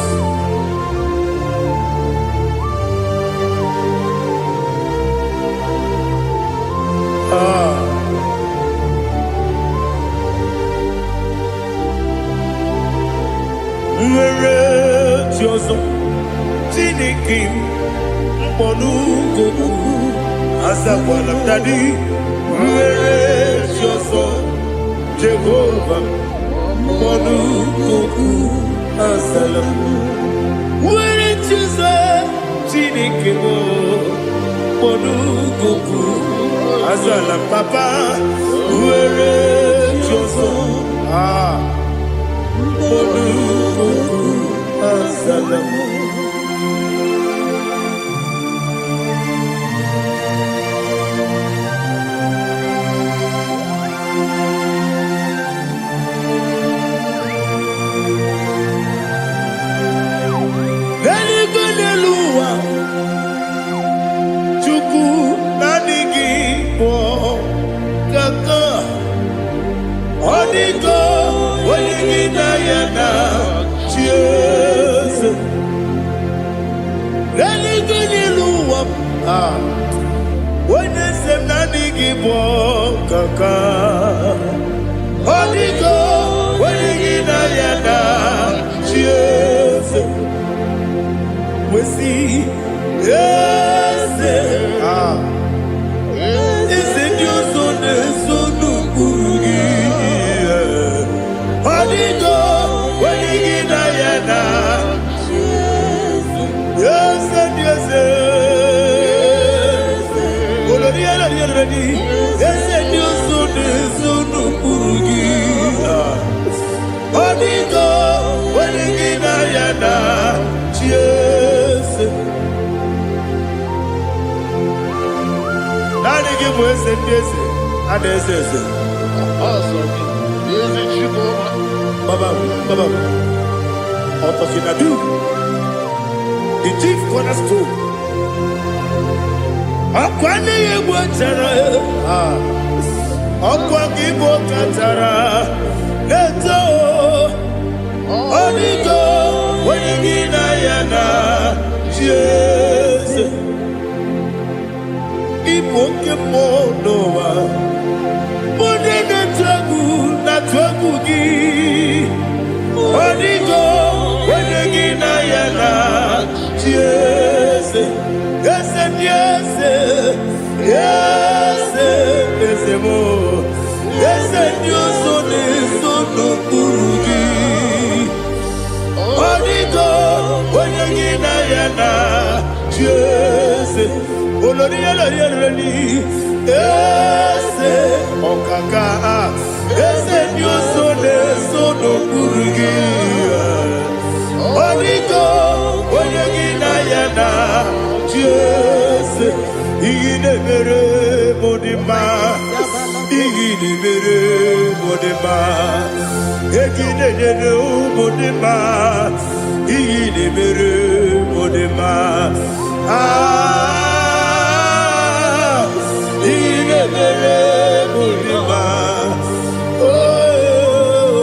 Nwere chi ọzọ Chineke mkpọdụ goku azakwala m dadi. Nwere chi ọzọ Jehova mkpọdụ goku azala m. Nwere chi ọzọ Chineke mkpọdụ goku Azala papa, uere joso. Olukuku azala. The chief cornerstone. Akwani Igbo chara, Akwani Igbo chara. Leto, Onigo, Wenigina yana, Jesus. Igbo kemo noa, Monene tragu na tragu gi. Onigo, Wenigina yana, Jesus. Yes, yes, yes, yes, more. Yes, you so no kurugi. Onigo, when you get ayana, yes, olori olori, yes, okaka, yes, you so no kurugi. Onigo, when you get ayana. Yes, Igidebere Modima, Igidebere Modima, Igidebere Modima, Igidebere Modima, Igidebere Modima, oh,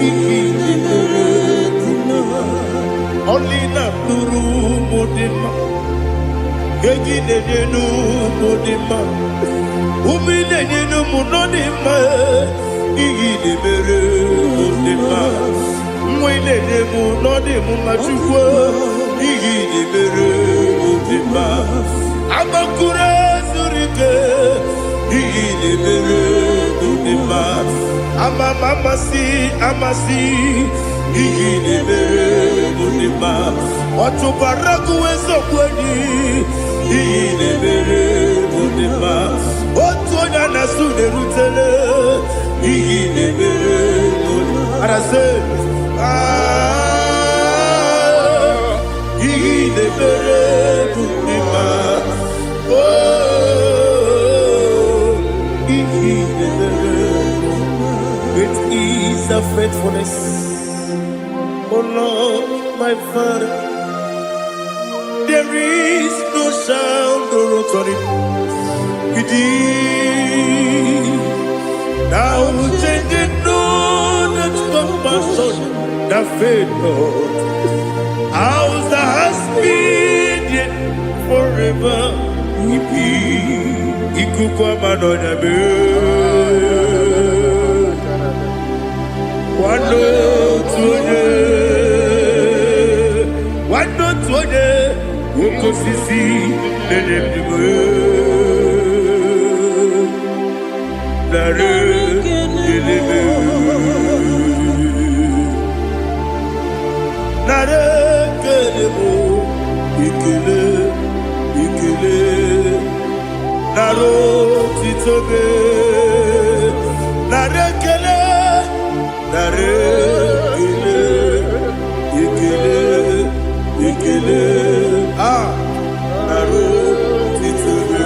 Igidebere Modima, only not Nuru Modima. Gegidenu Modima, Umidenu Munodima, Igidebere Modima, Mwidenu Nodimu Machukwa, Igidebere Modima, Amakure Zurike, Igidebere Modima, Amasi, Igidebere Modima, Watubaraku Ezokweni, Igidebere Modima, Otonya Nasude Rutele, Igidebere Modima. And I say, Igidebere Modima, oh, Igidebere Modima. Great is the faithfulness, oh Lord, my Father. There is no sound or authority. Now changing no that compassion, that faith, Lord. How's the husband forever? Ikukwa manonya be. Wando tuone. Woko sisi nenebime Nare kelebe Nare kelebo Ikele naro titobe, narekele, narekele, ikele, naro titobe.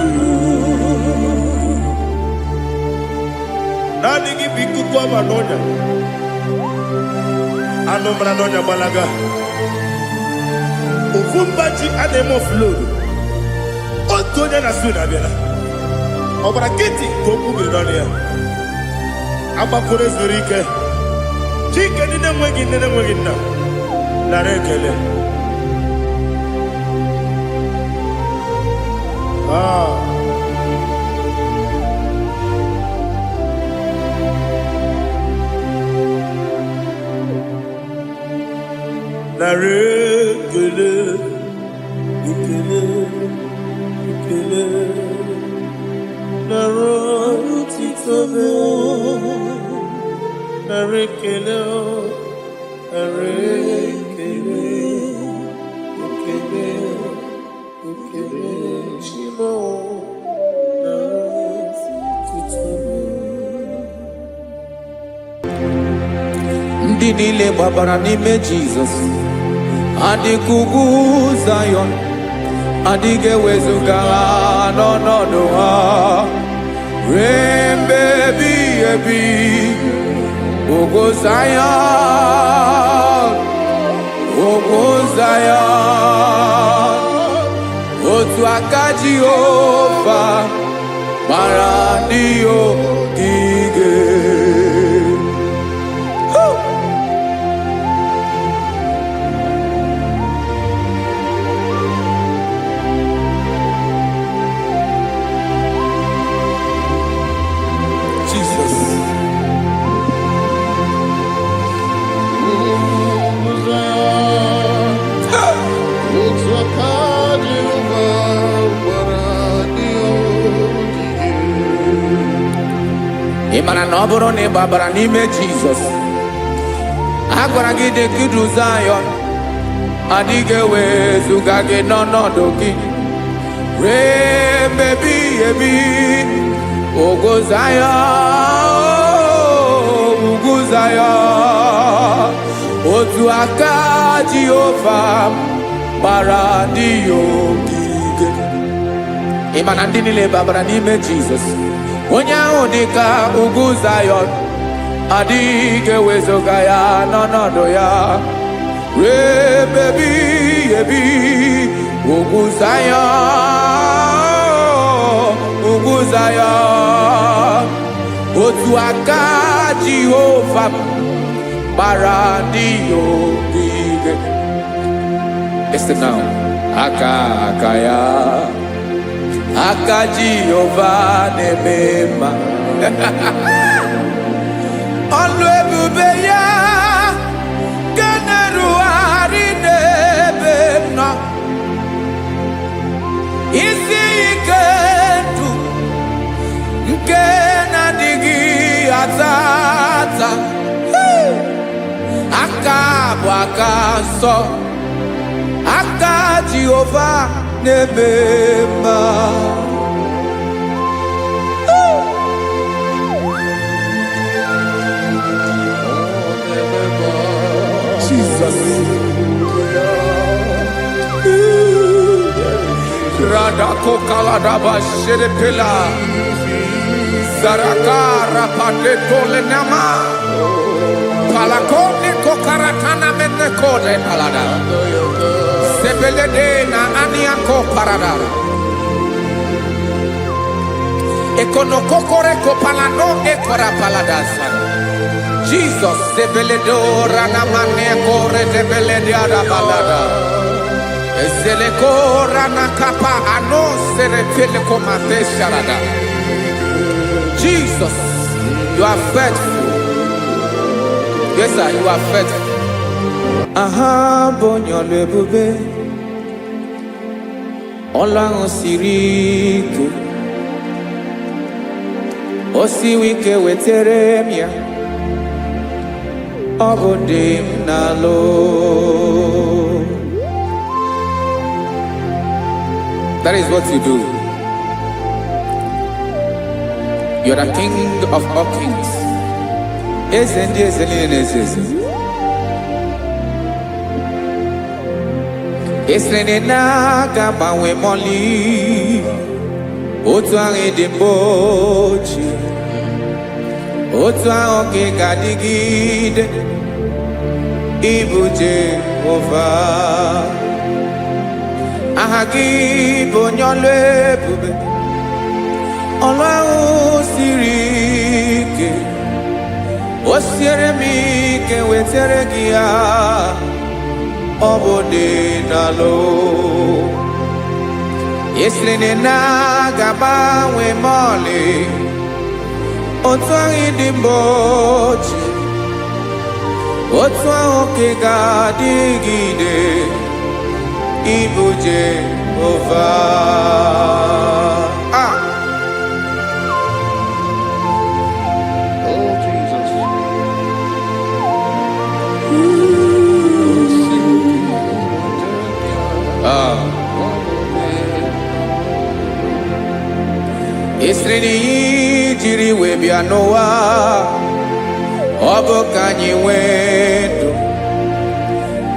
Nani gibiku kwa manonya, anomra nonya balaga. Ufumbaji anemo flow. Otonya na suna bela. Obara kiti koku bironia. Abakure zurike. Chike nine mwegi na. Narekele. Narekele. Ikele. Naro titobe. Narekele. Ikele. Shimo. Naro titobe. Ndị niile gbabara n'ime Jizọs adịghị ugwu Zayọn, adịghị ewezuga ha n'ọnọdụ ha ruo mgbe ebighị ebi. Ugwu Zayọn, ugwu Zayọn, otu aka Jehova gbara ndị ogige. Ị mara na ọ bụrụ na ị gbabara n'ime Jizọs, a gwara gị dị ka Zayọn, adịghị ewezuga gị n'ọnọdụ gị ruo mgbe ebighị ebi. Ugwu Zayọn, ugwu Zayọn, otu aka Jehova gbara ndị ogige. Ị ma na ndị niile gbabara n'ime Jizọs, onye ahụ dị ka ugwu Zayọn, adịghị ewezuga ya n'ọnọdụ ya ruo mgbe ebighị ebi. Ugwu Zayọn, ugwu Zayọn, otu aka Jehova gbara ndị ogige. Listen now, aka ya, aka Jehova na-eme mma. Ọlụ ebube ya ga na-erugharị n'ebe m nọ. Isi ike ndụ nke na-adịghị ata ata. Aka bụ aka nsọ, aka Jehova na-eme mma. Jesus. Radako kaladaba sherepela zarakara padeto lenama palakone kokaratana menekode palada sebelede na aniako paradara ekonokokore kopalano ekora paladasa. Jesus sebeledora na manekore debelediada balada. Eselekora na kapa ano serepele komate sharada. Jesus, you are faithful. Yes, sir, you are faithful. Aha, bonyo lebube. Olang siriku. Osi wike weteremia. Obodim nalo. That is what you do. You are the King of all kings. Eze ndị eze niile na-eze eze. Esere na ga-agbanwe mọlị, otu ahụ dị mgbe ochie, otu ahụ ka ị ga-adịgide, ịbụ Jehova. Aha gị bụ onye ọlụ ebube, ọlụ ahụ siri ike, o siere m ike wetara gị ya, ọ bụ dị n'alụ. Esiri na ga-agbanwe ma ọlị, otu ahụ dị mgbe ochie, otu ahụ ka ị ga-adịgide, ịbụ Jehova. Oh, Jesus. Esiri na ihe jiri wee bịa n'ụwa, ọ bụ ka anyị nwee ndụ,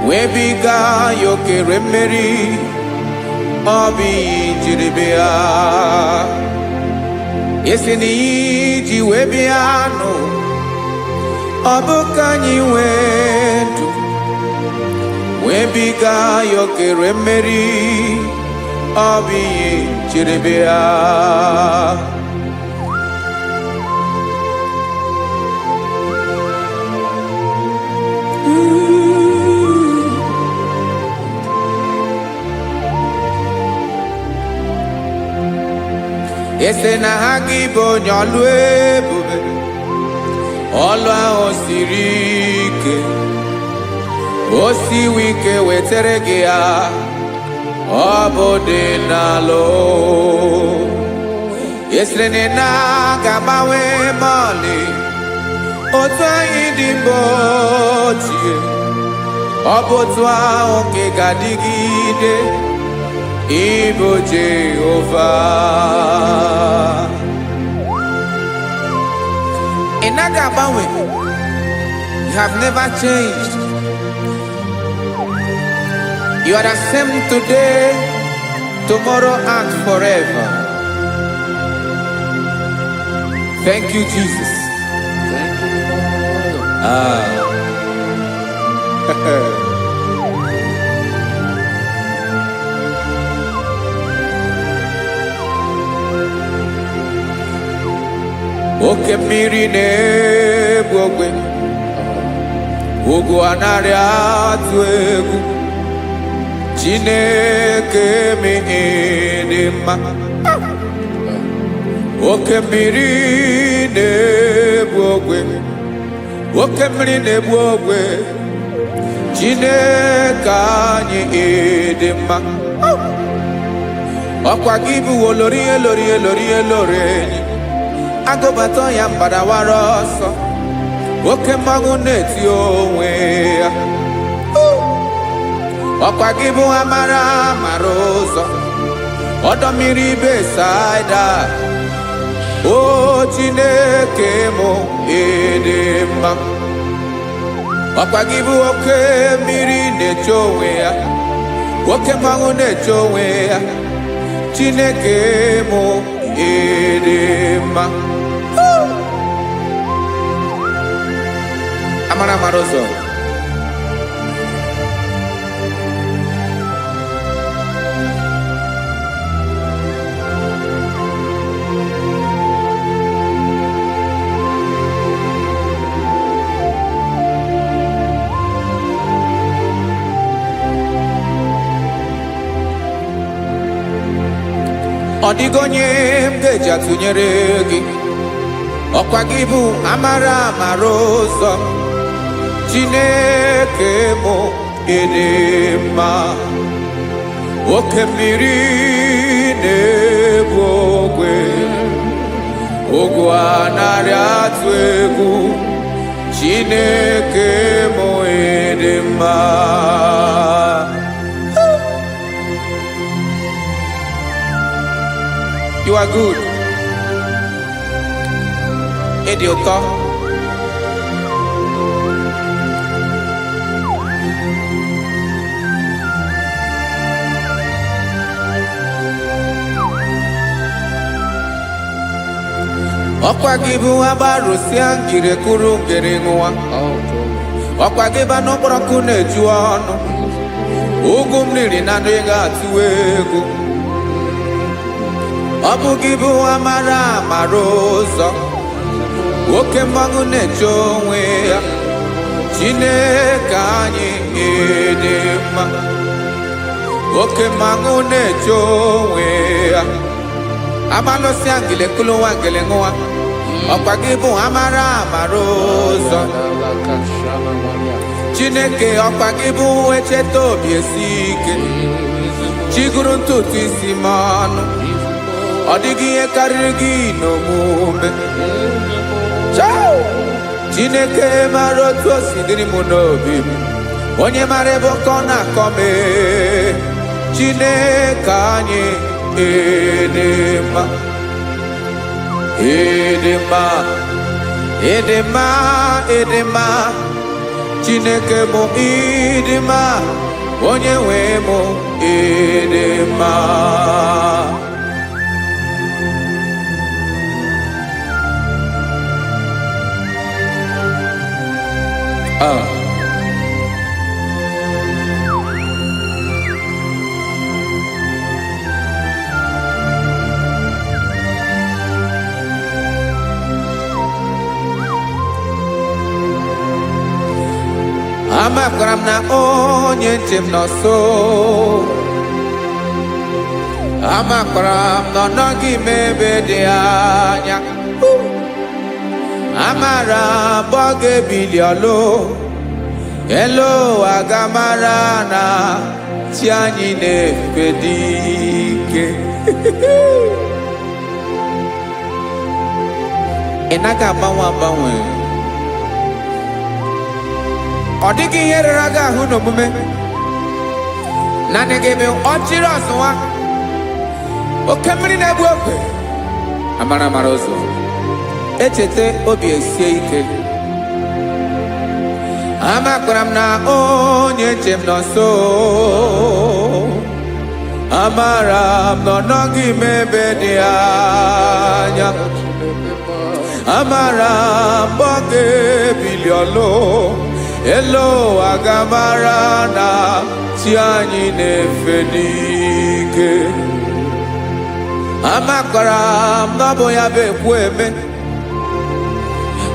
wee biga ya okere mmeri, ọ bụ ihe jiri bịa. Esi na ihe ji wee bịa nụ, ọ bụ ka anyị nwee ndụ, wee biga ya okere mmeri, ọ bụ ihe jiri bịa. Ese na ha gị bụ onye ọlụ ebube, ọlụ ahụ siri ike, o siwe ike wetara gị ya, ọ bụ dị n'alụ. Esere na ga-agbanwe ma ọlị, otu anyị dị mgbe ochie, ọ bụ otu ahụ ka ị ga-adịgide, ịbụ Jehova. Ị naghị agbanwe. You have never changed. You are the same today, tomorrow and forever. Thank you, Jesus. Thank you, Lord. Oke mmiri na-egbu ogwe, ugwu anaghị atụ egwu, Chineke mi dị mma. Oke mmiri na-egbu ogwe, oke mmiri na-egbu ogwe, Chineke anyị dị mma. Ọkwa gị bụ olori elori elori elori enyi, agụbata ya mbadawara ọsọ, oke mmanwụ na-eti onwe ya. Ọkwa gị bụ amara amara ụzọ, ọdọ mmiri Besaida, o Chineke mụ ịdị mma. Ọkwa gị bụ oke mmiri na-eche onwe ya, oke mmanwụ na-eche onwe ya, Chineke mụ ịdị mma. Amara amara ụzọ, ọ dịghị onye m ga-eji atụnyere gị. Ọkwa gị bụ amara amara ụzọ, Chineke mụ ịdị mma. Oke mmiri na-egbu ogwe, ogwu anaghị atụ egwu, Chineke mụ ịdị mma. You are good. ịdị ụtọ. Ọkwa gị bụ agbarụsịa ngiri kụrụ ngiri nwa. Ọkwa gị bụ n'ụkpọrọkụ na-eju ọnụ. Ugwu mmiri na ndị ga-atụ egwu. Ọ bụ gị bụ amara amara ụzọ. Oke mmanwụ na-eche onwe ya. Chineke anyị ịdị mma. Oke mmanwụ na-eche onwe ya. Amalụsịa ngile kụlụ nwa ngile nwa. Ọkwa gị bụ amara amara ụzọ. Chineke ọkwa gị bụ echeta obi esi ike. Chigụrụ ntutu isi m ọnụ. Ọ dịghị ihe karịrị gị n'omume. Chineke mara otu o si dịrị m n'obi m. Onye mara ebe ọkọ na-akọ m. Chineke anyị ịdị mma. Ịdị mma. Ịdị mma. Ịdị mma. Chineke bụ ịdị mma. Onye nwe m ịdị mma. Amakwara m na onye nche m nọ nso. Amakwara m na ọ nọghị m ebe dị anya. Amara m ọ ga-ebili ọlụ. Elu aga mara na chi anyị na-efe dị ike. Ị naghị agbanwe agbanwe. Ọ dịghị ihe rere gị ahụ n'omume. Naanị gị bụ ọchịrị ọzụwa. Oke mmiri na-egbu ogwe. Amara amara ụzọ. Echeta obi esie ike. Amakwara m na onye nche m nọ nso. Amara m na ọ nọghị m ebe dị anya. Amara m ọ ga-ebili ọlụ. Elo aga mara na chi anyị na-efe n'ike. Amakwara m na ọ bụ ya bụ ekwu eme.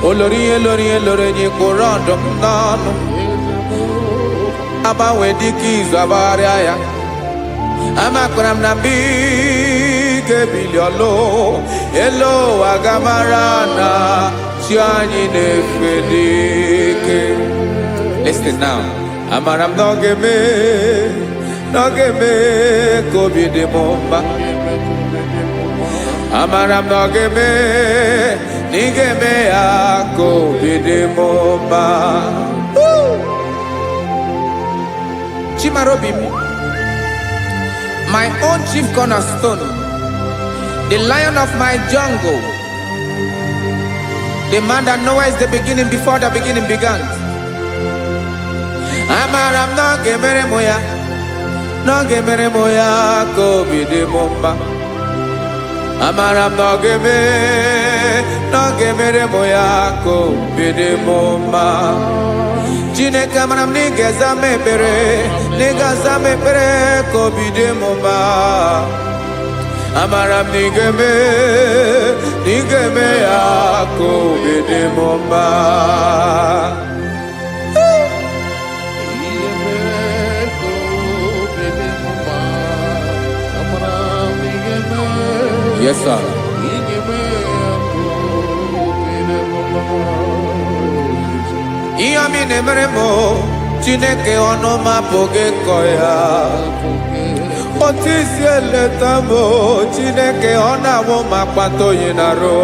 Olori ihe lori ihe lori enyi kpụrụ ọdụm n'ọnụ. Agbanwe dịka izu agbagharịa ya. Amakwara m na mgbe ị ga-ebili ọlụ. Elo aga mara na chi anyị na-efe n'ike. Listen now. Amara m na ọ ga-eme ka obi dị m mma. Amara m na ọ ga-eme na ị ga-eme ya ka obi dị m mma. Chimara obi m. My own chief cornerstone. The lion of my jungle. The man that knows the beginning before the beginning began. Amara m na ọ ga-emere m ya. Na ọ ga-emere m ya ka obi dị m mma. Amara m na ọ ga-emere m ya ka obi dị m mma. Chineke amara m na ị ga-aza m ekpere. Na ị ga-aza m ekpere ka obi dị m mma. Amara m na ị ga-eme ya ka obi dị m mma. Yes, sir. Ihe ọmị na-emere m Chineke ọnụ m apụghị ịkọ ya. Otu isi eleta m Chineke ọ na-awụ m akpata oyi n'arụ.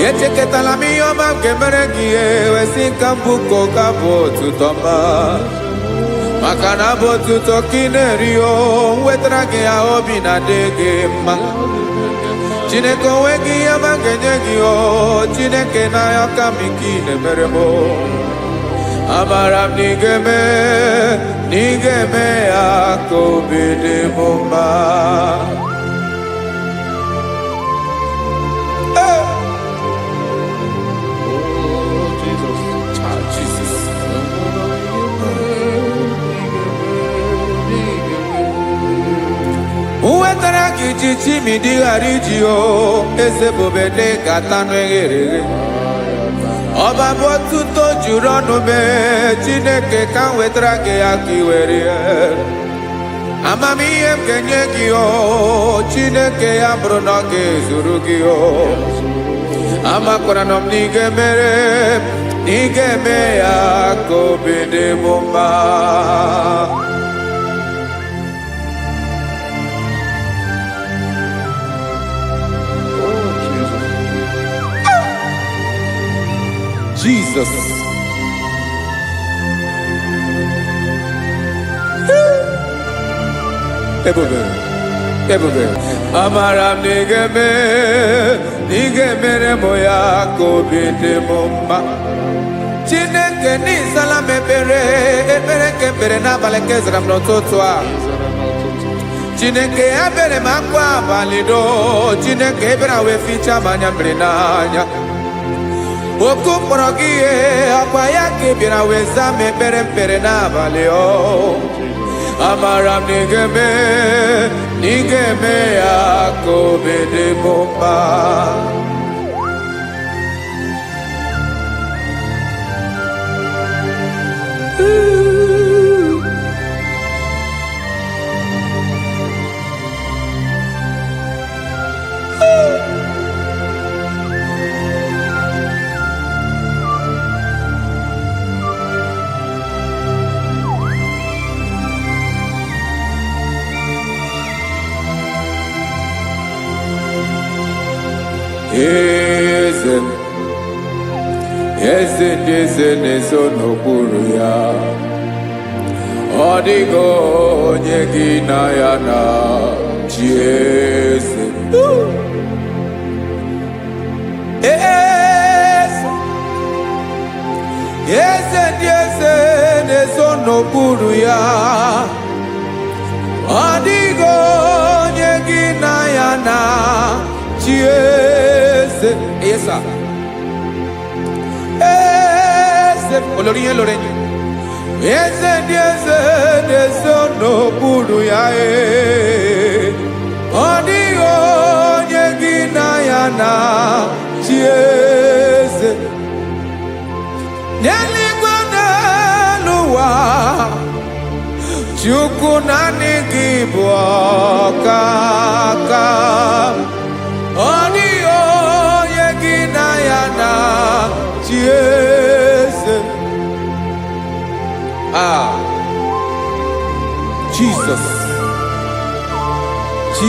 Echeketala m ihe ọma nke mere gị ewesị ka m bụkọ ga bụ otuto ma. Maka na bụ otuto ka ị na-eri o, wetara gị ya obi na-adị gị mma. Chineke onweghị ihe ma ga-enye gị o Chineke n'anya ka m ike ị na-emere m amara m na ị ga-eme ya ka obi dị m mma. Uwetara gị chichi mi dị ghara iji o eze bobede gata n'eghere ọba bụ otuto juru ọnụ mee Chineke ka m wetara gị ya ka ị were amamihe m ga-enye gị o Chineke ya bụrụ na ọ ga-ezuru gị o amakwara na m na ị ga-eme ya ka obi dị m mma. Jesus. Ebube. Amara m na ị ga-emere m ya ka obi dị m mma. Chineke n'ịzala m ekpere nke ekpere n'abalị nke zara m n'ụtụtụ a. Chineke ya bere m akwa abalị do Chineke ebere wee ficha m anya mmiri n'anya. Oku mkpọrọ gị ihe akwa ya ka ị bịara wee zaa m ekpere n'abalị o amara m na ị ga-eme ya ka obi dị m mma. Eze ndị eze na-ezo n'okpuru ya ọ dịghị onye gị na ya na chi eze. Eze ndị eze na-ezo n'okpuru ya ọ dịghị onye gị na ya na chi eze. Olórí yẹn lórí eze ndị eze na-ezo n'okpuru ya ọ dịghị onye gị na ya na chi eze. N'eluigwe n'elu ụwa Chukwu naanị gị bụ ọkaka ọ dịghị onye gị na ya na chi eze.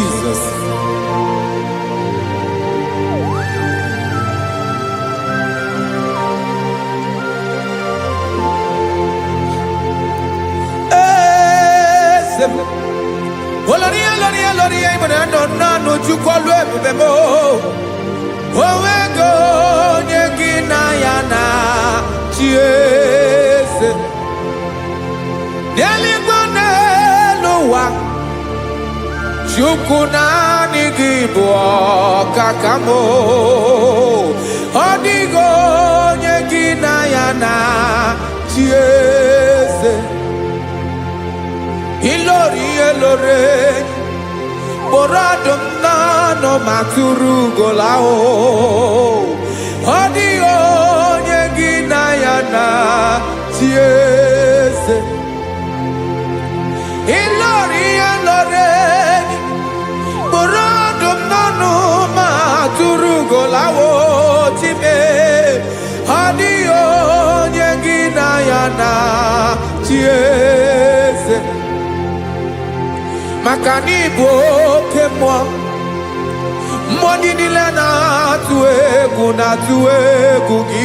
Jesus. Olórí ìmọ̀nà nánú Chukwu ọlụ ebube m onwego onye gị na ya na chi eze. N'eluigwe n'elu ụwa Chukwu naanị gị bụ ọkaka m ọ dịghị onye gị na ya na chi eze. Ilori kpọrọ ọdụm n'ọnụ ma tụrụ ugola ọ dịghị onye gị na ya na chi eze. Ilori kpọrọ ọdụm n'ọnụ ma tụrụ ugola time ọ dịghị onye gị na ya na chi eze. Maka na ị bụ oke mmụọ ndị niile na-atụ egwu gị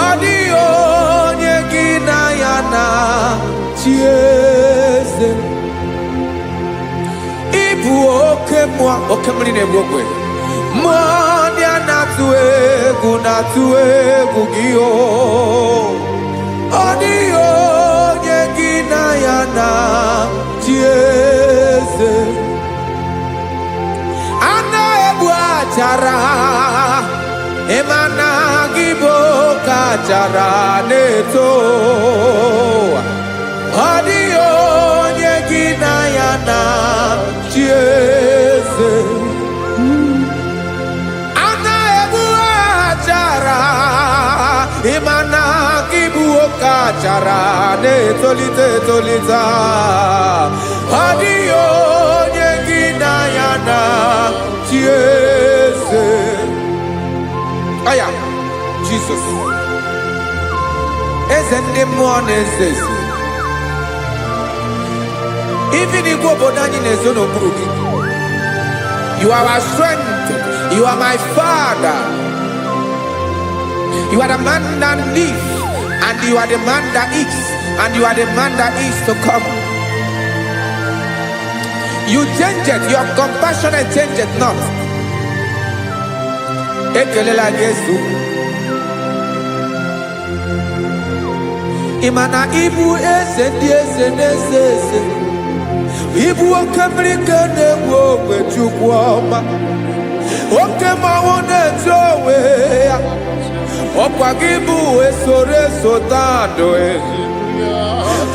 ọ dịghị onye gị na ya na chi eze. Ị bụ oke oke mmiri na-egbu ogwe. Mmụọ ndị a na-atụ egwu gị o. Ọ dịghị onye gị na ya na-achị eze. A na-egbu achara, ịma na gị bụ oke achara na-eto. Ọ dịghị onye gị na ya na-achị eze. A na-egbu achara, ịma na gị bụ oke achara na-etolite etolite. Ọ dịghị onye gị na ya na-achị eze. Aya, Jesus. Eze ndị mmụọ na-eze eze. Even Igbo obodo anyị na-ezo n'okpuru gị. You are our strength. You are my Father. You are the man that lives, and you are the man that eats, and you are the man that is to come. You change it. Your compassion change it not. Ekelela Jesu. Imana ibu eze ndị eze na-eze eze. Ibu oke mmiri ka na-egbu ogwe Chukwu ọma. Oke mmanwụ na-eche onwe ya. Ọkwa gị bụ esoro tando.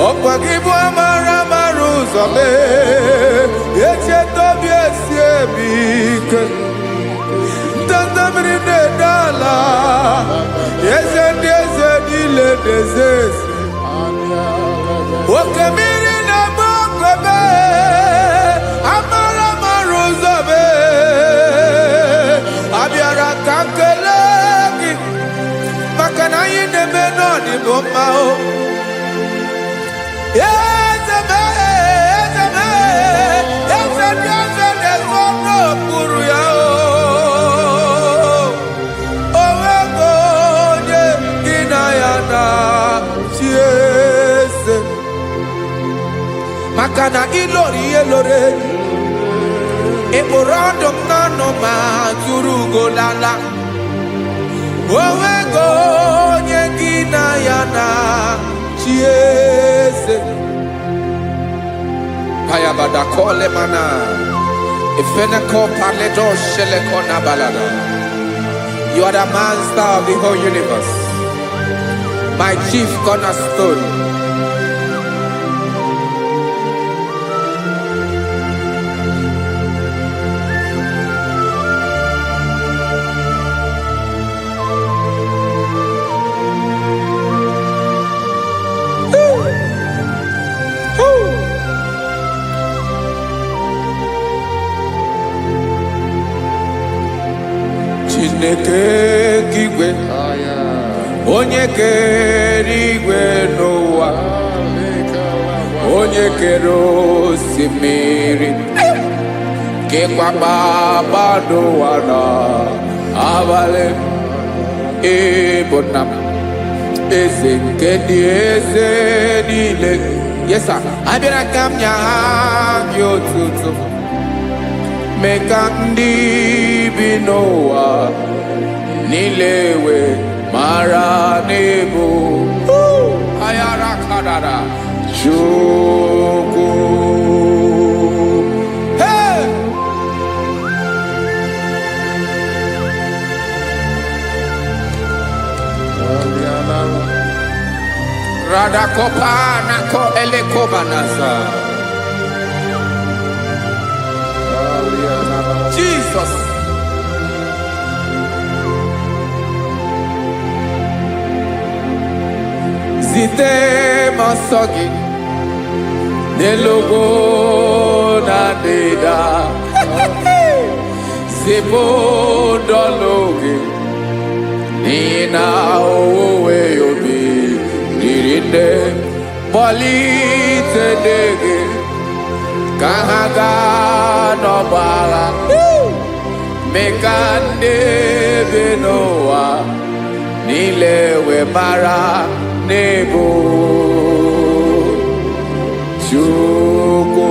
Ọkwa gị bụ amara ụzọ mee. Echeta obi esi ebi ike. Ndanda mmiri na-ede ala. Eze ndị eze niile na-eze eze. Oke mmiri na-agba ogwe mee. Amara ụzọ mee. Abịara ka m kelee gị maka na anyị na-eme n'ọdịbụ mma o. Eze mee, eze mee, eze ndị eze na-ezo n'okpuru ya o. O nwego onye gị na ya na-achị eze. Maka na ịlọrọ ihe lọrọ ịkpụrụ ọdụm n'ọnụ ma tụrụ ugo lala. O nwego onye gị na ya na-achị eze. Payabada kole mana ifeneko paledo sheleko na balada. You are the master of the whole universe, my chief cornerstone. Chineke igwe, onye kere igwe n'ụwa, onye kere osimiri, kekwa kpakpando ụwa n'abalị. Ịbụ nna m, eze nke ndị eze niile. Yes sir, abịara ka m nye gị otuto. Mee ka ndị bi n'ụwa niile wee mara n'ebu ayara kadara Chukwu. Hey! Radakopa nako elekobanasa. Jesus. Zite masogi nelogo na deda. Zibo dologe nina owe yobi nirinde polite dege kahaga no bara. Mekande benoa nilewe mara nebo Chukwu.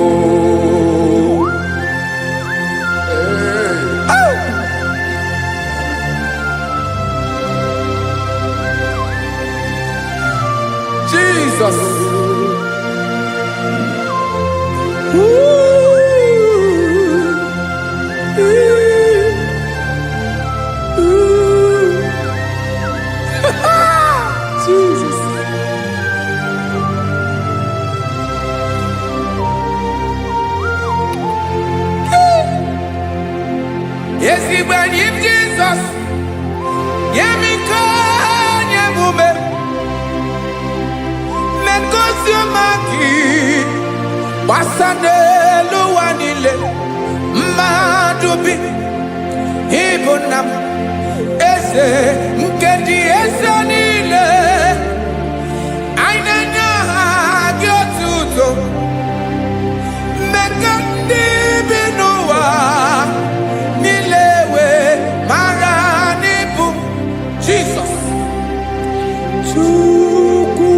Jesus. Jesus. Yes, he when him Jesus. Yemiko nyemume. Menkosiomaki. Wasane luwanile. Madubi. Ibunam. Ese nkedi ese nile. Ainenya hagiotuto. Mekandi binuwa. Nilewe maranibu. Jesus. Chuku.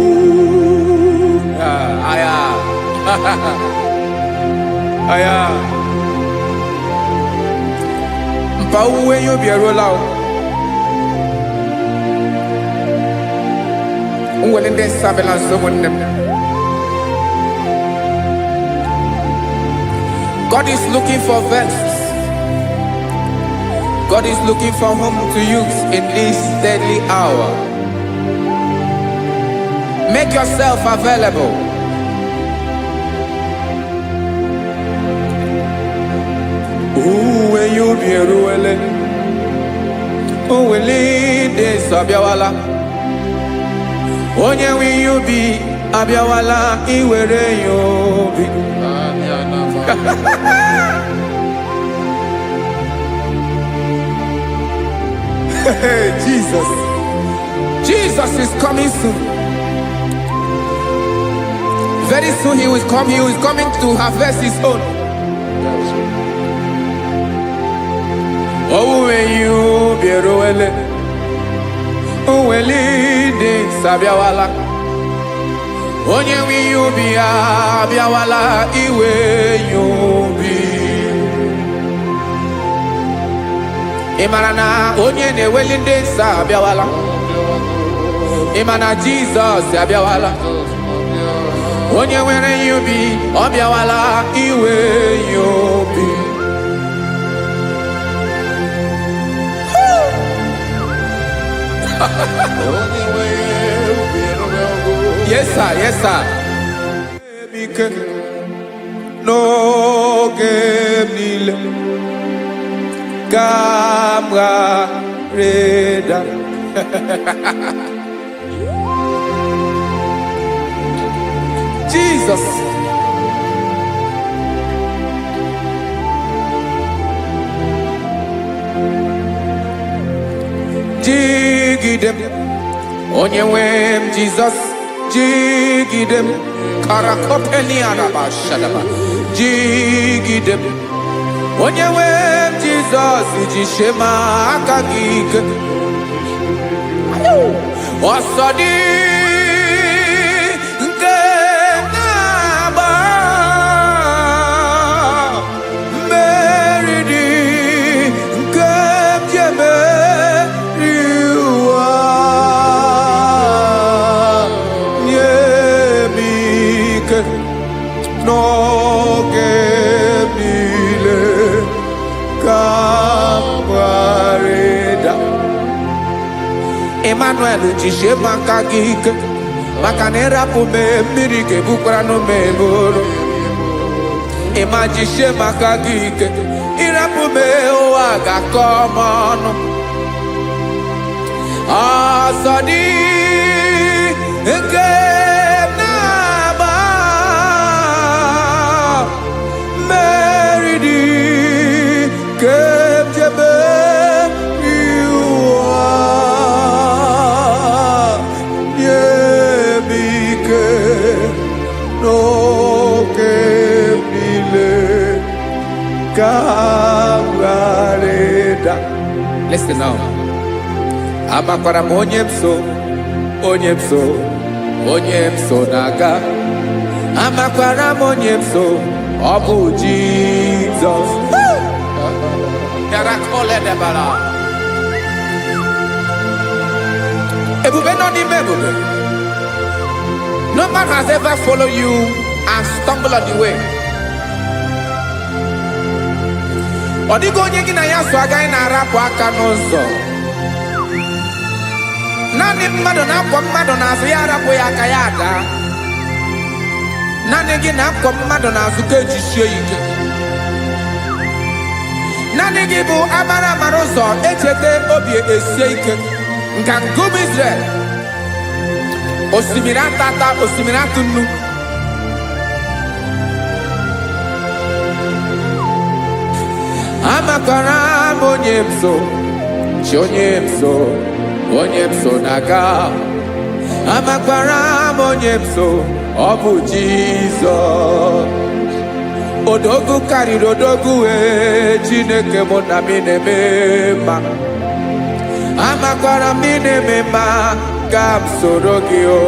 Aya. Aya. Mpauwe yo bierolao. Unwelende sabela someone. God is looking for vessels. God is looking for whom to use in this deadly hour. Make yourself available. When you be ruele, will lead this abiawala. Onye will you be abiawala? Iwere you be. Jesus. Jesus is coming soon. Very soon he will come. He is coming to harvest his own. Oh, when you be roele, oh, when leading Sabiawala, onye will you be Abiawala, iwe you be. Imarana, onye ne welinde Sabiawala, Imana Jesus Sabiawala, onye where you be, Abiawala, iwe you be. Yes, sir. Yes, sir. No game nile. Camera reda. Jesus. Jigidem, Onyewem Jesus, Jigidem, Karakopeni Araba Shadaba, Jigidem, Onyewem Jesus, Ujishema Akagik, Wasadi, Ngenaba, Meridi, Nkemjeme. No gemile camarada Emmanuel jishe makagik makanera pume mirike bukrano meboro Ema jishe makagik irapume oaga komono Asadi Listen now. Amakwara onyemso naga. Amakwara onyemso obu Jesus. Yarakole debara. Ebube no ni mebube. No man has ever followed you and stumbled on the way. Odigo onye gị na ya so agaghị na-arapụ aka n'ụzọ. Naanị mmadụ na-akwọ mmadụ n'azụ ya arapụ ya aka ya ada. Naanị gị na-akwọ mmadụ n'azụ ka ejisie ike. Naanị gị bụ amara amara ụzọ echete obi esie ike. Nka ngụm Israel. Osimiri atata, osimiri atụ nnu. Amakwara m onye m so, chi onye m so, onye m so na-aga. Amakwara m onye m so, ọ bụ Jizọs. Odogwu karịrị odogwu Chineke mụ na m na-eme mma. Amakwara m na-eme mma ka m soro gị o.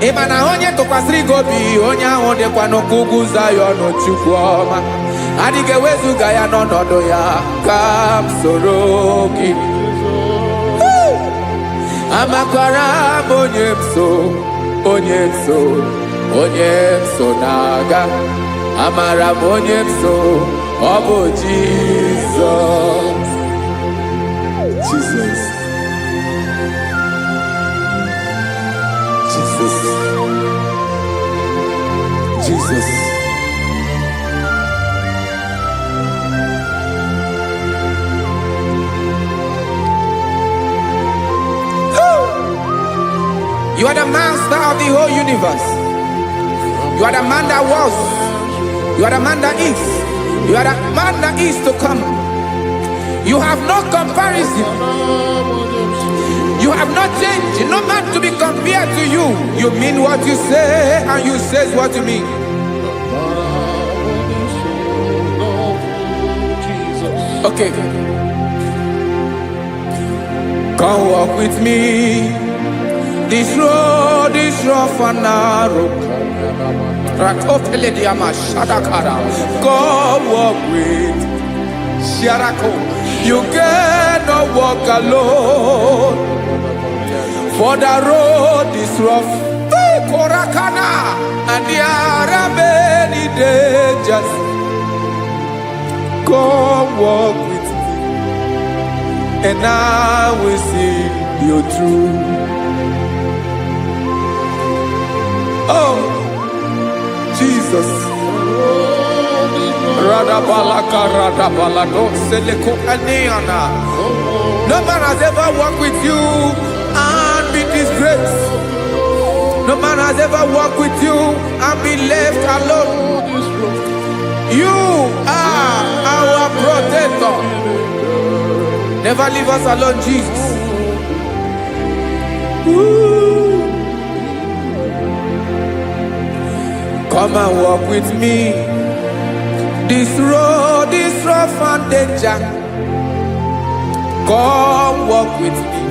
Ị ma na onye tụkwasịrị gị obi, onye ahụ dịkwa n'ụkwụ ugwu Zayọn Chukwu ọma. Adịghị ewezuga ya n'ọnọdụ ya ka m soro gị. Amakwara m onye m so, onye m so, onye m so na-aga. Amara m onye m so, ọ bụ Jizọs. Jesus. Jesus. Jesus. You are the master of the whole universe. You are the man that was. You are the man that is. You are the man that is to come. You have no comparison. You have not changed. No man to be compared to you. You mean what you say and you say what you mean. Okay. Come walk with me. This road is rough and narrow. Come walk with Sharako. You cannot walk alone. For the road is rough. Korakana. And there are many dangers. Come walk with me. And I will see you through. Oh, Jesus. No man has ever walked with you and been disgraced. No man has ever walked with you and been left alone. You are our protector. Never leave us alone, Jesus. Woo. Come and walk with me. This road is rough and danger. Come walk with me.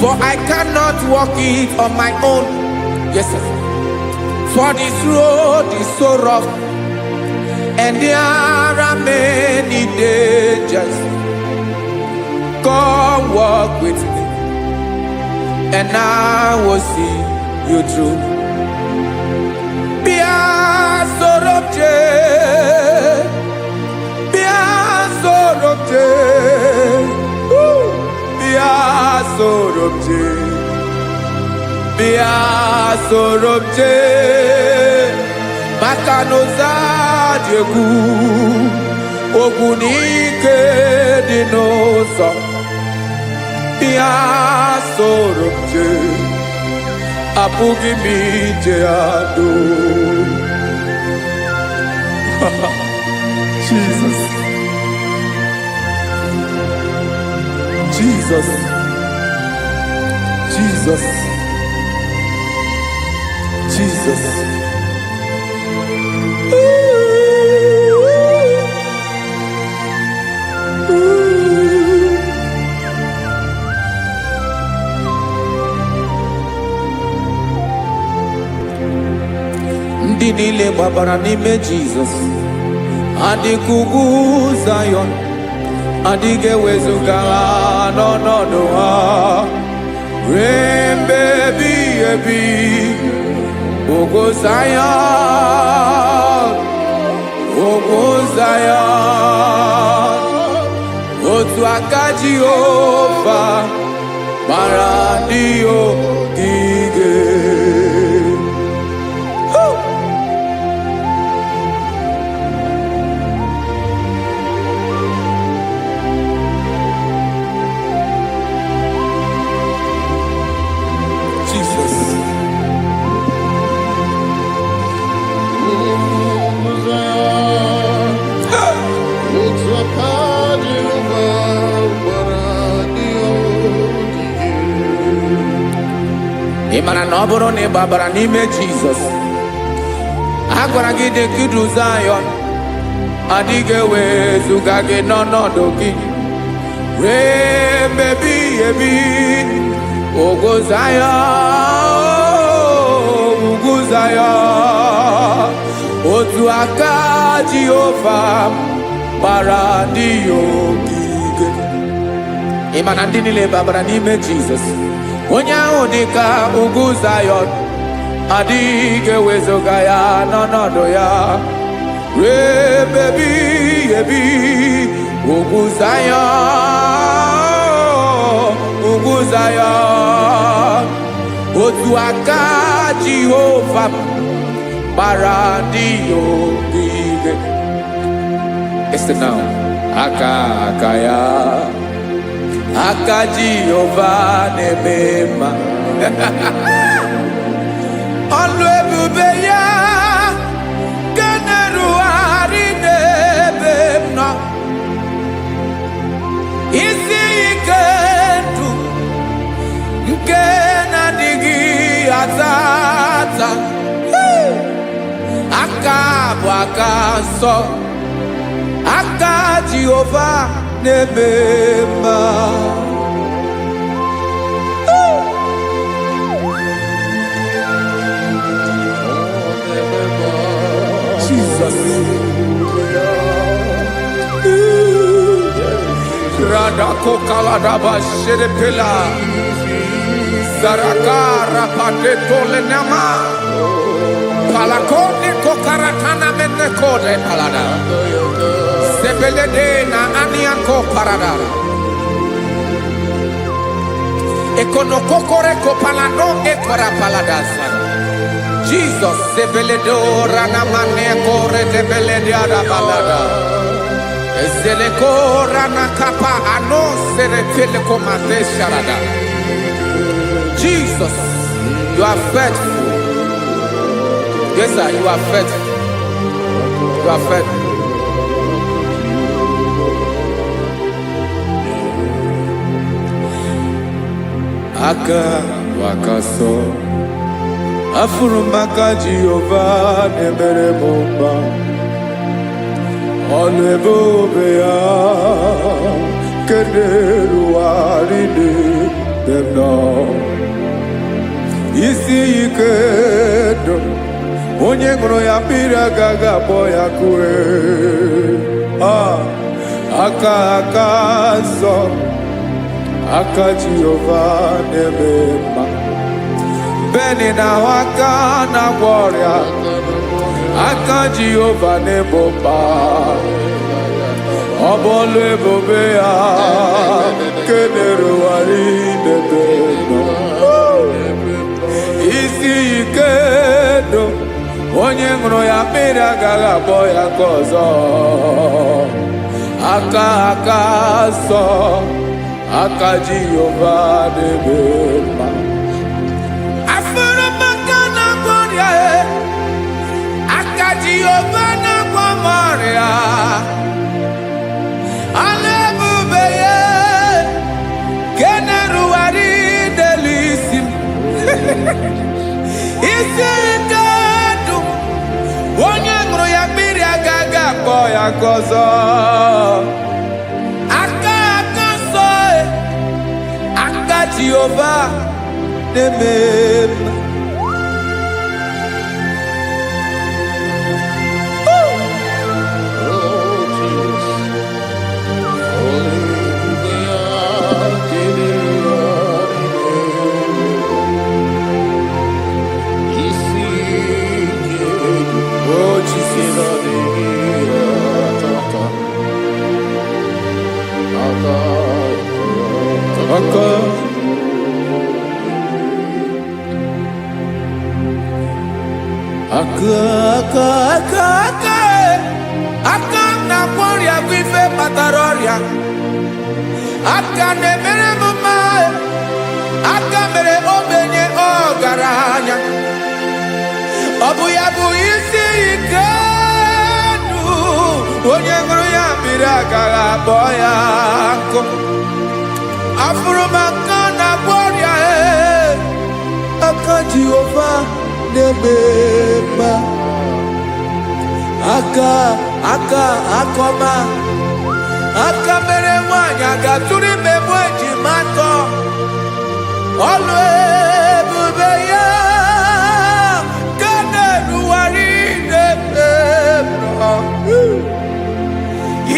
For I cannot walk it on my own. Yes, sir. For this road is so rough. And there are many dangers. Come walk with me. And I will see you through. Sorobje Makanoza Diegu Ogunike Dinosa Bia Sorobje Apugi Mijeado. Jesus. Jesus. Jesus. Jesus. Ndị niile gbabara n'ime Jizọs adịghị ugwu Zayọn, adịghị ewezuga ha n'ọnọdụ ha ruo mgbe ebighị ebi Ogo Zion, Ogo Zion, Otu aka Jehovah mara ndị ogige. Ị mara na ọ bụrụ na ị gbabara n'ime Jizọs, a gwara gị dị nkidu Zion adịghị ewezuga gị n'ọnọdụ gị ruo mgbe ebighị ebi. Ogo Zion, ugwu Zion, otu aka Jehova gbara ndị ogige. Ị ma na ndị niile gbabara n'ime Jizọs, onye ahụ dị ka ugwu Zion adịghị ewezuga ya n'ọnọdụ ya ruo mgbe ebighị ebi. Ugwu Zion, ugwu Zion, otu aka Jehova gbara ndị ogige. Listen now, aka ya, aka Jehova na-eme mma. Ọlụ ebube ya ga na-erugharị n'ebe m nọ. Isi ike ndụ nke na-adịghị ata ata. Aka bụ aka nsọ, aka Jehova na-eme mma. Jesus. Radako kaladaba sherepela Zarakara pateto lenama Palakone kokaratana menekode palada Sebelede na aniako paradara Ekonokokore kopalano ekora paladasa Jesus sebeledo rana manekore debeledia balada Ezeleko rana kapa ano seretele komate sharada. Jesus, you are faithful. Yes, sir, you are faithful. You are faithful. Aka wakaso afurumaka Jehovah nebere bomba. Ọlụ ebube ya keneruwarị n'ebe m nọ. Isi ike ndụ onye ṅụrụ ya mmiri agaghị akpọ ya kue. Aka nsọ, aka Jehova na-eme mma. Beni na-ahụ aka na-agwọ ọrịa, aka Jehova na-ebo mba. Ọ bụ ọlụ ebube ya kenerugharị n'ebe nọ. Isi ike ndụ onye ṅụrụ ya mmiri agaghị akpọ ya ka ọzọ. Aka nsọ, aka Jehova na-eme mma. Jehova na-agwọ m ọrịa, ọlụ ebube ya ka na-erugharị n'elu isi m. Isi ike ndụ onye ṅụrụ ya mmiri agaghị akpọ ya ka ọzọ. Aka nsọ, aka Jehova na-eme mma. aka na-agwọ ọrịa bụ ife kpatara ọrịa. Aka na-emere m mma, aka mere ogbenye ọgaranya. Ọ bụ ya bụ isi ike ndụ, onye ṅụrụ ya mmiri agaghị akpọ ya nkụ. Afụrụ m aka na-agwọ ọrịa, aka Jehova na-eme mma. Aka akọma, aka mere nwanyị ga-atụrụ ime mụ ejima atọ. Ọlụ ebube ya ka na-eruwari na-ememọ.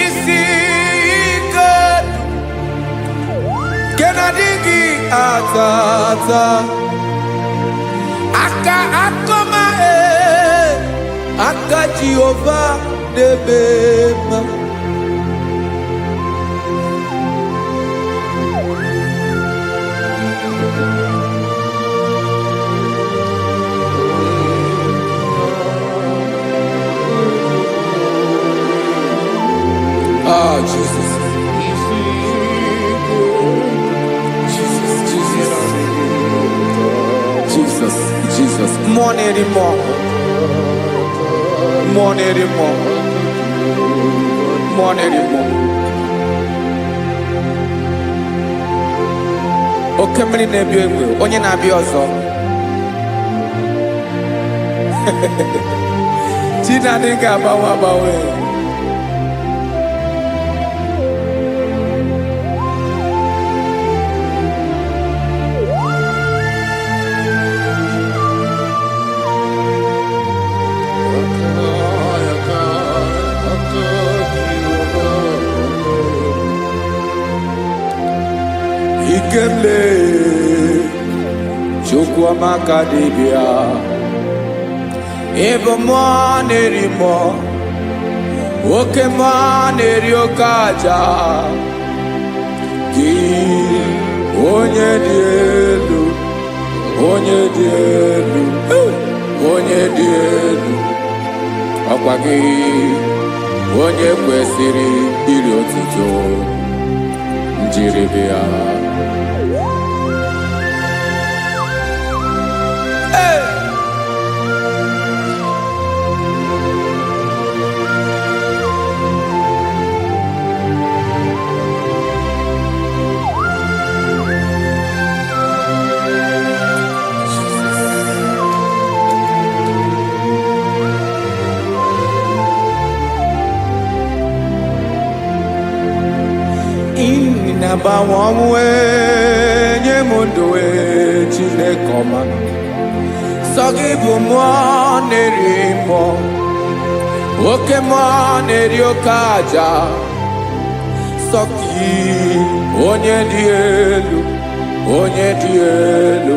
Isi ike nke na-adịghị ata ata. Aka akọma, aka Jehova na-eme mma. Ah, Jesus. Jesus. More anymore. More anymore. More anymore. Oke mmiri na-ebi egbe, onye na-abịa ọzọ. Chinadị ga-agbanwe agbanwe. Ikele Chukwuamaka dibịa, ịbụ mmụọ na-eri mmụọ, oke mmụọ na-eri oke aja. Gị onye dị elu, onye dị elu, onye dị elu, ọkwa gị onye kwesịrị iri otuto. Njiri bịa na-agbanwe ọnwụ nye m ndụ Chineke ọma. Sọ gị bụ mmụọ na-eri mmụọ, oke mmụọ na-eri oke aja. Sọ gị onye dị elu, onye dị elu,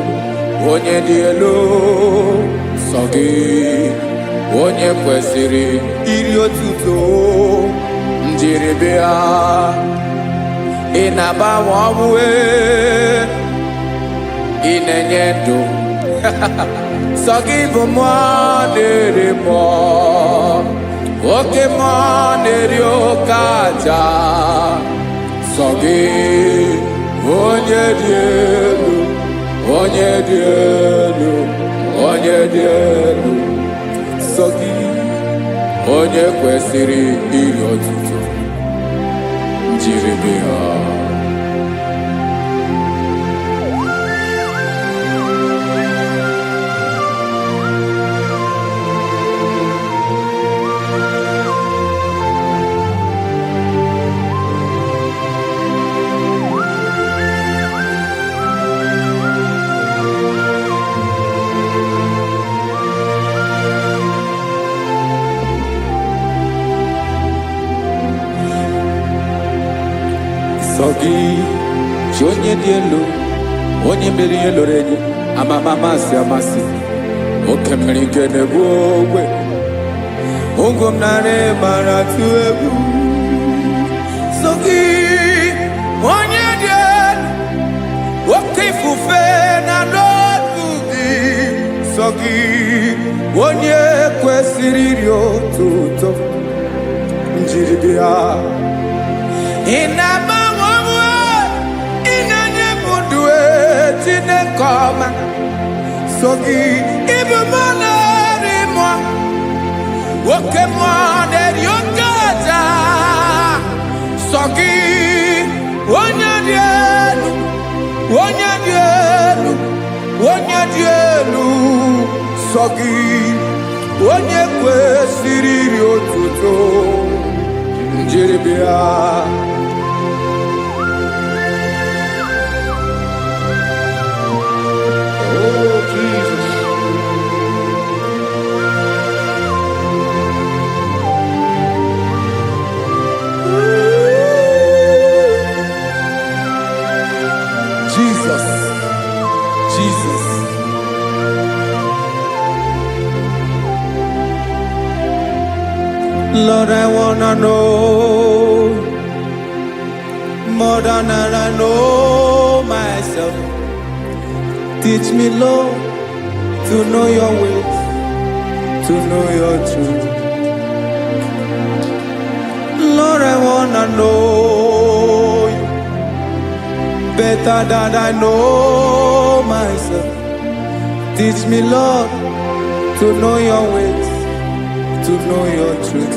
onye dị elu. Sọ gị onye kwesịrị iri otuto. Njiri bịa ị na-agbanwe ọnwụ, ị na-enye ndụ. Sọ gị bụ mmụọ na-eri mmụọ, oke mmụọ na-eri oke aja. Sọ gị onye dị elu, onye dị elu, onye dị elu. Sọ gị onye kwesịrị iri otuto. Njiri bịa sọ gị chi onye dị elu, onye mere ihe lụrụ enyi, amama amasị amasị, oke mmiri nke na-egbu ogwe, ụgwọ m narị mara tụ egwu. Sọ gị onye dị elu, gị onye kwesịrị iri otuto njiri bịa. Ị na-agbanwe onwe, ị na-enye m ndụ Chineke ọma. So gị ịbụ mmụọ na-eri mmụọ, oke mmụọ na-eri oke aja. So gị onye dị elu, onye dị elu, onye dị elu. So gị onye kwesịrị iri otuto njiri bịa. Oh, Jesus. Jesus, Jesus. Lord, I wanna know more than I know myself. Teach me, Lord, to know your ways, to know your truth. Lord, I wanna know you better than I know myself. Teach me, Lord, to know your ways, to know your truth.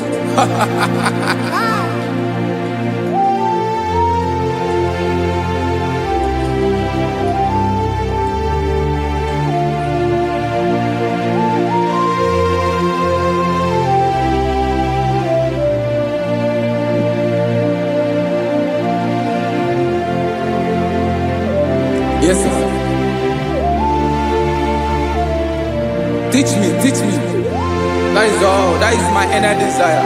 Yes, sir. Teach me, teach me. That is all. That is my inner desire.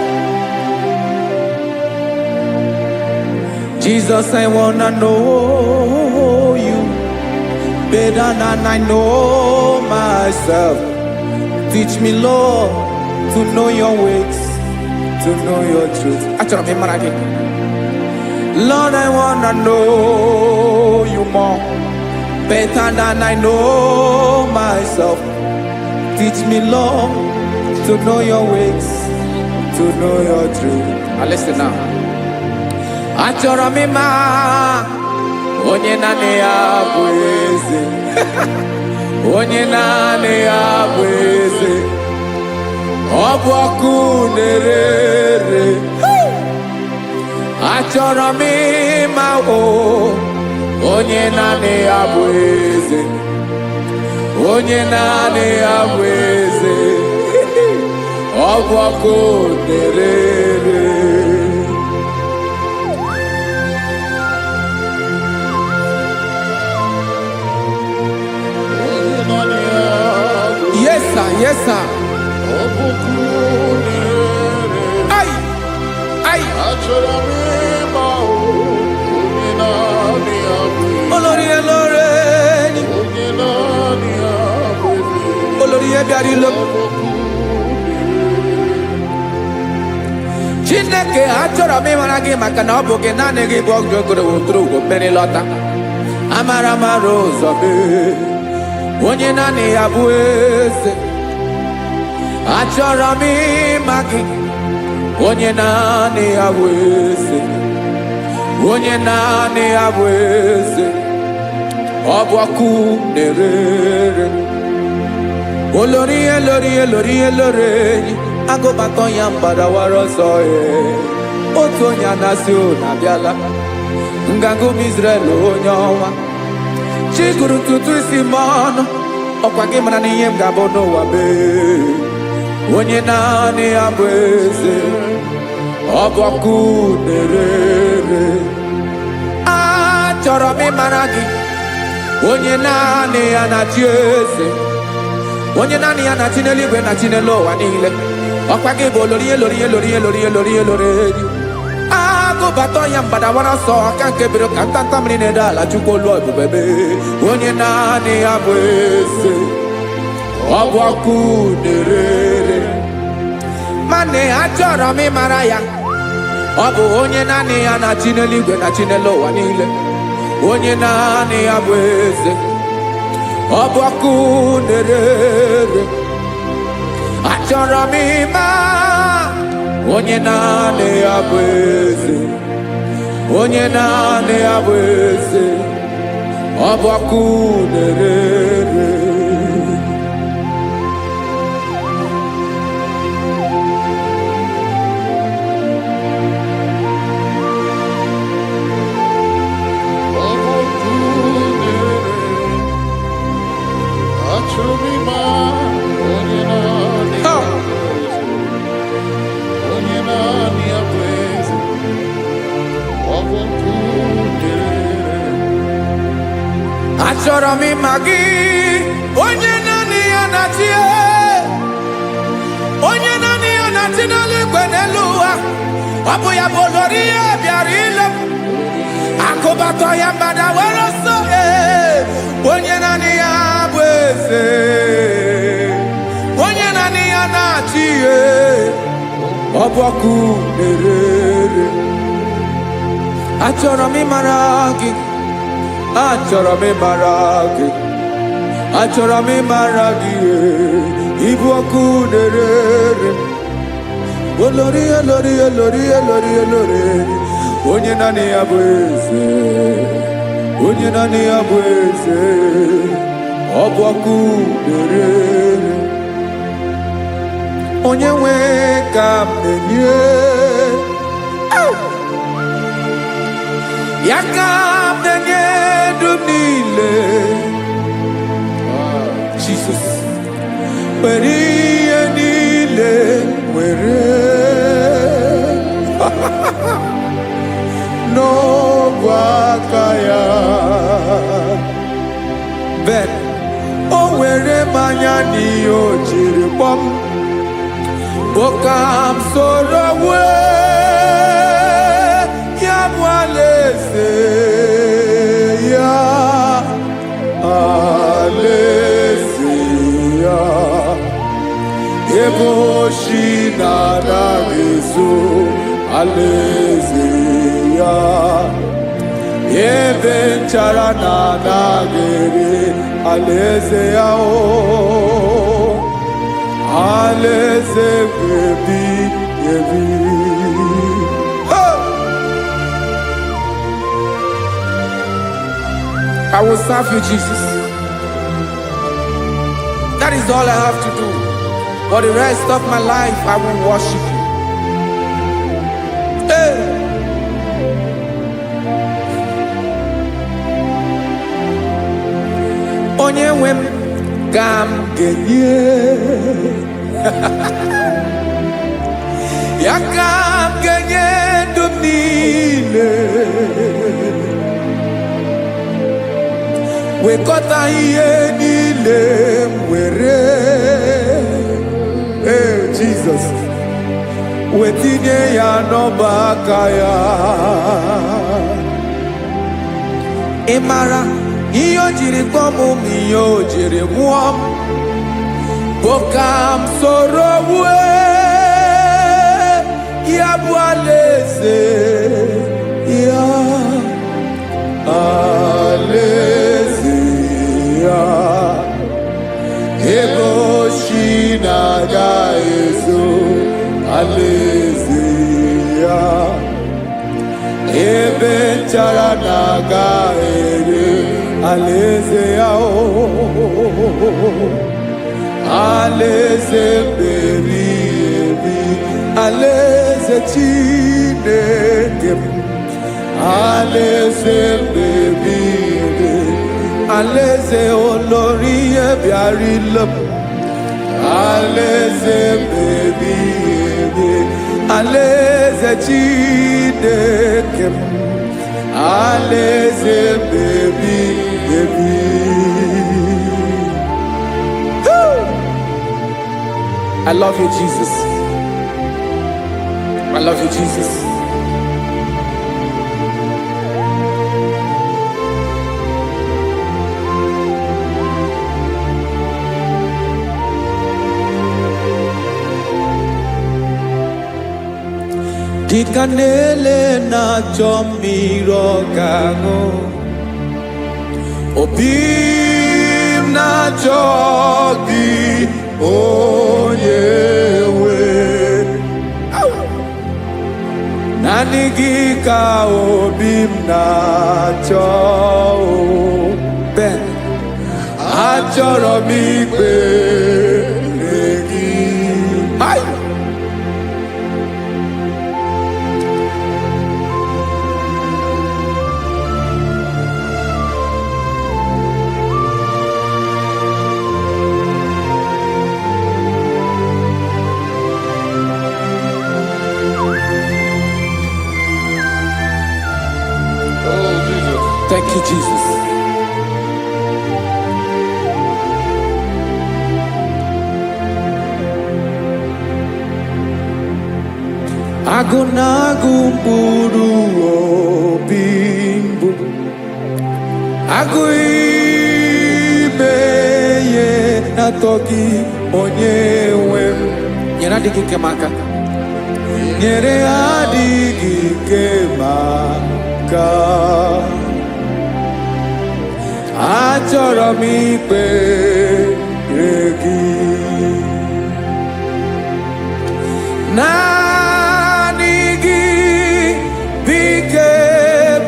Jesus, I wanna know you better than I know myself. Teach me, Lord, to know your ways, to know your truth. Actually, I'm again. Lord, I wanna know you more, better than I know myself. Teach me, Lord, to know your ways, to know your truth. Now listen now. Achọrọ m ịma onye naanị ya bụ eze. Onye naanị ya bụ eze. Ọ bụ ọkụ na-ere. Achọrọ m ịma onye naanị ya bụ eze. Onye naanị ya bụ eze. Ọ bụ ọkụ na-ere. Yes, sir. Yes, sir. Ay, ay. Olórí ẹlọ́rẹ́ ni. Olórí ẹbí àrílọ́. Chineke achọrọ m ịmara gị maka na ọ bụ gị naanị gị bụ ọgụ ogoro wotoro ugwo mmeri lọta. Amara mara ụzọ mee. Onye naanị ya bụ eze. Achọrọ m ịma gị. Onye naanị ya bụ eze. Onye naanị ya bụ eze. Ọ bụ ọkụ na-ere. Olórí elórí elórí elórí enyi. Agụbatọ ya mgbadawara ọsọ ya. Otu onye anasị na-abịala. Nganga ụmụ Izrel onye ọnwa. Chi gụrụ ntutu isi m ọnụ. Ọkwa gị mara na ihe m ga-abụ n'ụwa mee. Onye naanị ya bụ eze. Ọ bụ ọkụ na-ere. Achọrọ m ịmara gị. Onye naanị ya na-achị eze. Onye naanị ya na-achị n'eluigwe na-achị n'elu ụwa niile. Ọkwa gị bụ olórí elórí elórí elórí elórí elórí enyi. Agụbatọ ya mgbadawara ọsọ aka nke biri ka ntanta mmiri na-ede ala Chukwu olu ebube mee. Onye naanị ya bụ eze. Ọ bụ ọkụ na-ere. Mane achọrọ m ịmara ya. Ọ bụ onye naanị ya na-achị n'eluigwe na-achị n'elu ụwa niile. Onye naanị ya bụ eze. ọbọkụ na-erere. Achọrọ m ịma onye naanị ya bụ eze, onye naanị ya bụ eze, ọbọkụ na-erere. Achọrọ m ịma gị, onye naanị ya na-achị, onye naanị ya na-achị n'eluigwe n'elu ụwa. Ọ bụ ya bụ olori ya bịara ile m, akụbatọ ya mgbada were ọsọ. Onye naanị ya bụ eze, onye naanị ya na-achị ihe, ọbọkụ na-erere. Achọrọ m ịmara gị, achọrọ m ịmara gị, achọrọ m ịmara gị, ịbụ ọkụ na-erere. Olori olori olori olori olori, onye naanị ya bụ eze, onye naanị ya bụ eze, ọ bụ ọkụ na-erere. Onye nwe ka m na-enye, ya ka m na-enye dum niile. Jesus, were ihe niile were n'ọbụ aka ya. Ben, o were mmanya n'ihe o jiri kpọọ m, bụ ka m soro wee ya bụ alaeze ya, alaeze ya. Ebe oshi na-anaghị ezo, alaeze ya. Ebe nchara na-anaghị ere, alaeze ya. Alaeze ebi ebi. I will serve you, Jesus. That is all I have to do. For the rest of my life, I will worship you. Hey. Onye nwe m ka m ga-enye, ya ka m ga-enye ndụ m niile. Wekọta ihe niile m were, Jesus, wetinye ya n'ọba aka ya. Ị mara ihe o jiri kpọọ m, ihe o jiri mụọ m, bụ ka m soro wee ya bụ alaeze ya, alaeze ya. Ebe oshi na-agaghị ezo, alaeze ya. Ebe nchara na-agaghị ere, alaeze ya. Alaeze ebi ebi, alaeze Chineke m, alaeze ebi ebi, alaeze olori ya bịara ile m, alaeze ebi ebi, alaeze Chineke m, alaeze ebi ebi. I love you, Jesus. I love you, Jesus. Dịka na-ele na-achọ mmiri ọ ga-aṅụ, obi m na-achọ gị onye nwe naanị gị ka obi m na-achọ Ben achọrọ m ikpere gị Thank you, Jesus. Agụ na-agụ mkpụrụ obi mbụ agụ ime ihe na-atọ gị onye nwe m nyere adịghị ike m aka nyere adịghị ike m aka achọrọ m ikpere gị naanị gị bike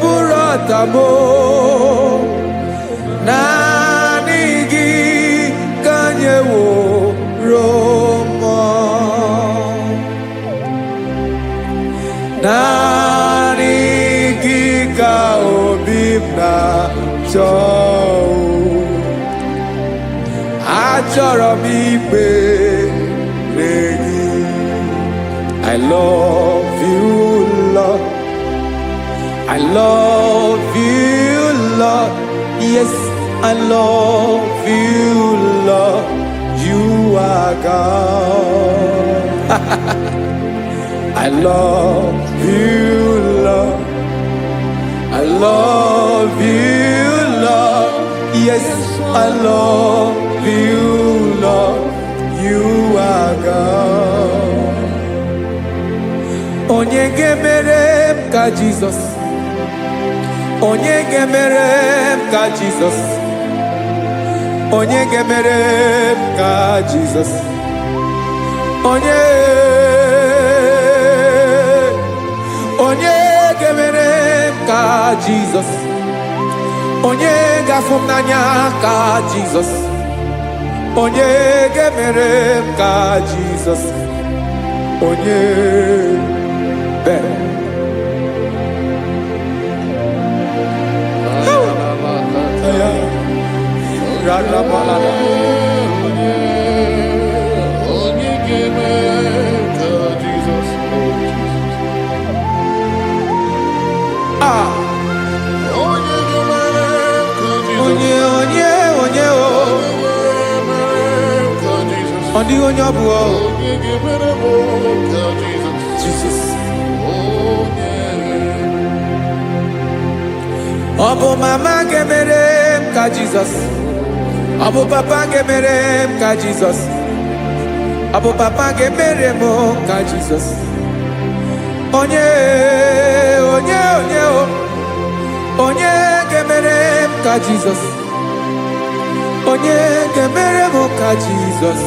bụrụ ọtabo naanị gị ka nyeworo m naanị gị ka obi m na-achọ achọrọ m ikpere gị I love you, Lord. I love you, Lord. Yes, I love you, Lord. You are God. I love you, Lord. I love you, Lord. Yes, I love you, Lord. You are God. Onye ga-emere m ka Jizọs onye ga-emere m ka Jizọs onye ga-emere m ka Jizọs onye ga-emere m ka Jizọs onye ga-afụ m n'anya ka Jizọs onye ga-emere m ka Jizọs onye Ben. Jesus. Ọ bụ mama ga-emere m ka Jizọs ọ bụ papa ga-emere m ka Jizọs ọ bụ papa ga-emere m ka Jizọs onye ga-emere m ka Jizọs onye ga-emere m ka Jizọs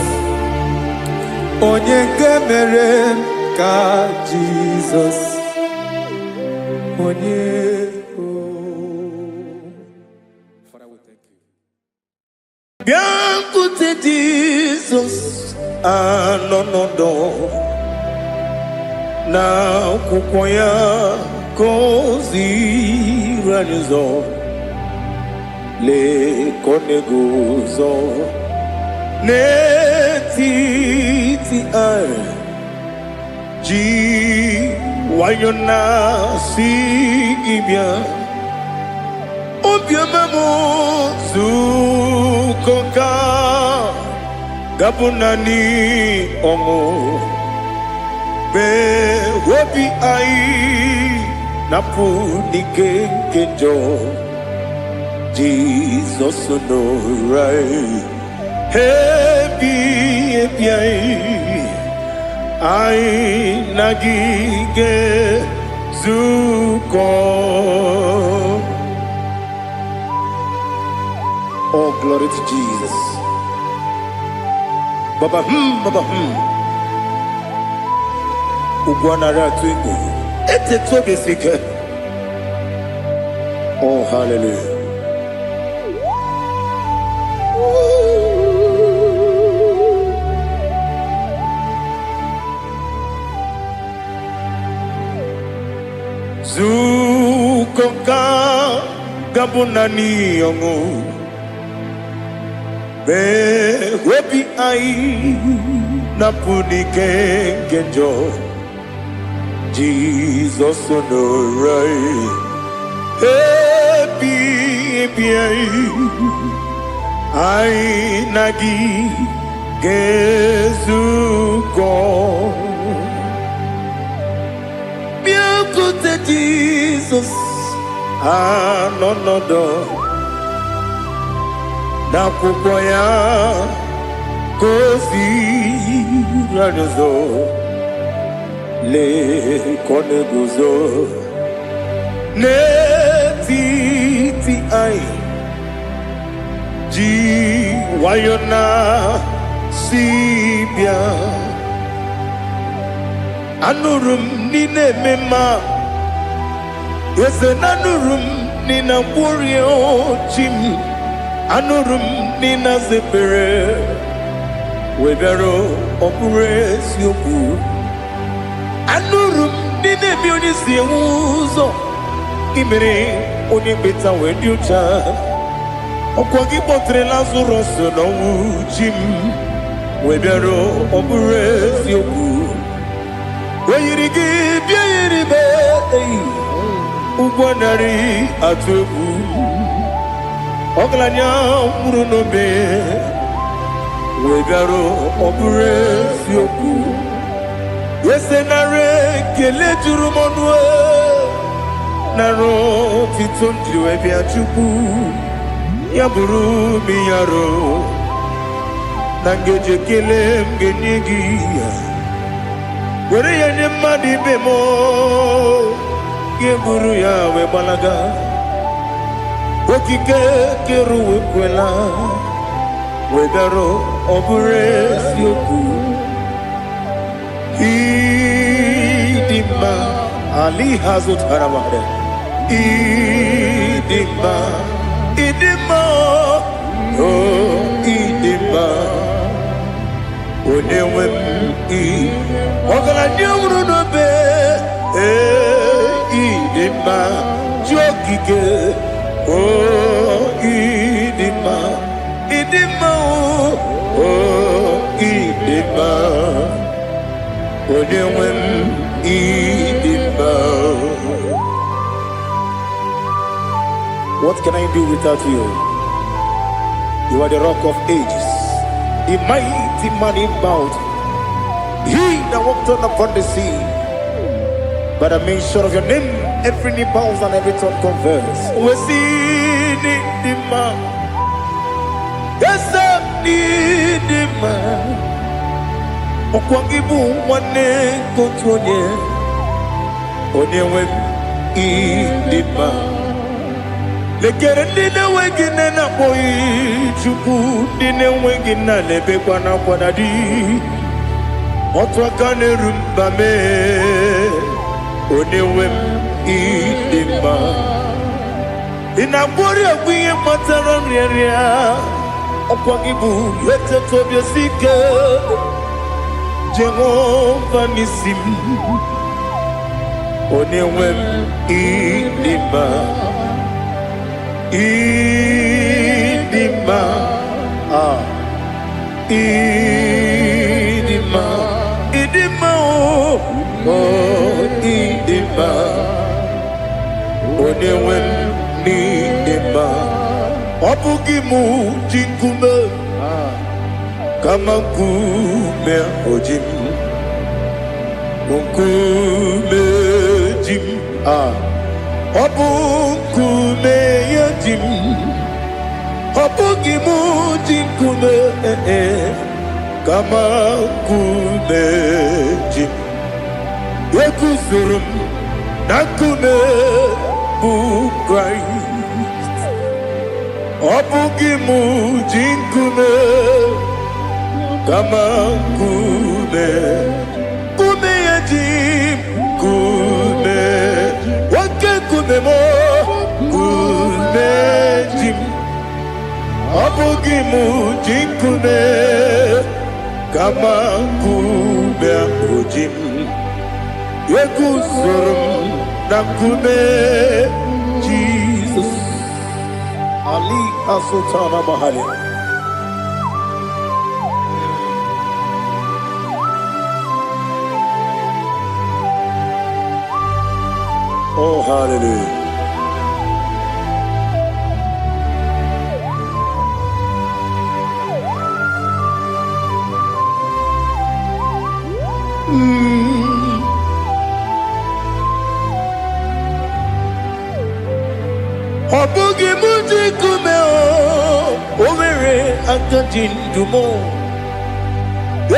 onye ga-emere m ka Jizọs onye Bịakwute Jizọs anọ n'ọdụ n'akwụkwọ ya ka o ziri anyị ụzọ lee ka ọ na-eguzo n'etiti anyị ji nwayọọ na-asị gị bịa obiọma m zukọ ka gabụ naanị ọṅụ mgbe obi anyị na-apụ n'ike nke njọ Jizọs nọrọ anyị ebi anyị na gị ga-ezukọ Oh, glory to Jesus. Baba Baba Ugwanara Twingo. Ete tobe sike. Oh, hallelujah. Zukoka gabunani yongo be webi ai napunike genjo Jesus no right happy ai nagi gezuko Beautiful Jesus, no na kupoya kosi radozo le koneguzo ne ti ai ji wayona sibia anurum nine mema yese nanurum nina burio chim anurum nina zepere webero opure sioku anurum nine bioni siuzo imere oni beta wediocha okwagi potre lazarus no chim webero opure sioku Weyirigi biyiribe ugwanari atubu oglanya murunobe wegaro obure sioku yesenare kele jurumonwe naro titondriwe biachuku yaburu miyaro nangeje kele mgenyigi Were ya madi bemo Geburu ya we balaga Okike keru we kwela Wedaro obure sioku Idima Ali hazut haramare Idima Oh idima Onewem Ogala nyamuru no be idima jokike idima idima onewem idima. What can I do without you? You are the rock of ages, the mighty man in mountain. He that walked on upon the sea. By the mention of your name, every knee bows and every tongue confess. We see the man. Yes, the man. Okwangibu wane kontonye. Onyewe idima. Lekere nina wegine na boy chuku. Nina wegina lebe kwa na kwanadi. Otwakane rumbame Onewem idima Inabori agwiye mataran riya Okwagibu lete tobye sike Jehova nisim Onewem idima Idima Idima Idima Idima Onewem Idima Obugimu jinkume Kama kume ojim Kume jim Obukume yajim Obugimu jinkume Kama kumeji Yekusurum Nakune Bu Christ Ọbụghị m ji nkume kama nkume. Nkume ya ji nkume. Nwoke nkume m nkume ji m. Ọbụghị m ji nkume kama nkume ahụ ji m. Eguzoro m na nkume Jesus. Ali Asultana Mahali. Oh, hallelujah. Ọbụghị m ji nkume o nwere aka ji ndụ m.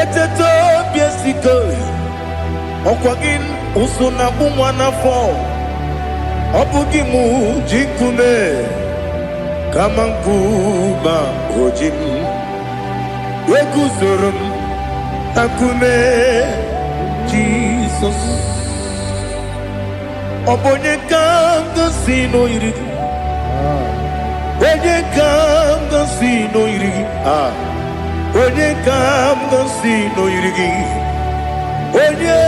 Eteta obi esiko ọkwa gị ụsụ na akpụ nwa n'afọ. Ọbụghị m ji nkume kama nkume oji m. Eguzoro m na nkume Jizọs. Ọ bụ onye ka m gosi n'oyiri gị. Onye ka m gosi n'oyiri gị. Onye ka m gosi n'oyiri gị. Onye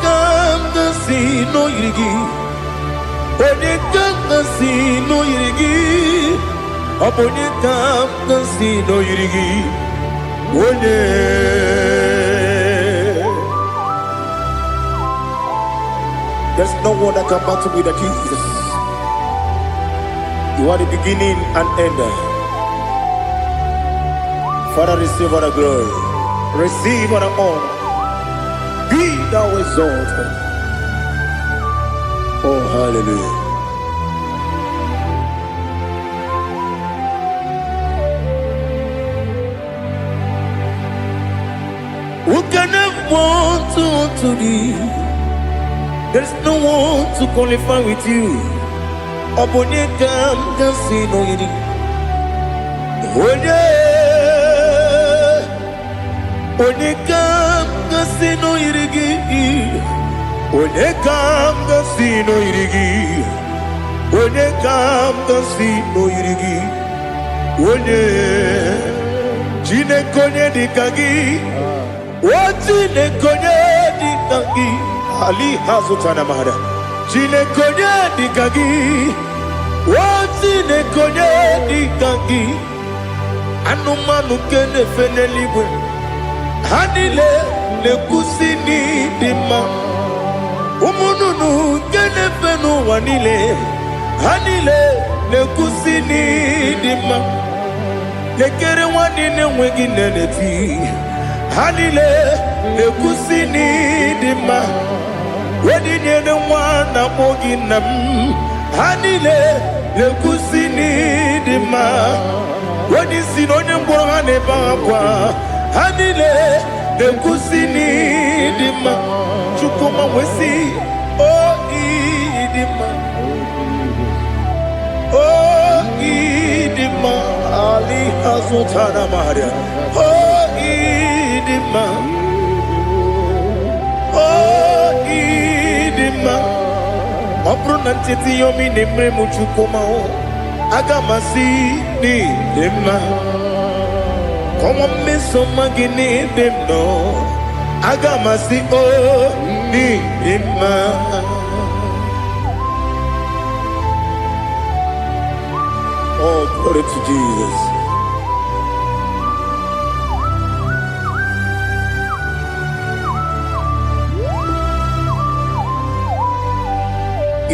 ka m gosi n'oyiri gị. Onye ka m gosi n'oyiri gị. Ọ bụ onye ka m gosi n'oyiri gị. Onye there's no one that can battle with Jesus. You are the beginning and end. Father, receive all the glory. Receive all the honor. Be thou exalted. Oh, hallelujah. Who can have one to thee? There's no one to qualify with you. Obonye kam gasi no yiri. Onye kam gasi no yiri. Onye kam gasi no yiri. Onye kam gasi no yiri. Onye jine konye dikagi. Wajine konye dikagi. Ali Hazutana Mahada. Jine konye dikagi. Wajine konye dikagi. Anumanu kene feneliwe. Hanile le kusini dima. Umununu kene fenu wanile. Hanile le kusini dima. Lekere wanine wegi neneti. Hanile le kusini dima. Wedi nyene wana mogi nam. Hanile le kusini dima. Wedi sinonye mbwangane bakwa. Hanile le kusini dima. Chukuma wesi oh idima. Oh idima. Ali Hazutana Maria. Oh idima. Oh idima. Obru nantiti yomi nemre muchukuma o. Agamasi ni dima. Como me soma gini demno. Agamasi o ni dima. Oh, glory to Jesus.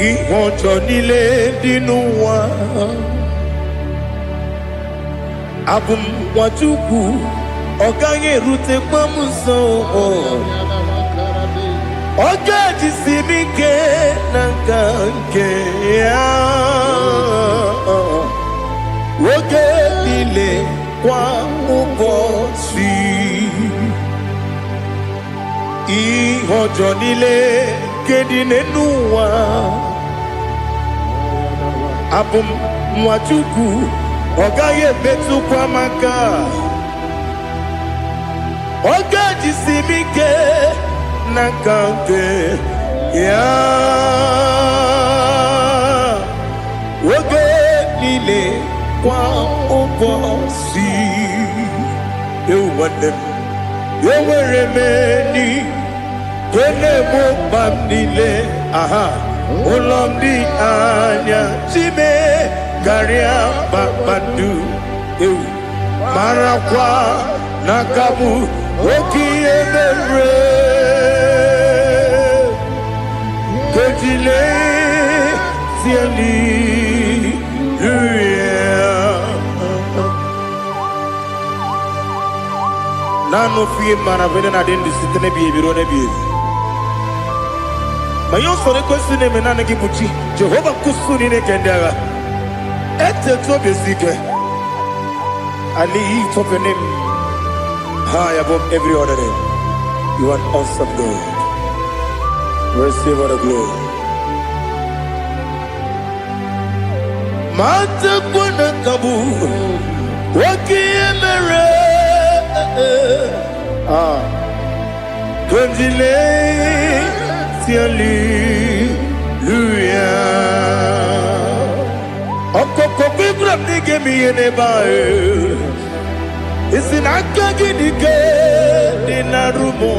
Ìwọ̀njọ́ nílé nínú wa. Abumwachukwu ọ̀gá yẹn rute gbamuso. Ọjọ́ ejisi mi ke na nke ya. Oge niile kwa ụbọchị. Ihe ọjọọ niile nke dị n'ụwa. abụm Nwachukwu ọ gaghị emetụkwa m aka ọ ga-ejisi m ike n'aka nke ya oge niile kwa ụbọchị ewu nwanne m enwere m enyi na-egbu mkpa m niile aha ụlọ m dị anya chime karịa kpakpando ewu marakwa n'aka m oke ihe mere kejile tieli nanu fie mana vene na den disitene bi ebiro ne bi mayo sore kwesi ne menana ki buchi Jehova kusuni ne kendaga ete to besike ali top your name high above every other name. You are awesome God. Receive all the glory. Mata kuna kabu wakiemere Kondile Hallelujah. Okoko bibra nige mi enebae. Isinaka gidike dinarumo.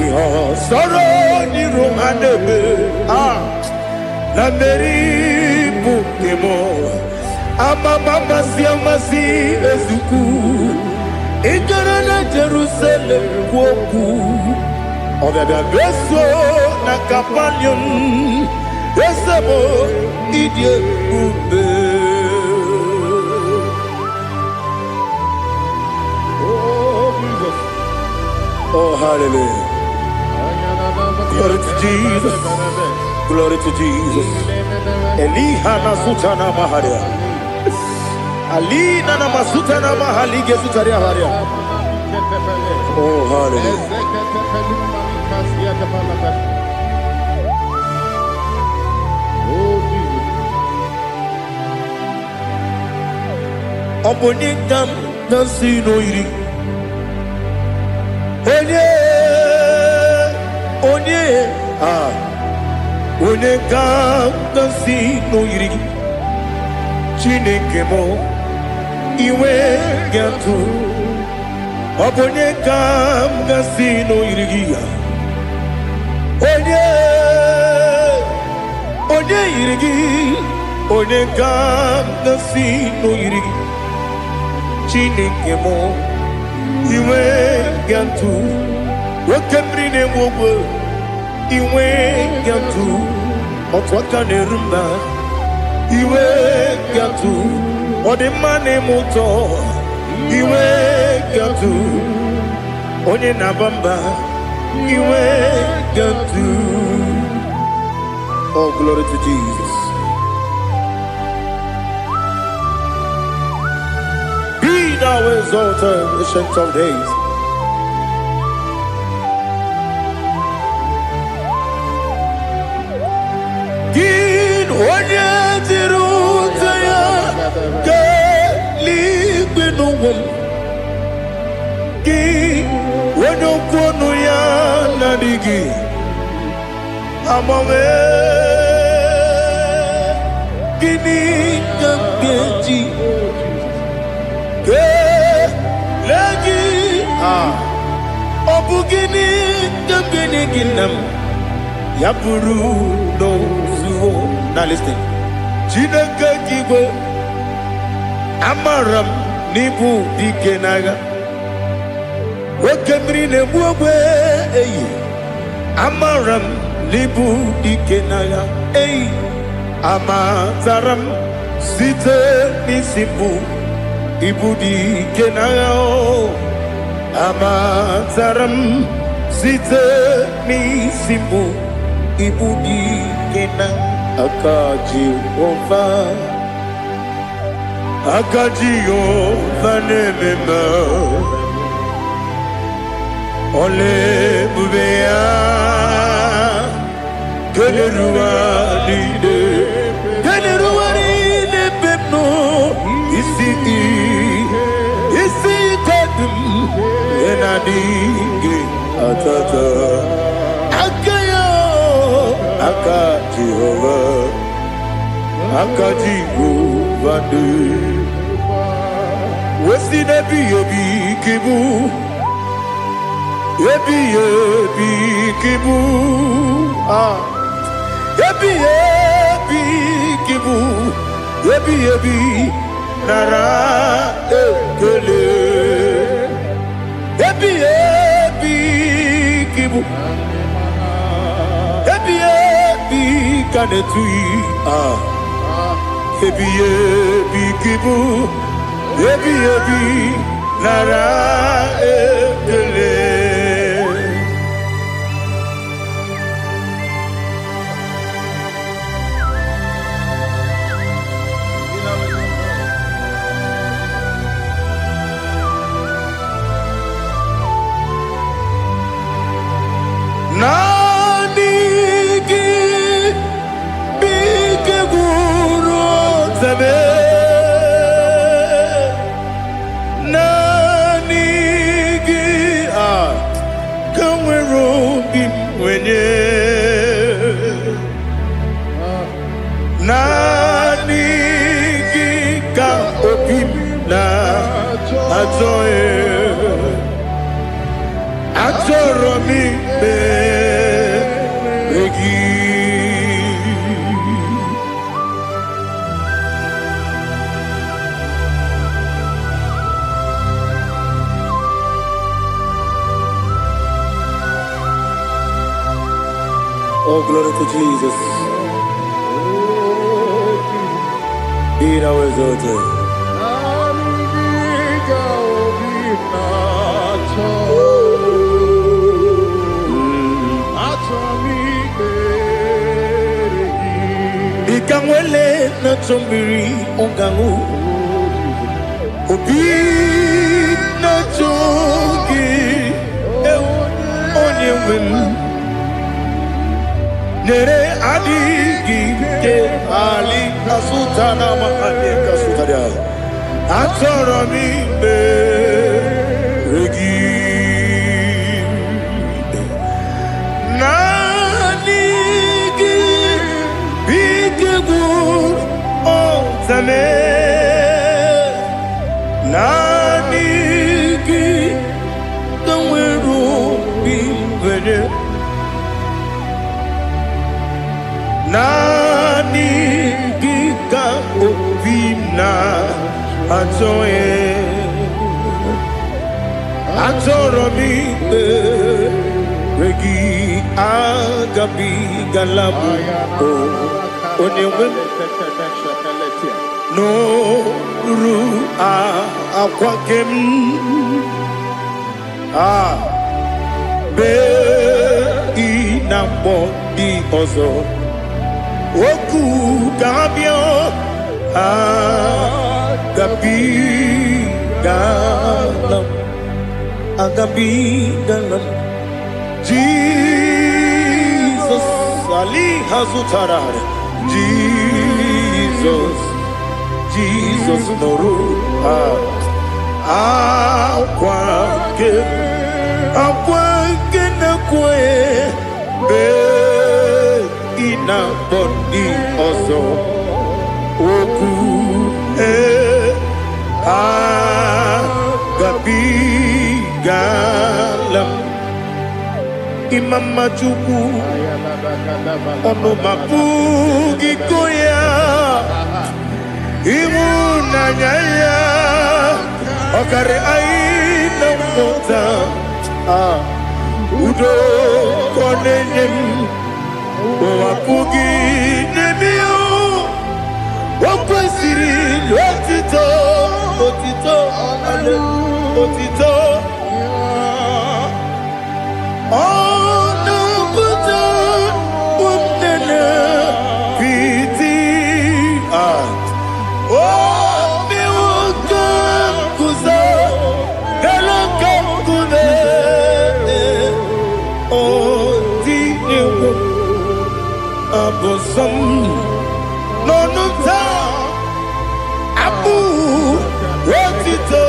Iho soro ni romanebe. Na meri bukemo. Ama mama si amasi ezuku. Ikarana Jerusalem woku. Obebe beso na kapanion. Esebo idie ube. Oh, hallelujah. Glory to Jesus. Glory to Jesus. Elihana sutana maharia. Alina na masutana mahalige sutaria haria. Oh, hallelujah. Obonikam nasino iri. Onye ga-agọzi n'oyiri gị Chineke m iwe ga-atụ ọ bụ onye ga-agọzi n'oyiri gị onye yiri gị onye ga-agọzi n'oyiri gị Chineke m iwe ga-atụ nwoke mmiri na-enwe ogwe iwe ga-atụ otu aka na-eru mba iwe ga-atụ ọ dị mma na-eme ụtọ iwe ga-atụ onye na-aba mba iwe ga-atụ. Oh, glory to Jesus. Be thou exalted, ancient of days. Onye jiri ụzọ ya ga-eligwe n'ụwa m gị onye okwu ọnụ ya na-adịghị agbanwe gịnị ka m ga-eji kelee gị ọ bụ gịnị ka m ga-enye gị nna m ya bụrụ n'ozuo. Now listen. Chineke kigwe amaram n'ibu dike n'agha nwoke mmiri na-egbu ogwe eyi amaram n'ibu dike n'agha eyi amatara m site n'isi mbụ ibu dike n'agha amatara m site n'isi mbụ ibu dike n'agha aka Jehova na-ememe ole ebube ya keneruwa niile nadingi atata akayo aka Jehovah aka Jehovah wesi nebi ebi kibu ebi kibu ebi kibu ebi nara ekele ebi kibu ebi kanetui ebi kibu ebi nara ekele Nanigi bige guru zebe Nanigi kamwero bimwenye Nanigi ka opim na ajoe Atoro mi beregi Oh, glory to Jesus. Be thou exalted. Ikamwele na chombiri ongangu Obi na chongi onye wem Nere adigi ke ali kasutana ma ali kasutaria Atoro mi beregi Zame Nanigi Kamweru bimwenye Nanigi ka opimna Atoye Atoro mi regi agabi galabu Onewem No ru akwakem be inambo di ozo oku kabio agabi galam Jesus ali hazutarare Jesus noru akwake na kwe be ina bodi ozo oku gabi galam Imam majuku ono mapugi koya Imu nanyaya okare aina mota udo konenyem wapugi nemio wakwesiri otito ale otito ono buto unene piti Oh, mi wakam kuza, galakam kude. Oh, di ewo abosom, nonuta abu rotito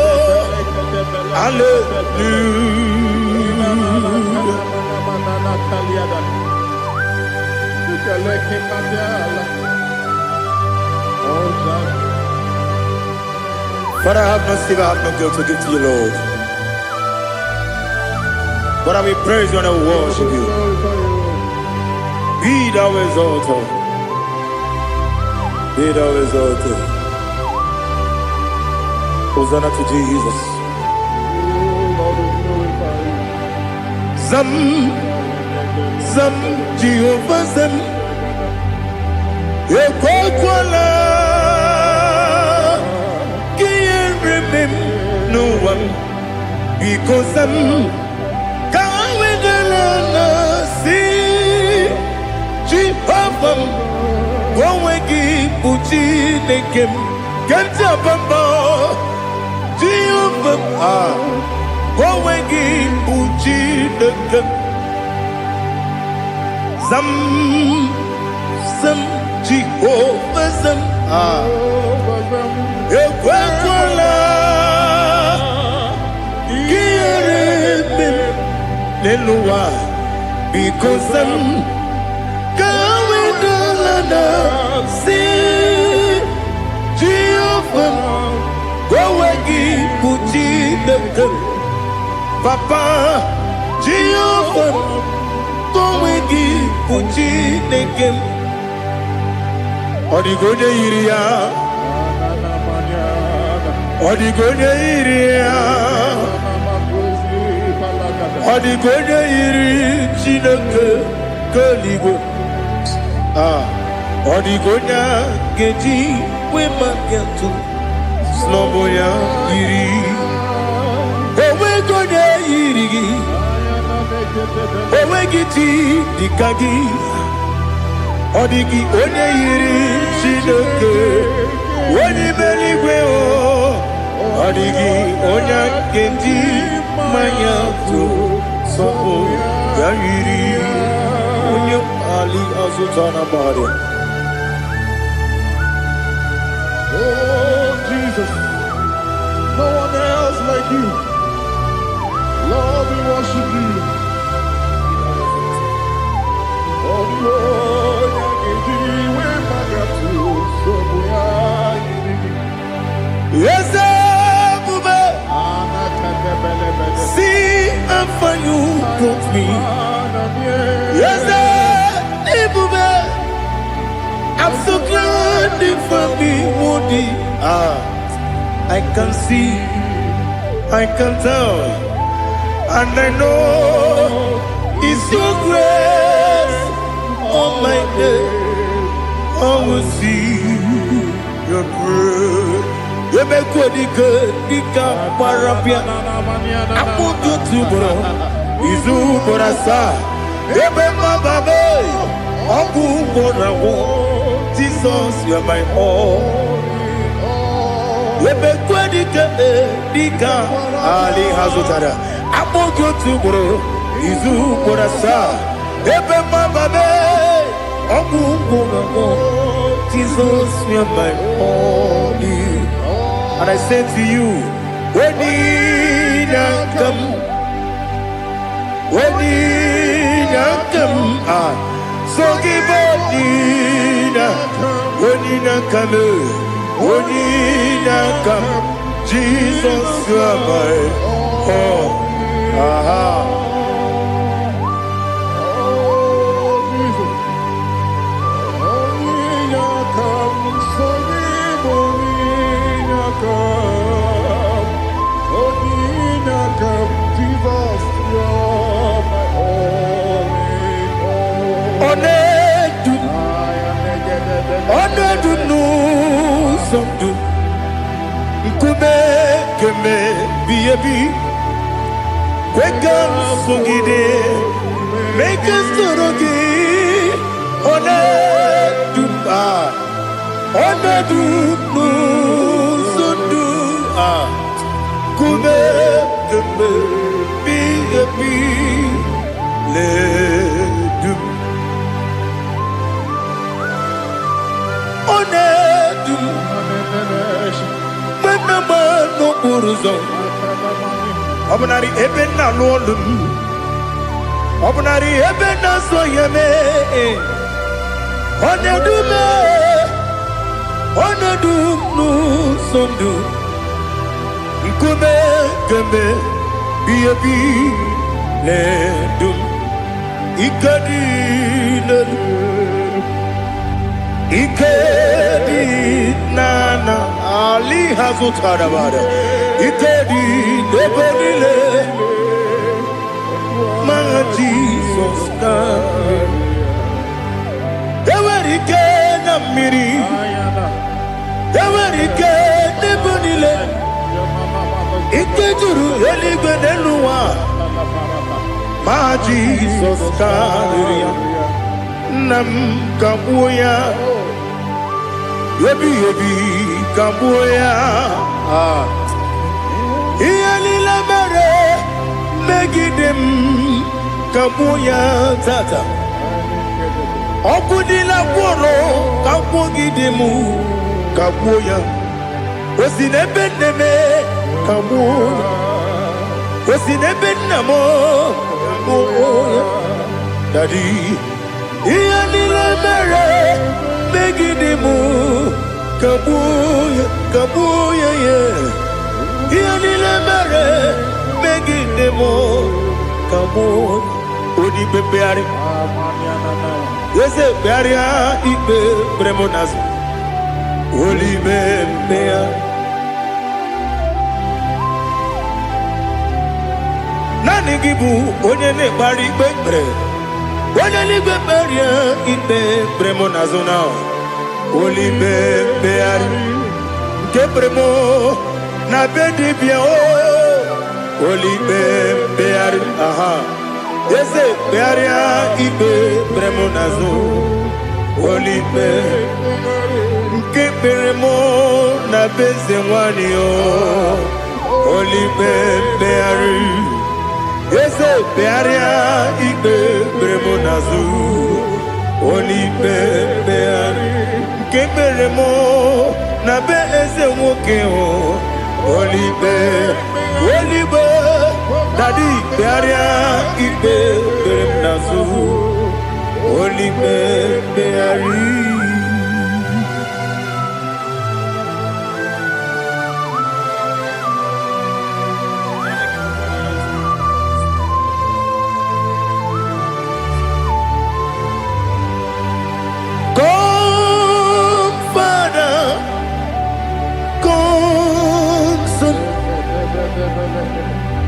Father, I have no silver, I have no gold to give to you, Lord. But I will praise you and I will worship you. Be thou exalted. Be thou exalted. Hosanna to Jesus. Zam, Zam, Jehovah Zam. Ekwakwala. Kiyerimim no one. Because I'm Kawedalana see Jehovah. Gowegi Puchi Nekem. Kanta Bamba. Jehovah. Gowegi Puchi Nekem. Zam, Zam, Jehovah Zam. Ekwakwala. Kiyerimim Nenua. Because I'm Kawedalana see Jehovah. Gowegi Puchi Nekem. Papa Jehovah. Gowegi Puchi Nekem. Odigonya iria. Odigonya iria. Odigonya iri Chineke Kaligo. Odigonya geji wemaketu Sloboya iri. Owegonya iri. Owegiti dikagi. Odigi onye yiri Chineke. Onye meligwe o. Odigi onye geji manya tu sopo ya yiri. Onye ali azutana bari. Oh, Jesus. No one else like you. Lord, we worship you. Oh, Lord, yes, Bube. See how far you brought me. Yes, Bube. I'm so glad for me, Woody. I can see, I can tell, and I know it's your grace. Oh my day, I will see your grace. You make good, Dika Parapia. I put you to bro. Izu Borasa. You make my baby. Oku Borawo. Jesus, you are my all. You make good, Dika Ali Hazutara. I put you to bro. Izu Borasa. You make my baby. Oku Borawo. Jesus, you are my all. And I say to you, when did I come? When did I come? So give up, when did I come? When did I come? Jesus, you are my all. Make us Obunari ebe na lolu. Obunari ebe na so yeme. Onedume. Onedunu sondu. Nkume kembe. Biyebi ledum. Ikadi lelu. Ikedi nana Ali Hazutarabada Ikedi Debonile My Jesus Ewerike Namiri Ewerike Debonile Ikeduru Eligwe Neluwa My Jesus Nam Kabuya Yebi Kabuya Iyalila mere Megidem Kabuya tata Okudila kworo Kabugidemu Kabuya Osinebendeme Kabuya Osinebendamo Kabuya Daddy Iyalila mere Megidemu Kabuya, Kabuya, yeah. Iyalila mere Megidemu Kabuya. Odi bebeari. Yese bearia ibe bremonas. Oli bebea. Nani gibu onye ne bari bebre. Onye ni beberia ibe bremonas now. Oli bebeari kebremo na bedi bia o Oli bebeari aha ese bearia ibe bremo nazo Oli be kebremo na beze wani o Oli bebeari ese bearia ibe bremo nazo Oli bebeari Keberemo na be eze nwoke o Olibe Daddy bearia ibe berem nazu Olibe beari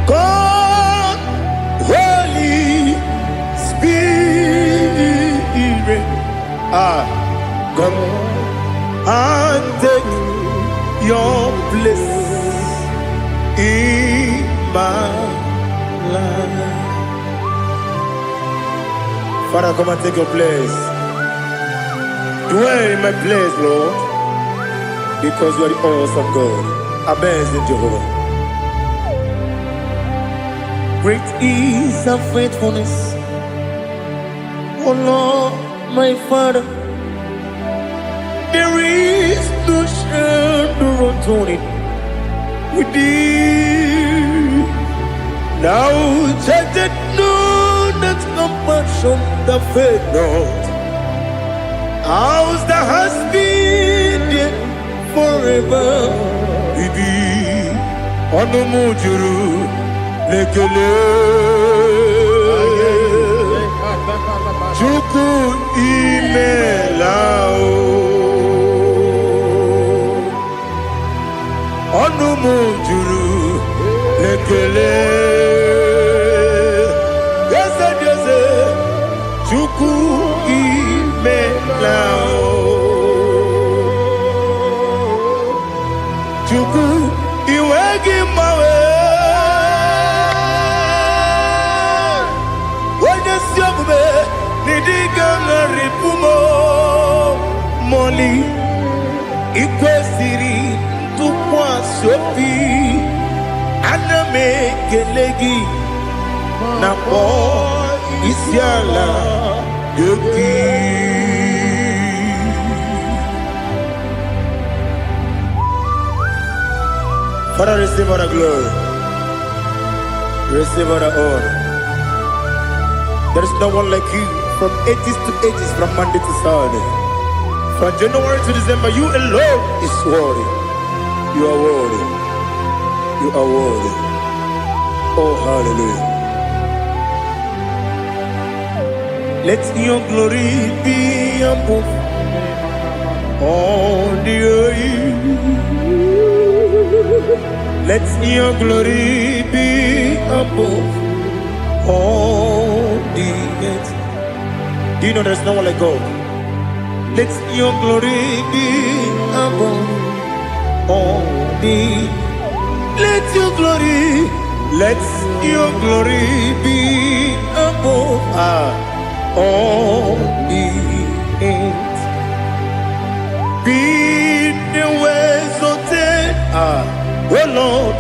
God, Holy Spirit, come and take your place in my life. Father, come and take your place. Dwell in my place, Lord, because you are the awesome God. Amazing Jehovah. Great is thy faithfulness, O Lord, my Father. There is no shadow of turning with thee. Now judged know that compassion that faith not. Ours that has been there forever. Bibi, Onomujuru. Lekele Chuku imelao Onumujuru Lekele Yese Chuku imelao Chuku iwegi mawe Moli ikwesiri tụkwasị obi ana m ekele gị na kpọ isi ala gị. Father, receive all the glory. Receive all the honor. There is no one like you. From ages to ages, from Monday to Sunday. From January to December, you alone is worthy. You are worthy. You are worthy. Oh, hallelujah. Let your glory be above all the earth. Let your glory be above all the earth. Do you know there's no one like God? Let your glory be above all the earth. Let your glory be above all the earth. Be the ways of death, oh Lord,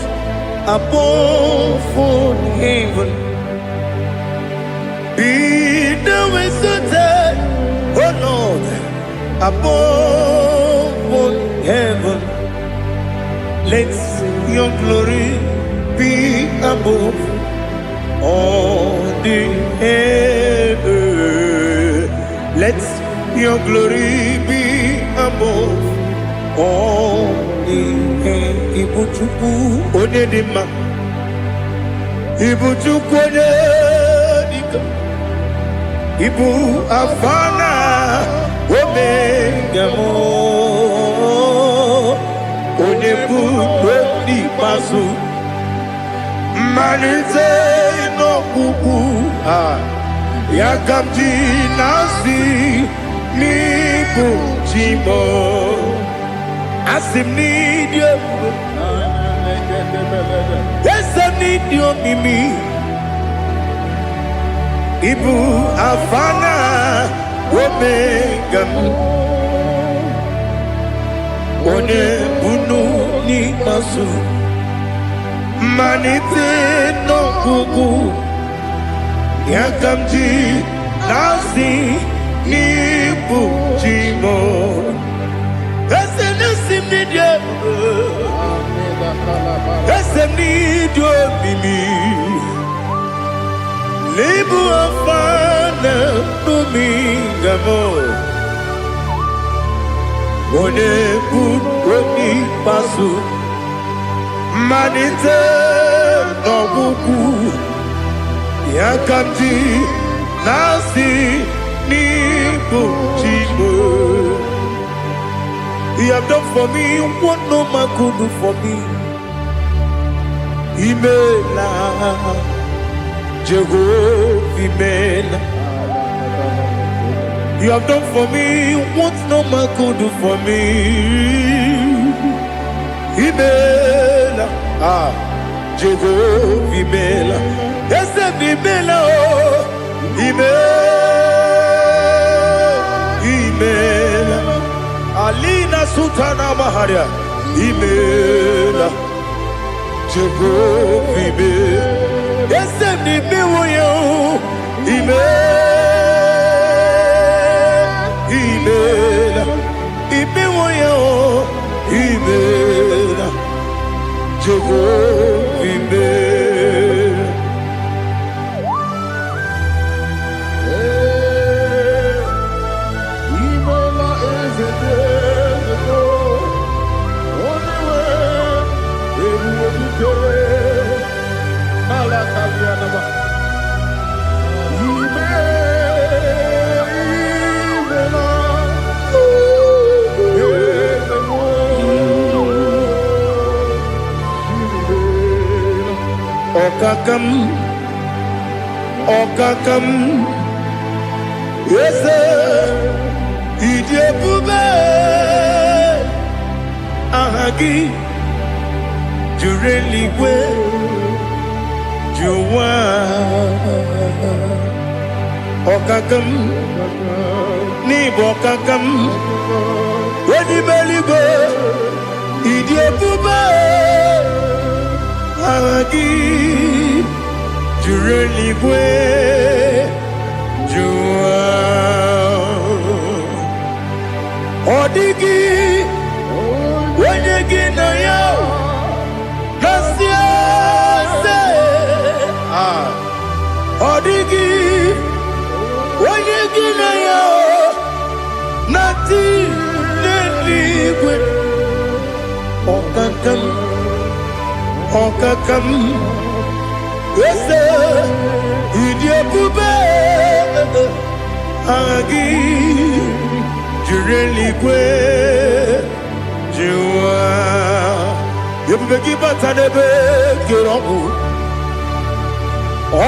above all heaven. Be the ways of death, oh Lord, above all heaven. Let your glory be above all the earth. Let your glory be above all the earth. Ibuchuku onedima, Ibuchuku onedika, Ibu afana omega mo, onebu odi pasu. Manite no kuku yakamji nasi niku chimo asim nidio esem nidio mimi ibu afana omega one bunu ni masu. Manite no kuku yakamji nasi nipu chimo ese nasi nidio ese nidio mimi libu afana numingamo one kuni pasu. Manite no kuku yakamji nasi nipu chimo. You have done for me what no man could do for me. Imela Jehovah Imela. You have done for me what no man could do for me. Imela, Jehovah Imela, yes, Imela, Imela, Alina Sutana Maharia, Imela, Jehovah Imela, yes, Imela, Imela, Imela, Jehovah Imela. Imela is a desert, only way it will be good. Malakalianaba. Okakam, yes, Idebube, Ahagi, Jureligwe, Juwa, Okakam, Nibokakam, Wedibeligo, Idebube, Ahagi. Jureligwe, Jua, Odigi, Wenegi na yo, Nasia se, Odigi, onye gị na ya nati n'eluigwe. Ọkakam, eze ịdị ebube, aha gị juru eluigwe jụwa. Ebube gị bata n'ebe kere ọgwụ,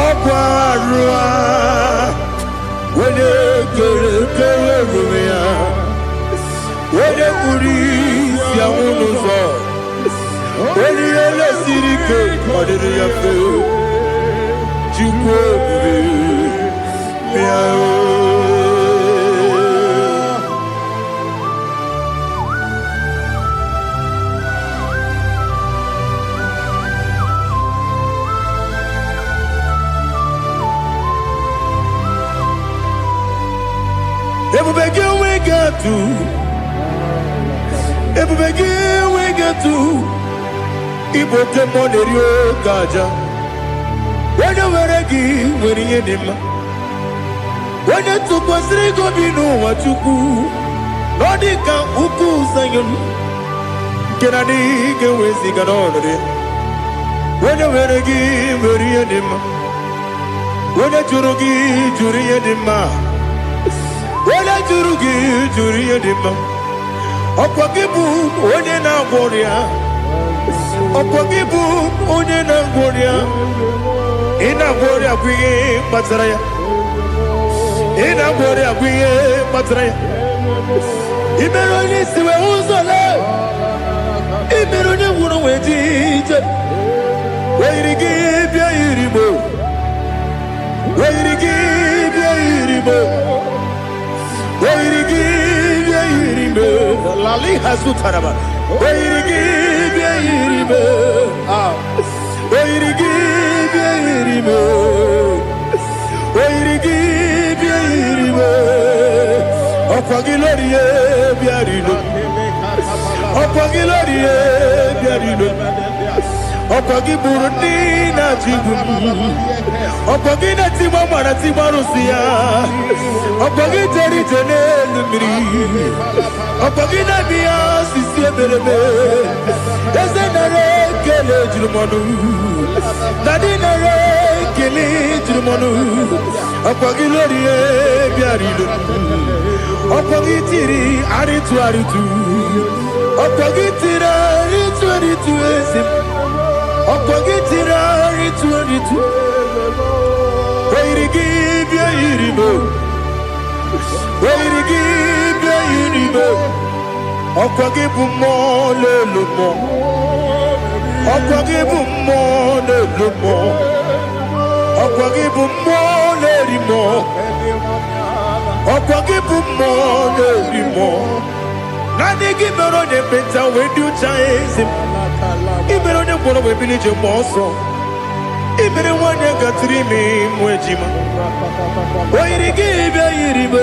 ọgwụ arụ a, onye kere ebube ya, onye kpụrụ isi anwụ n'ụzọ, onye ele siri ike ọ dịrị ya mfe, Chukwu ebube bịa. Ebube gị enweghị atụ, ebube gị enweghị atụ, Igbo oke mmụọ na-eri oke aja. Onye nwere gị nwere ihe dị mma, onye tụkwasịrị gị obi n'ụwa Chukwu, na ọ dị ka ukwu Zayọn nke na-adịghị ga-eweziga n'ọnọdụ ya. Onye nwere gị nwere ihe dị mma, onye jụrụ gị jụrụ ihe dị mma, onye jụrụ gị jụrụ ihe dị mma. Ọkwa gị bụ onye na-agwọ ọrịa, ọkwa gị bụ onye na-agwọ ọrịa. Ị na-agwọ ọrịa bụ ihe kpatara ya, ị na-agwọ ọrịa bụ ihe kpatara ya. I mere onye isi wee ụzọ lee, I mere onye nwụrụ wee dị ije. Wee yiri gị bịa yiri Igbo, wee yiri gị bịa yiri Igbo, wee yiri gị bịa yiri Igbo. Lali hazụtara ma wee yiri gị bịa yiri Igbo, wee yiri gị bịa yiri Igbo, wee yiri gị bịa yiri Igbo. Ọkwa gị lori ye bịa rilo, ọkwa gị lori ye bịa rilo. Ọkwa gị bụrụ ndị na-achị igbu, ọkwa gị na-etigba mara tigba arụsị ya, ọkwa gị jere ije n'elu mmiri, ọkwa gị na-abịa ya osisi eberebe. Eze nara ekele juru m ọnụ, dadi nara ekele juru m ọnụ. Ọkwa gị lori ye bịa rilo, ọkwa gị tiri arịtụ arịtụ, ọkwa gị tiri arịtụ arịtụ ezi m. Ọkwa gị tiri arịtụ arịtụ, wee yiri gị bịa yiri Igbo, wee yiri gị bịa yiri Igbo. Ọkwa gị bụ mmụọ na-elu mmụọ, ọkwa gị bụ mmụọ na-elu mmụọ, ọkwa gị bụ mmụọ na-eri mmụọ, ọkwa gị bụ mmụọ na-eri mmụọ. Naanị gị mere onye ekpenta wee dị ụcha eze m, I mere onye mkpọrọ wee bili ije mgbe ọsọ, I mere nwanyị gatụrụ ime mụ ejima. O yiri gị bịa yiri Igbo,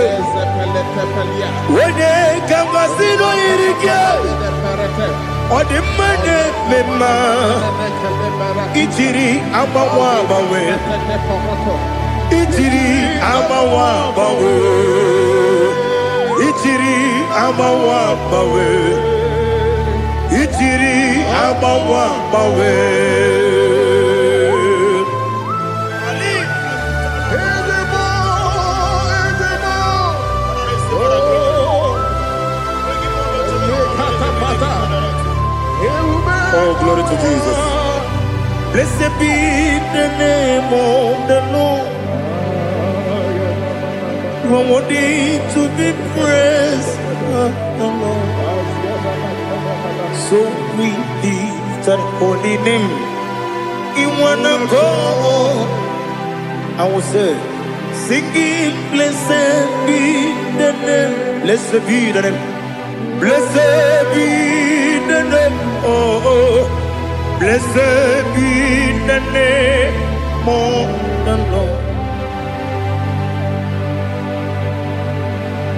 onye ka mmasị na o yiri gị. Ọ dị mma na-eme mma, ijiri agbanwe agbanwe, ijiri agbanwe agbanwe, ijiri agbanwe agbanwe, ijiri agbanwe agbanwe. Oh, glory to Jesus. Blessed be the name of the Lord. You are worthy to be praised, the Lord. So we lift that holy name. You wanna go? I will say, singing, blessed be the name. Blessed be the name. Blessed be the name. Oh, blessed be the name of the Lord.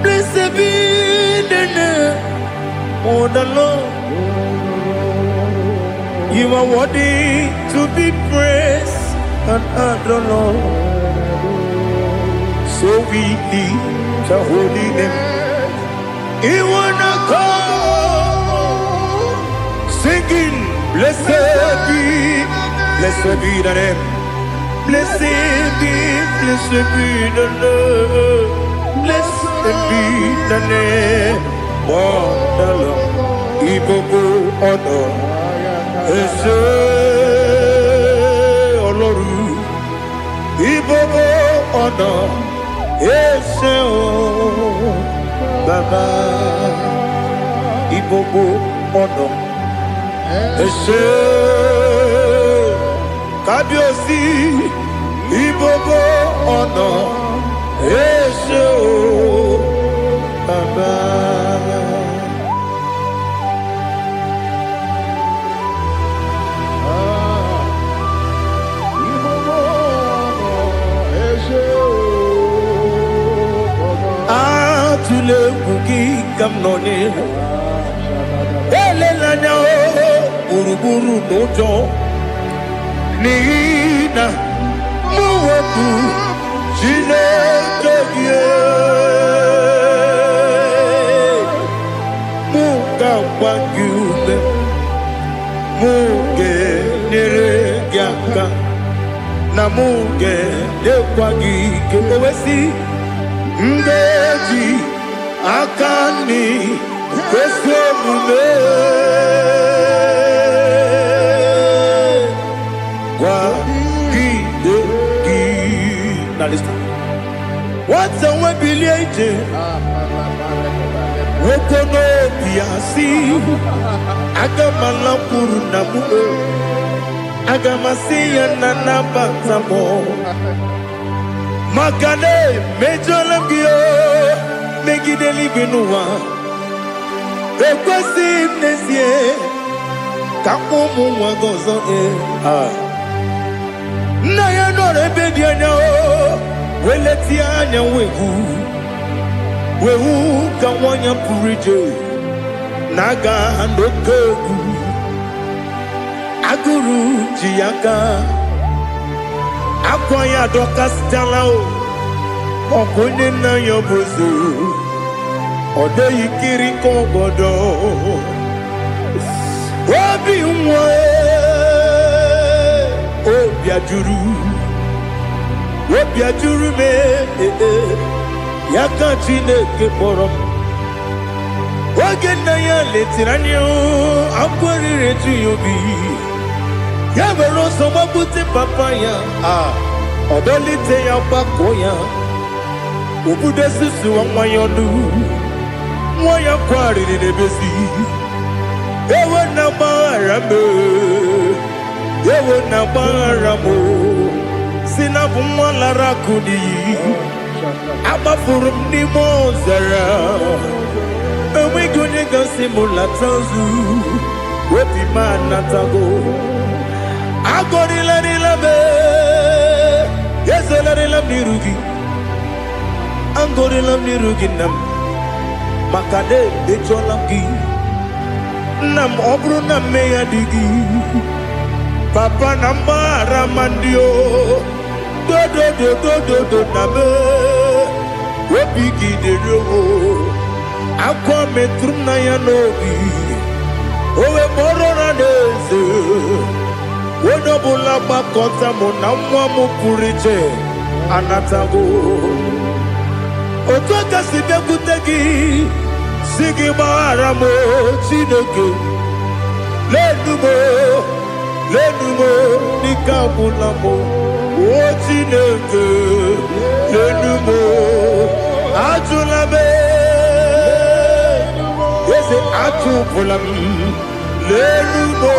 Blessed be the name of the Lord. You are worthy to be praised and adored, Lord. So we lift your holy name. You wanna call, singing, blessed be the name. Blessed be the name. Blessed be the name. Oh, the Lord. Igbo honor. Ese Oloru. Igbo honor. Ese Baba. Igbo honor. Ese Kabiosi. Igbo honor. Ese Baba. Tule bugi kamnoni elela nyao buruburu nojo nina muwetu jineke muga wangume muge neregiaka na muge dekwagi kewesi ndeji akani kwesomume kwa gidegi. Now listen. What's a webileje? Wokono biasi agamala puru namu agamasiya nanabatamo Makane mejolamgio megideli binua ekwesi nesie kapomu wagozo na ya nore bedi anya weleti anya wehu kawanya purije naga ndokogu aguru jiyaka akwanya doka stalao okonye na yobozo ode yikiri kogodo obi nwa obi ajuru me yaka Chineke kpọrọ oge na ya letirani akwarire tu yobi ya were ọsọ gbapute papa ya ọdọlite ya gbakọ ya obodo susu nwa ya ọnụ nwa ya kwariri n'ebezi ewe na gbaghara m si na bụ nwa lara akụ n'iyi agbafuru m n'ime ọzara enweghị onye gasị m lata nzu obi m anatago agọrịlarịla m ezolarịla m n'iru gị agọrịla m n'iru gị nna m maka na emejọla m gị nna m ọ bụrụ na mmehie dị gị papa na mgbaghara ma ndị o dodododododo na m obi gị dịrị owo akwa metụrụ m na ya n'obi owe kpọrọ na n'eze onye ọbụla gbakọta mụ na nwa m pụrụ iche anatago otu aka si bịakwute gị si gị gbaghara m Chineke lenumo dịka agwụla m o Chineke lenumo ajụla m eze atụpụla m lenumo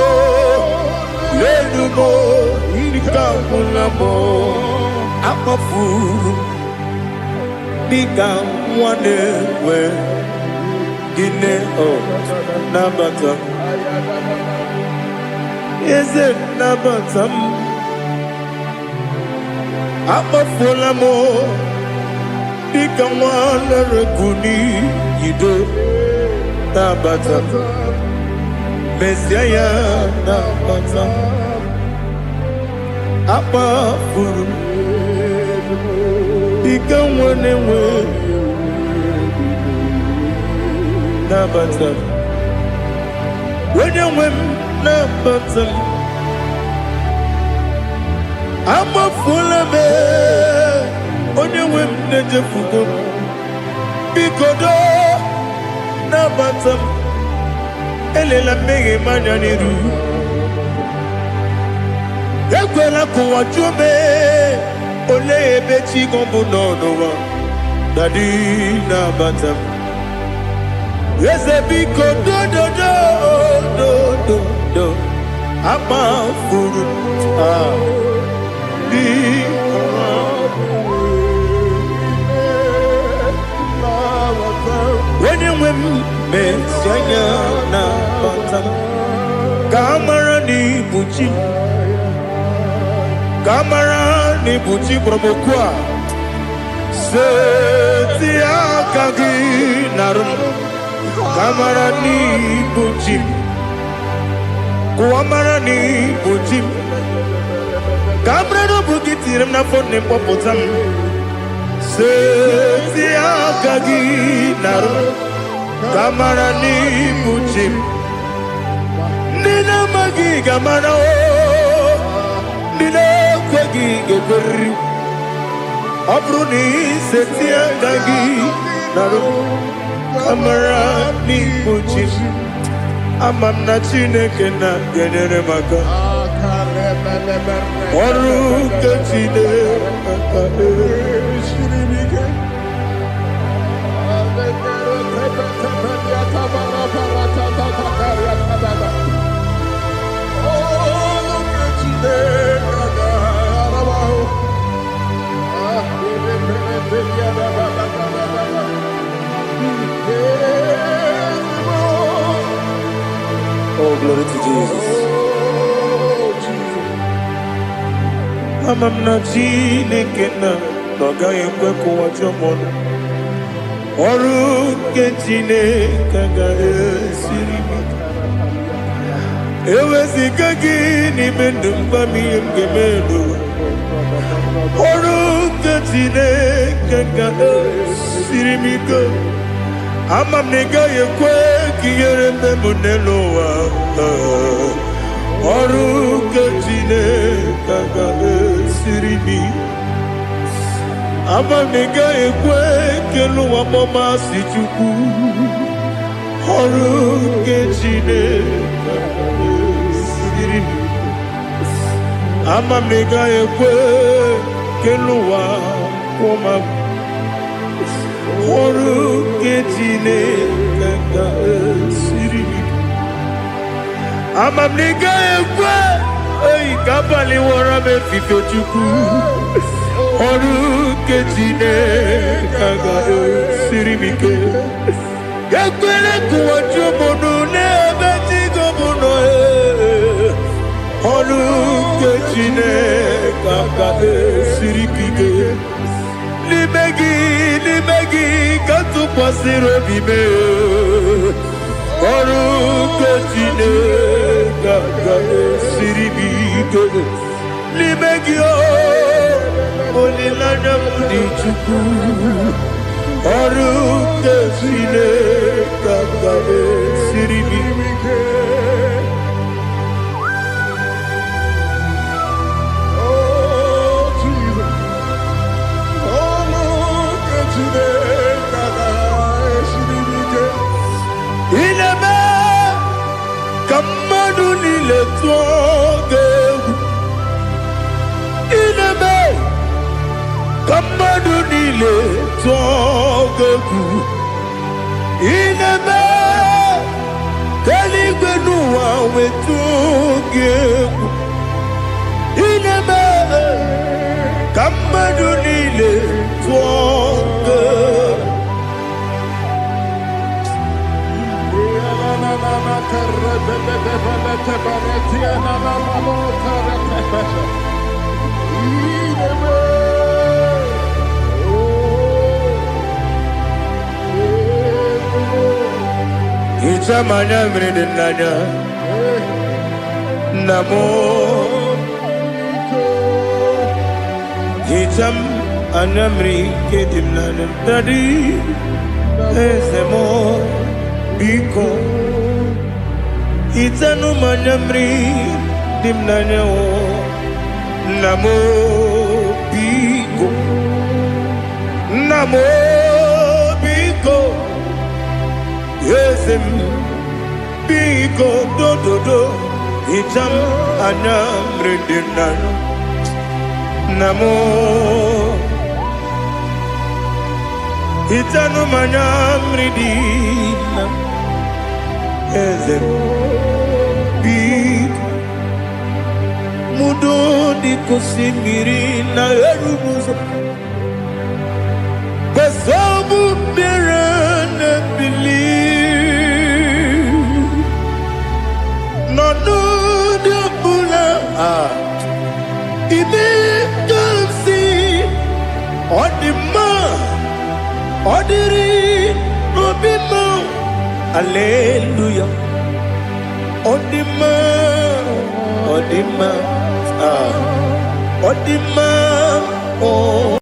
dịka agwụla m akpafuru dịka nwa na-enwe gịnị nabata eze nabata m akpafuola m dịka nwa na-erekwu n'iyido nabata mezie ya nabata akpafuru ike nwere nwe nabata onye nwe m nabata amafula m onye nwe m na-ejefugo biko do nabata m elela mmehie m anya n'iru ekwela ka ụwa jụọ m olee ebe chi gị bụ n'ụwa dadi nabata m eze biko do amafuru onye nwe m mesi anya na bata ka amara n'ibu chi ka amara n'ibu chi kpọrọmokwu a seti aka gị narụ ka amara n'ibu chi kụwa mara n'ibu chi ka amara n'obu gị tiri m n'afọ nne mkpọpụta m seti aka gị narụ ka amara n'ibu chi ndị na-amaghị ga-amara ndị na-ekweghị ga-ekweriri ọ bụrụ na iseti aka gị narụ ka amara n'ibu chi ama m na Chineke na-enyere m aka ọrụ nke Chineke siri m ike Oh, glory to Jesus. Ama m na Chineke na ọ gaghị ekwe ka ụwa jụọ m ọnụ ọrụ nke Chineke ga-esiri m ike eweziga gị n'ime ndụ m gwa m ihe m ga-eme n'ụwa ọrụ nke Chineke ga-esiri m ike ama m na ị gaghị ekwe ka ihere mme m n'elu ụwa ọrụ nke Chineke ga-esiri m ike ama m na ị gaghị ekwe ka elu ụwa mọmasị Chukwu ọrụ nke Chineke ga-esiri m ike ama m na ị gaghị ekwe ka elu ụwa kwụma m ọrụ nke Chineke ga-esiri m ike ama m na ị gaghị ekwe oyi ka abalị wara m efife Chukwu ọrụ nke Chineke ga-esiri m ike ekwere ka ụwa jụọ m ọnụ n'ebe chi gị bụ nọ ọrụ nke Chineke ga-esiri m ike n'ime gị ka tụkwasịrị obi m ọrụ nke Chineke ga-esiri m ike n'ime gị olileanya m dị Chukwu ọrụ nke Chineke ga-esiri m ike ka mmadụ niile tụọ gị egwu ineme ka mmadụ niile tụọ gị egwu ineme ka eluigwe n'ụwa wee tụọ gị egwu ineme ka mmadụ niile tụọ gị egwu Ichamanya mridi nanya Namo Icham Anamri kedim nanem dadi ezemo biko itanu manamri dimnanyo namo biko namo biko ezem biko do do do itam anamri dimnanyo namo itanu manamridina ezem big mudo di kusimiri na erubuzo besobu berana believe no no de bula ibe kansi odima odiri nobima hallelujah odima odima odima oh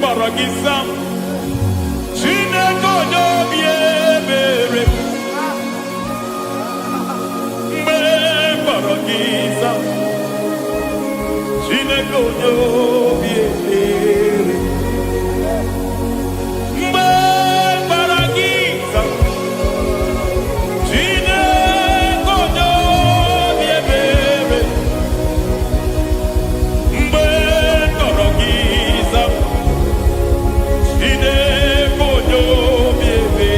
Baragisa, Chineko Nobiere, Baragisa, Chineko Nobiere, Baragisa, Chineko Nobiere, Baragisa, Chineko Nobiere,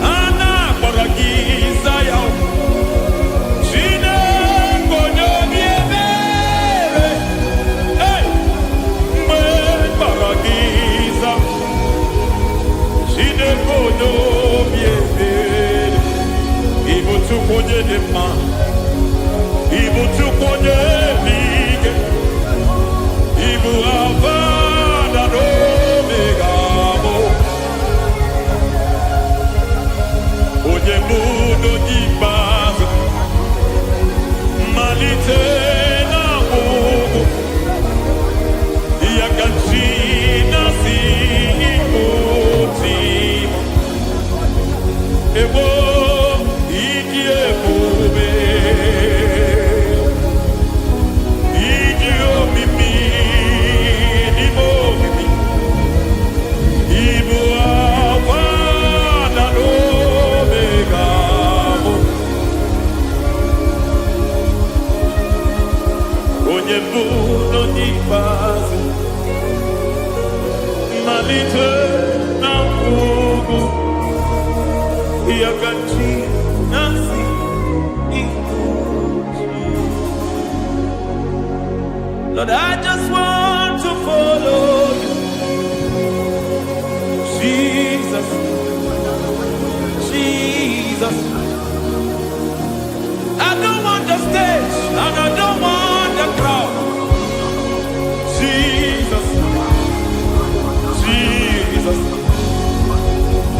Ana Baragisa, Chineko Nobiere, hey, Baragisa, Chineko Nobiere, Ibu tuponye dema, Ibu tuponye lige, Ibu avana no megamo, Oye muno di base, Malite na mugu, Yakachina si imutimo, Ebo ikie mube, Idio mimi, Ibo mimi, Ibu avana no megamo, Onye muno di base, Malite na mugu, Yakachina si imutimo. Lord, I just want to follow you, Jesus, Jesus. I don't want the stage and I don't want the crowd, Jesus, Jesus.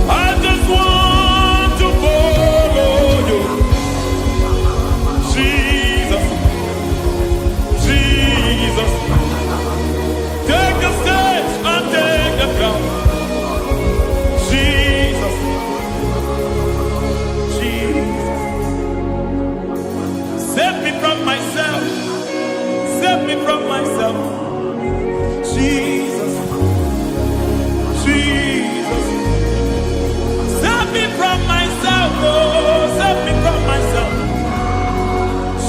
I just want to follow you, Jesus, Jesus. Take the stage and take the crown, Jesus, Jesus. Save me from myself, save me from myself, Jesus, Jesus. Save me from myself, oh, save me from myself,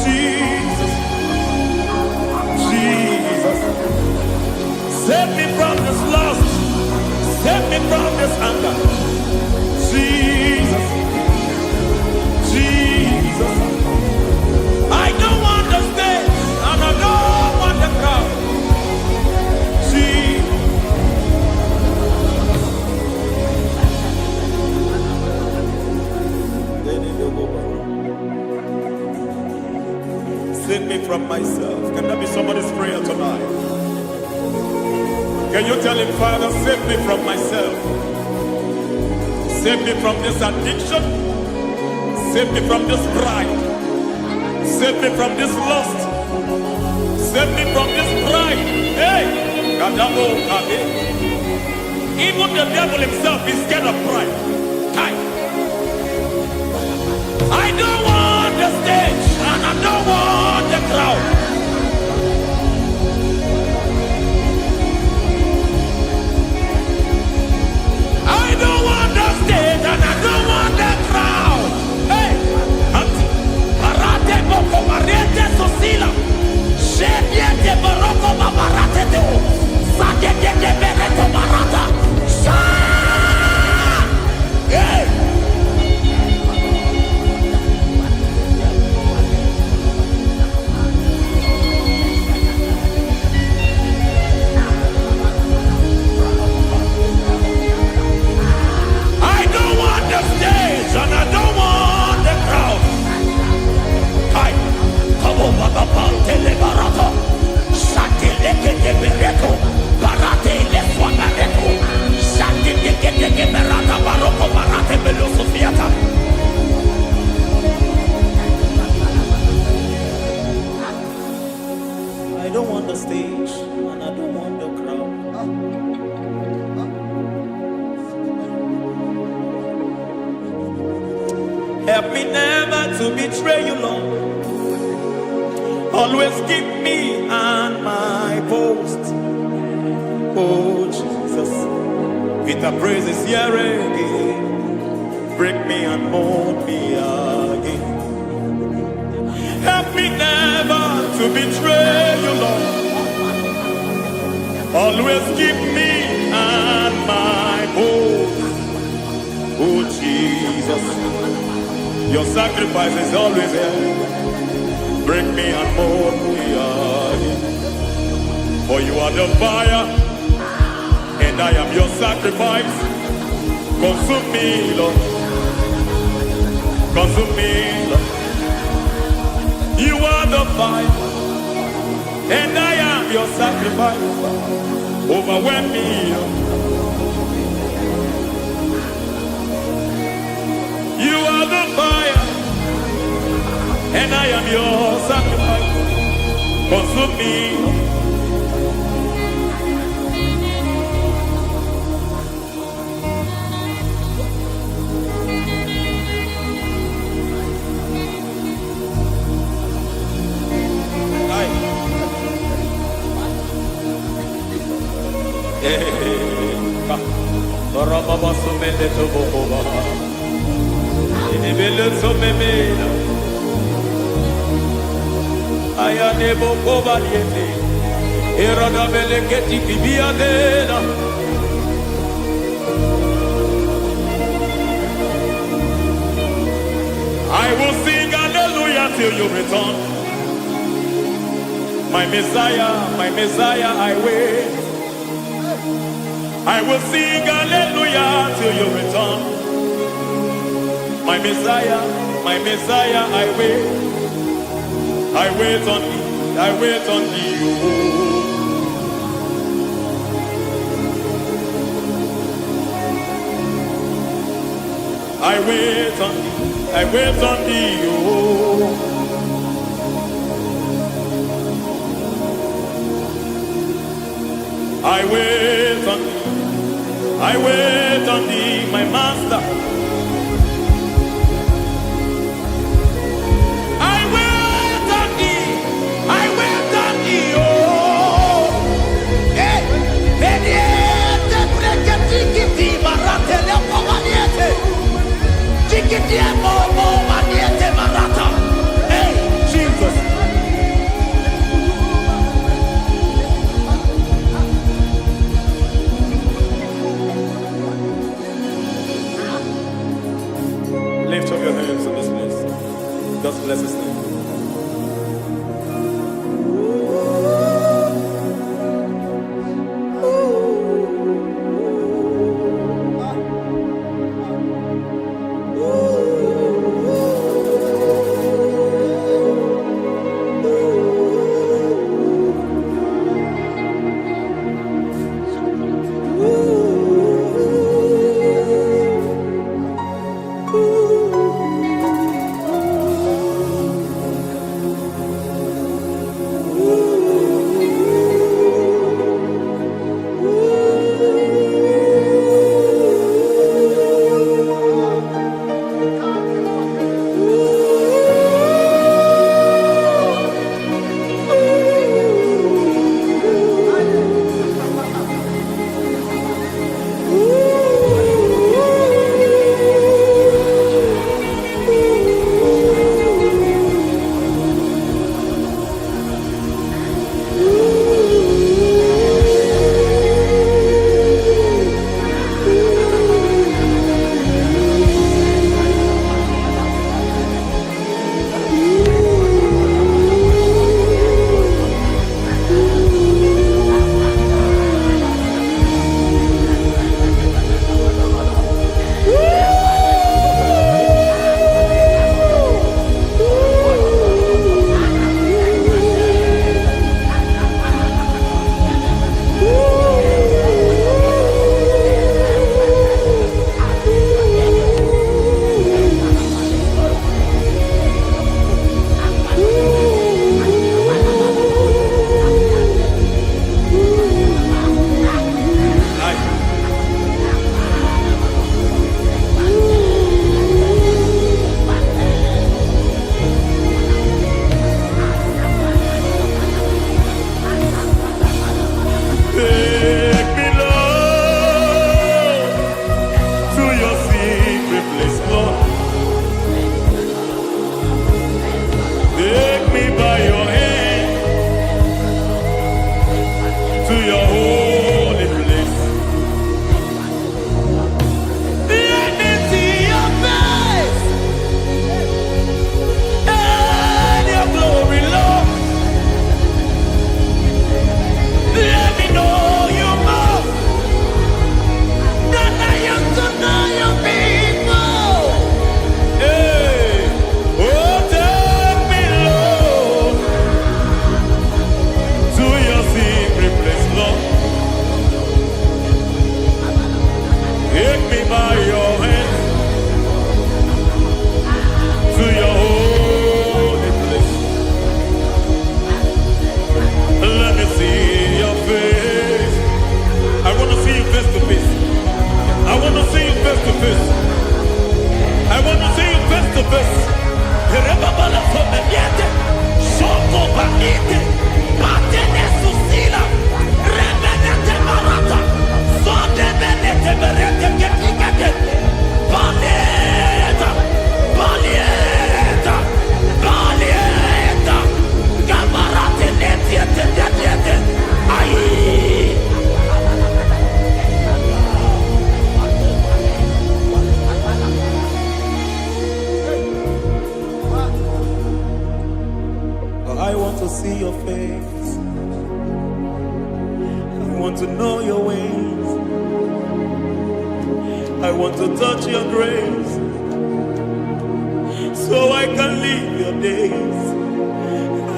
Jesus, Jesus. Save me from this lust, save me from this anger, Jesus, Jesus. I don't want the stage and I don't want the crowd, Jesus. Save me from myself. Can that be somebody's prayer tonight? Can you tell him, Father, save me from myself. Save me from this addiction. Save me from this pride. Save me from this lust. Save me from this pride. Hey! Kadabo, Kabe. Even the devil himself is scared of pride. Hi. I don't want the stage and I don't want the crowd. I don't want the stage and I don't want the crowd. Hey, Parate boko mariete sosila. Shediete baroko babarate deo. Sadete de bereto barata. Sha! Hey! Help me never to betray you, Lord. Always keep me on my post. Oh Jesus, with the praises here again, break me and mold me again. Help me never to betray you, Lord. Always keep me on my post. Oh Jesus, your sacrifice is always here. Break me and mold me again. For you are the fire, and I am your sacrifice. Consume me, Lord. Consume me, Lord. You are the fire, and I am your sacrifice. Overwhelm me, Lord. You are the fire, and I am your sacrifice. Consume me. I will sing hallelujah till you return. My Messiah, I wait. I will sing hallelujah till you return. My Messiah, I wait. I wait on thee, I wait on thee. I wait on thee, I wait on thee. I wait on thee, I wait on thee, my master. I wait on thee, I wait on thee, oh. Hey, vediete, preketi, marate, lepo maniete. Tikiti, mo, maniete, marata. Hey, Jesus. Lift up your hands in this place. Just bless his name. I want to touch your grace so I can live your days.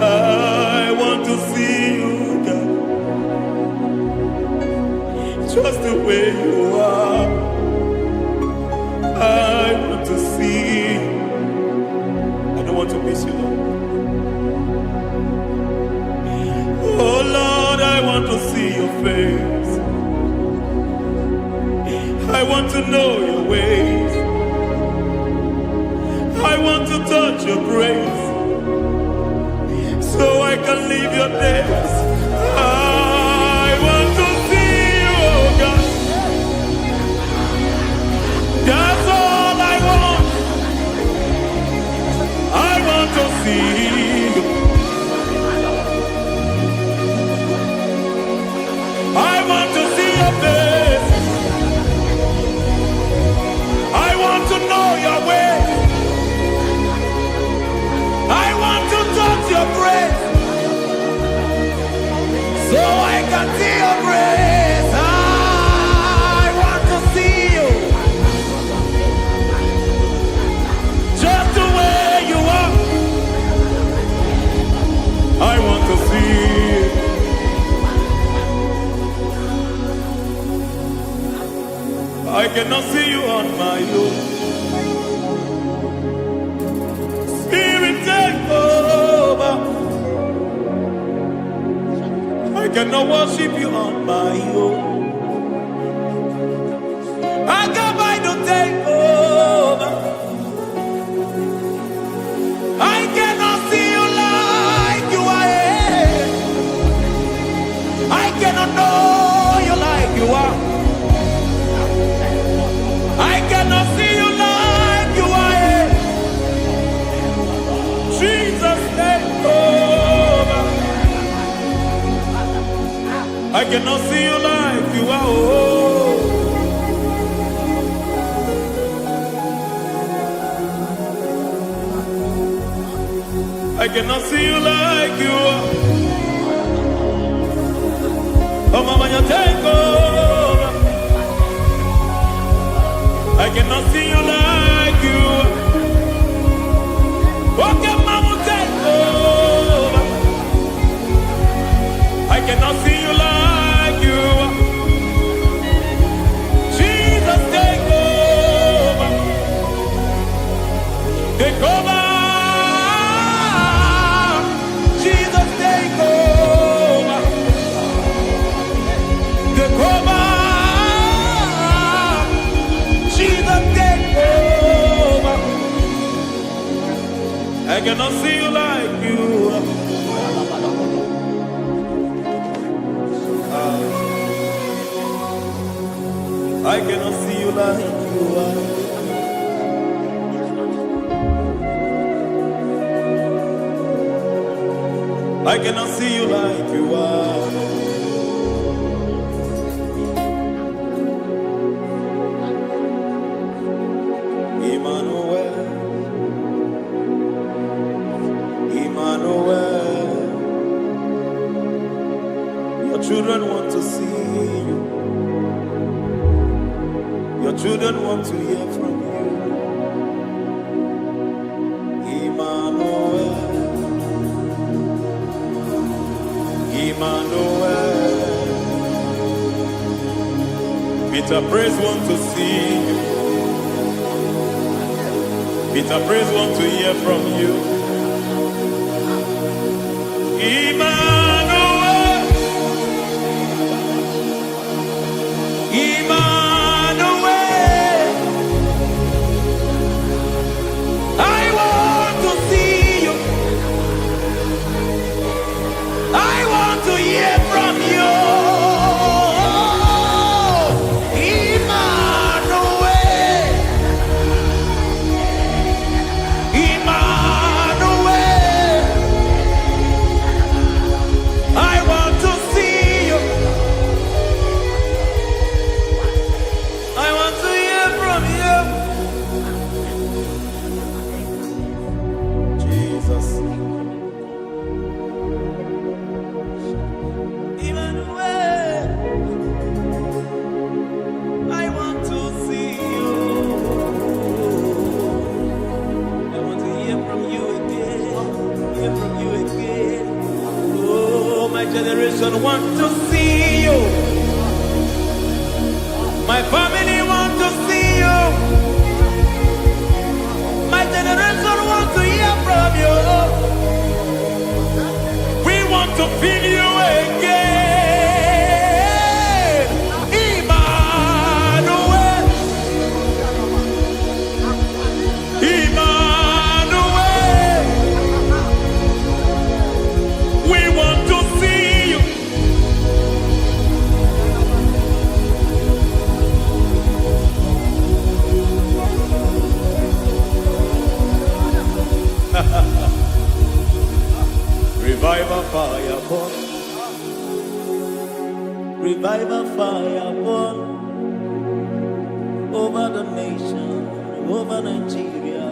I want to see you, God, just the way you are. I want to see you. I don't want to miss you, Lord. Oh Lord, I want to see your face. I want to know your ways. I want to touch your grace so I can live your days. I want to see you, oh God. That's all I want. I want to see you. I want to see your face. I want to know your way. I want to touch your grace so I can see your grace. I want to see you just the way you are. I want to see you. I cannot see you on my own. Spirit, take over. I cannot worship you on my own. I can by to take over. I cannot see you like you are. I cannot know you like you are. I cannot see you like you are. Jesus, take over. I cannot see you like you are. Oh. I cannot see you like you are. Oh, Mama, you take over. I cannot see you like you are. Okay, Mama, take over. I cannot see you like you are. Jesus, take over. Take over. Jesus, take over. Take over. Jesus, take over. I cannot see you like you are. I cannot see you like you are. I cannot see you like you are. Emmanuel, Emmanuel, your children want to see you. Your children want to hear from you. Emmanuel, Emmanuel. Peter Praise want to see you. Peter Praise want to hear from you. Emmanuel, Emmanuel. I want to see you. I want to hear from you. Emmanuel, Emmanuel. want to see you. My family want to see you. My generation want to hear from you. We want to feel you again. Emmanuel. Emmanuel. We want to see you. Revival fire burn. Revival fire burn over the nation, over Nigeria.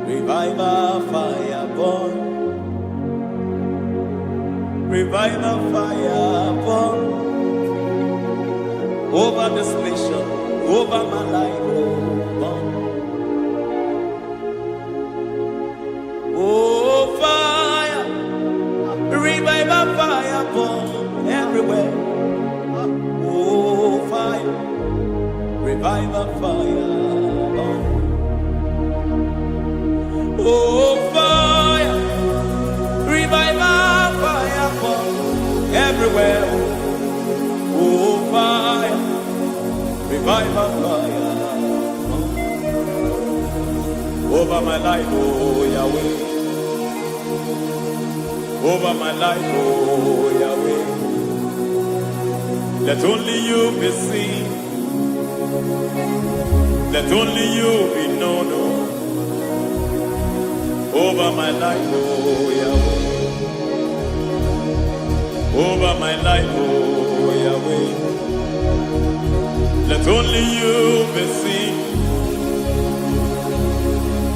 Revival fire burn. Revival fire burn over this nation, over my life. Burn. Oh, fire, revival fire burn everywhere. Oh, fire, revival fire burn. Oh, fire, revival fire burn everywhere. Oh, fire, revival fire burn over my life, oh Yahweh. Over my life, oh Yahweh. Let only you be seen. Let only you be known. Over my life, oh Yahweh. Over my life, oh Yahweh. Let only you be seen.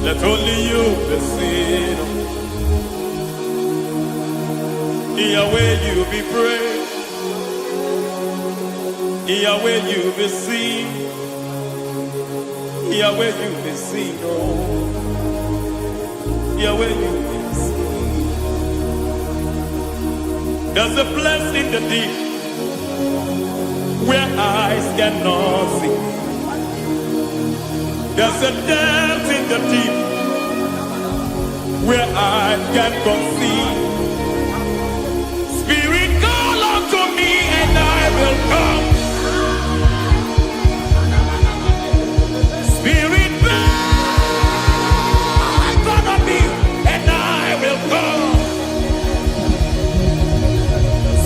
Let only you be seen. Yahweh, you be praised. Yahweh, you be seen. Yahweh, you be seen. Oh, Yahweh, you be seen. There's a place in the deep where eyes cannot see. There's a depth in the deep where eyes can conceive. Spirit, call unto me and I will come. Spirit, beg unto me and I will come.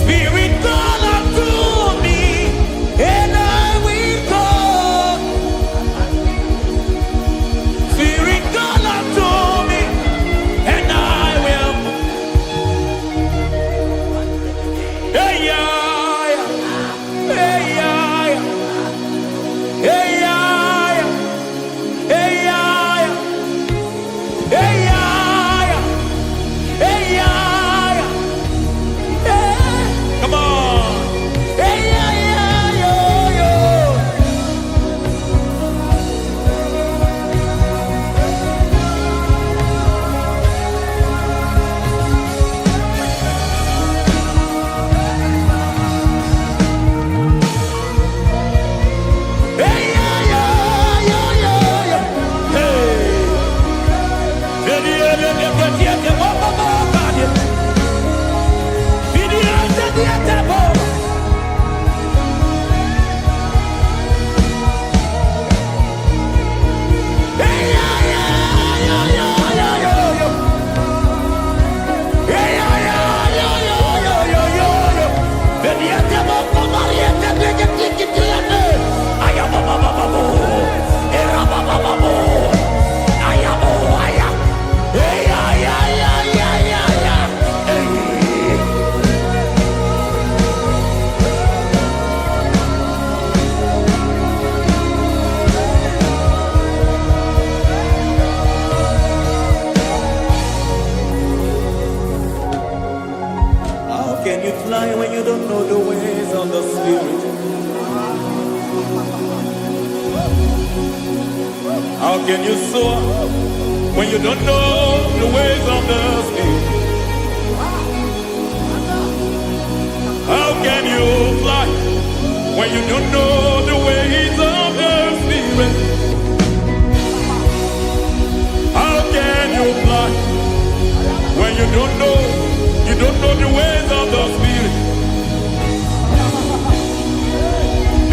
Spirit, call unto me and I will come. Spirit, call unto me and I will. Hey, yeah, hey, yeah, hey, yeah, hey, yeah, hey, yeah, hey, yeah, hey. Come on. Hey, yeah, yo, yo. Hey, yeah, yo, yo, yo, yo. Hey. Can you fly when you don't know the ways of the Spirit? How can you soar when you don't know the ways of the Spirit? when you don't know the ways of the Spirit. How can you fly when you don't know the ways of the Spirit?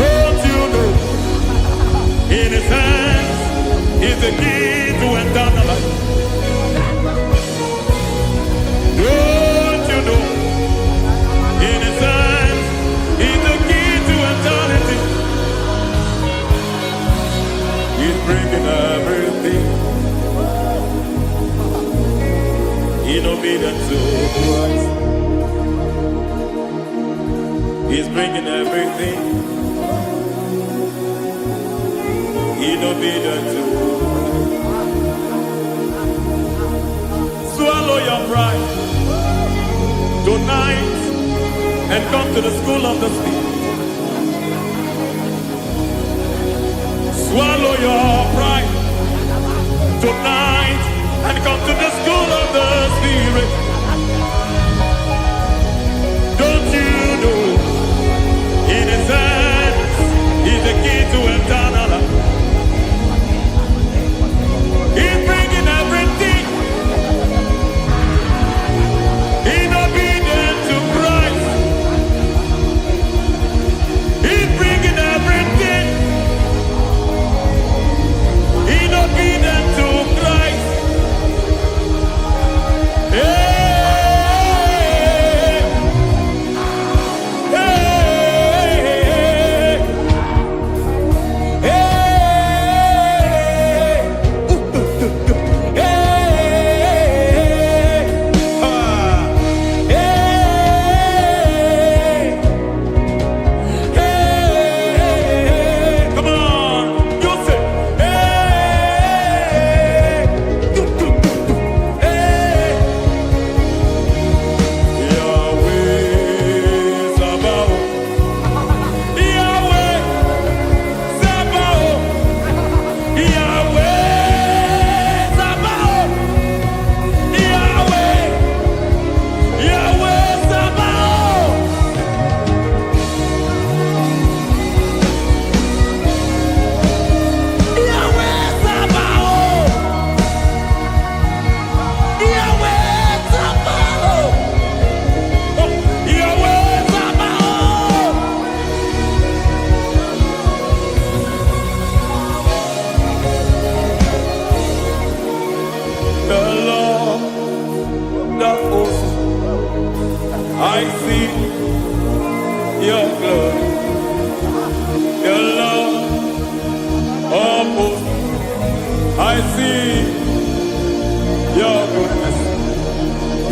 Don't you know in His hands is the key to eternal life? Don't you know in His hands is the key to eternity? He's bringing everything in obedience to Christ. He's bringing everything in obedience to Christ. Swallow your pride tonight and come to the school of the Spirit. Swallow your pride tonight and come to the school of the Spirit. Don't you know in His hands is the key to eternal life? He's bringing everything in obedience to Christ. He's bringing everything in obedience to Christ. Hey, hey, hey, hey, come on, you say, Yahweh Sabaoth, Yahweh Sabaoth, Yahweh Sabaoth, Yahweh, Yahweh Sabaoth. Yahweh Sabaoth, Yahweh Sabaoth, Yahweh Sabaoth. The Lord, the host, I see your glory. The Lord of hosts, I see your goodness.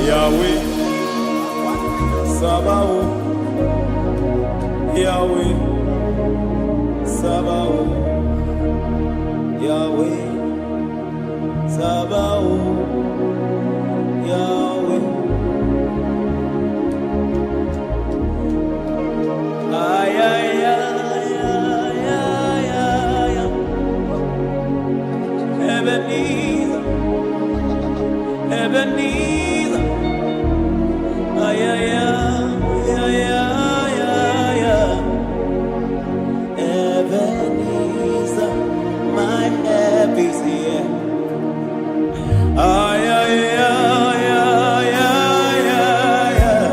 Yahweh Sabaoth, Yahweh Sabaoth, Yahweh Sabaoth, Yahweh. Ay, ay, ay, ay, ay, ay, ay. Ebenezer, Ebenezer. Ay, ay, ay, ay, ay, ay, ay. Ebenezer, my help is here. Ay, ay, ay, ay, ay, ay, ay.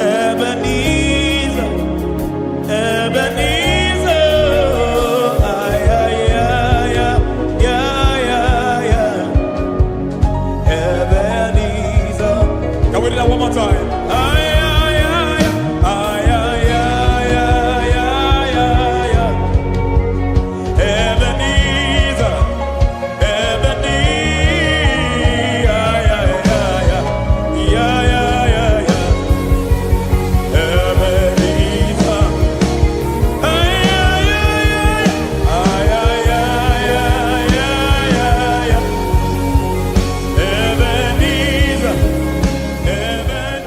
Ebenezer, Ebenezer. Ay, ay, ay, ay, ay, ay, ay. Ebenezer. Can we do that one more time? Ay, ay, ay, ay, ay, ay, ay, ay, ay, ay. Ebenezer, Ebenezer. Ay, ay, ay, ay, ay, ay, ay, ay. Ebenezer. Ay, ay, ay, ay, ay, ay, ay, ay, ay, ay. Ebenezer, Ebenezer.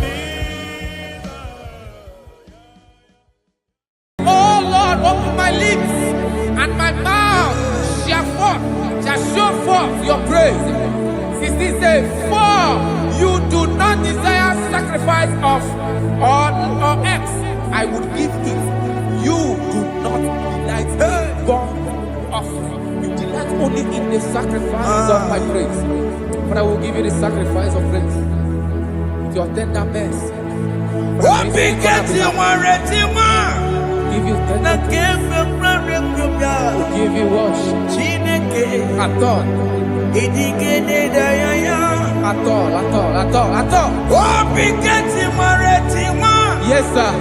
Oh Lord, open my lips, and my mouth shall show forth your praise. 16 says, for you do not desire sacrifice of or eggs, I would give it. You do not delight in burnt offering. You delight only in the sacrifice of my praise. But I will give you the sacrifice of praise. With your tender mercy. Give you tender will give you worship. At all. At all. Yes, sir.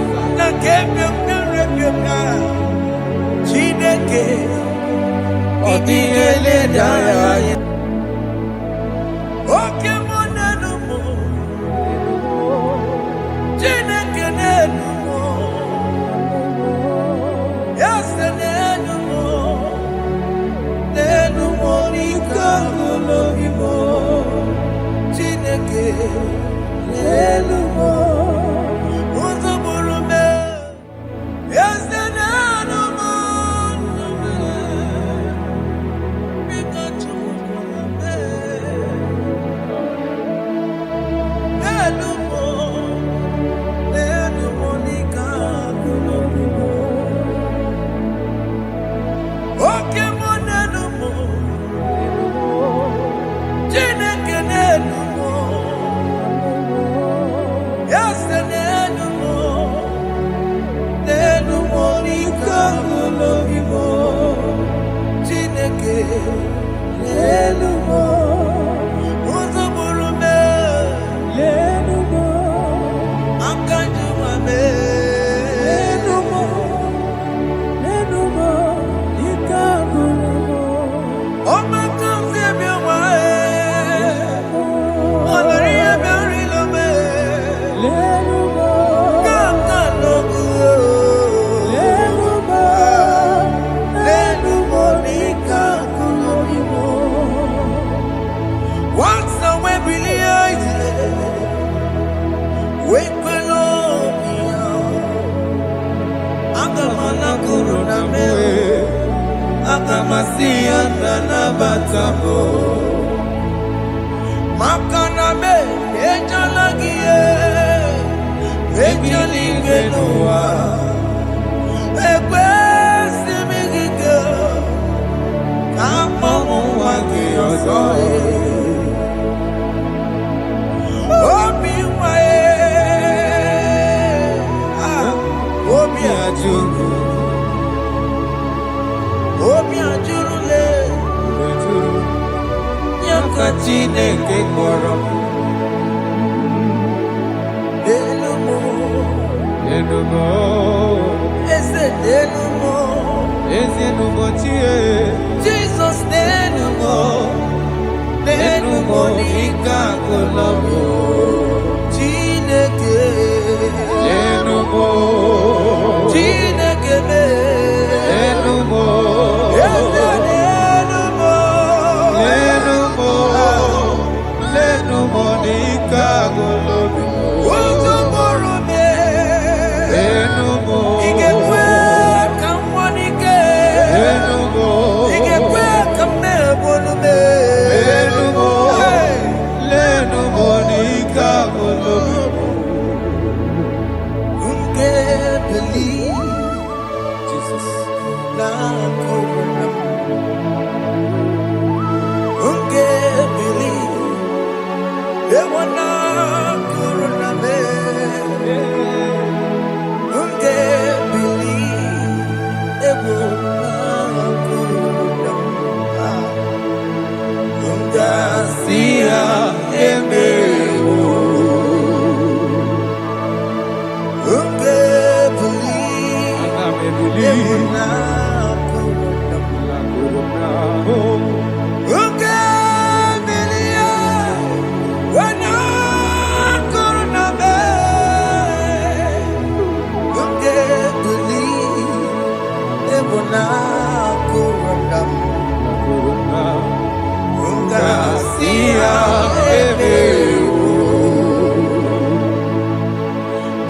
Jesus,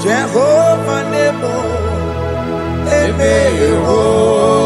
Jehovah Nebo, Ebe Yehovah.